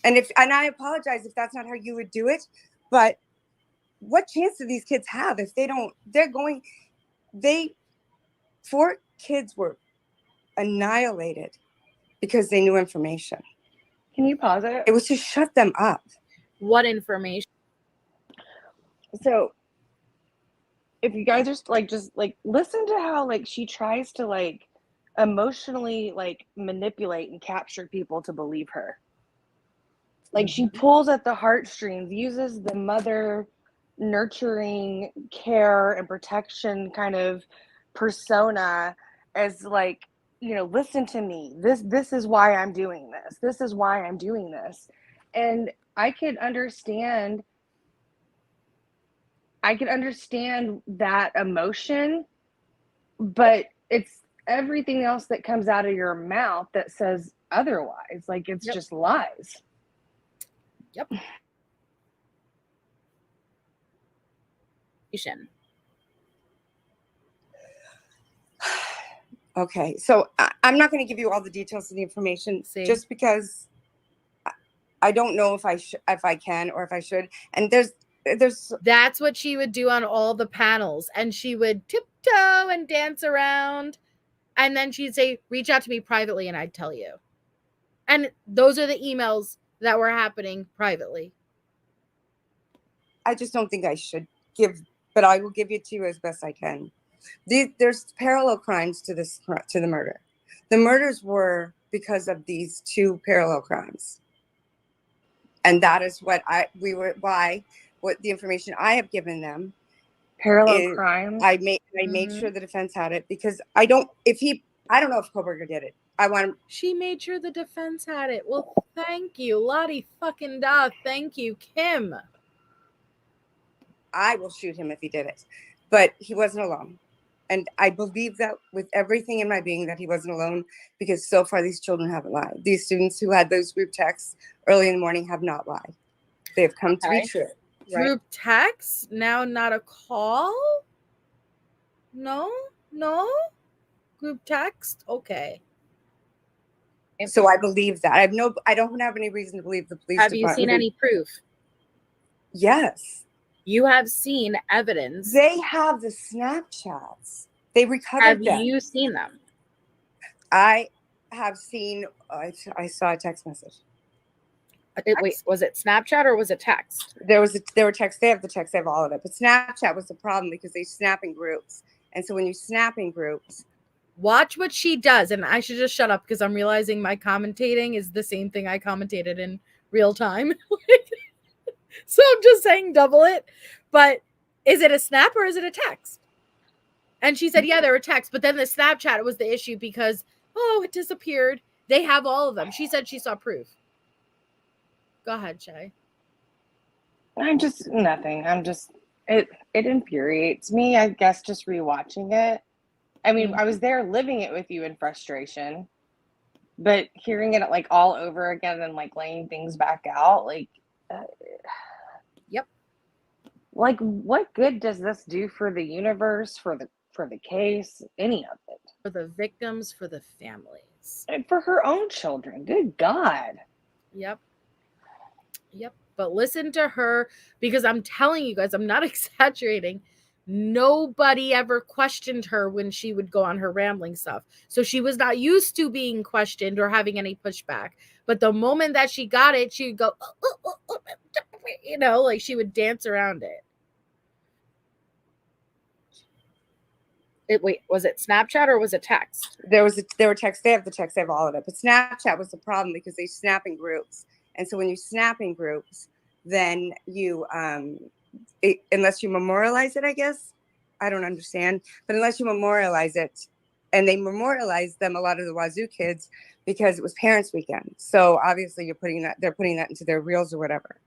And I apologize if that's not how you would do it, but what chance do these kids have if they don't, 4 kids were annihilated because they knew information. Can you pause it? It was to shut them up. What information? So if you guys are just listen to how she tries to emotionally manipulate and capture people to believe her. She pulls at the heartstrings, uses the mother nurturing care and protection kind of persona as listen to me. This is why I'm doing this. This is why I'm doing this. And I could understand that emotion, but it's everything else that comes out of your mouth that says otherwise. It's just lies. Yep. Okay, so I'm not going to give you all the details of the information just because I don't know if I can or if I should. And there's that's what she would do on all the panels, and she would tiptoe and dance around, and then she'd say, reach out to me privately and I'd tell you. And those are the emails that were happening privately. I just don't think I should give, but I will give it to you as best I can. There's parallel crimes to the murder. The murders were because of these 2 parallel crimes. And that is what what the information I have given them. Parallel crimes. I made sure the defense had it because I don't know if Koberger did it. She made sure the defense had it. Well, thank you. Lottie fucking da. Thank you, Kim. I will shoot him if he did it. But he wasn't alone. And I believe that with everything in my being that he wasn't alone, because so far these children haven't lied. These students who had those group texts early in the morning have not lied. They have come to be true. Right? Group text? Now not a call? No? Group text? Okay. So I believe that. I don't have any reason to believe the police department. Have you seen any proof? Yes. You have seen evidence. They have the Snapchats. They recovered them. Have you seen them? I have seen, I saw a text message. Wait, was it Snapchat or was it text? There were texts. They have the text. They have all of it. But Snapchat was the problem because they snap in groups. And so when you snap in groups. Watch what she does. And I should just shut up because I'm realizing my commentating is the same thing I commentated in real time. So I'm just saying double it. But is it a snap or is it a text? And she said, yeah, there were texts. But then the Snapchat was the issue because, it disappeared. They have all of them. She said she saw proof. Go ahead, Shay. It infuriates me, I guess, just rewatching it. I mean, I was there living it with you in frustration, but hearing it all over again and laying things back out, yep. What good does this do for the universe, for the case, any of it? For the victims, for the families. And for her own children. Good God. Yep. But listen to her, because I'm telling you guys, I'm not exaggerating. Nobody ever questioned her when she would go on her rambling stuff. So she was not used to being questioned or having any pushback. But the moment that she got it, she would go, she would dance around it. Wait, was it Snapchat or was it text? There were texts. They have the text. They have all of it. But Snapchat was the problem because they snap in groups. And so when you snap in groups, then you, unless you memorialize it, I guess, I don't understand. But unless you memorialize it, and they memorialized them, a lot of the Wazoo kids, because it was Parents' Weekend. So obviously they're putting that into their reels or whatever.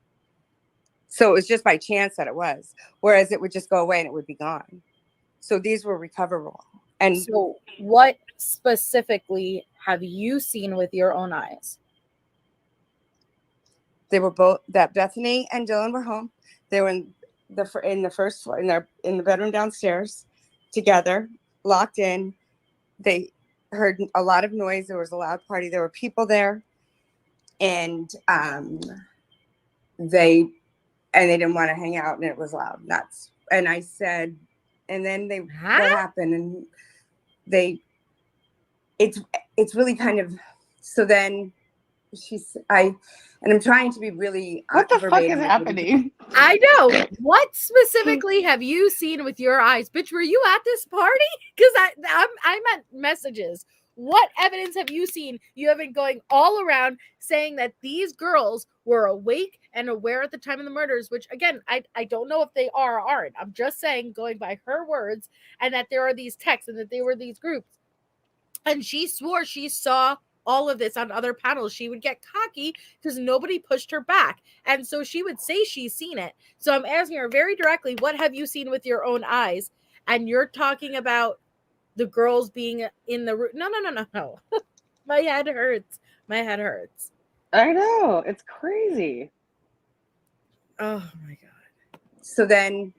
So it was just by chance that it was, whereas it would just go away and it would be gone. So these were recoverable. And so what specifically have you seen with your own eyes? They were both, that Bethany and Dylan were home. They were in the first floor, in the bedroom downstairs together, locked in. They heard a lot of noise. There was a loud party. There were people there. And they didn't want to hang out, and it was loud. And I said, and then that happened, and it's really kind of, so then I'm trying to be really, what the fuck is happening? I know. What specifically have you seen with your eyes? Bitch, were you at this party? Because I meant messages. What evidence have you seen? You have been going all around saying that these girls were awake and aware at the time of the murders, which again, I don't know if they are or aren't. I'm just saying, going by her words, and that there are these texts and that they were these groups. And she swore she saw all of this on other panels. She would get cocky because nobody pushed her back. And so she would say she's seen it. So I'm asking her very directly, what have you seen with your own eyes? And you're talking about the girls being in the room. No. My head hurts. I know. It's crazy. Oh my God. So then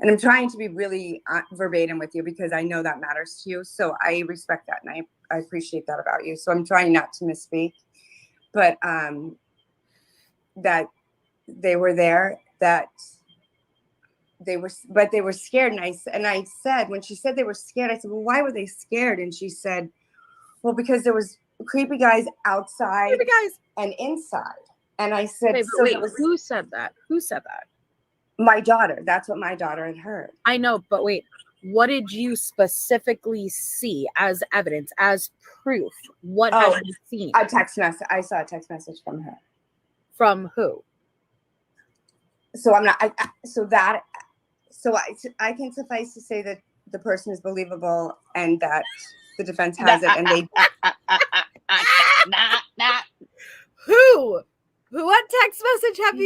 I'm trying to be really verbatim with you because I know that matters to you. So I respect that. And I appreciate that about you. So I'm trying not to misspeak, but that they were there, that they were scared. And I said, when she said they were scared, I said, well, why were they scared? And she said, well, because there was creepy guys outside and inside. And I said, wait, who said that? My daughter. That's what my daughter had heard. I know, but wait, what did you specifically see as evidence, as proof? What have you seen? A text message. I saw a text message from her. From who? So I can suffice to say that the person is believable and that the defense has it, and they. Who? What text message have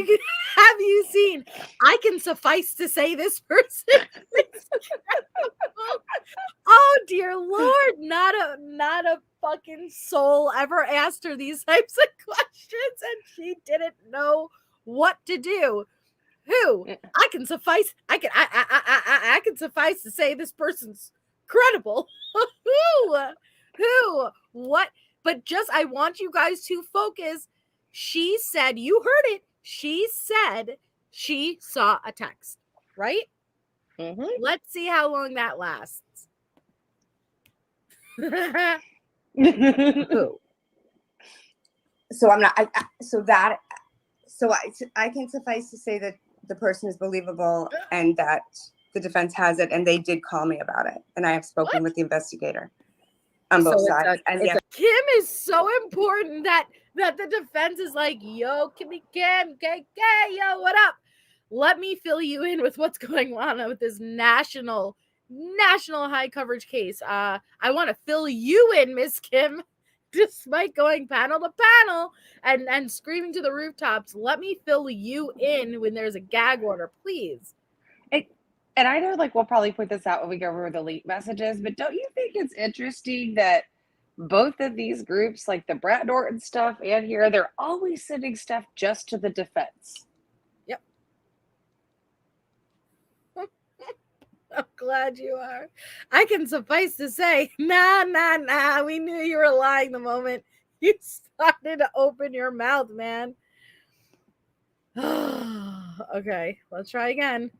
you seen? I can suffice to say this person. Oh dear Lord! Not a fucking soul ever asked her these types of questions, and she didn't know what to do. Who? I can suffice to say this person's credible. Who? What? But just, I want you guys to focus. She said, you heard it. She said she saw a text, right? Mm-hmm. Let's see how long that lasts. Who? So I can suffice to say that the person is believable and that the defense has it, and they did call me about it, and I have spoken with the investigator on both sides. Kim is so important that the defense is like, yo, Kim, yo, what up? Let me fill you in with what's going on with this national high coverage case. I want to fill you in, Miss Kim. Despite going panel to panel and screaming to the rooftops, let me fill you in when there's a gag order, please. And I know, we'll probably put this out when we go over the leak messages, but don't you think it's interesting that both of these groups, like the Brett Norton stuff and here, they're always sending stuff just to the defense? Yep. I'm glad you are. I can suffice to say, nah. We knew you were lying the moment you started to open your mouth, man. Okay, let's try again.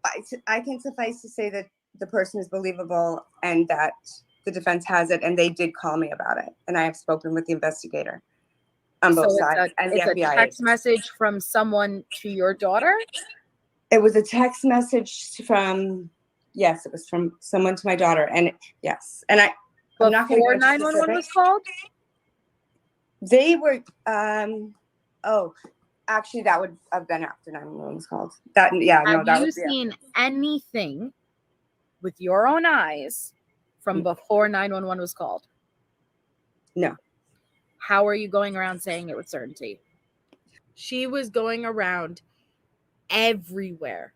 I can suffice to say that the person is believable and that the defense has it, and they did call me about it, and I have spoken with the investigator on both sides. It's a text message from someone to your daughter? It was a text message from Yes, it was from someone to my daughter, and yes, and I'm not going to Before go into 911 was specifics. called? They were. Actually, that would have been after 911 was called. That Have that you was seen anything with your own eyes from before 911 was called? No. How are you going around saying it with certainty? She was going around everywhere,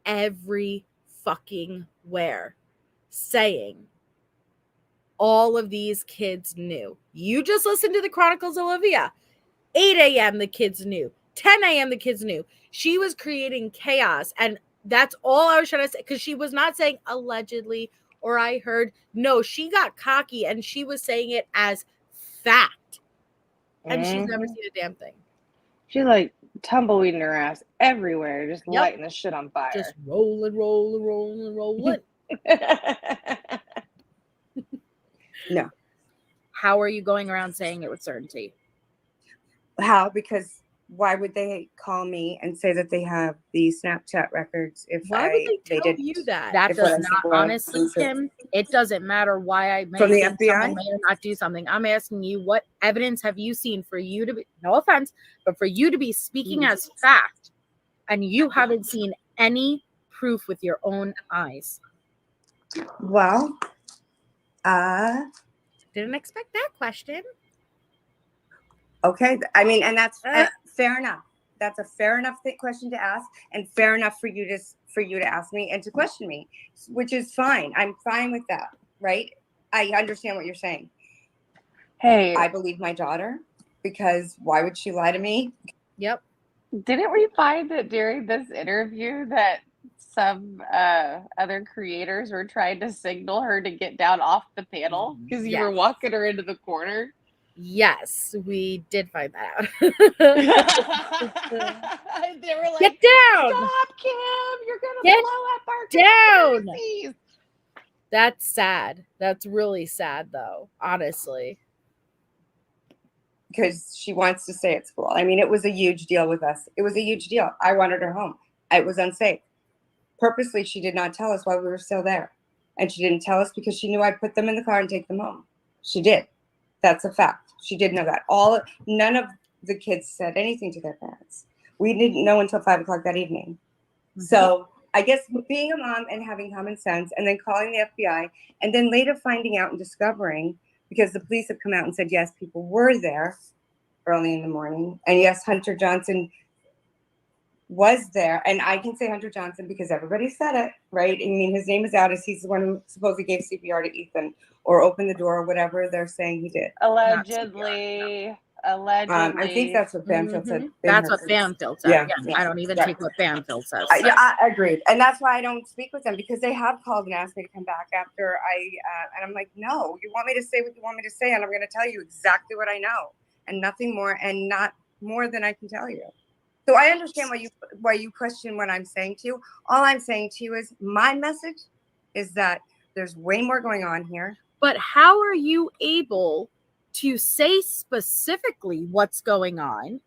every fucking where, saying all of these kids knew. You just listened to the Chronicles, Olivia. 8 a.m. the kids knew. 10 a.m. the kids knew. She was creating chaos, and that's all I was trying to say, because she was not saying allegedly or I heard. No, she got cocky and she was saying it as fact, and she's never seen a damn thing. She's like tumbleweeding her ass everywhere, just Yep. lighting the shit on fire. Just rolling. No. How are you going around saying it with certainty? How? Because why would they call me and say that they have the Snapchat records if Why would they tell you that? That does not, honestly, Kim. It doesn't matter why I may from the think FBI someone may or not do something. I'm asking you, what evidence have you seen for you to be, no offense, but for you to be speaking as fact, and you haven't seen any proof with your own eyes? Well, didn't expect that question. Okay, I mean, and that's fair enough. That's a fair enough question to ask, and fair enough for you to ask me and to question me, which is fine. I'm fine with that, right? I understand what you're saying. Hey, I believe my daughter, because why would she lie to me? Yep. Didn't we find that during this interview that some other creators were trying to signal her to get down off the panel because you were walking her into the corner? Yes, we did find that out. They were like, "Get down! Stop, Kim! You're gonna Get blow up our down!" conspiracies." That's sad. That's really sad, though, honestly. Because she wants to stay at school. I mean, it was a huge deal with us. It was a huge deal. I wanted her home. It was unsafe. Purposely, she did not tell us while we were still there. And she didn't tell us because she knew I'd put them in the car and take them home. She did. That's a fact. She did know that. None of the kids said anything to their parents. We didn't know until 5 o'clock that evening. Mm-hmm. So I guess being a mom and having common sense and then calling the FBI and then later finding out and discovering, because the police have come out and said, yes, people were there early in the morning. And yes, Hunter Johnson was there. And I can say Hunter Johnson because everybody said it, right? I mean, his name is out as he's the one who supposedly gave CPR to Ethan or opened the door or whatever they're saying he did. Allegedly. I think that's what Banfield said. That's what Banfield said. Yeah. I don't even take what Banfield says. I agreed. And that's why I don't speak with them, because they have called and asked me to come back after and I'm like, no, you want me to say what you want me to say, and I'm going to tell you exactly what I know and nothing more, and not more than I can tell you. So I understand why you question what I'm saying to you. All I'm saying to you is my message is that there's way more going on here. But how are you able to say specifically what's going on?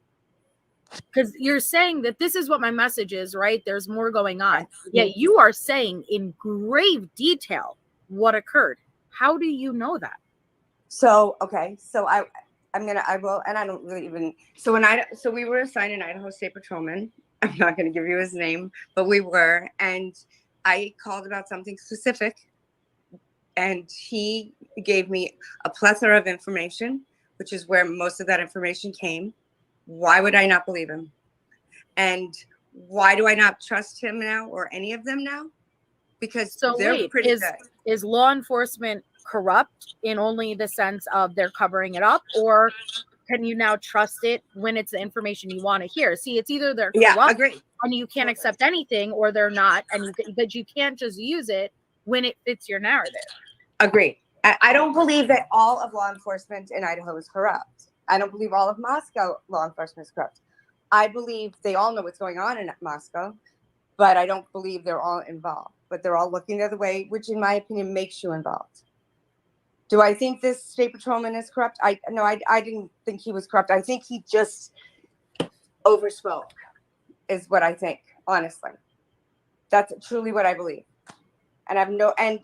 Because you're saying that this is what my message is, right? There's more going on. Yet you are saying in grave detail what occurred. How do you know that? So, okay. So I will, and I don't really even, so we were assigned an Idaho State Patrolman. I'm not going to give you his name, but we were, and I called about something specific, and he gave me a plethora of information, which is where most of that information came. Why would I not believe him? And why do I not trust him now, or any of them now? Because they're pretty good. Is law enforcement corrupt in only the sense of they're covering it up, or can you now trust it when it's the information you want to hear? See, it's either they're corrupt and you can't accept anything, or they're not, but you can't just use it when it fits your narrative. Agreed. I don't believe that all of law enforcement in Idaho is corrupt. I don't believe all of Moscow law enforcement is corrupt. I believe they all know what's going on in Moscow, but I don't believe they're all involved. But they're all looking the other way, which in my opinion makes you involved. Do I think this state patrolman is corrupt? I didn't think he was corrupt. I think he just overspoke, is what I think, honestly. That's truly what I believe. and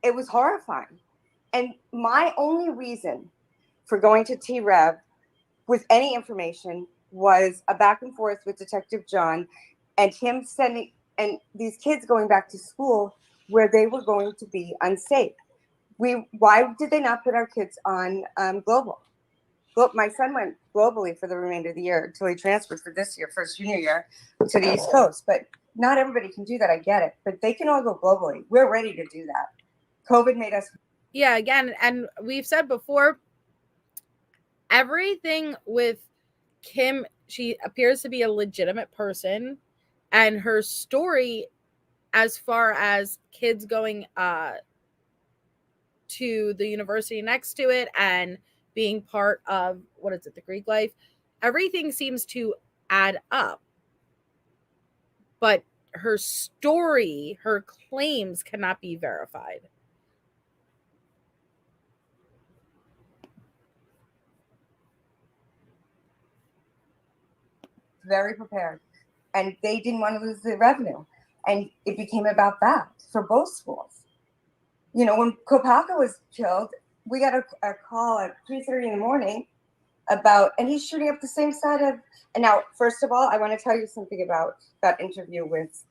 it was horrifying. And my only reason for going to T-Rev with any information was a back and forth with Detective John and him sending, and these kids going back to school where they were going to be unsafe. Why did they not put our kids on global? My son went globally for the remainder of the year until he transferred for this year, for his junior year, to the East Coast. But not everybody can do that. I get it. But they can all go globally. We're ready to do that. COVID made us. Yeah, again, and we've said before, everything with Kim, she appears to be a legitimate person. And her story, as far as kids going to the university next to it and being part of, what is it, the Greek life, everything seems to add up. But her story, her claims cannot be verified. Very prepared. And they didn't want to lose the revenue. And it became about that for both schools. You know, when Kopaka was killed, we got a call at 3:30 in the morning about, and he's shooting up the same side of, and now, first of all, I want to tell you something about that interview with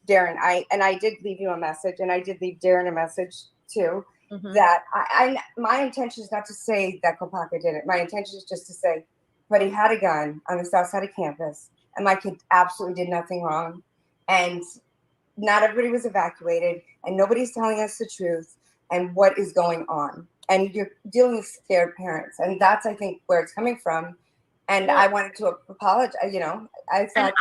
Darren. I did leave you a message, and I did leave Darren a message too, that my intention is not to say that Kopaka did it. My intention is just to say, but he had a gun on the south side of campus, and my kid absolutely did nothing wrong. And not everybody was evacuated, and nobody's telling us the truth and what is going on. And you're dealing with scared parents. And that's, I think, where it's coming from. And I wanted to apologize, you know. I thought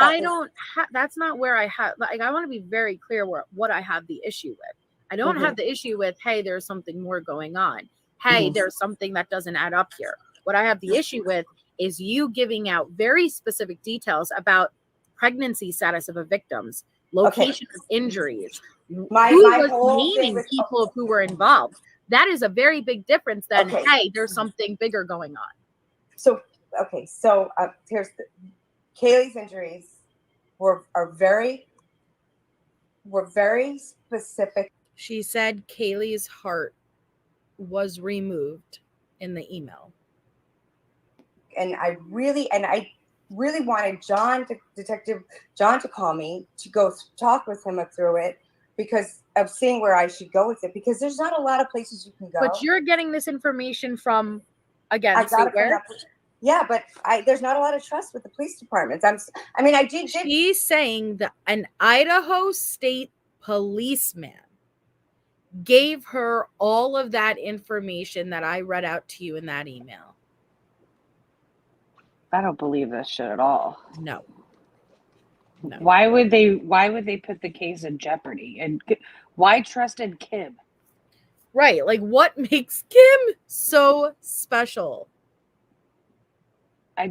that's not where I have, like, I want to be very clear what I have the issue with. I don't have the issue with, hey, there's something more going on. Hey, there's something that doesn't add up here. What I have the issue with is you giving out very specific details about pregnancy status of a victim's, location of injuries, who was naming people who were involved. That is a very big difference than, hey, there's something bigger going on. So here's Kaylee's injuries were very specific. She said Kaylee's heart was removed in the email. And I really wanted Detective John to call me to go talk with him through it, because of seeing where I should go with it, because there's not a lot of places you can go. But you're getting this information from, again, yeah, but there's not a lot of trust with the police departments. She's saying that an Idaho State policeman gave her all of that information that I read out to you in that email. I don't believe this shit at all. No. Why would they put the case in jeopardy? And why trusted Kim? Right. Like, what makes Kim so special?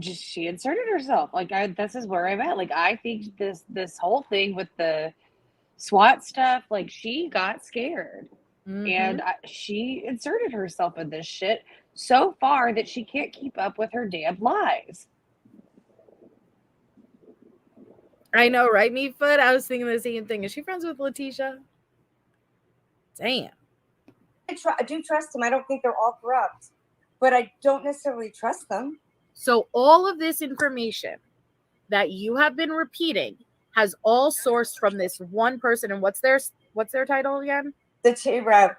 She inserted herself. This is where I'm at. Like, I think this whole thing with the SWAT stuff, like, she got scared. And she inserted herself in this shit so far that she can't keep up with her damn lies. I know, right, Meatfoot? I was thinking the same thing. Is she friends with Letitia? Damn. I do trust them. I don't think they're all corrupt, but I don't necessarily trust them. So all of this information that you have been repeating has all sourced from this one person. And what's their title again? The T-Rev.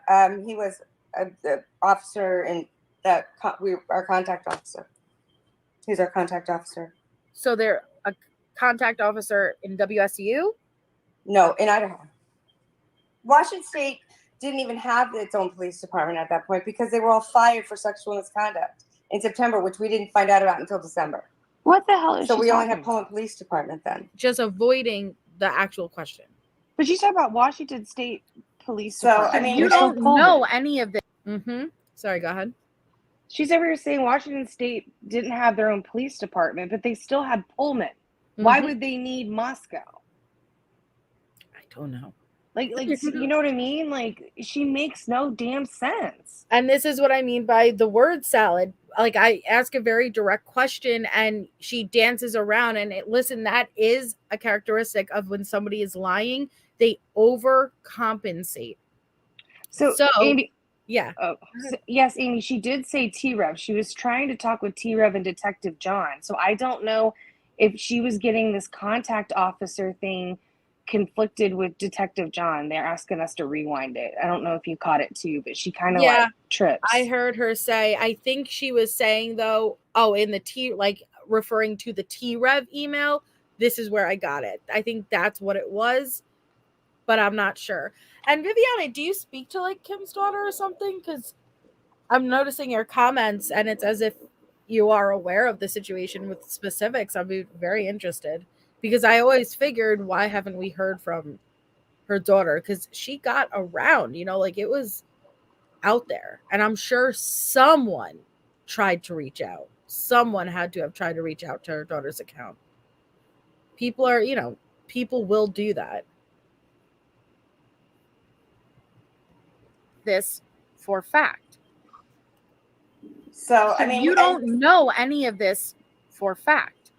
He was the officer in that. Our contact officer. He's our contact officer. So they're a contact officer in WSU? No, in Idaho. Washington State didn't even have its own police department at that point, because they were all fired for sexual misconduct in September, which we didn't find out about until December. What the hell is so we only have Poland Police Department then. Just avoiding the actual question. But she's talking about Washington State Police Department. So, I mean, you don't know any of this. Sorry, go ahead. She's over here saying Washington State didn't have their own police department, but they still had Pullman. Why would they need Moscow? I don't know. Like, you know what I mean? Like, she makes no damn sense. And this is what I mean by the word salad. like I ask a very direct question and she dances around, and listen, that is a characteristic of when somebody is lying. They overcompensate. So Amy, yeah. Yes, Amy, she did say T-Rev. She was trying to talk with T-Rev and Detective John. So I don't know if she was getting this contact officer thing conflicted with Detective John. They're asking us to rewind it. I don't know if you caught it too, but she kind of like trips. I heard her say, I think she was saying though, in the like referring to the T-Rev email, this is where I got it. I think that's what it was, but I'm not sure. And Viviana, do you speak to like Kim's daughter or something? Because I'm noticing your comments and it's as if you are aware of the situation with specifics. I'd be very interested because I always figured, why haven't we heard from her daughter? Because she got around, like it was out there. And I'm sure someone tried to reach out. Someone had to have tried to reach out to her daughter's account. People are, people will do that. This for fact. So, I mean, you don't know any of this for fact.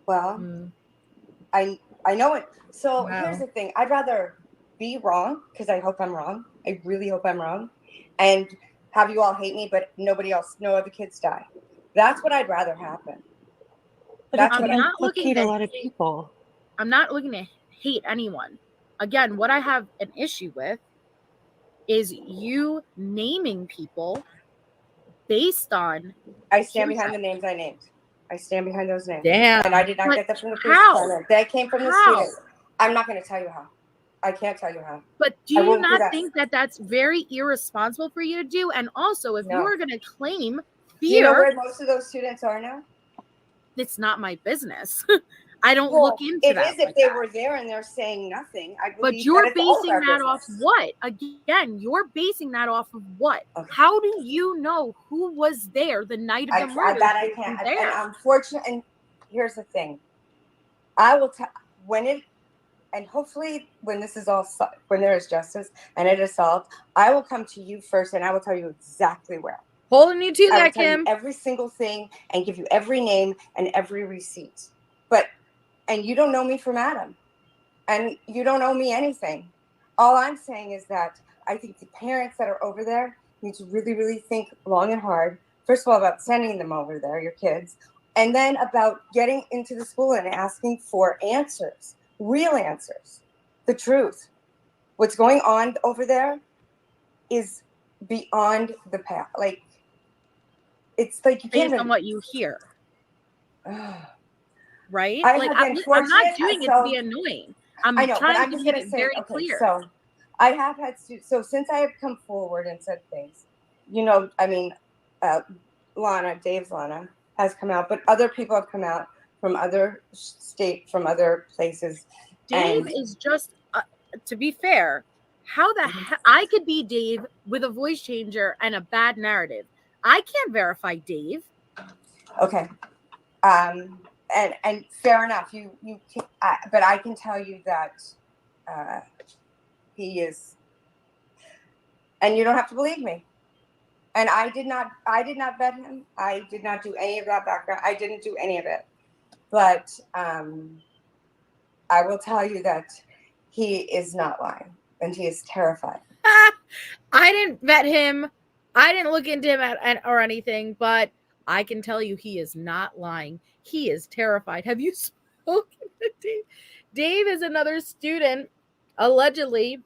Well, I know it. So here's the thing. I'd rather be wrong, because I hope I'm wrong. I really hope I'm wrong. And have you all hate me, but no other kids die. That's what I'd rather happen. But that's what I'm looking at a lot of people. I'm not looking to hate anyone. Again, what I have an issue with is you naming people based on. I stand behind the names I named. I stand behind those names. Damn. And I did not get that from the police department. That came from the students. I'm not going to tell you how. I can't tell you how. But do you not think that that's very irresponsible for you to do? And also, if you are going to claim fear, do you know where most of those students are now? It's not my business. I don't look into it that. It is if they were there and they're saying nothing. I but you're basing that off what? Again, you're basing that off of what? Okay. How do you know who was there the night of the murder? That I can't. And I'm fortunate. And here's the thing. I will tell and hopefully when this is all, when there is justice and it is solved, I will come to you first and I will tell you exactly where. Holding you to that, Kim. Every single thing and give you every name and every receipt. And you don't know me from Adam. And you don't owe me anything. All I'm saying is that I think the parents that are over there need to really, really think long and hard. First of all, about sending them over there, your kids. And then about getting into the school and asking for answers. Real answers. The truth. What's going on over there is beyond the path. Like, it's like you can't. Based on what you hear. Right? I'm not doing it to be annoying. I know, trying to make it very clear. So I have had students. So since I have come forward and said things, Dave's Lana has come out, but other people have come out from other states, from other places. Dave is just, to be fair, how the heck I could be Dave with a voice changer and a bad narrative. I can't verify Dave. Okay. And fair enough. But I can tell you that he is, and you don't have to believe me. And I did not vet him. I did not do any of that background. I didn't do any of it. But I will tell you that he is not lying, and he is terrified. I didn't vet him. I didn't look into him or anything, but I can tell you he is not lying. He is terrified. Have you spoken to Dave? Dave is another student, allegedly,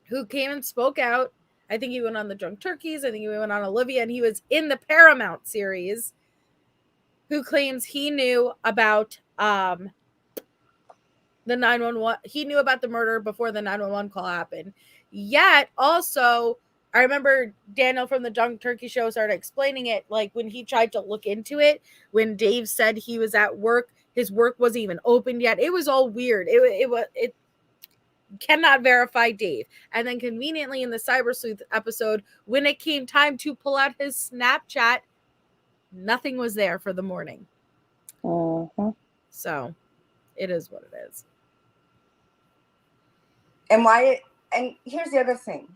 who came and spoke out. I think he went on the Drunk Turkeys. I think he went on Olivia, and he was in the Paramount series, who claims he knew about the 911. He knew about the murder before the 911 call happened. Yet, also, I remember Daniel from the Drunk Turkey show started explaining it, like when he tried to look into it, when Dave said he was at work, his work wasn't even open yet. It was all weird. It cannot verify Dave. And then conveniently in the Cyber Sleuth episode, when it came time to pull out his Snapchat, nothing was there for the morning. So it is what it is. And here's the other thing.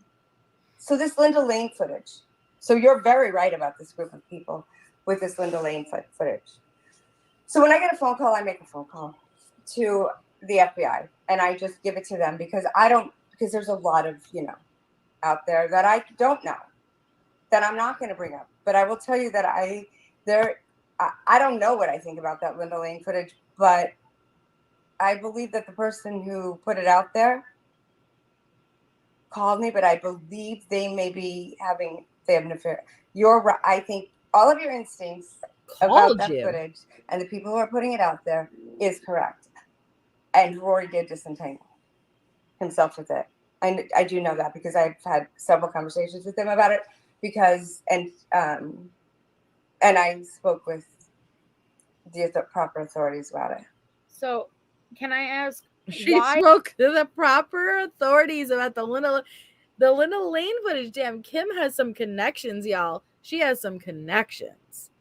So this Linda Lane footage, So you're very right about this group of people with this Linda Lane footage. So when I get a phone call, I make a phone call to the FBI and I just give it to them because there's a lot of, out there that I don't know, that I'm not going to bring up. But I will tell you that I don't know what I think about that Linda Lane footage, but I believe that the person who put it out there called me, but I believe they may be they have an affair. You're right. I think all of your instincts about that footage and the people who are putting it out there is correct. And Rory did disentangle himself with it. I do know that because I've had several conversations with him about it and I spoke with the proper authorities about it. So can I ask, she spoke to the proper authorities about the Linda Lane footage? Damn, Kim has some connections, y'all. She has some connections.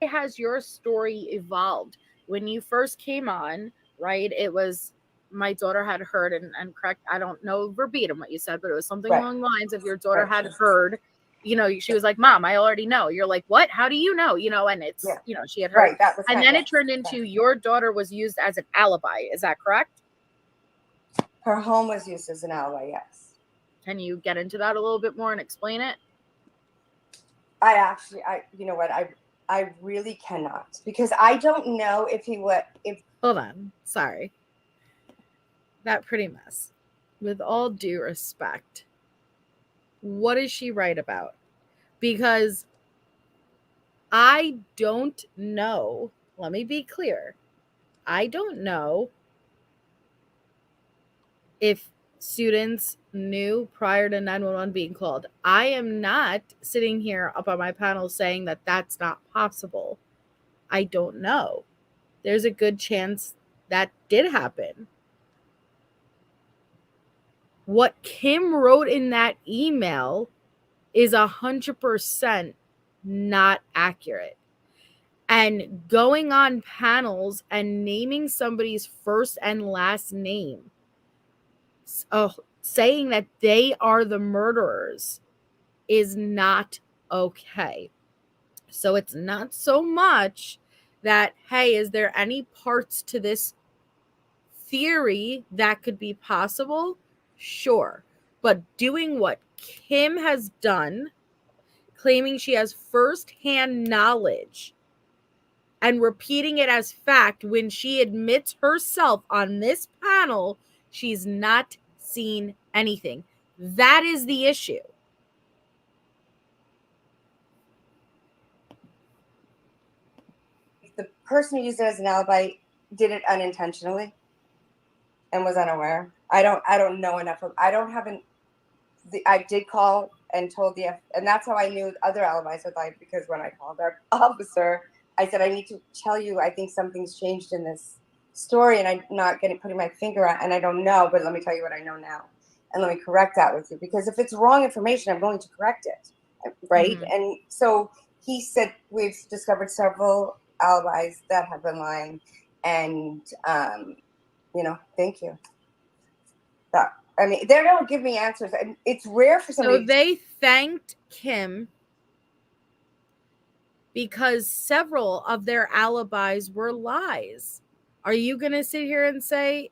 Has your story evolved? When you first came on, right, it was my daughter had heard, and correct, I don't know verbatim what you said, but it was something along the lines of your daughter had heard, she was like, Mom, I already know. You're like, what? How do you know? And it's, she had heard. Right, and then it turned into your daughter was used as an alibi. Is that correct? Her home was used as an alibi, yes. Can you get into that a little bit more and explain it? You know what? I really cannot, because I don't know if hold on. Sorry. That pretty mess. With all due respect, what is she right about? Because I don't know. Let me be clear. I don't know if students knew prior to 911 being called. I am not sitting here up on my panel saying that that's not possible. I don't know. There's a good chance that did happen. What Kim wrote in that email is 100% not accurate. And going on panels and naming somebody's first and last name, saying that they are the murderers, is not okay. So it's not so much that, hey, is there any parts to this theory that could be possible? Sure. But doing what Kim has done, claiming she has firsthand knowledge and repeating it as fact when she admits herself on this panel she's not seen anything. That is the issue. The person who used it as an alibi did it unintentionally and was unaware. I don't know enough. I did call and told and that's how I knew other alibis had lied, because when I called our officer, I said, I need to tell you, I think something's changed in this story and I'm not putting my finger on, and I don't know, but let me tell you what I know now. And let me correct that with you, because if it's wrong information, I'm going to correct it. Right. Mm-hmm. And so he said, we've discovered several alibis that have been lying. And, thank you. They don't give me answers. And it's rare for somebody. So they thanked Kim because several of their alibis were lies. Are you going to sit here and say,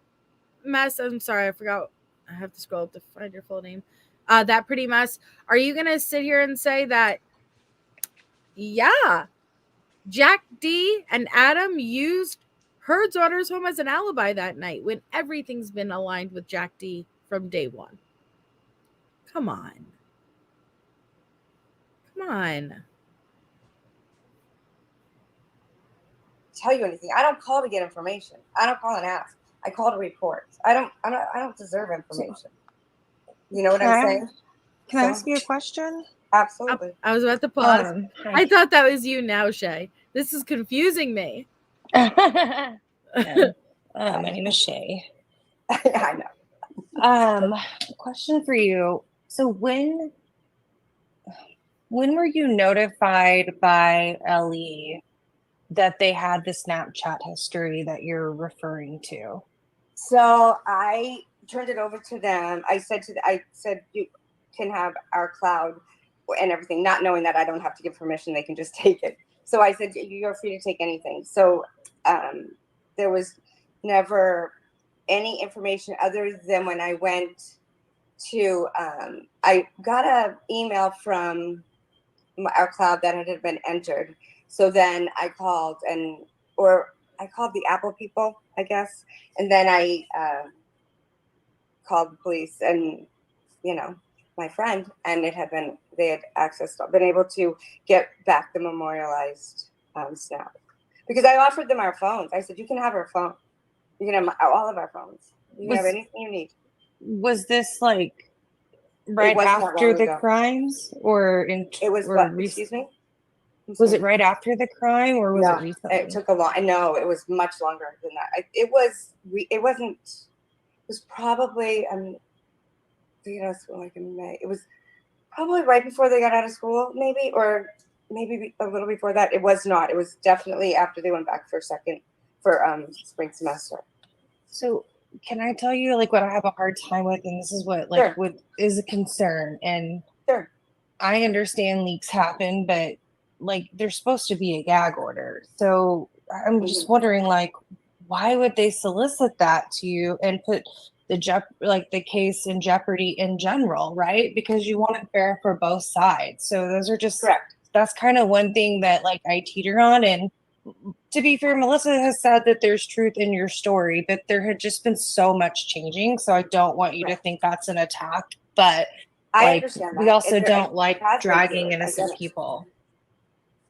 Mess, I'm sorry, I forgot. I have to scroll up to find your full name. That pretty mess. Are you going to sit here and say that, yeah, Jack D and Adam used her daughter's home as an alibi that night when everything's been aligned with Jack D from day one? Come on. Come on. Tell you anything. I don't call to get information. I don't call and ask. I call to report. I don't deserve information. You know what I'm saying? Can I ask you a question? Absolutely. I was about to pause. I thought that was you now, Shay. This is confusing me. My name is Shay. I know. Question for you. So when were you notified by LE that they had the Snapchat history that you're referring to? So I turned it over to them. I said, can have our cloud and everything, not knowing that I don't have to give permission. They can just take it. So I said, you're free to take anything. So there was never any information other than when I went to, I got an email from our cloud that had been entered. So then I called I called the Apple people, I guess. And then I called the police and, my friend, and they had been able to get back the memorialized snap. Because I offered them our phones. I said, you can have our phone. You can have all of our phones. You can have anything you need. Was this like right after the crimes or in? It was what? Excuse me? Was it right after the crime or was it recently? It took a long. No, it was much longer than that. It was probably like in May. It was probably right before they got out of school, maybe, or maybe a little before that. It was not. It was definitely after they went back for spring semester. So can I tell you like what I have a hard time with, and this is what is a concern. And sure, I understand leaks happen, but like there's supposed to be a gag order. So I'm just wondering, like, why would they solicit that to you and put the case in jeopardy in general, right? Because you want it fair for both sides. So those are just correct. That's kind of one thing that like I teeter on. And to be fair, Melissa has said that there's truth in your story, but there had just been so much changing. So I don't want you to think that's an attack, but I understand that. We also don't like dragging innocent people.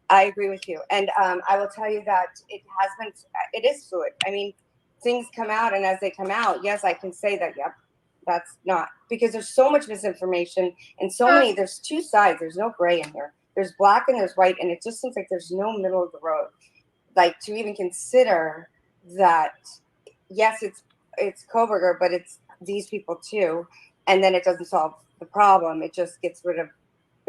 I agree with you. And I will tell you that it is fluid. I mean, things come out, and as they come out, yes, I can say that, yep, that's not, because there's so much misinformation and so many, there's two sides. There's no gray in here. There's black and there's white, and it just seems like there's no middle of the road. Like, to even consider that, yes, it's Koberger, but it's these people too. And then it doesn't solve the problem. It just it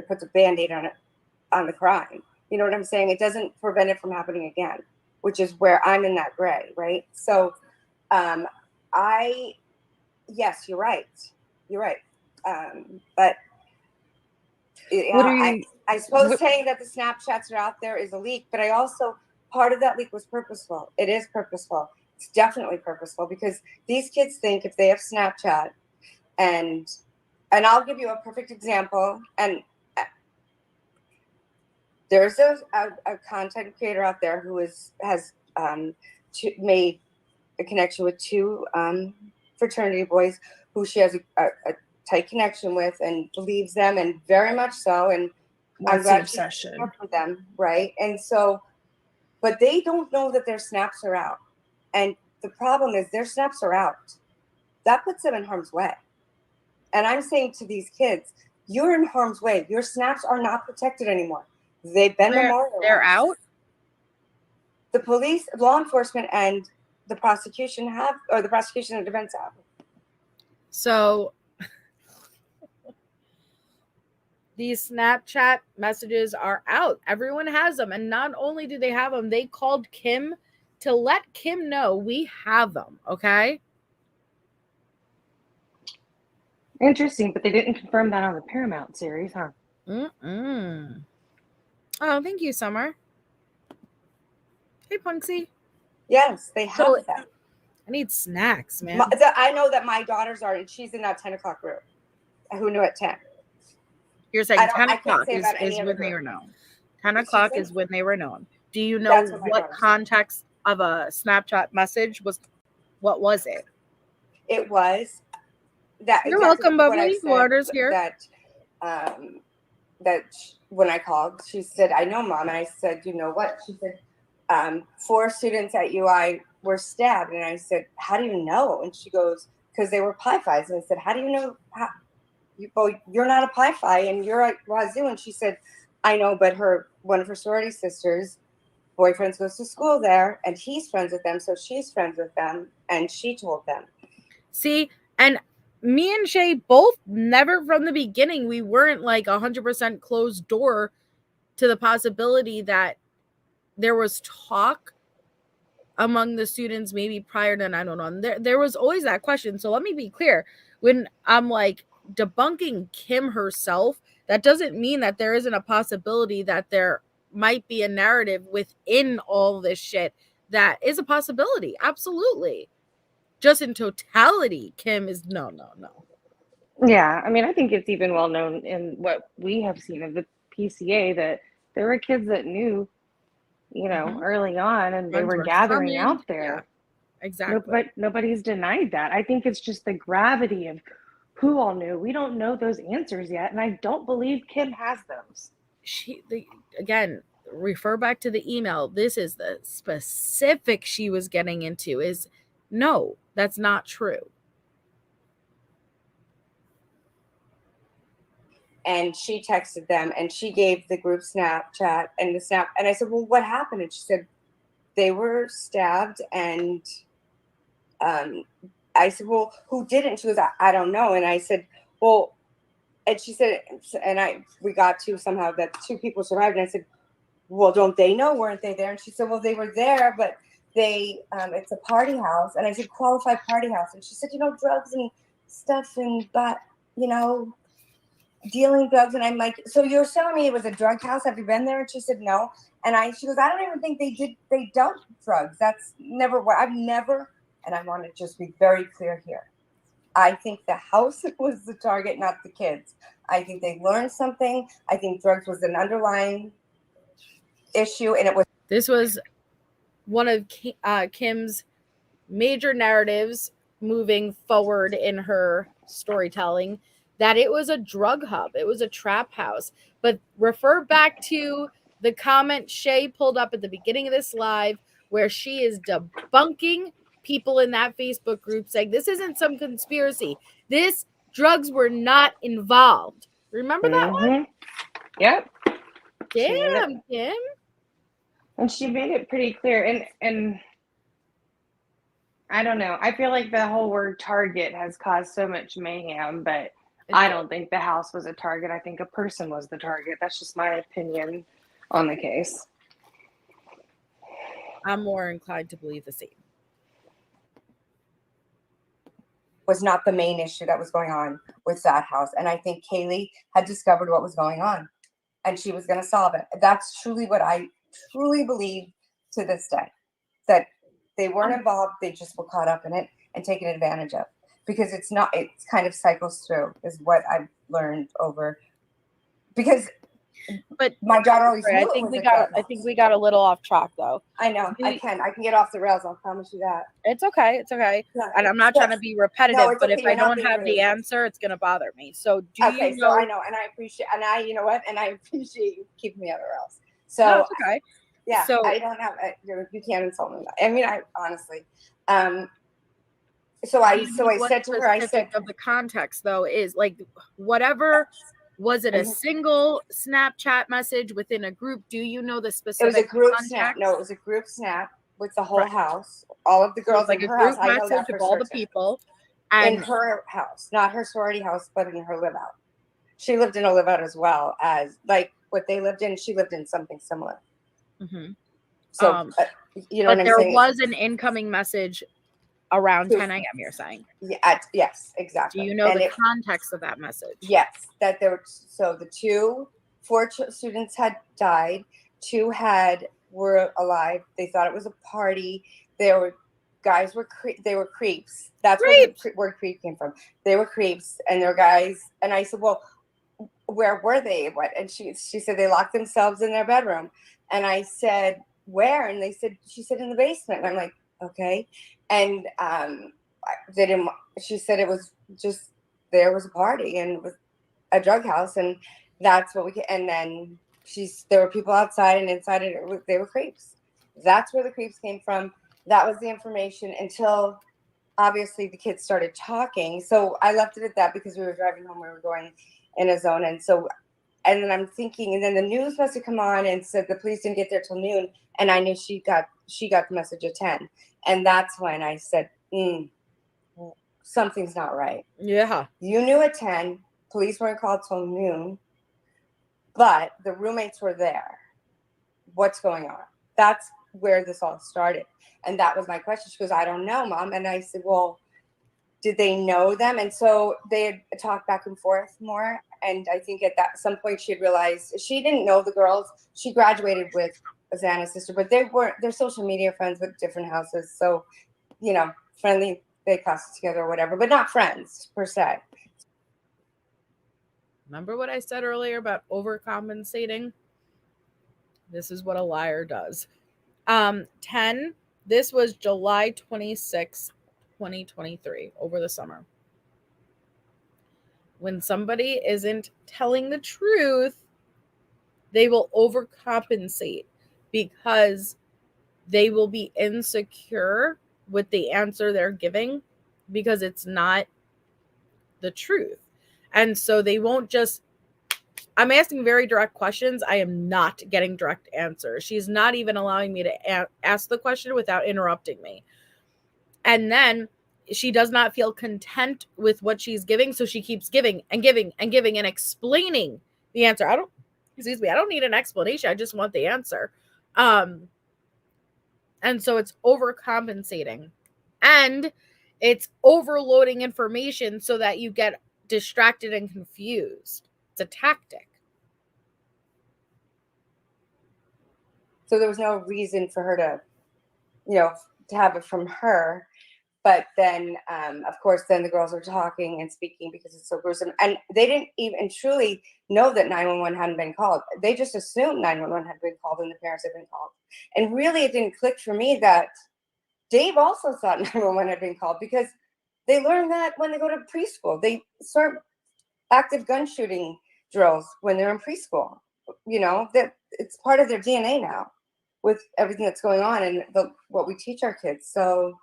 puts a Band-Aid on the crime. You know what I'm saying? It doesn't prevent it from happening again, which is where I'm in that gray, right? So, yes, you're right. You're right. But I suppose saying that the Snapchats are out there is a leak, but part of that leak was purposeful. It is purposeful. It's definitely purposeful, because these kids think if they have Snapchat, and I'll give you a perfect example. And there's a content creator out there who has made a connection with two fraternity boys who she has a tight connection with and believes them, and very much so. And I'm glad she worked with them, right? And so, but they don't know that their snaps are out. And the problem is their snaps are out. That puts them in harm's way. And I'm saying to these kids, you're in harm's way. Your snaps are not protected anymore. They've been memorialized. They're out? The police, law enforcement, and the prosecution the prosecution and defense have. So these Snapchat messages are out. Everyone has them. And not only do they have them, they called Kim to let Kim know we have them. Okay. Interesting, but they didn't confirm that on the Paramount series, huh? Oh, thank you, Summer. Hey, Punksy. Yes, they have that. I need snacks, man. I know that my daughters are, and she's in that 10 o'clock group. Who knew at 10? You're saying 10 o'clock is when they were known. 10 o'clock is when they were known. Do you know what context of a Snapchat message was? What was it? It was that. You're welcome, Bubbly. Waters here. That when I called, she said, "I know, Mom." And I said, "You know what?" She said, 4 students at UI were stabbed. And I said, "How do you know?" And she goes, "Because they were Pi Phis." And I said, "How do you know? You're not a Pi Phi and you're at Wazoo." And she said, "I know, but one of her sorority sisters' boyfriends goes to school there, and he's friends with them, so she's friends with them, and she told them." See, and me and Shay both never from the beginning, we weren't like 100% closed door to the possibility that there was talk among the students maybe prior to 9/11. There was always that question. So let me be clear. When I'm like, debunking Kim herself, that doesn't mean that there isn't a possibility that there might be a narrative within all this shit that is a possibility. Absolutely. Just in totality, Kim is no. Yeah, I mean, I think it's even well known in what we have seen of the PCA that there were kids that knew, early on, and they Friends were were gathering coming. out there. Yeah, exactly. But nobody's denied that. I think it's just the gravity of who all knew. We don't know those answers yet, and I don't believe Kim has those. Again, refer back to the email. This is the specific she was getting into is no, that's not true. And she texted them and she gave the group Snapchat and the snap. And I said, well, what happened? And she said, they were stabbed. And I said, well, who did it? And she goes, I don't know. And I said, well, and she said, and we got to somehow that 2 people survived. And I said, well, don't they know? Weren't they there? And she said, well, they were there, but it's a party house. And I said, qualified party house. And she said, drugs and stuff and dealing drugs. And I'm like, so you're telling me it was a drug house? Have you been there? And she said, no. And she goes, I don't even think they dealt drugs. That's never what I've never, and I want to just be very clear here. I think the house was the target, not the kids. I think they learned something. I think drugs was an underlying issue. And this was one of Kim's major narratives moving forward in her storytelling, that it was a drug hub. It was a trap house. But refer back to the comment Shay pulled up at the beginning of this live where she is debunking people in that Facebook group saying this isn't some conspiracy. Drugs were not involved. Remember that one? Yep. Damn, Kim. And she made it pretty clear. And I don't know. I feel like the whole word target has caused so much mayhem, but I don't think the house was a target. I think a person was the target. That's just my opinion on the case. I'm more inclined to believe the same. Was not the main issue that was going on with that house. And I think Kaylee had discovered what was going on and she was going to solve it. That's truly what I truly believe to this day, that they weren't involved. They just were caught up in it and taken advantage of. Because it's kind of cycles through is what I've learned over. Because but my daughter always knew I think we got a little off track though. I know. I can get off the rails. I'll promise you that. It's okay. Yeah. And I'm not trying to be repetitive, but if I don't have the answer, it's gonna bother me. So so I know, and I appreciate, and I appreciate you keeping me out of the rails. So no, it's okay. Yeah. So I don't have. You can't insult me. I mean, I honestly. So I said to her, I said, of the context though is like whatever. Was it a single Snapchat message within a group? Do you know the specific? It was a group context? snap. No, it was a group snap with the whole house, all of the girls like in her a group house. I know that message of all the people, in her house, not her sorority house, but in her live out. She lived in a live out as well as like what they lived in. She lived in something similar. Mm-hmm. So you know, but what there I'm saying? Was an incoming message around 10 a.m. You're saying? Yeah. Yes, exactly. Do you know the context of that message? Yes, that there were. So the 4 students had died. 2 were alive. They thought it was a party. Guys were creeps. That's where the word creep came from. They were creeps, and they were guys. And I said, well, where were they? What? And she said they locked themselves in their bedroom. And I said, where? And she said in the basement. And I'm like, okay. And they didn't. She said it was just there was a party and it was a drug house, and that's what we. And then there were people outside and inside it. They were creeps. That's where the creeps came from. That was the information until obviously the kids started talking. So I left it at that because we were driving home. We were going in a zone, and then I'm thinking, and then the news must have come on and said the police didn't get there till noon, and I knew she got the message at 10. And that's when I said, something's not right. Yeah. You knew at 10, police weren't called till noon, but the roommates were there. What's going on? That's where this all started. And that was my question. She goes, I don't know, Mom. And I said, well, did they know them? And so they had talked back and forth more. And I think at some point she had realized she didn't know the girls. She graduated with Xana's sister, but they're social media friends with different houses. So, friendly, they cuss together or whatever, but not friends per se. Remember what I said earlier about overcompensating? This is what a liar does. 10, this was July 26th, 2023, over the summer. When somebody isn't telling the truth, they will overcompensate because they will be insecure with the answer they're giving because it's not the truth. And so they won't just, I'm asking very direct questions. I am not getting direct answers. She's not even allowing me to ask the question without interrupting me. And then she does not feel content with what she's giving. So she keeps giving and giving and giving and explaining the answer. I don't need an explanation. I just want the answer. And so it's overcompensating and it's overloading information so that you get distracted and confused. It's a tactic. So there was no reason for her to, to have it from her. But then, of course, then the girls are talking and speaking because it's so gruesome. And they didn't even truly know that 911 hadn't been called. They just assumed 911 had been called and the parents had been called. And really, it didn't click for me that Dave also thought 911 had been called because they learn that when they go to preschool. They start active gun shooting drills when they're in preschool. That it's part of their DNA now with everything that's going on and what we teach our kids. So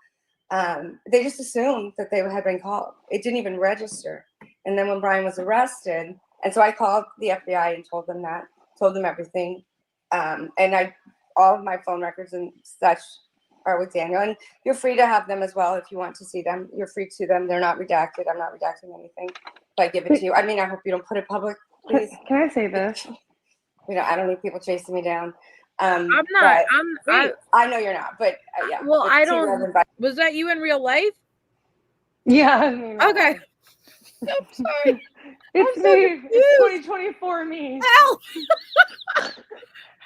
they just assumed that they had been called. It didn't even register. And then when Brian was arrested, and so I called the FBI and told them everything. And all of my phone records and such are with Daniel. And you're free to have them as well if you want to see them. You're free to them. They're not redacted. I'm not redacting anything if I give it to you. I mean, I hope you don't put it public, please. Can I say this? I don't need people chasing me down. I'm not. I know you're not, but yeah. Well, I don't. Was that you in real life? Yeah. Okay. I'm sorry. It's me. It's 2024 me. Help! Help!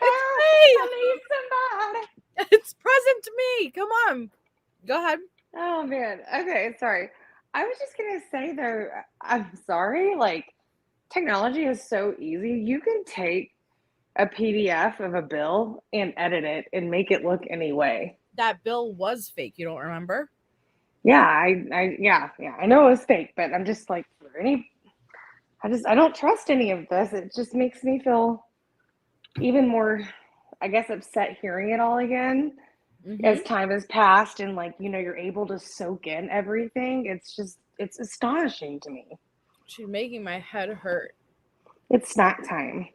I need somebody. It's present me. Come on. Go ahead. Oh man. Okay, sorry. I was just gonna say though, I'm sorry. Like, technology is so easy. You can take a PDF of a bill and edit it and make it look any way. That bill was fake. You don't remember? Yeah, I know it was fake, but I'm just like, I don't trust any of this. It just makes me feel even more, I guess, upset hearing it all again as time has passed and you're able to soak in everything. It's astonishing to me. She's making my head hurt. It's snack time.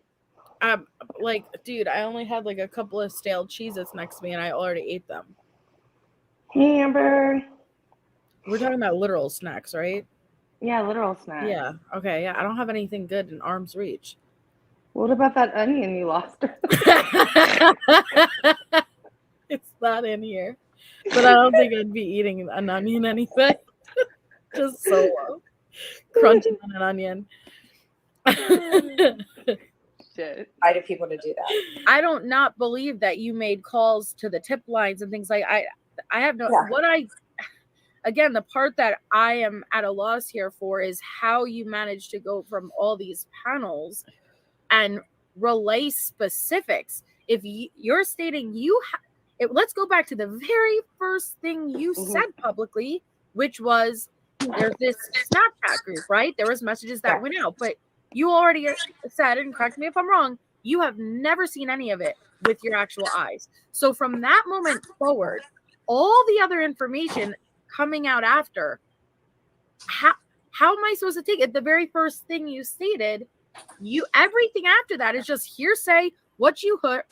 Dude, I only had a couple of stale Cheez-Its next to me and I already ate them. Hey, Amber. We're talking about literal snacks, right? Yeah, literal snacks. Yeah. Okay. Yeah. I don't have anything good in arm's reach. What about that onion you lost? It's not in here. But I don't think I'd be eating an onion anyway. Just solo. Crunching on an onion. Shit. Why do people to do that? I don't not believe that you made calls to the tip lines and things like I have no again, the part that I am at a loss here for is how you managed to go from all these panels and relay specifics. If you're stating let's go back to the very first thing you said publicly, which was there's this Snapchat group, right? There was messages that went out, but you already said, and correct me if I'm wrong, you have never seen any of it with your actual eyes. So from that moment forward, all the other information coming out after, how am I supposed to take it? The very first thing you stated, everything after that is just hearsay, what you heard,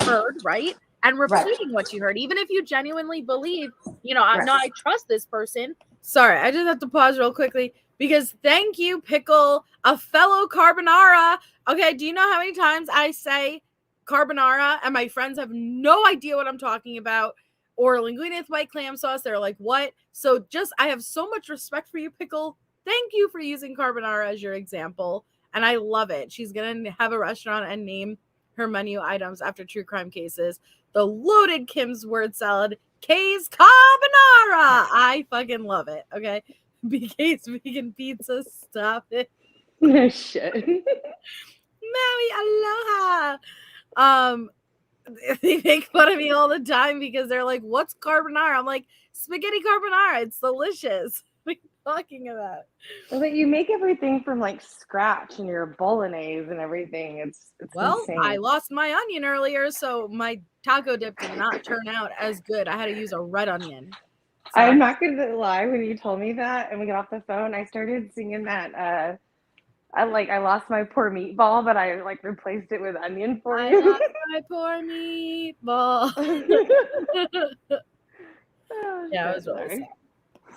right? And repeating what you heard, even if you genuinely believe, I trust this person. Sorry, I just have to pause real quickly because thank you, Pickle, a fellow carbonara. Okay, do you know how many times I say carbonara and my friends have no idea what I'm talking about? or linguine with white clam sauce. They're like, what? So I have so much respect for you, Pickle. Thank you for using carbonara as your example. And I love it. She's going to have a restaurant and name her menu items after true crime cases. The loaded Kim's word salad, K's carbonara. I fucking love it. Okay. BK's vegan pizza. Stop it. No shit. Maui, aloha. They make fun of me all the time because they're like, what's carbonara? I'm like, spaghetti carbonara. It's delicious. What are you talking about? But you make everything from like scratch and your bolognese and everything. It's well, insane. I lost my onion earlier, so my taco dip did not turn out as good. I had to use a red onion. So I'm not gonna lie, when you told me that and we got off the phone, I started singing that I lost my poor meatball, but I like replaced it with onion for you. I lost my poor meatball. Yeah, it was really sad.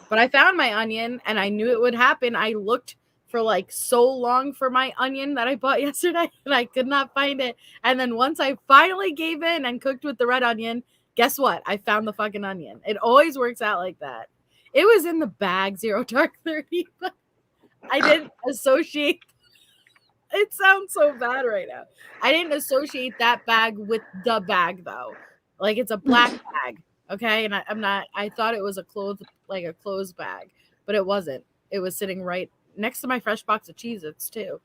But I found my onion and I knew it would happen. I looked for like so long for my onion that I bought yesterday and I could not find it. And then once I finally gave in and cooked with the red onion, guess what? I found the fucking onion. It always works out like that. It was in the bag, 0 Dark 30, but I didn't associate. It sounds so bad right now. I didn't associate that bag with the bag though. Like it's a black bag. Okay, and I thought it was a clothes bag, but it wasn't. It was sitting right next to my fresh box of Cheez-Its too.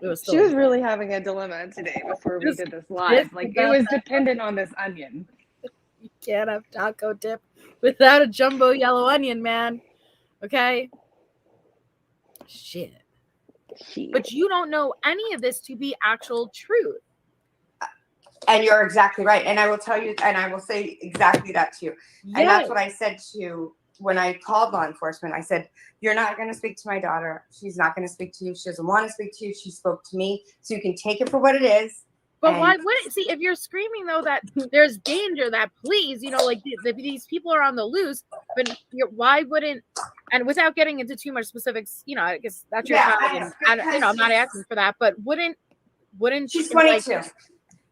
It was. She was really having a dilemma today before we did this live. Like it was dependent on this onion. You can't have taco dip without a jumbo yellow onion, man. Okay. Shit. But you don't know any of this to be actual truth. And you're exactly right. And I will tell you, and I will say exactly that to you. Yes. And that's what I said to you when I called law enforcement. I said, you're not going to speak to my daughter. She's not going to speak to you. She doesn't want to speak to you. She spoke to me. So you can take it for what it is. But why wouldn't, see, if you're screaming, though, that there's danger, that please, you know, like these people are on the loose, but why wouldn't, and without getting into too much specifics, you know, I guess that's your child. And, you know, I'm not asking for that, but wouldn't she's 22. Like,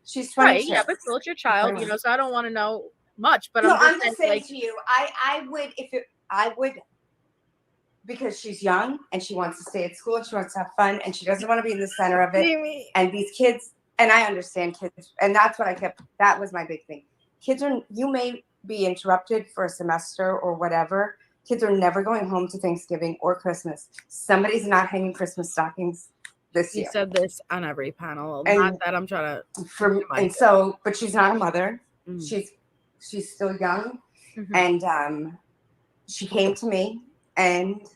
she's 22. Right, yeah, but still it's your child, you know, so I don't want to know much. But no, I'm just saying like, to you, I would, because she's young and she wants to stay at school and she wants to have fun and she doesn't want to be in the center of it. And these kids, and I understand kids, and that's what that was my big thing. Kids you may be interrupted for a semester or whatever. Kids are never going home to Thanksgiving or Christmas. Somebody's not hanging Christmas stockings this year. You said this on every panel. And not that I'm trying to. But she's not a mother. Mm. She's still young. Mm-hmm. And she came to me, and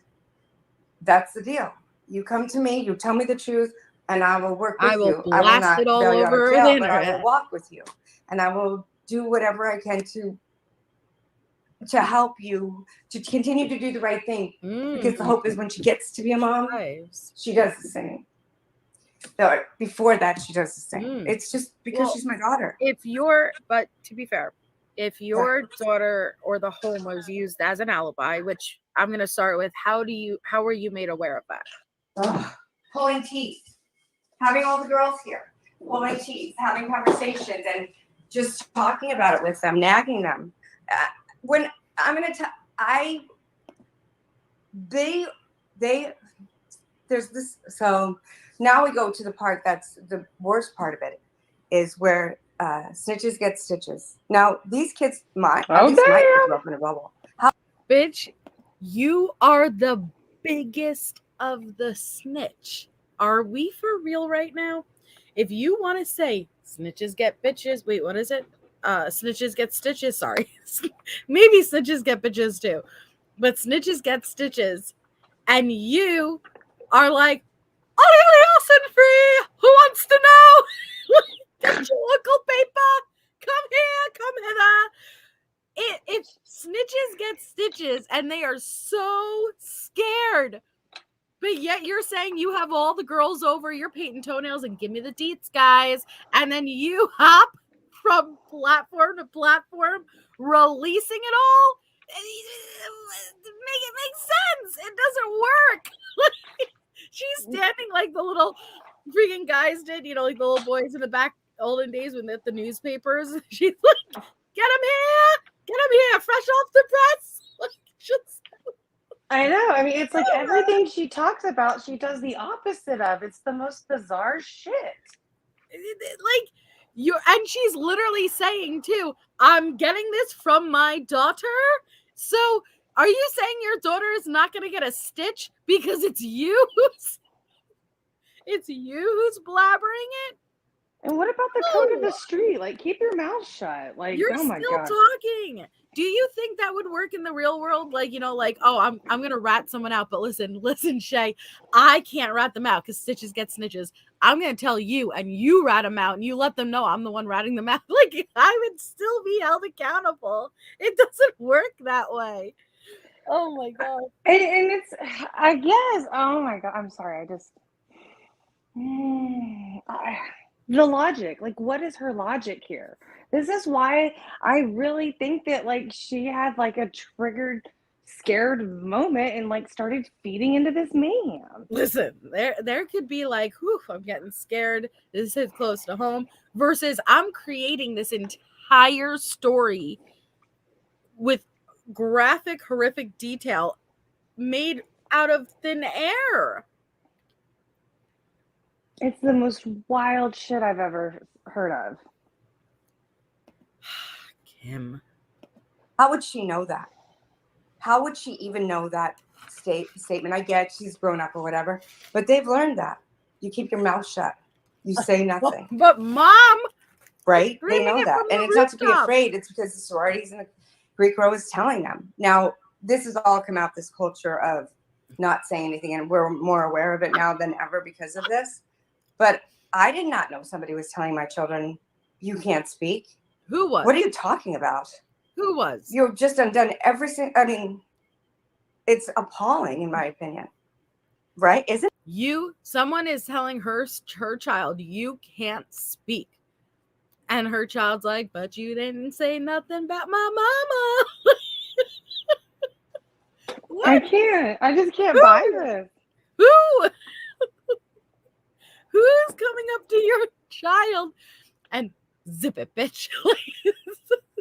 that's the deal. You come to me, you tell me the truth, and I will work with you. I will not it all over the internet. But I will walk with you, and I will do whatever I can to help you to continue to do the right thing. Because the hope is when she gets to be a mom, she does the same. So before that, she does the same. It's just because she's my daughter. But to be fair, if your daughter or the home was used as an alibi, which I'm going to start with, how were you made aware of that? Pulling teeth, having all the girls here, pulling teeth, having conversations, and just talking about it with them, nagging them. When I'm going to tell, there's this. So now we go to the part that's the worst part of it, is where snitches get stitches. Now these kids might grow up in a bubble. Bitch, you are the biggest of the snitch. Are we for real right now? If you want to say snitches get bitches, wait, what is it? Snitches get stitches. Sorry. Maybe snitches get bitches too. But snitches get stitches. And you are like, Olivia free. Who wants to know? Get your local paper. Come hither. If snitches get stitches and they are so scared, but yet you're saying you have all the girls over, you're painting toenails and give me the deets, guys. And then you hop from platform to platform, releasing it all. Make it make sense. It doesn't work. She's standing like the little freaking guys did, you know, like the little boys in the back olden days when they had the newspapers. She's like, get him here. Get him here, fresh off the press. Like, just I know. I mean, it's like everything she talks about, she does the opposite of. It's the most bizarre shit. like and she's literally saying too, I'm getting this from my daughter. So are you saying your daughter is not going to get a stitch because it's you who's blabbering it? And what about the code of the street? Like, keep your mouth shut. Like, You're oh my still God. talking. Do you think that would work in the real world? Like, like, oh, I'm gonna rat someone out, but listen, Shay, I can't rat them out because stitches get snitches. I'm gonna tell you, and you rat them out, and you let them know I'm the one ratting them out. Like, I would still be held accountable. It doesn't work that way. Oh my God. And it's, I guess, oh my God, I'm sorry. The logic, like, what is her logic here? This is why I really think that, like, she had like a triggered, scared moment and like started feeding into this man. Listen, there could be like, whew, I'm getting scared. This is close to home. Versus I'm creating this entire story with graphic, horrific detail made out of thin air. It's the most wild shit I've ever heard of. Kim. How would she know that? How would she even know that statement? I get she's grown up or whatever, but they've learned that. You keep your mouth shut. You say nothing. But Mom, right? They know that. And it's not to be afraid. It's because the sororities and the Greek row is telling them. Now, this has all come out, this culture of not saying anything, and we're more aware of it now than ever because of this. But I did not know somebody was telling my children, you can't speak. Who was? What are you talking about? Who was? You've just undone everything. I mean, it's appalling in my opinion. Right? Isn't someone is telling her child, you can't speak. And her child's like, but you didn't say nothing about my mama. I can't. I just can't buy this. Who? Who's coming up to your child and zip it, bitch?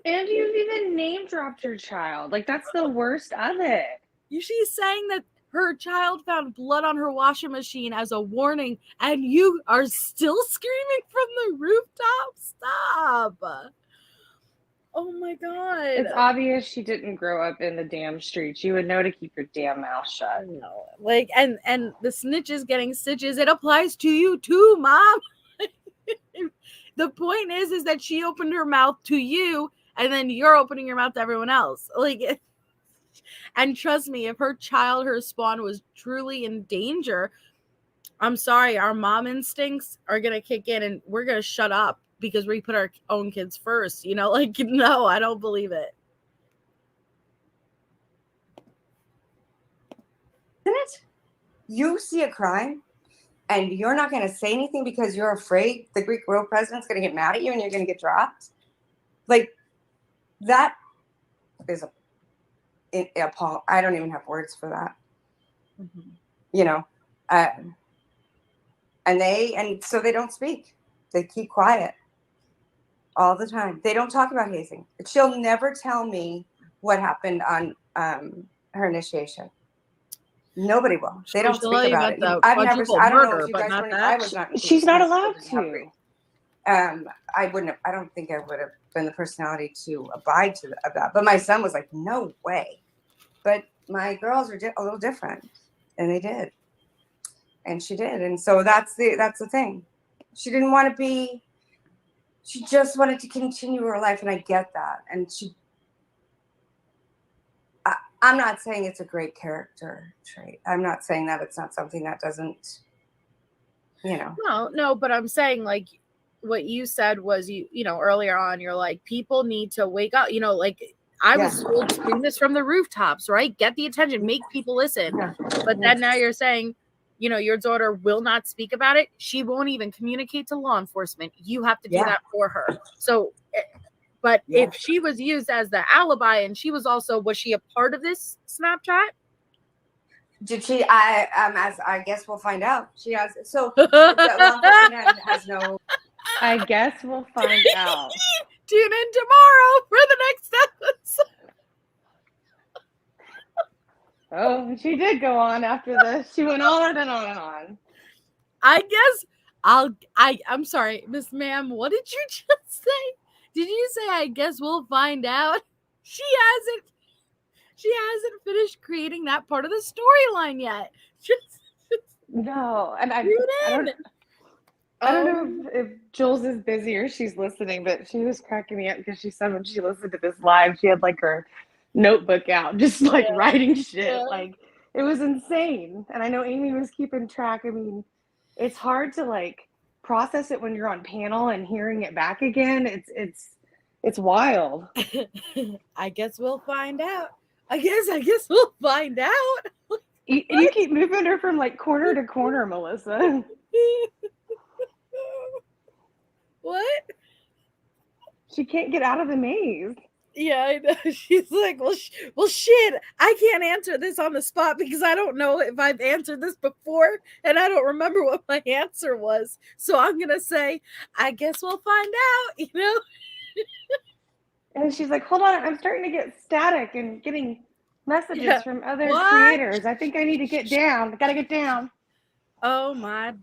And you've even name dropped your child. Like, that's the worst of it. She's saying that her child found blood on her washing machine as a warning, and you are still screaming from the rooftop? Stop. Oh my God. It's obvious she didn't grow up in the damn streets. You would know to keep your damn mouth shut. No. Like, and the snitches getting stitches, it applies to you too, Mom. The point is that she opened her mouth to you, and then you're opening your mouth to everyone else. Like, and trust me, if her spawn was truly in danger, I'm sorry, our mom instincts are going to kick in and we're going to shut up because we put our own kids first. Like, no, I don't believe it. Isn't it? You see a crime and you're not going to say anything because you're afraid the Greek royal president's going to get mad at you and you're going to get dropped. Like, that is appalling. I don't even have words for that. Mm-hmm. And so they don't speak. They keep quiet all the time. They don't talk about hazing. She'll never tell me what happened on her initiation. Nobody will. They don't speak about it. I've never. I don't know if you guys were. I was not. She's not allowed to. I wouldn't have. I don't think I would have been the personality to abide to that. But my son was like, no way. But my girls are a little different, and they did, and she did, and so that's the thing. She didn't want to be. She just wanted to continue her life, and I get that. And I'm not saying it's a great character trait. I'm not saying that it's not something that doesn't, No, but I'm saying, like, what you said was earlier on, you're like, people need to wake up, like, I was told to scream this from the rooftops, right? Get the attention, make people listen. Yeah. But then now you're saying, your daughter will not speak about it. She won't even communicate to law enforcement. You have to do that for her. So, but if she was used as the alibi and she was she a part of this Snapchat? Did she? As I guess we'll find out. She has. So law enforcement has no. I guess we'll find out. Tune in tomorrow for the next episode. Oh, she did go on after this. She went on and on and on. I guess I'm sorry, Miss Ma'am, what did you just say? Did you say I guess we'll find out? She hasn't finished creating that part of the storyline yet. No, and I I don't know if Jules is busy or she's listening, but she was cracking me up because she said when she listened to this live, she had like her notebook out, just like writing shit. Yeah. Like it was insane. And I know Amy was keeping track. I mean, it's hard to like process it when you're on panel and hearing it back again. It's wild. I guess we'll find out. I guess we'll find out. You keep moving her from like corner to corner, Melissa. What? She can't get out of the maze. Yeah, I know. She's like, well, shit. I can't answer this on the spot because I don't know if I've answered this before, and I don't remember what my answer was. So I'm gonna say, I guess we'll find out. And she's like, hold on, I'm starting to get static and getting messages from other What? creators. I think I need to get down. I gotta get down. Oh my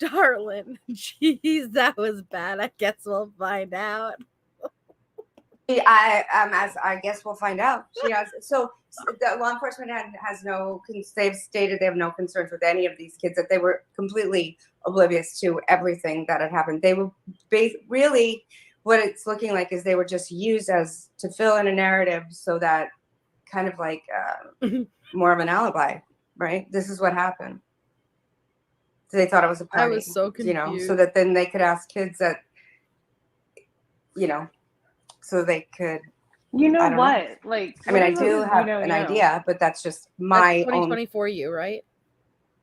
darling. Jeez, that was bad. I guess we'll find out. I guess we'll find out. She has so the law enforcement has no. They've stated they have no concerns with any of these kids. That they were completely oblivious to everything that had happened. They were really what it's looking like is they were just used as to fill in a narrative, so that kind of like more of an alibi, right? This is what happened. So they thought it was a party. I was so confused. So that then they could ask kids that, so they could. You know what? Know. Like, I mean, I do have an idea, but that's just my that's 2020 for you, right?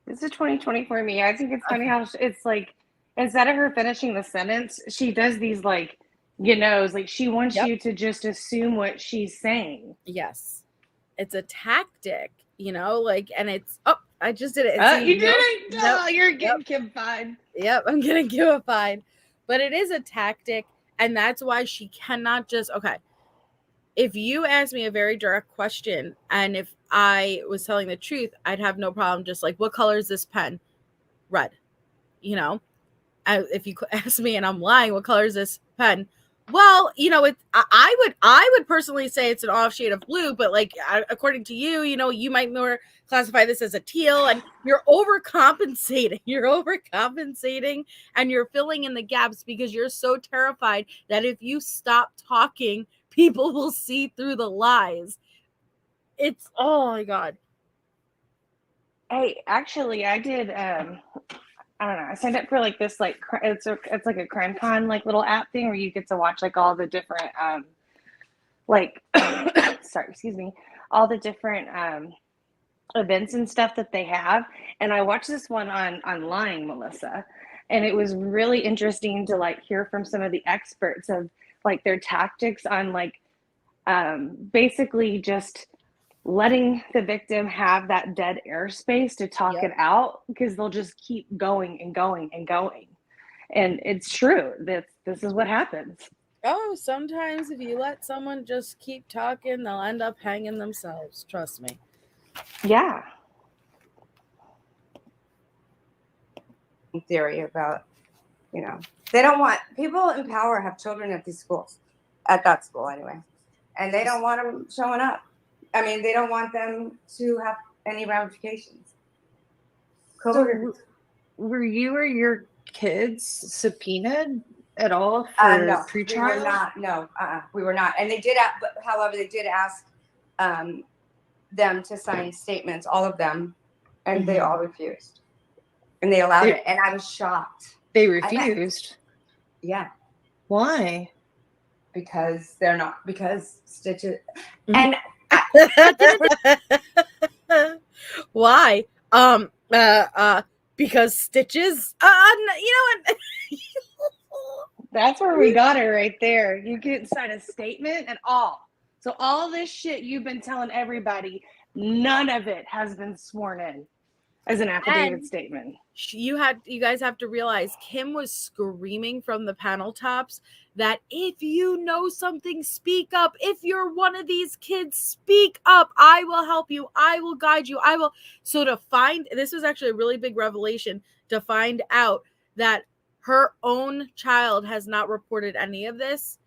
This is 2020 for me. I think it's funny how it's like, instead of her finishing the sentence, she does these like, like she wants you to just assume what she's saying. Yes. It's a tactic, and it's, I just did it. You did it. No, you're getting Kim-fied. Yep, I'm getting Kim-fied. But it is a tactic, and that's why she cannot just, if you ask me a very direct question, and if I was telling the truth, I'd have no problem just like, what color is this pen? Red. If you ask me and I'm lying, what color is this pen? Well, I would personally say it's an off shade of blue, but like according to you, you might more classify this as a teal, and you're overcompensating. You're overcompensating, and you're filling in the gaps because you're so terrified that if you stop talking, people will see through the lies. It's, oh my God. Hey, actually, I did. I don't know. I signed up for like this, like it's like a CrimeCon like little app thing where you get to watch like all the different all the different events and stuff that they have. And I watched this one on Lying, Melissa, and it was really interesting to like hear from some of the experts of like their tactics on like basically just letting the victim have that dead airspace to talk it out, because they'll just keep going and going and going. And it's true that this is what happens. Oh, sometimes if you let someone just keep talking, they'll end up hanging themselves. Trust me. Yeah. Theory about, they don't want people in power have children at these schools, at that school anyway, and they don't want them showing up. I mean, they don't want them to have any ramifications. So were you or your kids subpoenaed at all for no, pretrial? We were not. No, we were not. And they did, however, they did ask them to sign statements, all of them, and they all refused. And they allowed it, and I was shocked. They refused? Yeah. Why? Because they're not. Because stitches. Mm-hmm. And why? Because stitches. You know what? That's where we got her right there. You can't sign a statement at all. So all this shit you've been telling everybody, none of it has been sworn in. As an affidavit And statement. You guys have to realize Kim was screaming from the panel tops that if you know something, speak up. If you're one of these kids, speak up. I will help you. I will guide you. I will. So this was actually a really big revelation to find out that her own child has not reported any of this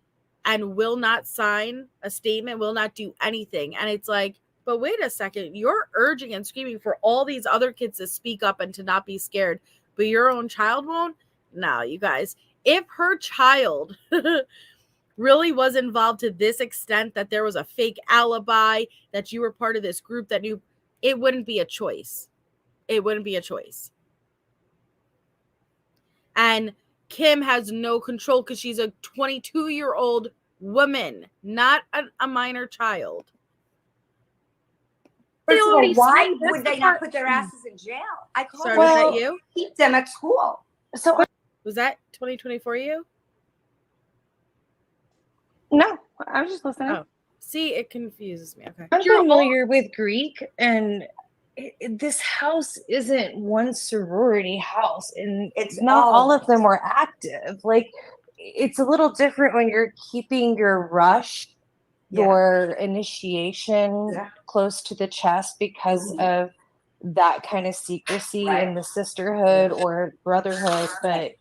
and will not sign a statement, will not do anything. And it's like, but wait a second, you're urging and screaming for all these other kids to speak up and to not be scared, but your own child won't? No, you guys, if her child really was involved to this extent, that there was a fake alibi, that you were part of this group that knew, it wouldn't be a choice. It wouldn't be a choice. And Kim has no control because she's a 22-year-old woman, not a minor child. First of all, why would they not put their asses in jail? I called Sorry, was that you? Keep them at school. So was that 2024 you? No, I was just listening. Oh, see, it confuses me. Okay. I'm familiar with Greek, and this house isn't one sorority house, and It's not all of them were active. Like, it's a little different when you're keeping your rush, your initiation close to the chest because of that kind of secrecy in the sisterhood or brotherhood. But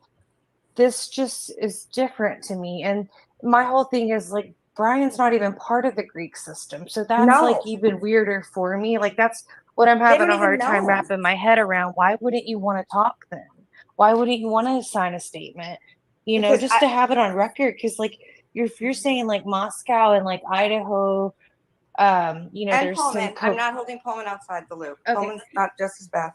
this just is different to me. And my whole thing is like, Brian's not even part of the Greek system. So that's like even weirder for me. Like, that's what I'm having a hard time wrapping my head around. Why wouldn't you want to talk then? Why wouldn't you want to sign a statement? You know, just to have it on record. Because like, if you're saying like Moscow and like Idaho, you know, and there's Pullman. some I'm not holding Pullman outside the loop. Okay. Pullman's not just as bad.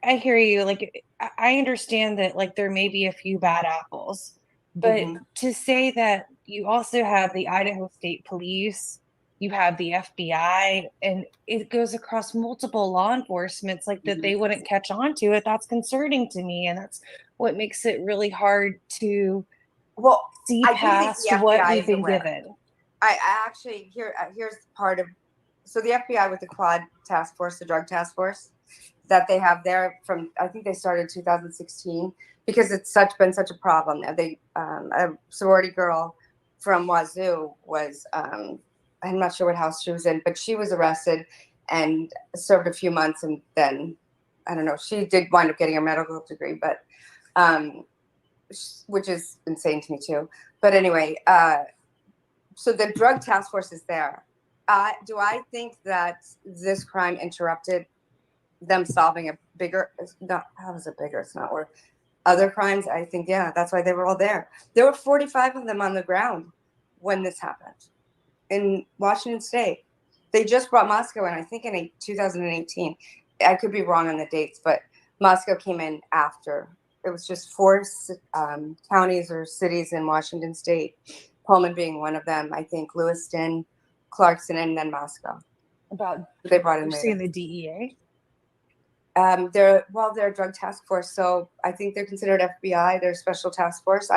I hear you. Like, I understand that like there may be a few bad apples, but to say that you also have the Idaho State Police, you have the FBI, and it goes across multiple law enforcements, like that they wouldn't catch on to it. That's concerning to me, and that's what makes it really hard to see past what we've been given. I actually here's part of the FBI with the Quad Task Force, the Drug Task Force that they have there from, I think they started 2016 because it's been such a problem. They a sorority girl from Wazoo was I'm not sure what house she was in, but she was arrested and served a few months, and then I don't know, she did wind up getting her medical degree, but which is insane to me too. But anyway, so the Drug Task Force is there. Do I think that this crime interrupted them solving a bigger? How is it bigger? It's not worth other crimes. I think, yeah, that's why they were all there. There were 45 of them on the ground when this happened in Washington State. They just brought Moscow in, I think, in 2018. I could be wrong on the dates, but Moscow came in after. It was just 4 counties or cities in Washington State, Pullman being one of them. I think Lewiston, Clarkson, and then Moscow. They brought in. You're seeing the DEA. They're a drug task force, so I think they're considered FBI. They're special task force.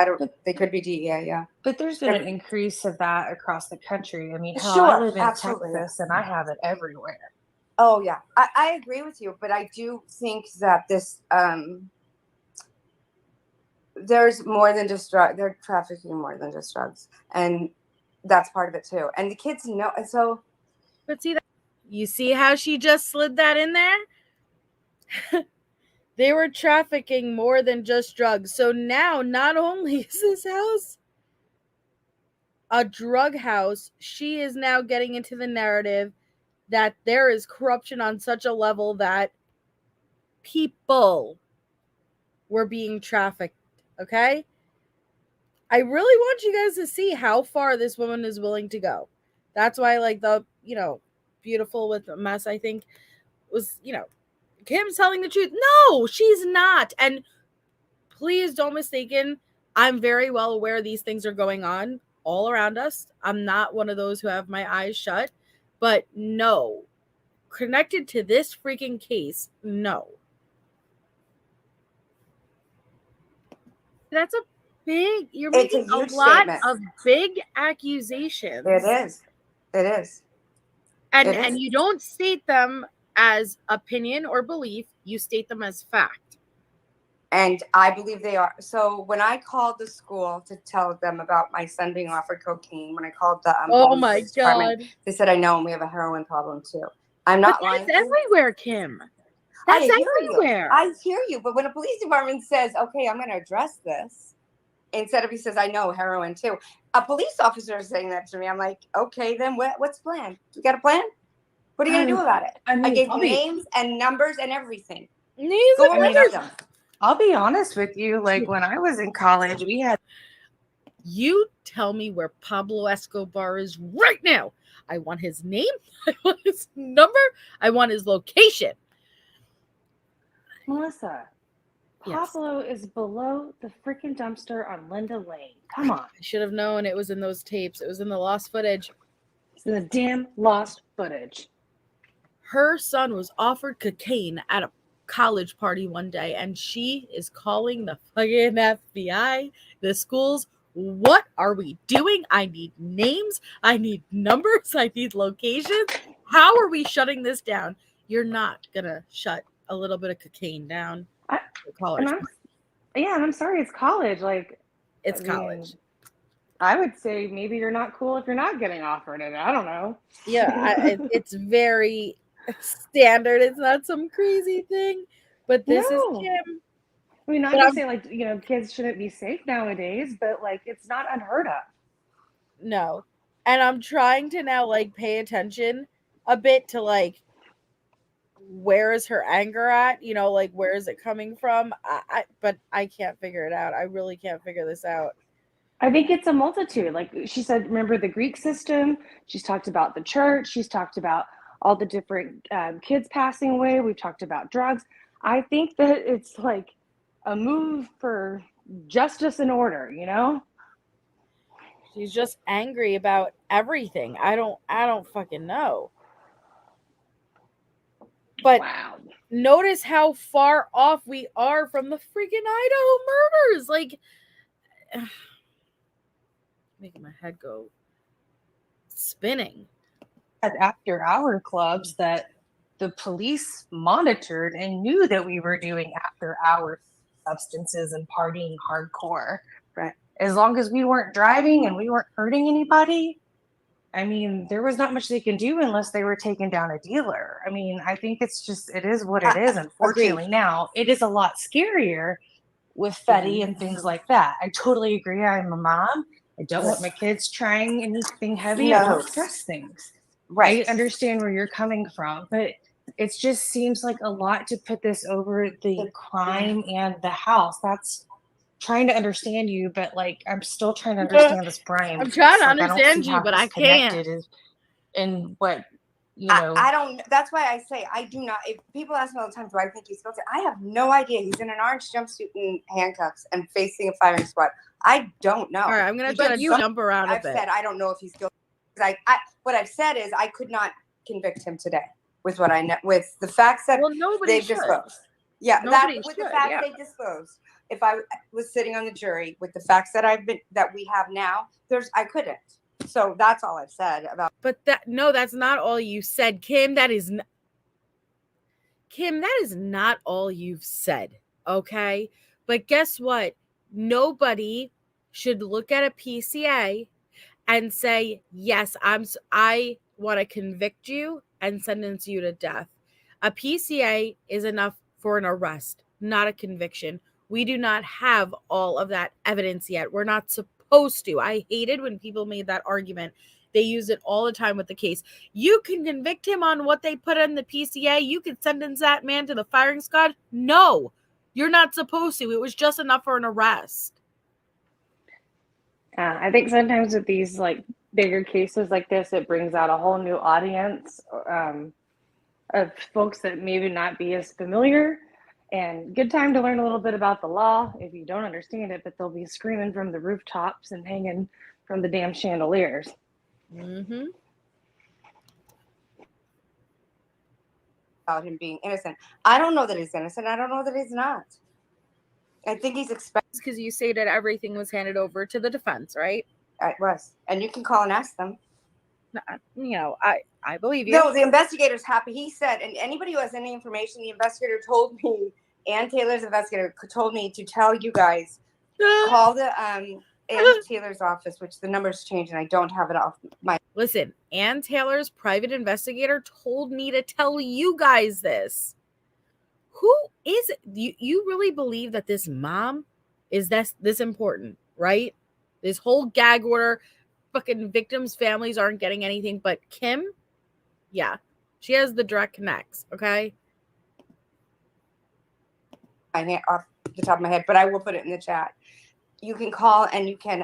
They could be DEA, yeah. But there's been an increase of that across the country. I mean, I live in Texas, and I have it everywhere. Oh yeah, I agree with you, but I do think that this there's more than just drugs. They're trafficking more than just drugs, and that's part of it too. And the kids know. So, but see that you see how she just slid that in there. They were trafficking more than just drugs. So now, not only is this house a drug house, she is now getting into the narrative that there is corruption on such a level that people were being trafficked. Okay? I really want you guys to see how far this woman is willing to go. That's why, like, the, Beautiful with a Mess, I think, was, Kim's telling the truth. No, she's not. And please don't mistaken. I'm very well aware these things are going on all around us. I'm not one of those who have my eyes shut. But no. Connected to this freaking case, no. That's you're making a lot of big accusations. It is. And you don't state them as opinion or belief, you state them as fact. And I believe they are. So when I called the school to tell them about my son being offered cocaine, when I called the Oh my police department, God. they said, I know, and we have a heroin problem too. I'm not lying. That's everywhere, Kim. That's everywhere. I hear you. But when a police department says, okay, I'm going to address this, instead of he says, I know, heroin too. A police officer is saying that to me. I'm like, okay, then what's the plan? You got a plan? What are you going to do about it? I gave you names and numbers and everything. Go arrest them. I'll be honest with you. Like when I was in college, we had. You tell me where Pablo Escobar is right now. I want his name. I want his number. I want his location. Melissa, Pablo is below the freaking dumpster on Linda Lane. Come on. I should have known it was in those tapes. It was in the lost footage. It's in the damn lost footage. Her son was offered cocaine at a college party one day, and she is calling the fucking FBI, the schools. What are we doing? I need names. I need numbers. I need locations. How are we shutting this down? You're not gonna shut a little bit of cocaine down. And I'm sorry, it's college. Like, it's college. I would say maybe you're not cool if you're not getting offered it. I don't know. Yeah, it's very standard. It's not some crazy thing, but this is Kim. I mean, not to say like, you know, kids shouldn't be safe nowadays, but like it's not unheard of. No. And I'm trying to now like pay attention a bit to like where is her anger at? You know, like where is it coming from? But I can't figure it out. I really can't figure this out. I think it's a multitude. Like she said, remember the Greek system? She's talked about the church. She's talked about all the different kids passing away. We've talked about drugs. I think that it's like a move for justice and order, you know? She's just angry about everything. I don't fucking know. But notice how far off we are from the freaking Idaho murders. Like, making my head go spinning. At after hour clubs that the police monitored and knew that we were doing after hour substances and partying hardcore. Right. As long as we weren't driving and we weren't hurting anybody, I mean, there was not much they can do unless they were taking down a dealer. I mean, I think it's just, it is what it is. Unfortunately, now it is a lot scarier with Fetty and things like that. I totally agree. I'm a mom. I don't want my kids trying anything heavy. I don't stress things. Right. I understand where you're coming from, but it just seems like a lot to put this over the crime and the house. That's trying to understand you, but like I'm still trying to understand this Brian. I'm trying to understand you, but I can't. And what, you know, I don't. That's why I say I do not. If people ask me all the time, do I think he's guilty? I have no idea. He's in an orange jumpsuit and handcuffs and facing a firing squad. I don't know. All right, I'm gonna try to jump around a bit. I've said I don't know if he's guilty. What I've said is I could not convict him today with what I know, with the facts that they've disclosed. Yeah, with the facts they've disclosed. If I was sitting on the jury with the facts that we have now, I couldn't. So that's all I've said about. But that's not all you said, Kim. That is not all you've said. Okay, but guess what? Nobody should look at a PCA and say, yes, I want to convict you and sentence you to death. A PCA is enough for an arrest, not a conviction. We do not have all of that evidence yet. We're not supposed to. I hated when people made that argument. They use it all the time with the case. You can convict him on what they put in the PCA. You can sentence that man to the firing squad. No, you're not supposed to. It was just enough for an arrest. I think sometimes with these like bigger cases like this, it brings out a whole new audience of folks that maybe not be as familiar. And good time to learn a little bit about the law if you don't understand it, but they'll be screaming from the rooftops and hanging from the damn chandeliers. Mm-hmm. About him being innocent. I don't know that he's innocent. I don't know that he's not. I think he's expected. Because you stated everything was handed over to the defense, right? It was. And you can call and ask them. You know, I believe you. No, the investigator's happy. He said, and anybody who has any information, the investigator told me, Ann Taylor's investigator told me to tell you guys, call the Ann Taylor's office, which the number's changed, and I don't have it off my. Listen, Ann Taylor's private investigator told me to tell you guys this. Who is it? You really believe that this mom is this important, right? This whole gag order, fucking victims' families aren't getting anything, but Kim, yeah, she has the direct connects, okay? Off the top of my head, but I will put it in the chat. You can call and you can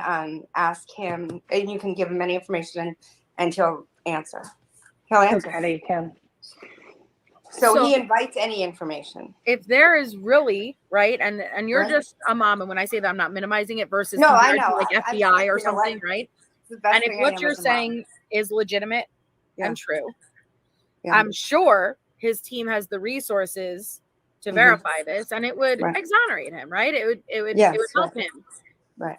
ask him, and you can give him any information, and he'll answer. He'll answer. Okay, you can. So he invites any information. If there is really, right, and you're just a mom, and when I say that, I'm not minimizing it versus no, I know, like FBI or something, right? And if what you're saying is legitimate and true, I'm sure his team has the resources to verify this, and it would exonerate him, right? It would help him, right?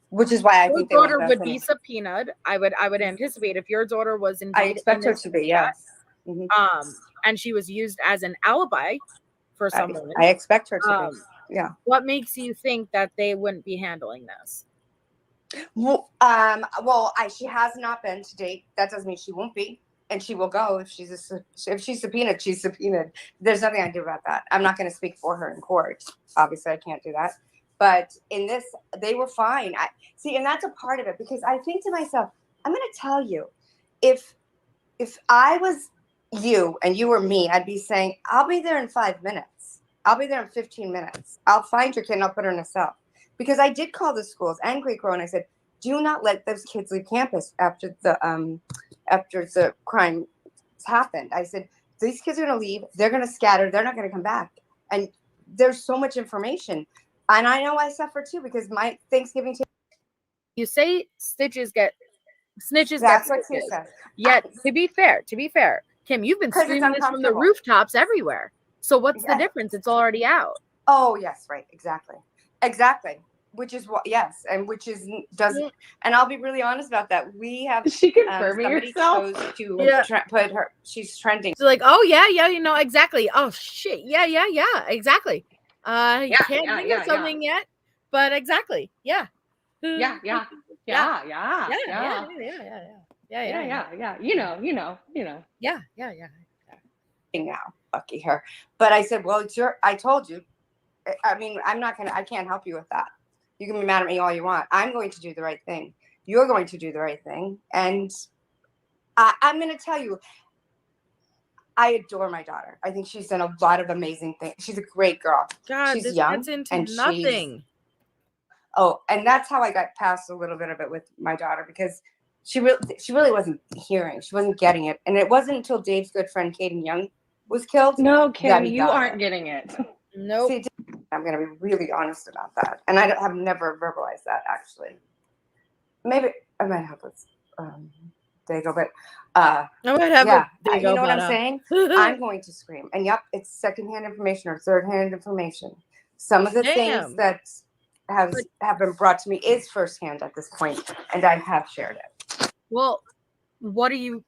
Which is why I think your daughter would be subpoenaed. I would anticipate if your daughter was indicted. I expect her to be, yes. And she was used as an alibi for someone. I expect her to be. Yeah. What makes you think that they wouldn't be handling this? Well, she has not been to date. That doesn't mean she won't be, and she will go if she's subpoenaed. She's subpoenaed. There's nothing I can do about that. I'm not going to speak for her in court. Obviously, I can't do that. But in this, they were fine. And that's a part of it, because I think to myself, I'm going to tell you, if I was you and you were me, I'd be saying, I'll be there in 5 minutes. I'll be there in 15 minutes. I'll find your kid and I'll put her in a cell. Because I did call the schools and Greek Row, and I said, do not let those kids leave campus after the crime happened. I said, these kids are going to leave. They're going to scatter. They're not going to come back. And there's so much information. And I know I suffer too, because my Thanksgiving. You say snitches get stitches. That's what she says. Yet, to be fair, Kim, you've been screaming this from the rooftops everywhere. So what's the difference? It's already out. Oh, yes, right. Exactly. Which is what, yes. And which is, doesn't, and I'll be really honest about that. We have, is she confirming herself? Put her, she's trending. So like, oh, yeah, exactly. Oh, shit. Yeah, exactly. You can't think of something yet, but exactly. Yeah. Yeah. You know. Yeah. Now, lucky her. But I said, well, I told you. I mean, I can't help you with that. You can be mad at me all you want. I'm going to do the right thing. You're going to do the right thing. And I'm going to tell you, I adore my daughter. I think she's done a lot of amazing things. She's a great girl. God, she's this young gets into and nothing. And that's how I got past a little bit of it with my daughter, because she really wasn't hearing. She wasn't getting it. And it wasn't until Dave's good friend, Caden Young, was killed. No, Kim, you aren't getting it. Nope. See, I'm going to be really honest about that. And I have never verbalized that, actually. Maybe I might have this Dago, but I might have you know what I'm saying? I'm going to scream. And yep, it's secondhand information or third-hand information. Some of the things that have been brought to me is firsthand at this point, and I have shared it. Well, what do you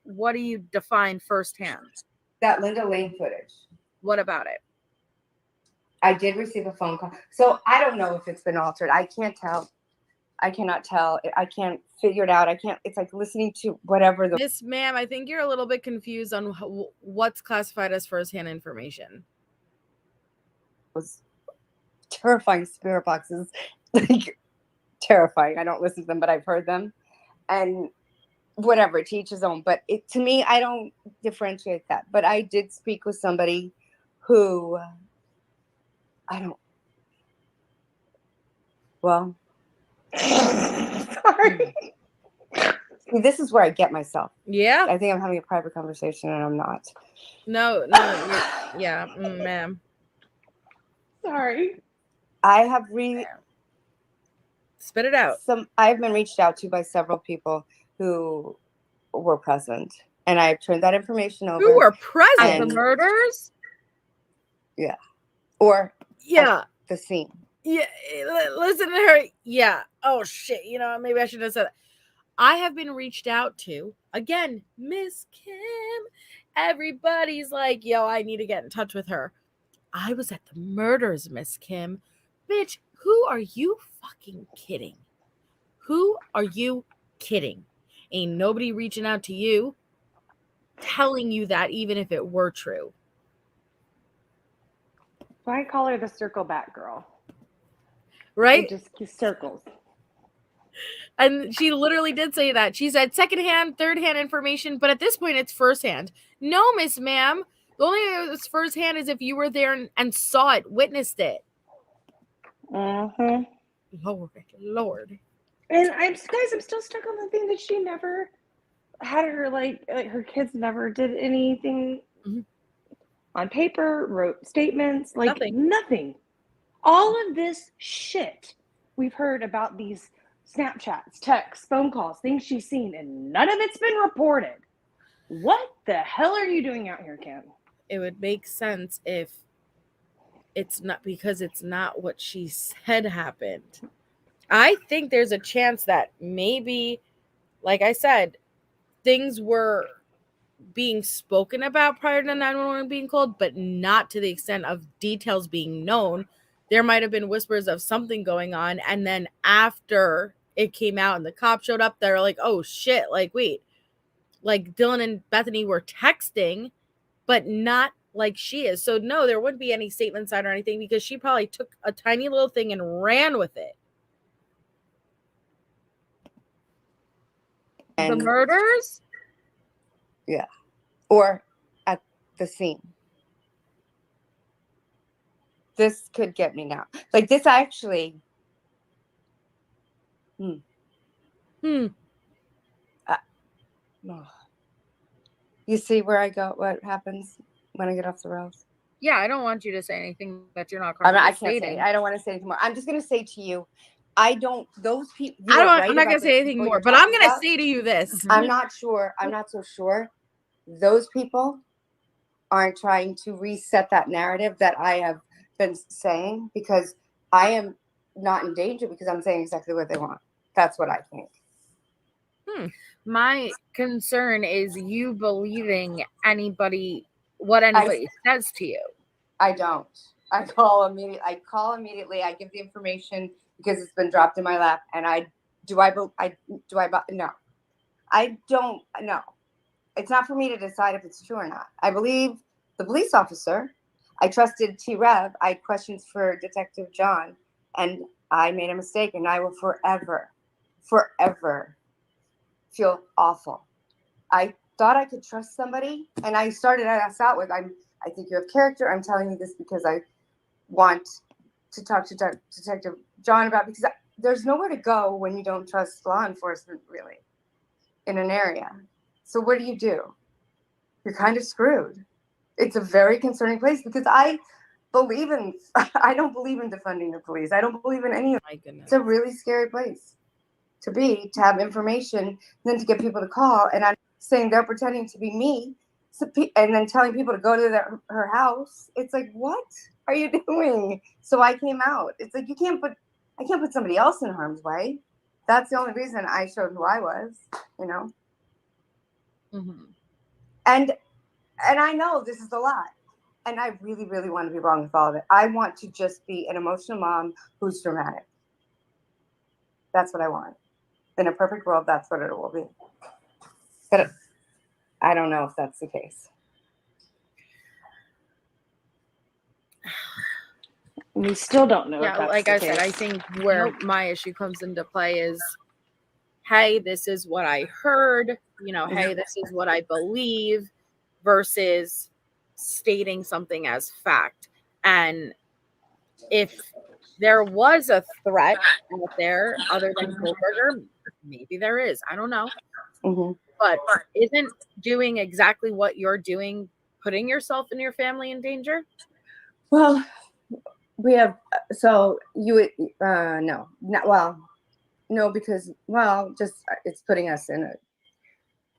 define firsthand? That Linda Lane footage. What about it? I did receive a phone call. So I don't know if it's been altered. I can't tell. I cannot tell. I can't figure it out. It's like listening to whatever. Miss Ma'am, I think you're a little bit confused on what's classified as firsthand information. Was terrifying spirit boxes. Like, terrifying. I don't listen to them, but I've heard them. And whatever, to each his own. But to me, I don't differentiate that. But I did speak with somebody who sorry. This is where I get myself. Yeah. I think I'm having a private conversation and I'm not. No. Yeah, ma'am. Sorry. I have spit it out. I've been reached out to by several people who were present, and I've turned that information over. Who were present? The murders? Yeah. Or the scene. Yeah. Listen to her. Yeah. Oh shit. Maybe I should have said that. I have been reached out to. Again, Miss Kim. Everybody's like, yo, I need to get in touch with her. I was at the murders, Miss Kim. Bitch, who are you fucking kidding? Who are you kidding? Ain't nobody reaching out to you telling you that, even if it were true. So I call her the circle back girl. Right? It just circles. And she literally did say that. She said secondhand, third-hand information, but at this point it's firsthand. No, Miss Ma'am. The only way it was firsthand is if you were there and saw it, witnessed it. Mm-hmm. Lord. And I'm still stuck on the thing that she never had her, like her kids never did anything on paper, wrote statements, like nothing. All of this shit we've heard about these Snapchats, texts, phone calls, things she's seen, and none of it's been reported. What the hell are you doing out here, Kim? It would make sense if it's not, because it's not what she said happened. I think there's a chance that maybe, like I said, things were being spoken about prior to 911 being called, but not to the extent of details being known. There might have been whispers of something going on, and then after it came out and the cops showed up, they're like, oh shit, like wait, like Dylan and Bethany were texting, but not like she is. So no, there wouldn't be any statement side or anything, because she probably took a tiny little thing and ran with it. And the murders? Yeah. Or at the scene. This could get me now. Like this actually. Oh. You see where I go, what happens when I get off the rails? Yeah, I don't want you to say anything that you're not I comfortable can't say. I don't want to say anything more. I'm just going to say to you, those people. I'm not going to say anything more, but I'm going to say to you this. I'm not sure. I'm not so sure. Those people aren't trying to reset that narrative that I have been saying, because I am not in danger because I'm saying exactly what they want. That's what I think. My concern is you believing what anybody says to you. I don't. I call immediately. I give the information because it's been dropped in my lap, and no. I don't know. It's not for me to decide if it's true or not. I believe the police officer. I trusted T-Rev. I had questions for Detective John, and I made a mistake, and I will forever feel awful. I thought I could trust somebody, and I started us out with, I think you have character. I'm telling you this because I want to talk to Detective John about, because there's nowhere to go when you don't trust law enforcement, really, in an area. So what do? You're kind of screwed. It's a very concerning place, because I don't believe in defunding the police. I don't believe in any of it. It's a really scary place to have information, and then to get people to call, and I'm saying they're pretending to be me, and then telling people to go to her house. It's like, what are you doing? So I came out. It's like, I can't put somebody else in harm's way. That's the only reason I showed who I was, And I know this is a lot, and I really, really want to be wrong with all of it. I want to just be an emotional mom who's dramatic. That's what I want. In a perfect world, that's what it will be. But I don't know if that's the case. We still don't know. Yeah, like I said, I think where my issue comes into play is, hey, this is what I heard, hey, this is what I believe, versus stating something as fact. And if there was a threat out there other than Goldberger, maybe there is. I don't know. But isn't doing exactly what you're doing putting yourself and your family in danger? Well, we have, so you would, no, because, just it's putting us in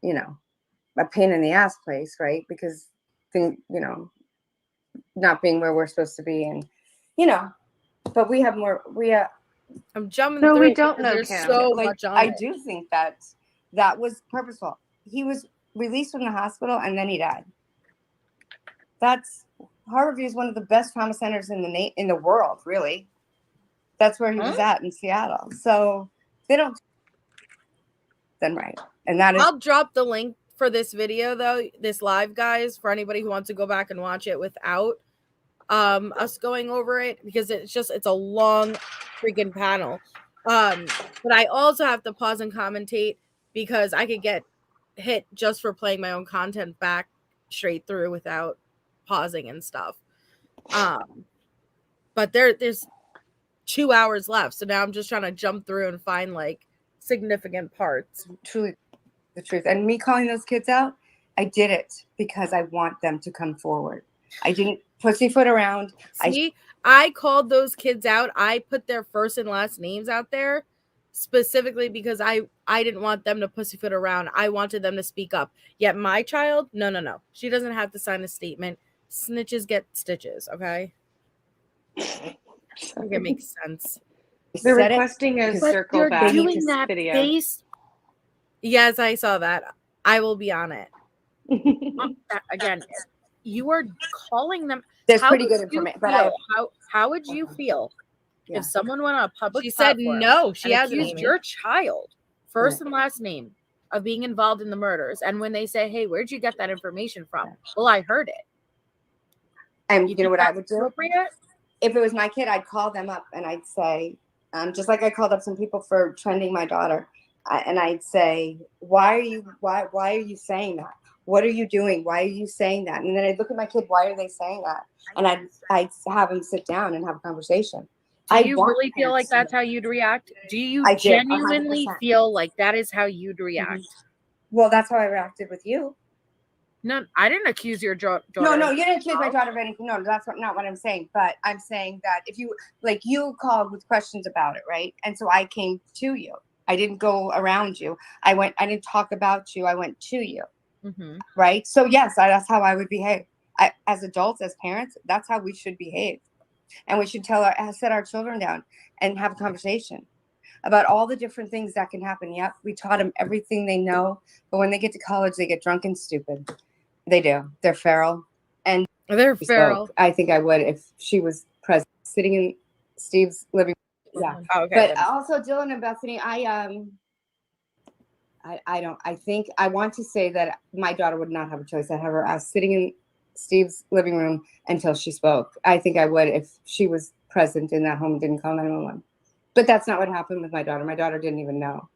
a pain in the ass place, right? Because, not being where we're supposed to be, and, but we have more, I'm jumping no, through. we don't know, There's Kim. so much on I it. do think that That was purposeful. He was released from the hospital and then he died. Harborview is one of the best trauma centers in the world, really. That's where he was at in Seattle. So they don't then right. And that is I'll drop the link for this video though, this live, guys, for anybody who wants to go back and watch it without us going over it, because it's a long freaking panel. But I also have to pause and commentate because I could get hit just for playing my own content back straight through without pausing and stuff. But there's 2 hours left, so now I'm just trying to jump through and find like significant parts. Truly the truth. And me calling those kids out, I did it because I want them to come forward. I didn't pussyfoot around. See, I called those kids out. I put their first and last names out there specifically because I didn't want them to pussyfoot around. I wanted them to speak up. Yet my child, no. She doesn't have to sign a statement. Snitches get stitches, okay? I think it makes sense. They're requesting a circle back doing that video. Face. Yes, I saw that. I will be on it. Again, you are calling them. There's pretty good information. But how would you feel if someone went on a public She said platform no, she and hasn't accused even. your child, first and last name, of being involved in the murders, and when they say, "Hey, where'd you get that information from?" Well, I heard it. And you know what I would do? Appropriate? If it was my kid, I'd call them up and I'd say, just like I called up some people for trending my daughter, and I'd say, why are you saying that? What are you doing? Why are you saying that? And then I'd look at my kid, why are they saying that? And I'd have them sit down and have a conversation. Do you really feel like that's how you'd react? Do you I did, genuinely 100%. feel like that is how you'd react? Well, that's how I reacted with you. No, I didn't accuse your daughter. No, you didn't accuse my daughter of anything. No, that's not what I'm saying. But I'm saying that if you called with questions about it, right? And so I came to you. I didn't go around you. I didn't talk about you. I went to you. Mm-hmm. Right. So yes, that's how I would behave. As adults, as parents, that's how we should behave. And we should set our children down and have a conversation about all the different things that can happen. Yep, we taught them everything they know, but when they get to college, they get drunk and stupid. They do. They're feral. And they're feral. I think I would if she was present, sitting in Steve's living room. Yeah. Oh, okay, but also Dylan and Bethany, I think I want to say that my daughter would not have a choice. I'd have her sitting in Steve's living room until she spoke. I think I would if she was present in that home and didn't call 911. But that's not what happened with my daughter. My daughter didn't even know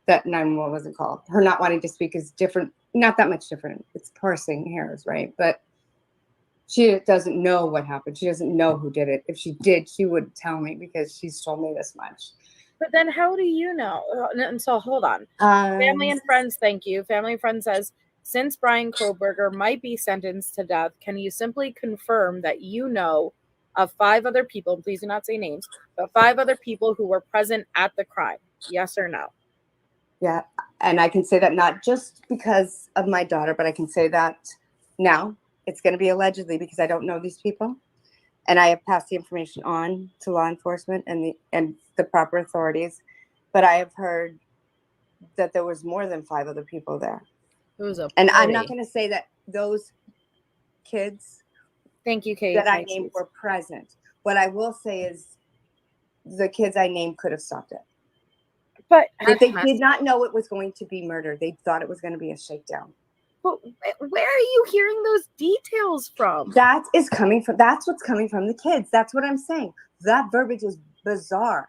that 911 wasn't called. Her not wanting to speak is different, not that much different. It's parsing hairs, right? But she doesn't know what happened. She doesn't know who did it. If she did, she would tell me because she's told me this much. But then how do you know? And so hold on. Family and friends, thank you. Family and friends says, since Brian Koberger might be sentenced to death, can you simply confirm that you know of 5 other people, please do not say names, but 5 other people who were present at the crime? Yes or no? Yeah. And I can say that not just because of my daughter, but I can say that now. It's going to be allegedly because I don't know these people. And I have passed the information on to law enforcement and the proper authorities. But I have heard that there was more than 5 other people there. It was a and party. I'm not going to say that those kids thank you, Kate, that I named were present. What I will say is the kids I named could have stopped it. But they did not know it was going to be murder. They thought it was going to be a shakedown. But where are you hearing those details from? That's what's coming from the kids. That's what I'm saying. That verbiage is bizarre.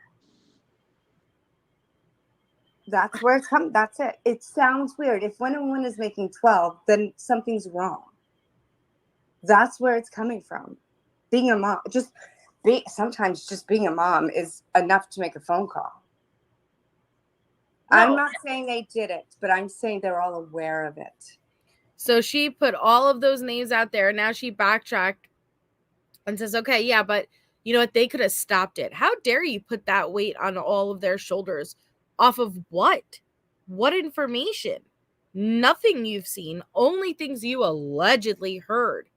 That's where it's coming. That's it. It sounds weird. If 1 and 1 is making 12, then something's wrong. That's where it's coming from. Being a mom, sometimes just being a mom is enough to make a phone call. No. I'm not saying they did it, but I'm saying they're all aware of it. So she put all of those names out there. Now she backtracked and says, okay, yeah, but you know what? They could have stopped it. How dare you put that weight on all of their shoulders? Off of what? What information? Nothing you've seen. Only things you allegedly heard.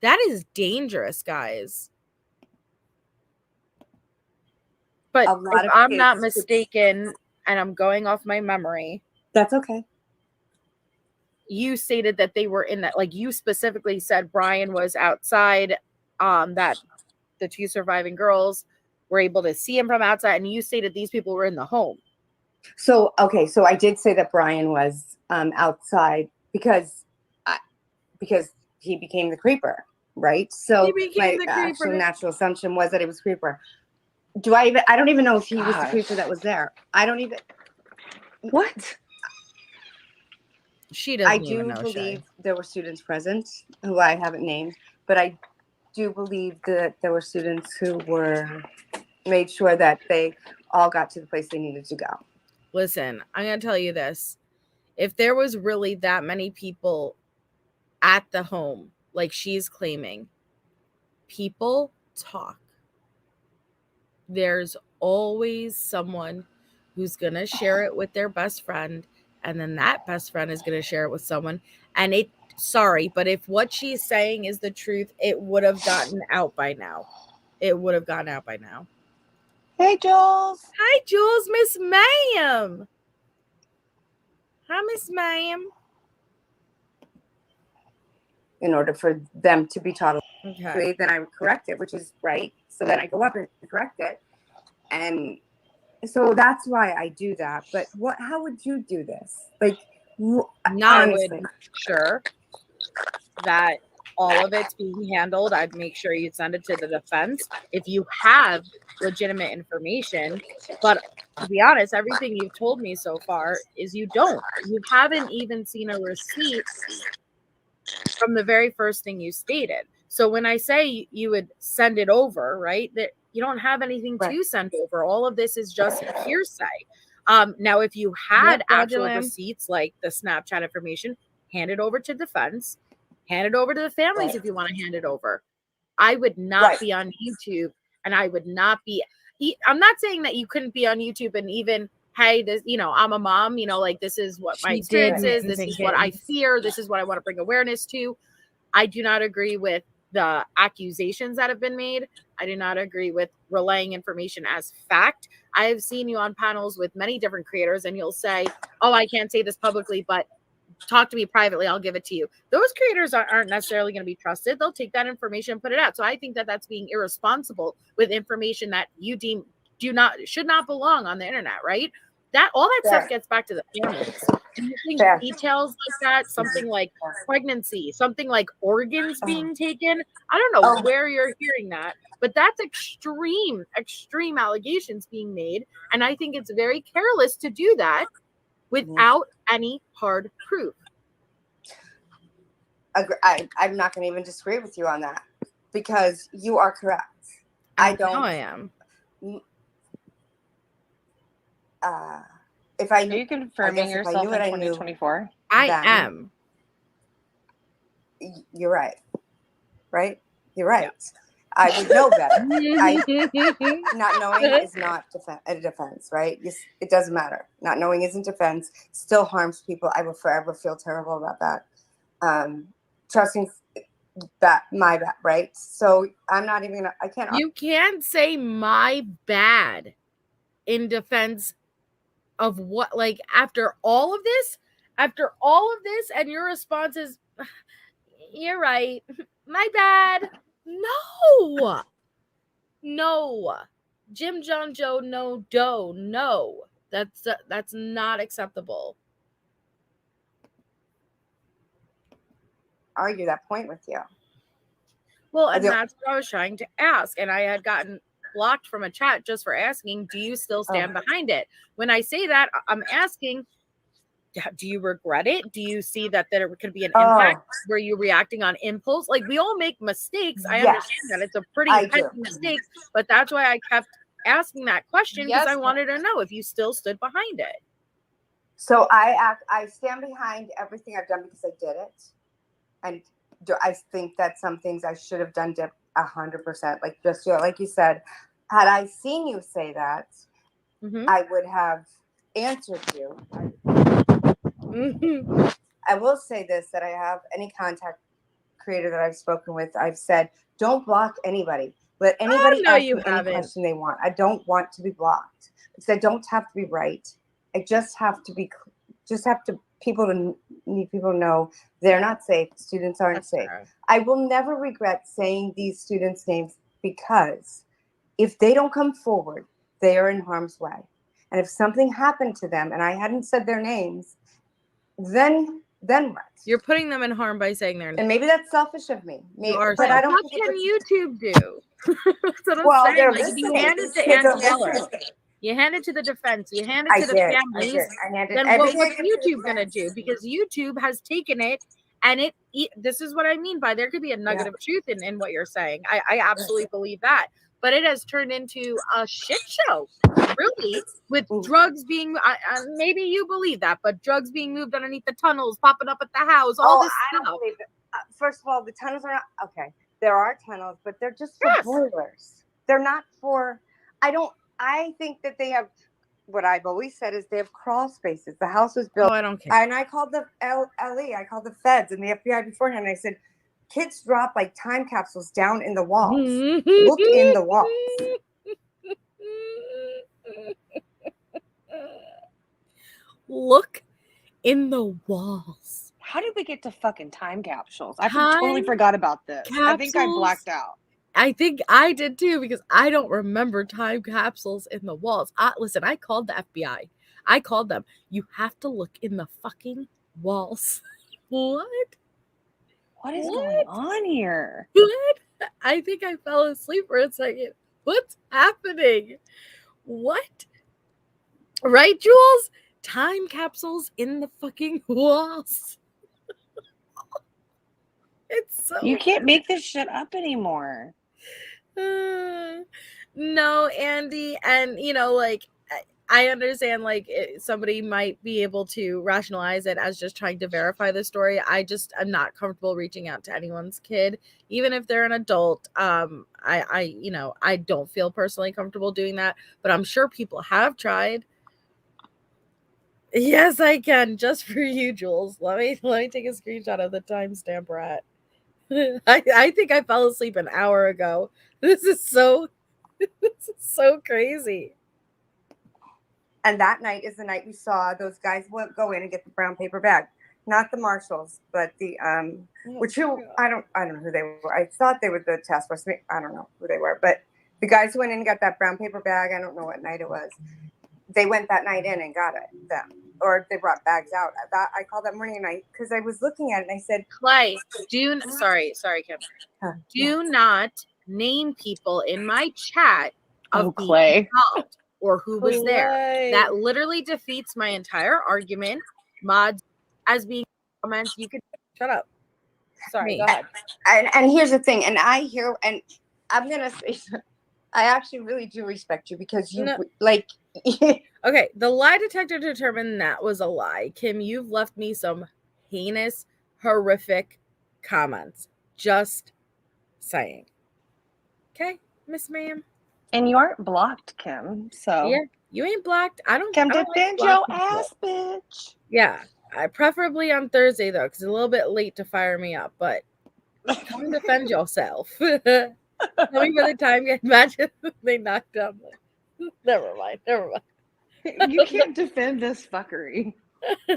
That is dangerous, guys. But if I'm not mistaken, and I'm going off my memory, That's okay. You stated that they were in that, like you specifically said Brian was outside, that the two surviving girls were able to see him from outside, and you stated these people were in the home. So, okay, so I did say that Brian was outside because he became the creeper, right? So my actual natural assumption was that it was creeper. I don't even know if he was the creeper that was there. I don't even. What? She doesn't I do even know, believe Shay. there were students present who I haven't named, but I do believe that there were students who made sure that they all got to the place they needed to go. Listen, I'm going to tell you this. If there was really that many people at the home, like she's claiming, people talk. There's always someone who's going to share it with their best friend, and then that best friend is going to share it with someone. And sorry, but if what she's saying is the truth, it would have gotten out by now. It would have gotten out by now. Hey, Jules. Hi, Jules, Miss Ma'am. Hi, Miss Ma'am. In order for them to be taught, okay, then I would correct it, which is right. So then I go up and correct it. And so that's why I do that. But how would you do this? Like, I would make sure that all of it's being handled. I'd make sure you'd send it to the defense if you have legitimate information. But to be honest, everything you've told me so far is you don't. You haven't even seen a receipt from the very first thing you stated. So when I say you would send it over, right, that you don't have anything to send over. All of this is just hearsay. Now, if you had actual receipts like the Snapchat information, hand it over to defense, hand it over to the families if you want to hand it over. I would not be on YouTube, and I would not be. I'm not saying that you couldn't be on YouTube and even, hey, this, I'm a mom, like this is what my experience is. This is what I fear. This is what I want to bring awareness to. I do not agree with the accusations that have been made. I do not agree with relaying information as fact. I have seen you on panels with many different creators, and you'll say, oh, I can't say this publicly, but talk to me privately. I'll give it to you. Those creators aren't necessarily going to be trusted. They'll take that information and put it out. So I think that that's being irresponsible with information that you deem should not belong on the internet, right? All that stuff gets back to the families. Do you think details like that, something like pregnancy, something like organs being taken? I don't know where you're hearing that, but that's extreme allegations being made. And I think it's very careless to do that without any hard proof. I'm not going to even disagree with you on that, because you are correct. I am. If I knew, are you confirming yourself in 2024? I am. You're right. Right? You're right. I would know better. Not knowing is not a defense, right? It doesn't matter. Not knowing isn't defense. Still harms people. I will forever feel terrible about that. Trusting that my bad, right? So I'm not even gonna. I can't. You can't say my bad in defense of what, like, after all of this, and your response is, you're right, my bad. No, Jim, John, Joe, no, Doe, no, that's not acceptable. Argue that point with you. Well, and that's what I was trying to ask, and I had gotten blocked from a chat just for asking, do you still stand behind it? When I say that, I'm asking, do you regret it? Do you see that there could be an impact? Were you reacting on impulse? Like, we all make mistakes. I understand that it's a pretty petty mistake, but that's why I kept asking that question, because I wanted to know if you still stood behind it. So I stand behind everything I've done because I did it, and I think that some things I should have done 100%. Like just like you said, had I seen you say that, I would have answered you. I will say this, that I have any contact creator that I've spoken with, I've said, don't block anybody. Let anybody ask me any question they want. I don't want to be blocked. I said, I don't have to be right. I just have to be just have to need people to know they're not safe. Students aren't safe. I will never regret saying these students' names because if they don't come forward, they are in harm's way. And if something happened to them and I hadn't said their names, then what? You're putting them in harm by saying their name. And maybe that's selfish of me. But I don't. What can YouTube do? That's what I'm saying. Like, you hand it to Aunt Taylor. You hand it to the defense. You hand it to the families. Then what's YouTube gonna do? Because YouTube has taken it, and this is what I mean by there could be a nugget of truth in what you're saying. I absolutely believe that. But it has turned into a shit show, really, with drugs being, maybe you believe that, but drugs being moved underneath the tunnels, popping up at the house, all this stuff. Don't believe it. First of all, the tunnels are not, okay, there are tunnels, but they're just for boilers. They're not for, I think that they have, what I've always said is they have crawl spaces. The house was built. Oh, I don't care. And I called the LE, I called the feds and the FBI beforehand, and I said, kids drop like time capsules down in the walls. Look in the walls. Look in the walls. How did we get to fucking time capsules? I totally forgot about this. I think I blacked out. I think I did too, because I don't remember time capsules in the walls. Listen, I called the FBI. I called them. You have to look in the fucking walls. What? What is going on here? What? I think I fell asleep for a second. What's happening? What? Right, Jules? Time capsules in the fucking walls. It's so You can't make this shit up anymore. No, Andy, and like I understand, like somebody might be able to rationalize it as just trying to verify the story. I'm not comfortable reaching out to anyone's kid, even if they're an adult. I don't feel personally comfortable doing that, but I'm sure people have tried. Yes, I can, just for you, Jules. Let me take a screenshot of the timestamp rat. I think I fell asleep an hour ago. This is so crazy. And that night is the night we saw those guys go in and get the brown paper bag. Not the marshals, but the I don't know who they were. I thought they were the task force. I don't know who they were, but the guys who went in and got that brown paper bag, I don't know what night it was. They went that night in and got them, or they brought bags out. I called that morning and because I was looking at it and I said, Clay, sorry, Kim. Do not name people in my chat of Clay involved or who was there. That literally defeats my entire argument. Mods as being comments, you can shut up. Sorry, go ahead. And here's the thing, and I'm gonna say, I actually really do respect you because you like. Okay, the lie detector determined that was a lie. Kim, you've left me some heinous, horrific comments. Just saying. Okay, Miss Ma'am. And you aren't blocked, Kim. So yeah, you ain't blocked. Kim, defend your ass, bitch. Yeah, preferably on Thursday though, because it's a little bit late to fire me up. But come defend yourself. Tell me by the time you imagine they knocked down. Never mind. You can't defend this fuckery. Oh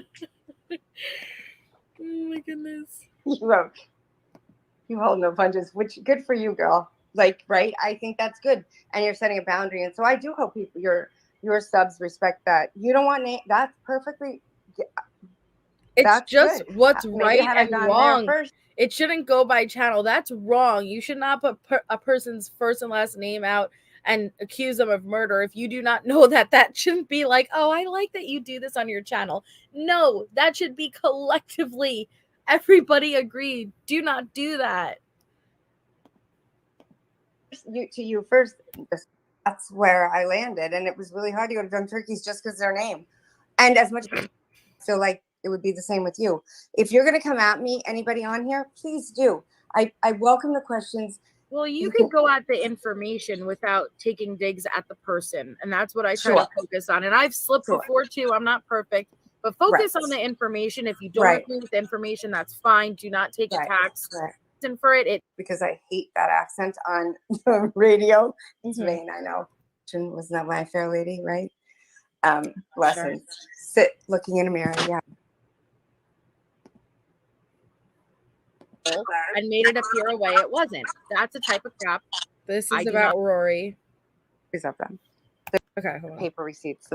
my goodness. You hold no punches, which good for you, girl. Like, right? I think that's good. And you're setting a boundary. And so I do hope people, your subs respect that. You don't want that's perfectly. It's just good. What's right and wrong. It shouldn't go by channel. That's wrong. You should not put a person's first and last name out and accuse them of murder if you do not know that shouldn't be like, oh, I like that you do this on your channel. No, that should be collectively. Everybody agreed. Do not do that. To you first, that's where I landed. And it was really hard to go to Dumb Turkeys just because their name. And as much as I feel like it would be the same with you. If you're going to come at me, anybody on here, please do. I welcome the questions. Well, you could go at the information without taking digs at the person. And that's what I try to focus on. And I've slipped before too. I'm not perfect. But focus on the information. If you don't agree with the information, that's fine. Do not take attacks. For it because I hate that accent on the radio. It's vain, I know. Wasn't that my fair lady, right? lessons. Sit looking in a mirror. Yeah. And made it appear a way it wasn't. That's a type of crap. This is about Rory. Of them. Okay, hold on. Paper receipts.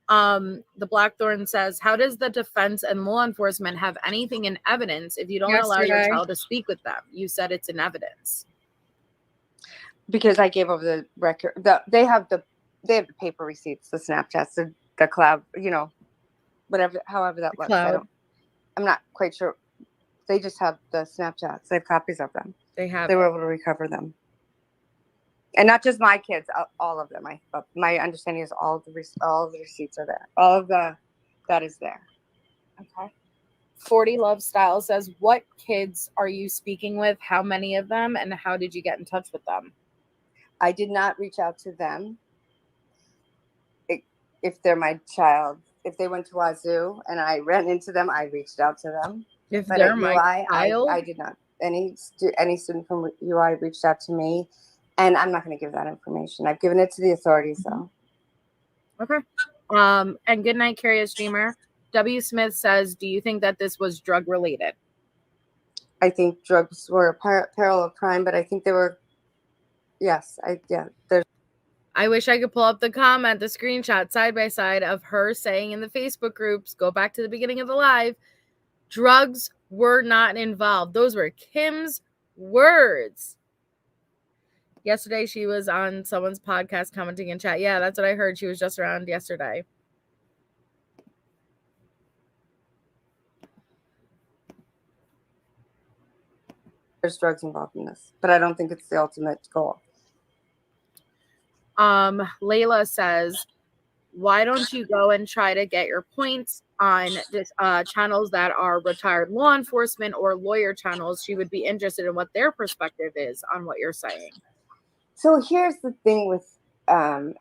The Blackthorn says, how does the defense and law enforcement have anything in evidence if you don't allow your child to speak with them? You said it's in evidence. Because I gave over the record. They have the paper receipts, the Snapchats, the cloud, whatever, however that looks. I'm not quite sure. They just have the Snapchats. They have copies of them. They were able to recover them. And not just my kids, all of them. My understanding is all of the receipts are there. All of that is there. Okay. 40 Love Style says, what kids are you speaking with? How many of them? And how did you get in touch with them? I did not reach out to them. If they're my child, if they went to Wazoo and I ran into them, I reached out to them. If but they're at my UI, child, I did not. Any student from UI reached out to me, and I'm not going to give that information. I've given it to the authorities, though. Okay. And good night, Curious Dreamer. W. Smith says, do you think that this was drug related? I think drugs were a parallel crime, but I think they were. Yes, I wish I could pull up the screenshot side by side of her saying in the Facebook groups, go back to the beginning of the live, drugs were not involved. Those were Kim's words. Yesterday, she was on someone's podcast commenting in chat. Yeah, that's what I heard. She was just around yesterday. There's drugs involved in this, but I don't think it's the ultimate goal. Layla says, why don't you go and try to get your points on this channels that are retired law enforcement or lawyer channels? She would be interested in what their perspective is on what you're saying. So here's the thing with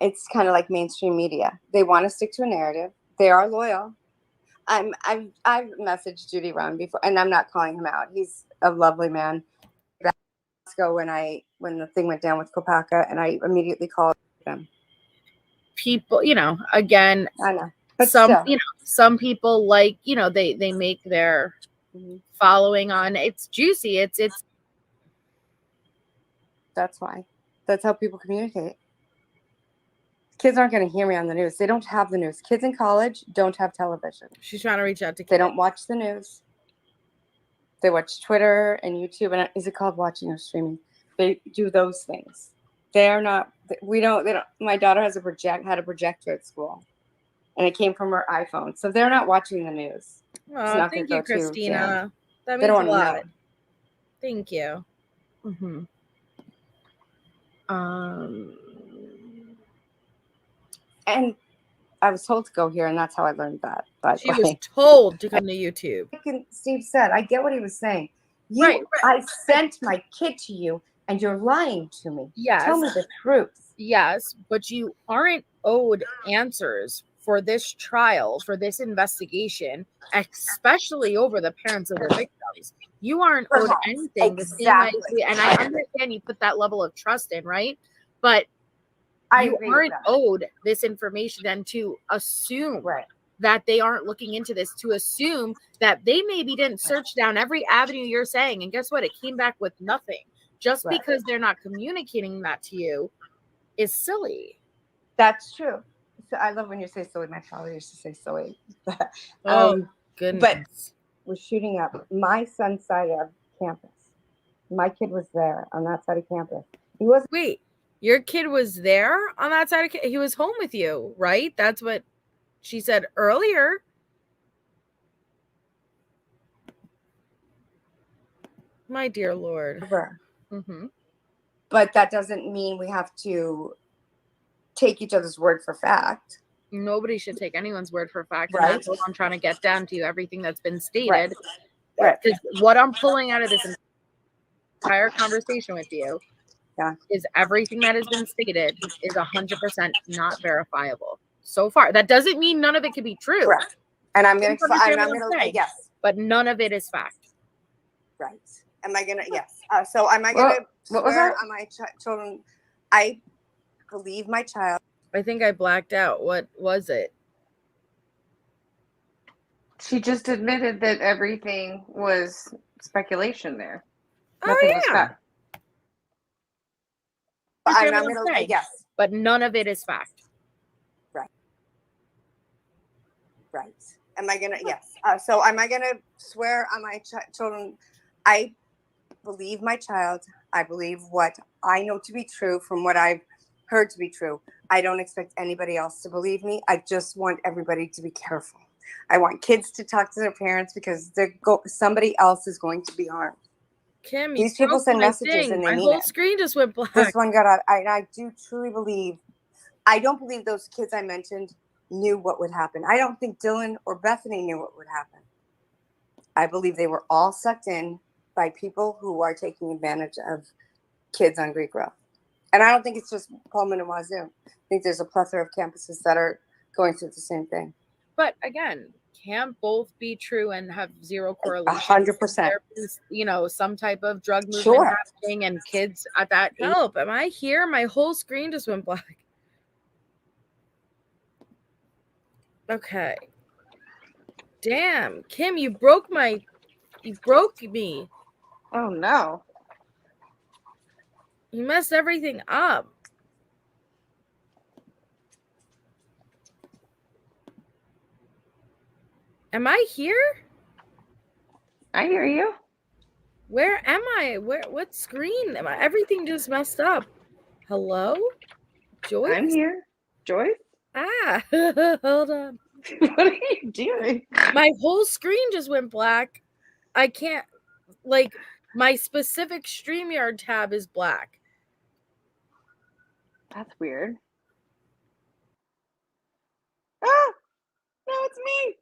it's kind of like mainstream media. They want to stick to a narrative. They are loyal. I've messaged Judy Round before, and I'm not calling him out. He's a lovely man. When the thing went down with Kopaka, and I immediately called them. People, again, I know, but some people they make their following on. It's juicy. It's. That's why. That's how people communicate. Kids aren't going to hear me on the news. They don't have the news. Kids in college don't have television. She's trying to reach out to kids. They don't watch the news. They watch Twitter and YouTube. And is it called watching or streaming? They do those things. They are not. They don't. My daughter had a projector at school, and it came from her iPhone. So they're not watching the news. Oh, thank you, Christina. That means a lot. Thank you. Mm-hmm. And I was told to go here, and that's how I learned that. But she was told to come to YouTube. Steve said, I get what he was saying. Right. I sent my kid to you, and you're lying to me. Yes. Tell me the truth. Yes, but you aren't owed answers for this trial, for this investigation, especially over the parents of the victims. You aren't owed anything. Exactly. And I understand you put that level of trust in, right? But you aren't owed this information then to assume that they aren't looking into this, to assume that they maybe didn't search down every avenue you're saying. And guess what? It came back with nothing. Just because they're not communicating that to you is silly. That's true. So I love when you say silly. My father used to say silly. Goodness. But we're shooting up my son's side of campus. My kid was there on that side of campus. He was. Wait, your kid was there on that side of he was home with you, right? That's what she said earlier. My dear Lord. Mm-hmm. But that doesn't mean we have to take each other's word for fact. Nobody should take anyone's word for fact. And that's what I'm trying to get down to, everything that's been stated. Because what I'm pulling out of this entire conversation with you is everything that has been stated is 100% not verifiable so far. That doesn't mean none of it could be true. Correct. And I'm going to, yes. But none of it is fact. Right. Am I going to, yes. So am I going to swear on my children? I believe my child I think I blacked out. What was it? She just admitted that everything was speculation there. Nothing was fact. I'm gonna say, yes. But none of it is fact. Right. Am I gonna? Yes. So am I gonna swear on my children? I believe my child. I believe what I know to be true from what I've heard to be true. I don't expect anybody else to believe me. I just want everybody to be careful. I want kids to talk to their parents because somebody else is going to be harmed. Kim, these people send messages and they my mean whole it. screen just went black. This one got out. I do truly believe. I don't believe those kids I mentioned knew what would happen. I don't think Dylan or Bethany knew what would happen. I believe they were all sucked in by people who are taking advantage of kids on Greek Row. And I don't think it's just Pullman and Wazoo. I think there's a plethora of campuses that are going through the same thing. But again, can't both be true and have zero correlation. 100%. You know, some type of drug movement happening and kids at that age. Help, am I here? My whole screen just went black. Okay. Damn, Kim, you broke me. Oh no. You messed everything up. Am I here? I hear you. Where am I? What screen am I? Everything just messed up. Hello? Joyce? I'm here. Joyce? Ah, hold on. What are you doing? My whole screen just went black. I can't, like, my specific StreamYard tab is black. That's weird. Ah! No, it's me.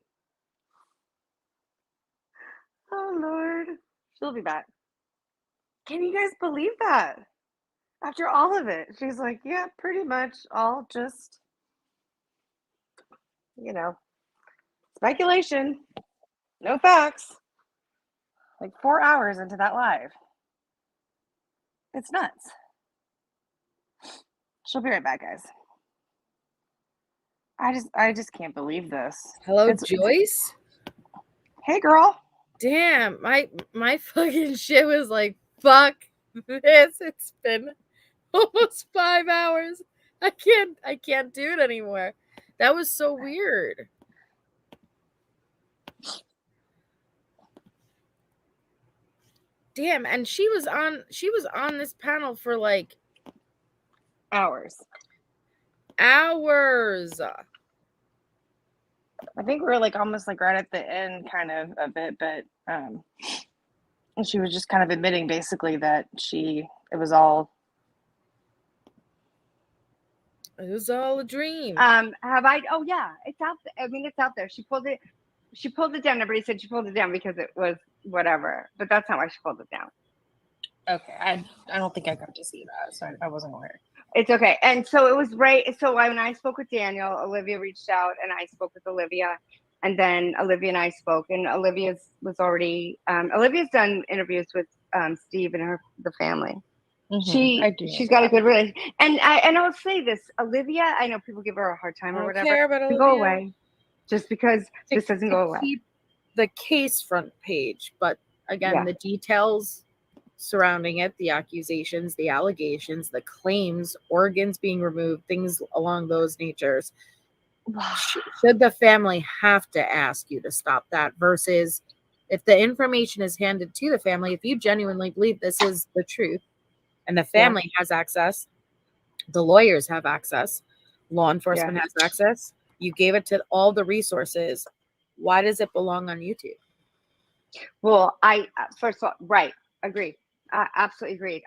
Oh, Lord. She'll be back. Can you guys believe that? After all of it, she's like, yeah, pretty much all just, you know, speculation. No facts. Like 4 hours into that live. It's nuts. She'll be right back, guys. I just can't believe this. Hello, Joyce? Hey, girl. Damn, my fucking shit was like, fuck this. It's been almost 5 hours. I can't do it anymore. That was so weird. Damn, and she was on this panel for like hours. I think we're like almost like right at the end kind of it, but she was just kind of admitting basically that it was all a dream. Oh yeah, it's out there. I mean, it's out there. She pulled it down. Everybody said she pulled it down because it was whatever, but that's not why she pulled it down. Okay, I don't think I got to see that, so I wasn't aware. It's okay. And so it was right. So when I spoke with Daniel, Olivia reached out and I spoke with Olivia, and then Olivia and I spoke, and Olivia's done interviews with Steve and the family. Mm-hmm. She's got a good relationship. And I'll say this, Olivia, I know people give her a hard time or whatever. Care about Olivia. Go away. Just because this doesn't go away. Keep the case front page, but again, the details surrounding it, the accusations, the allegations, the claims, organs being removed, things along those natures. Should the family have to ask you to stop that versus if the information is handed to the family, if you genuinely believe this is the truth and the family has access, the lawyers have access, law enforcement has access, you gave it to all the resources, why does it belong on YouTube? Well, first of all, right, agreed. Absolutely agreed.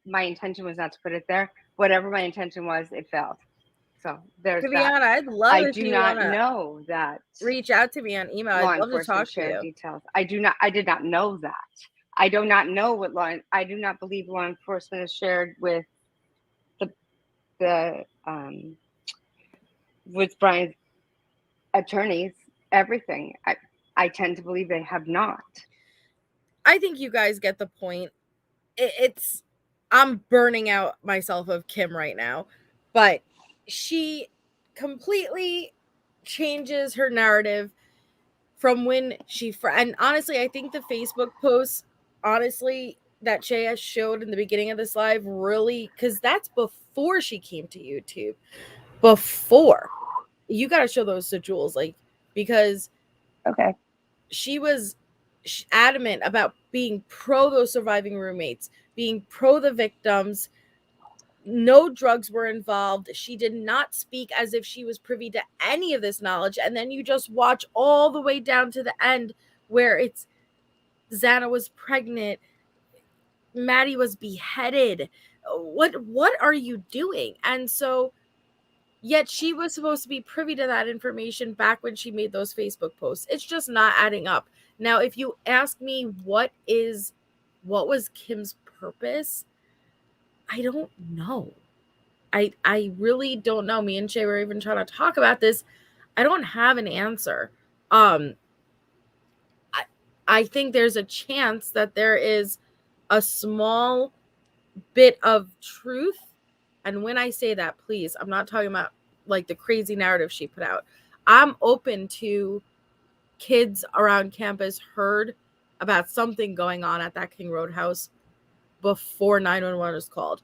My intention was not to put it there. Whatever my intention was, it failed. So there's that. Viviana, I'd love I do not know that. Reach out to me on email. I'd love to talk to you. Details. I did not know that. I do not know I do not believe law enforcement is shared with with Brian's attorneys, everything. I tend to believe they have not. I think you guys get the point. I'm burning out myself of Kim right now. But she completely changes her narrative from when and honestly, I think the Facebook posts, honestly, that Shay has showed in the beginning of this live really, because that's before she came to YouTube. Before. You got to show those to Jules, like, because she was adamant about being pro those surviving roommates, being pro the victims. No drugs were involved. She did not speak as if she was privy to any of this knowledge. And then you just watch all the way down to the end where it's Xana was pregnant, Maddie was beheaded. What are you doing? And so, yet she was supposed to be privy to that information back when she made those Facebook posts. It's just not adding up. Now, if you ask me what was Kim's purpose, I don't know. I really don't know. Me and Shay were even trying to talk about this. I don't have an answer. I think there's a chance that there is a small bit of truth. And when I say that, please, I'm not talking about like the crazy narrative she put out. I'm open to kids around campus heard about something going on at that King Road house before 911 was called.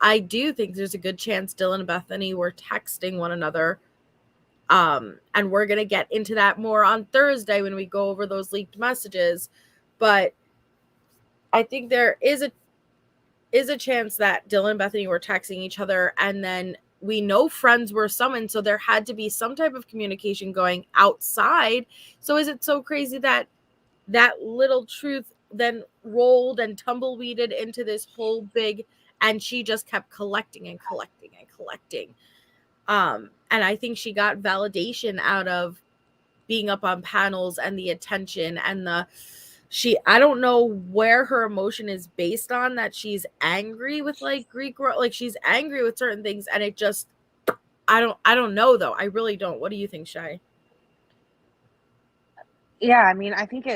I do think there's a good chance Dylan and Bethany were texting one another. And we're going to get into that more on Thursday when we go over those leaked messages. But I think there is a chance that Dylan and Bethany were texting each other, and then we know friends were summoned, so there had to be some type of communication going outside. So is it so crazy that that little truth then rolled and tumbleweeded into this whole big, and she just kept collecting and collecting and collecting. And I think she got validation out of being up on panels and the attention and I don't know where her emotion is based on, that she's angry with like Greek, like she's angry with certain things. And it just, I don't know though. I really don't. What do you think, Shay? Yeah, I mean, I think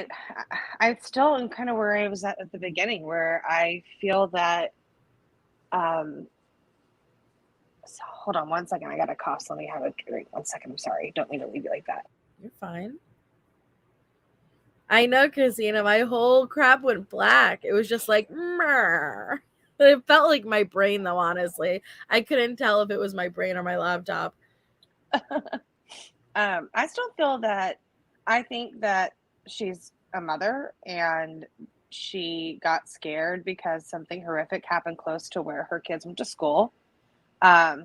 I still am kind of where I was at the beginning, where I feel that, so hold on 1 second. I got a cough. So let me have a drink. 1 second. I'm sorry. Don't mean to leave you like that. You're fine. I know, Christina, my whole crap went black. It was just like, Murr. It felt like my brain though, honestly. I couldn't tell if it was my brain or my laptop. I still feel that, I think that she's a mother and she got scared because something horrific happened close to where her kids went to school.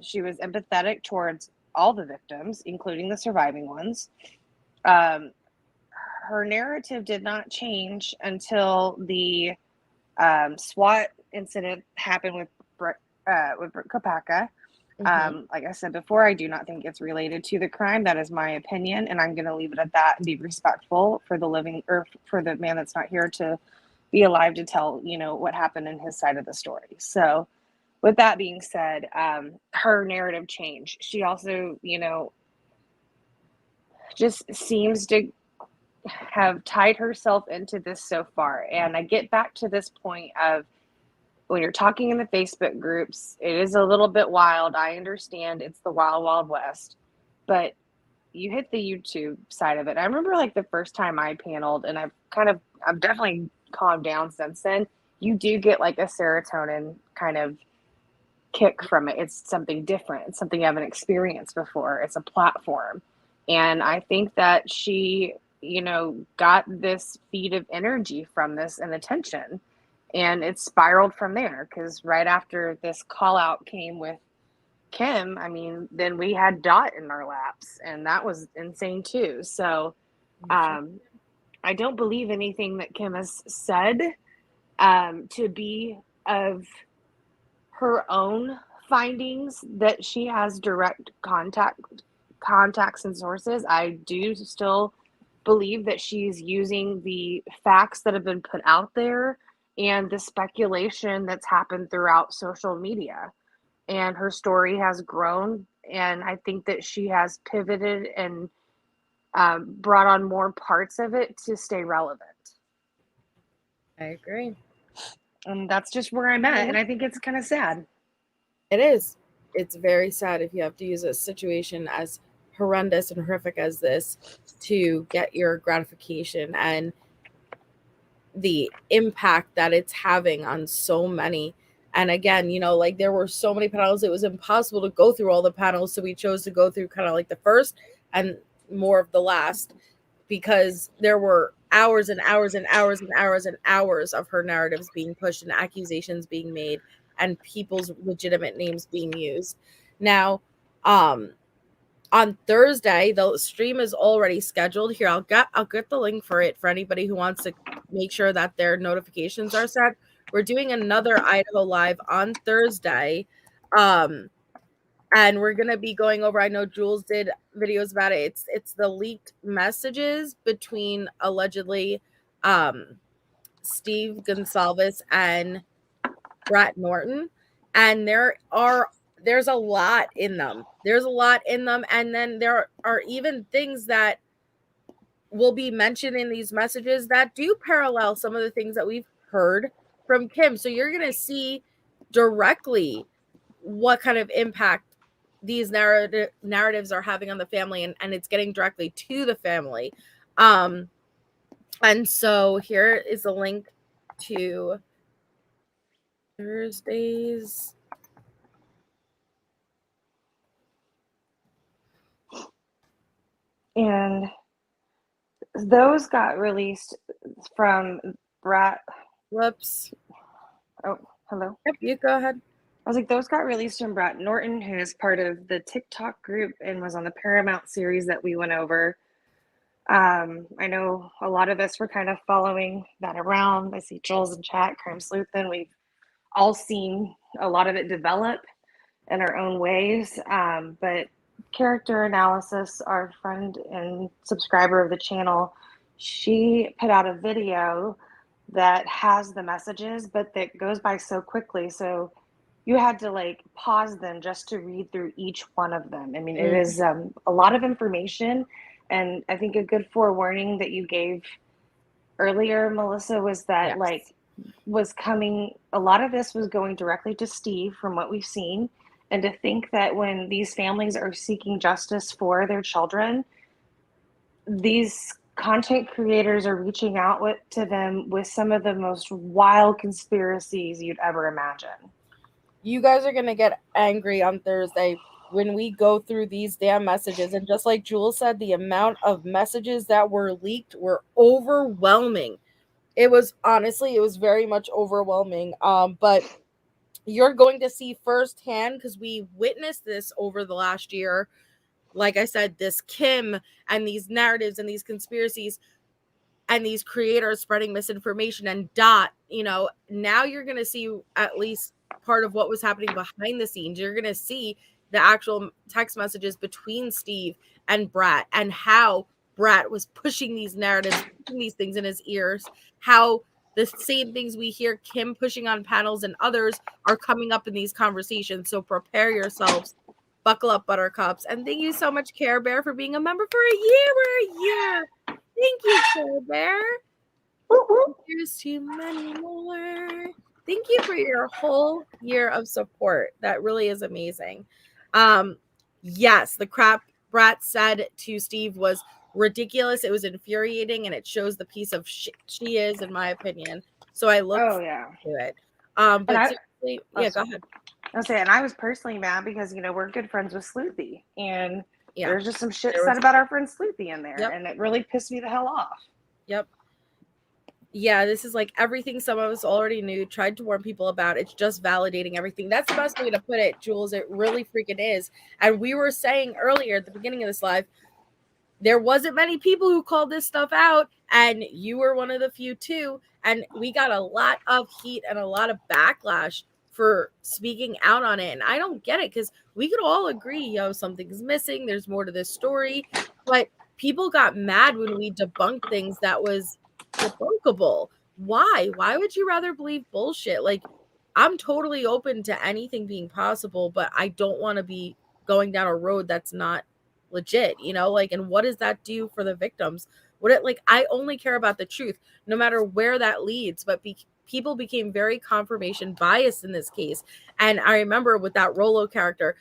She was empathetic towards all the victims, including the surviving ones. Her narrative did not change until the SWAT incident happened with Kopaka. Like I said before, I do not think it's related to the crime. That is my opinion, and I'm going to leave it at that and be respectful for the living, or for the man that's not here to be alive to tell, what happened in his side of the story. So with that being said, her narrative changed. She also, just seems to have tied herself into this so far. And I get back to this point of, when you're talking in the Facebook groups, it is a little bit wild. I understand it's the wild, wild west, but you hit the YouTube side of it. I remember like the first time I paneled, and I've definitely calmed down since then. You do get like a serotonin kind of kick from it. It's something different. It's something you haven't experienced before. It's a platform. And I think that she, got this feed of energy from this and attention. And it spiraled from there, because right after this call out came with Kim, I mean, then we had Dot in our laps, and that was insane too. So I don't believe anything that Kim has said to be of her own findings, that she has direct contacts and sources. I do still believe that she's using the facts that have been put out there and the speculation that's happened throughout social media. And her story has grown, and I think that she has pivoted and brought on more parts of it to stay relevant. I agree. And that's just where I'm at, and I think it's kind of sad. It is. it's very sad if you have to use a situation as horrendous and horrific as this to get your gratification, and the impact that it's having on so many. And again, you know, like there were so many panels, it was impossible to go through all the panels, so we chose to go through kind of like the first and more of the last, because there were hours and hours and hours and hours and hours of her narratives being pushed and accusations being made and people's legitimate names being used. Now, on Thursday, the stream is already scheduled. Here, I'll get the link for it for anybody who wants to make sure that their notifications are set. We're doing another Idaho Live on Thursday. And we're gonna be going over, I know Jules did videos about it. It's the leaked messages between allegedly Steve Gonsalves and Brett Norton. And there's a lot in them. And then there are even things that will be mentioned in these messages that do parallel some of the things that we've heard from Kim. So you're going to see directly what kind of impact these narratives are having on the family, and it's getting directly to the family. And so here is a link to Thursday's. And those got released from Brat. Whoops. Oh, hello. Yep, you go ahead. I was like, those got released from Brett Norton, who is part of the TikTok group and was on the Paramount series that we went over. I know a lot of us were kind of following that around. I see Jules in chat, Crime Sleuthin. We've all seen a lot of it develop in our own ways. But Character Analysis, our friend and subscriber of the channel, she put out a video that has the messages, but that goes by so quickly. So you had to like pause them just to read through each one of them. I mean, it is a lot of information. And I think a good forewarning that you gave earlier, Melissa, was that a lot of this was going directly to Steve from what we've seen. And to think that when these families are seeking justice for their children, these content creators are reaching out to them with some of the most wild conspiracies you'd ever imagine. You guys are going to get angry on Thursday when we go through these damn messages. And just like Jules said, the amount of messages that were leaked were overwhelming. It was very much overwhelming. But you're going to see firsthand, because we witnessed this over the last year. Like I said, this Kim and these narratives and these conspiracies and these creators spreading misinformation, and now you're going to see at least part of what was happening behind the scenes. You're going to see the actual text messages between Steve and Brat, and how Brat was pushing these narratives, pushing these things in his ears, how the same things we hear Kim pushing on panels and others are coming up in these conversations. So prepare yourselves. Buckle up, buttercups. And thank you so much, Care Bear, for being a member for a year. We're a year. Thank you, Care Bear. Here's to many more. Thank you for your whole year of support. That really is amazing. Yes, the crap Brat said to Steve was ridiculous. It was infuriating, and it shows the piece of shit she is, in my opinion. So I look forward to it. But go ahead. I'll say, and I was personally mad because we're good friends with Sleuthy, and there's just some shit said about our friend Sleuthy in there, and it really pissed me the hell off. Yep. Yeah, this is like everything some of us already knew, tried to warn people about. It's just validating everything. That's the best way to put it, Jules. It really freaking is. And we were saying earlier at the beginning of this live, there wasn't many people who called this stuff out, and you were one of the few too. And we got a lot of heat and a lot of backlash for speaking out on it. And I don't get it, because we could all agree, something's missing. There's more to this story. But people got mad when we debunked things that was debunkable. Why would you rather believe bullshit? Like, I'm totally open to anything being possible, but I don't want to be going down a road that's not legit, and what does that do for the victims? I only care about the truth, no matter where that leads. But people became very confirmation biased in this case. And I remember with that Rolo character,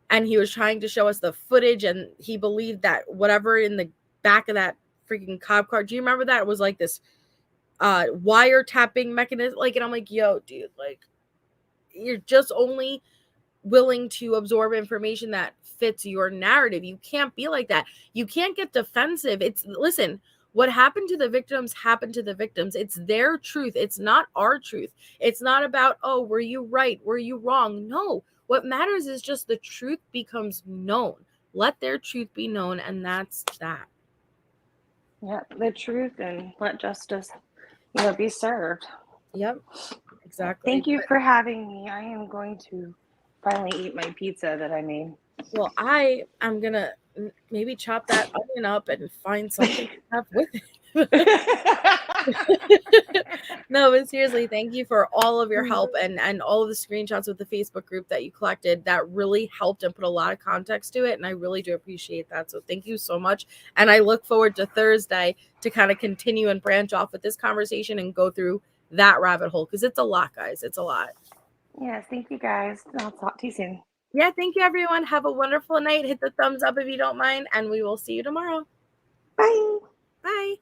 and he was trying to show us the footage, and he believed that whatever in the back of that freaking cop car, do you remember that? It was like this wiretapping mechanism. Like, and I'm like, yo, dude, like, you're just only willing to absorb information that fits your narrative. You can't be like that. You can't get defensive. Listen, what happened to the victims happened to the victims. It's their truth. It's not our truth. It's not about, oh, were you right? Were you wrong? No. What matters is just the truth becomes known. Let their truth be known, and that's that. Yeah, the truth, and let justice, be served. Yep, exactly. Thank you for having me. I am going to finally eat my pizza that I made. Well, I am gonna maybe chop that onion up and find something to have with it. No, but seriously, thank you for all of your help and all of the screenshots with the Facebook group that you collected. That really helped and put a lot of context to it, and I really do appreciate that. So thank you so much, and I look forward to Thursday to kind of continue and branch off with this conversation and go through that rabbit hole, because it's a lot, guys. It's a lot. Yes, thank you, guys. I'll talk to you soon. Yeah, thank you, everyone. Have a wonderful night. Hit the thumbs up if you don't mind, and we will see you tomorrow. Bye. Bye.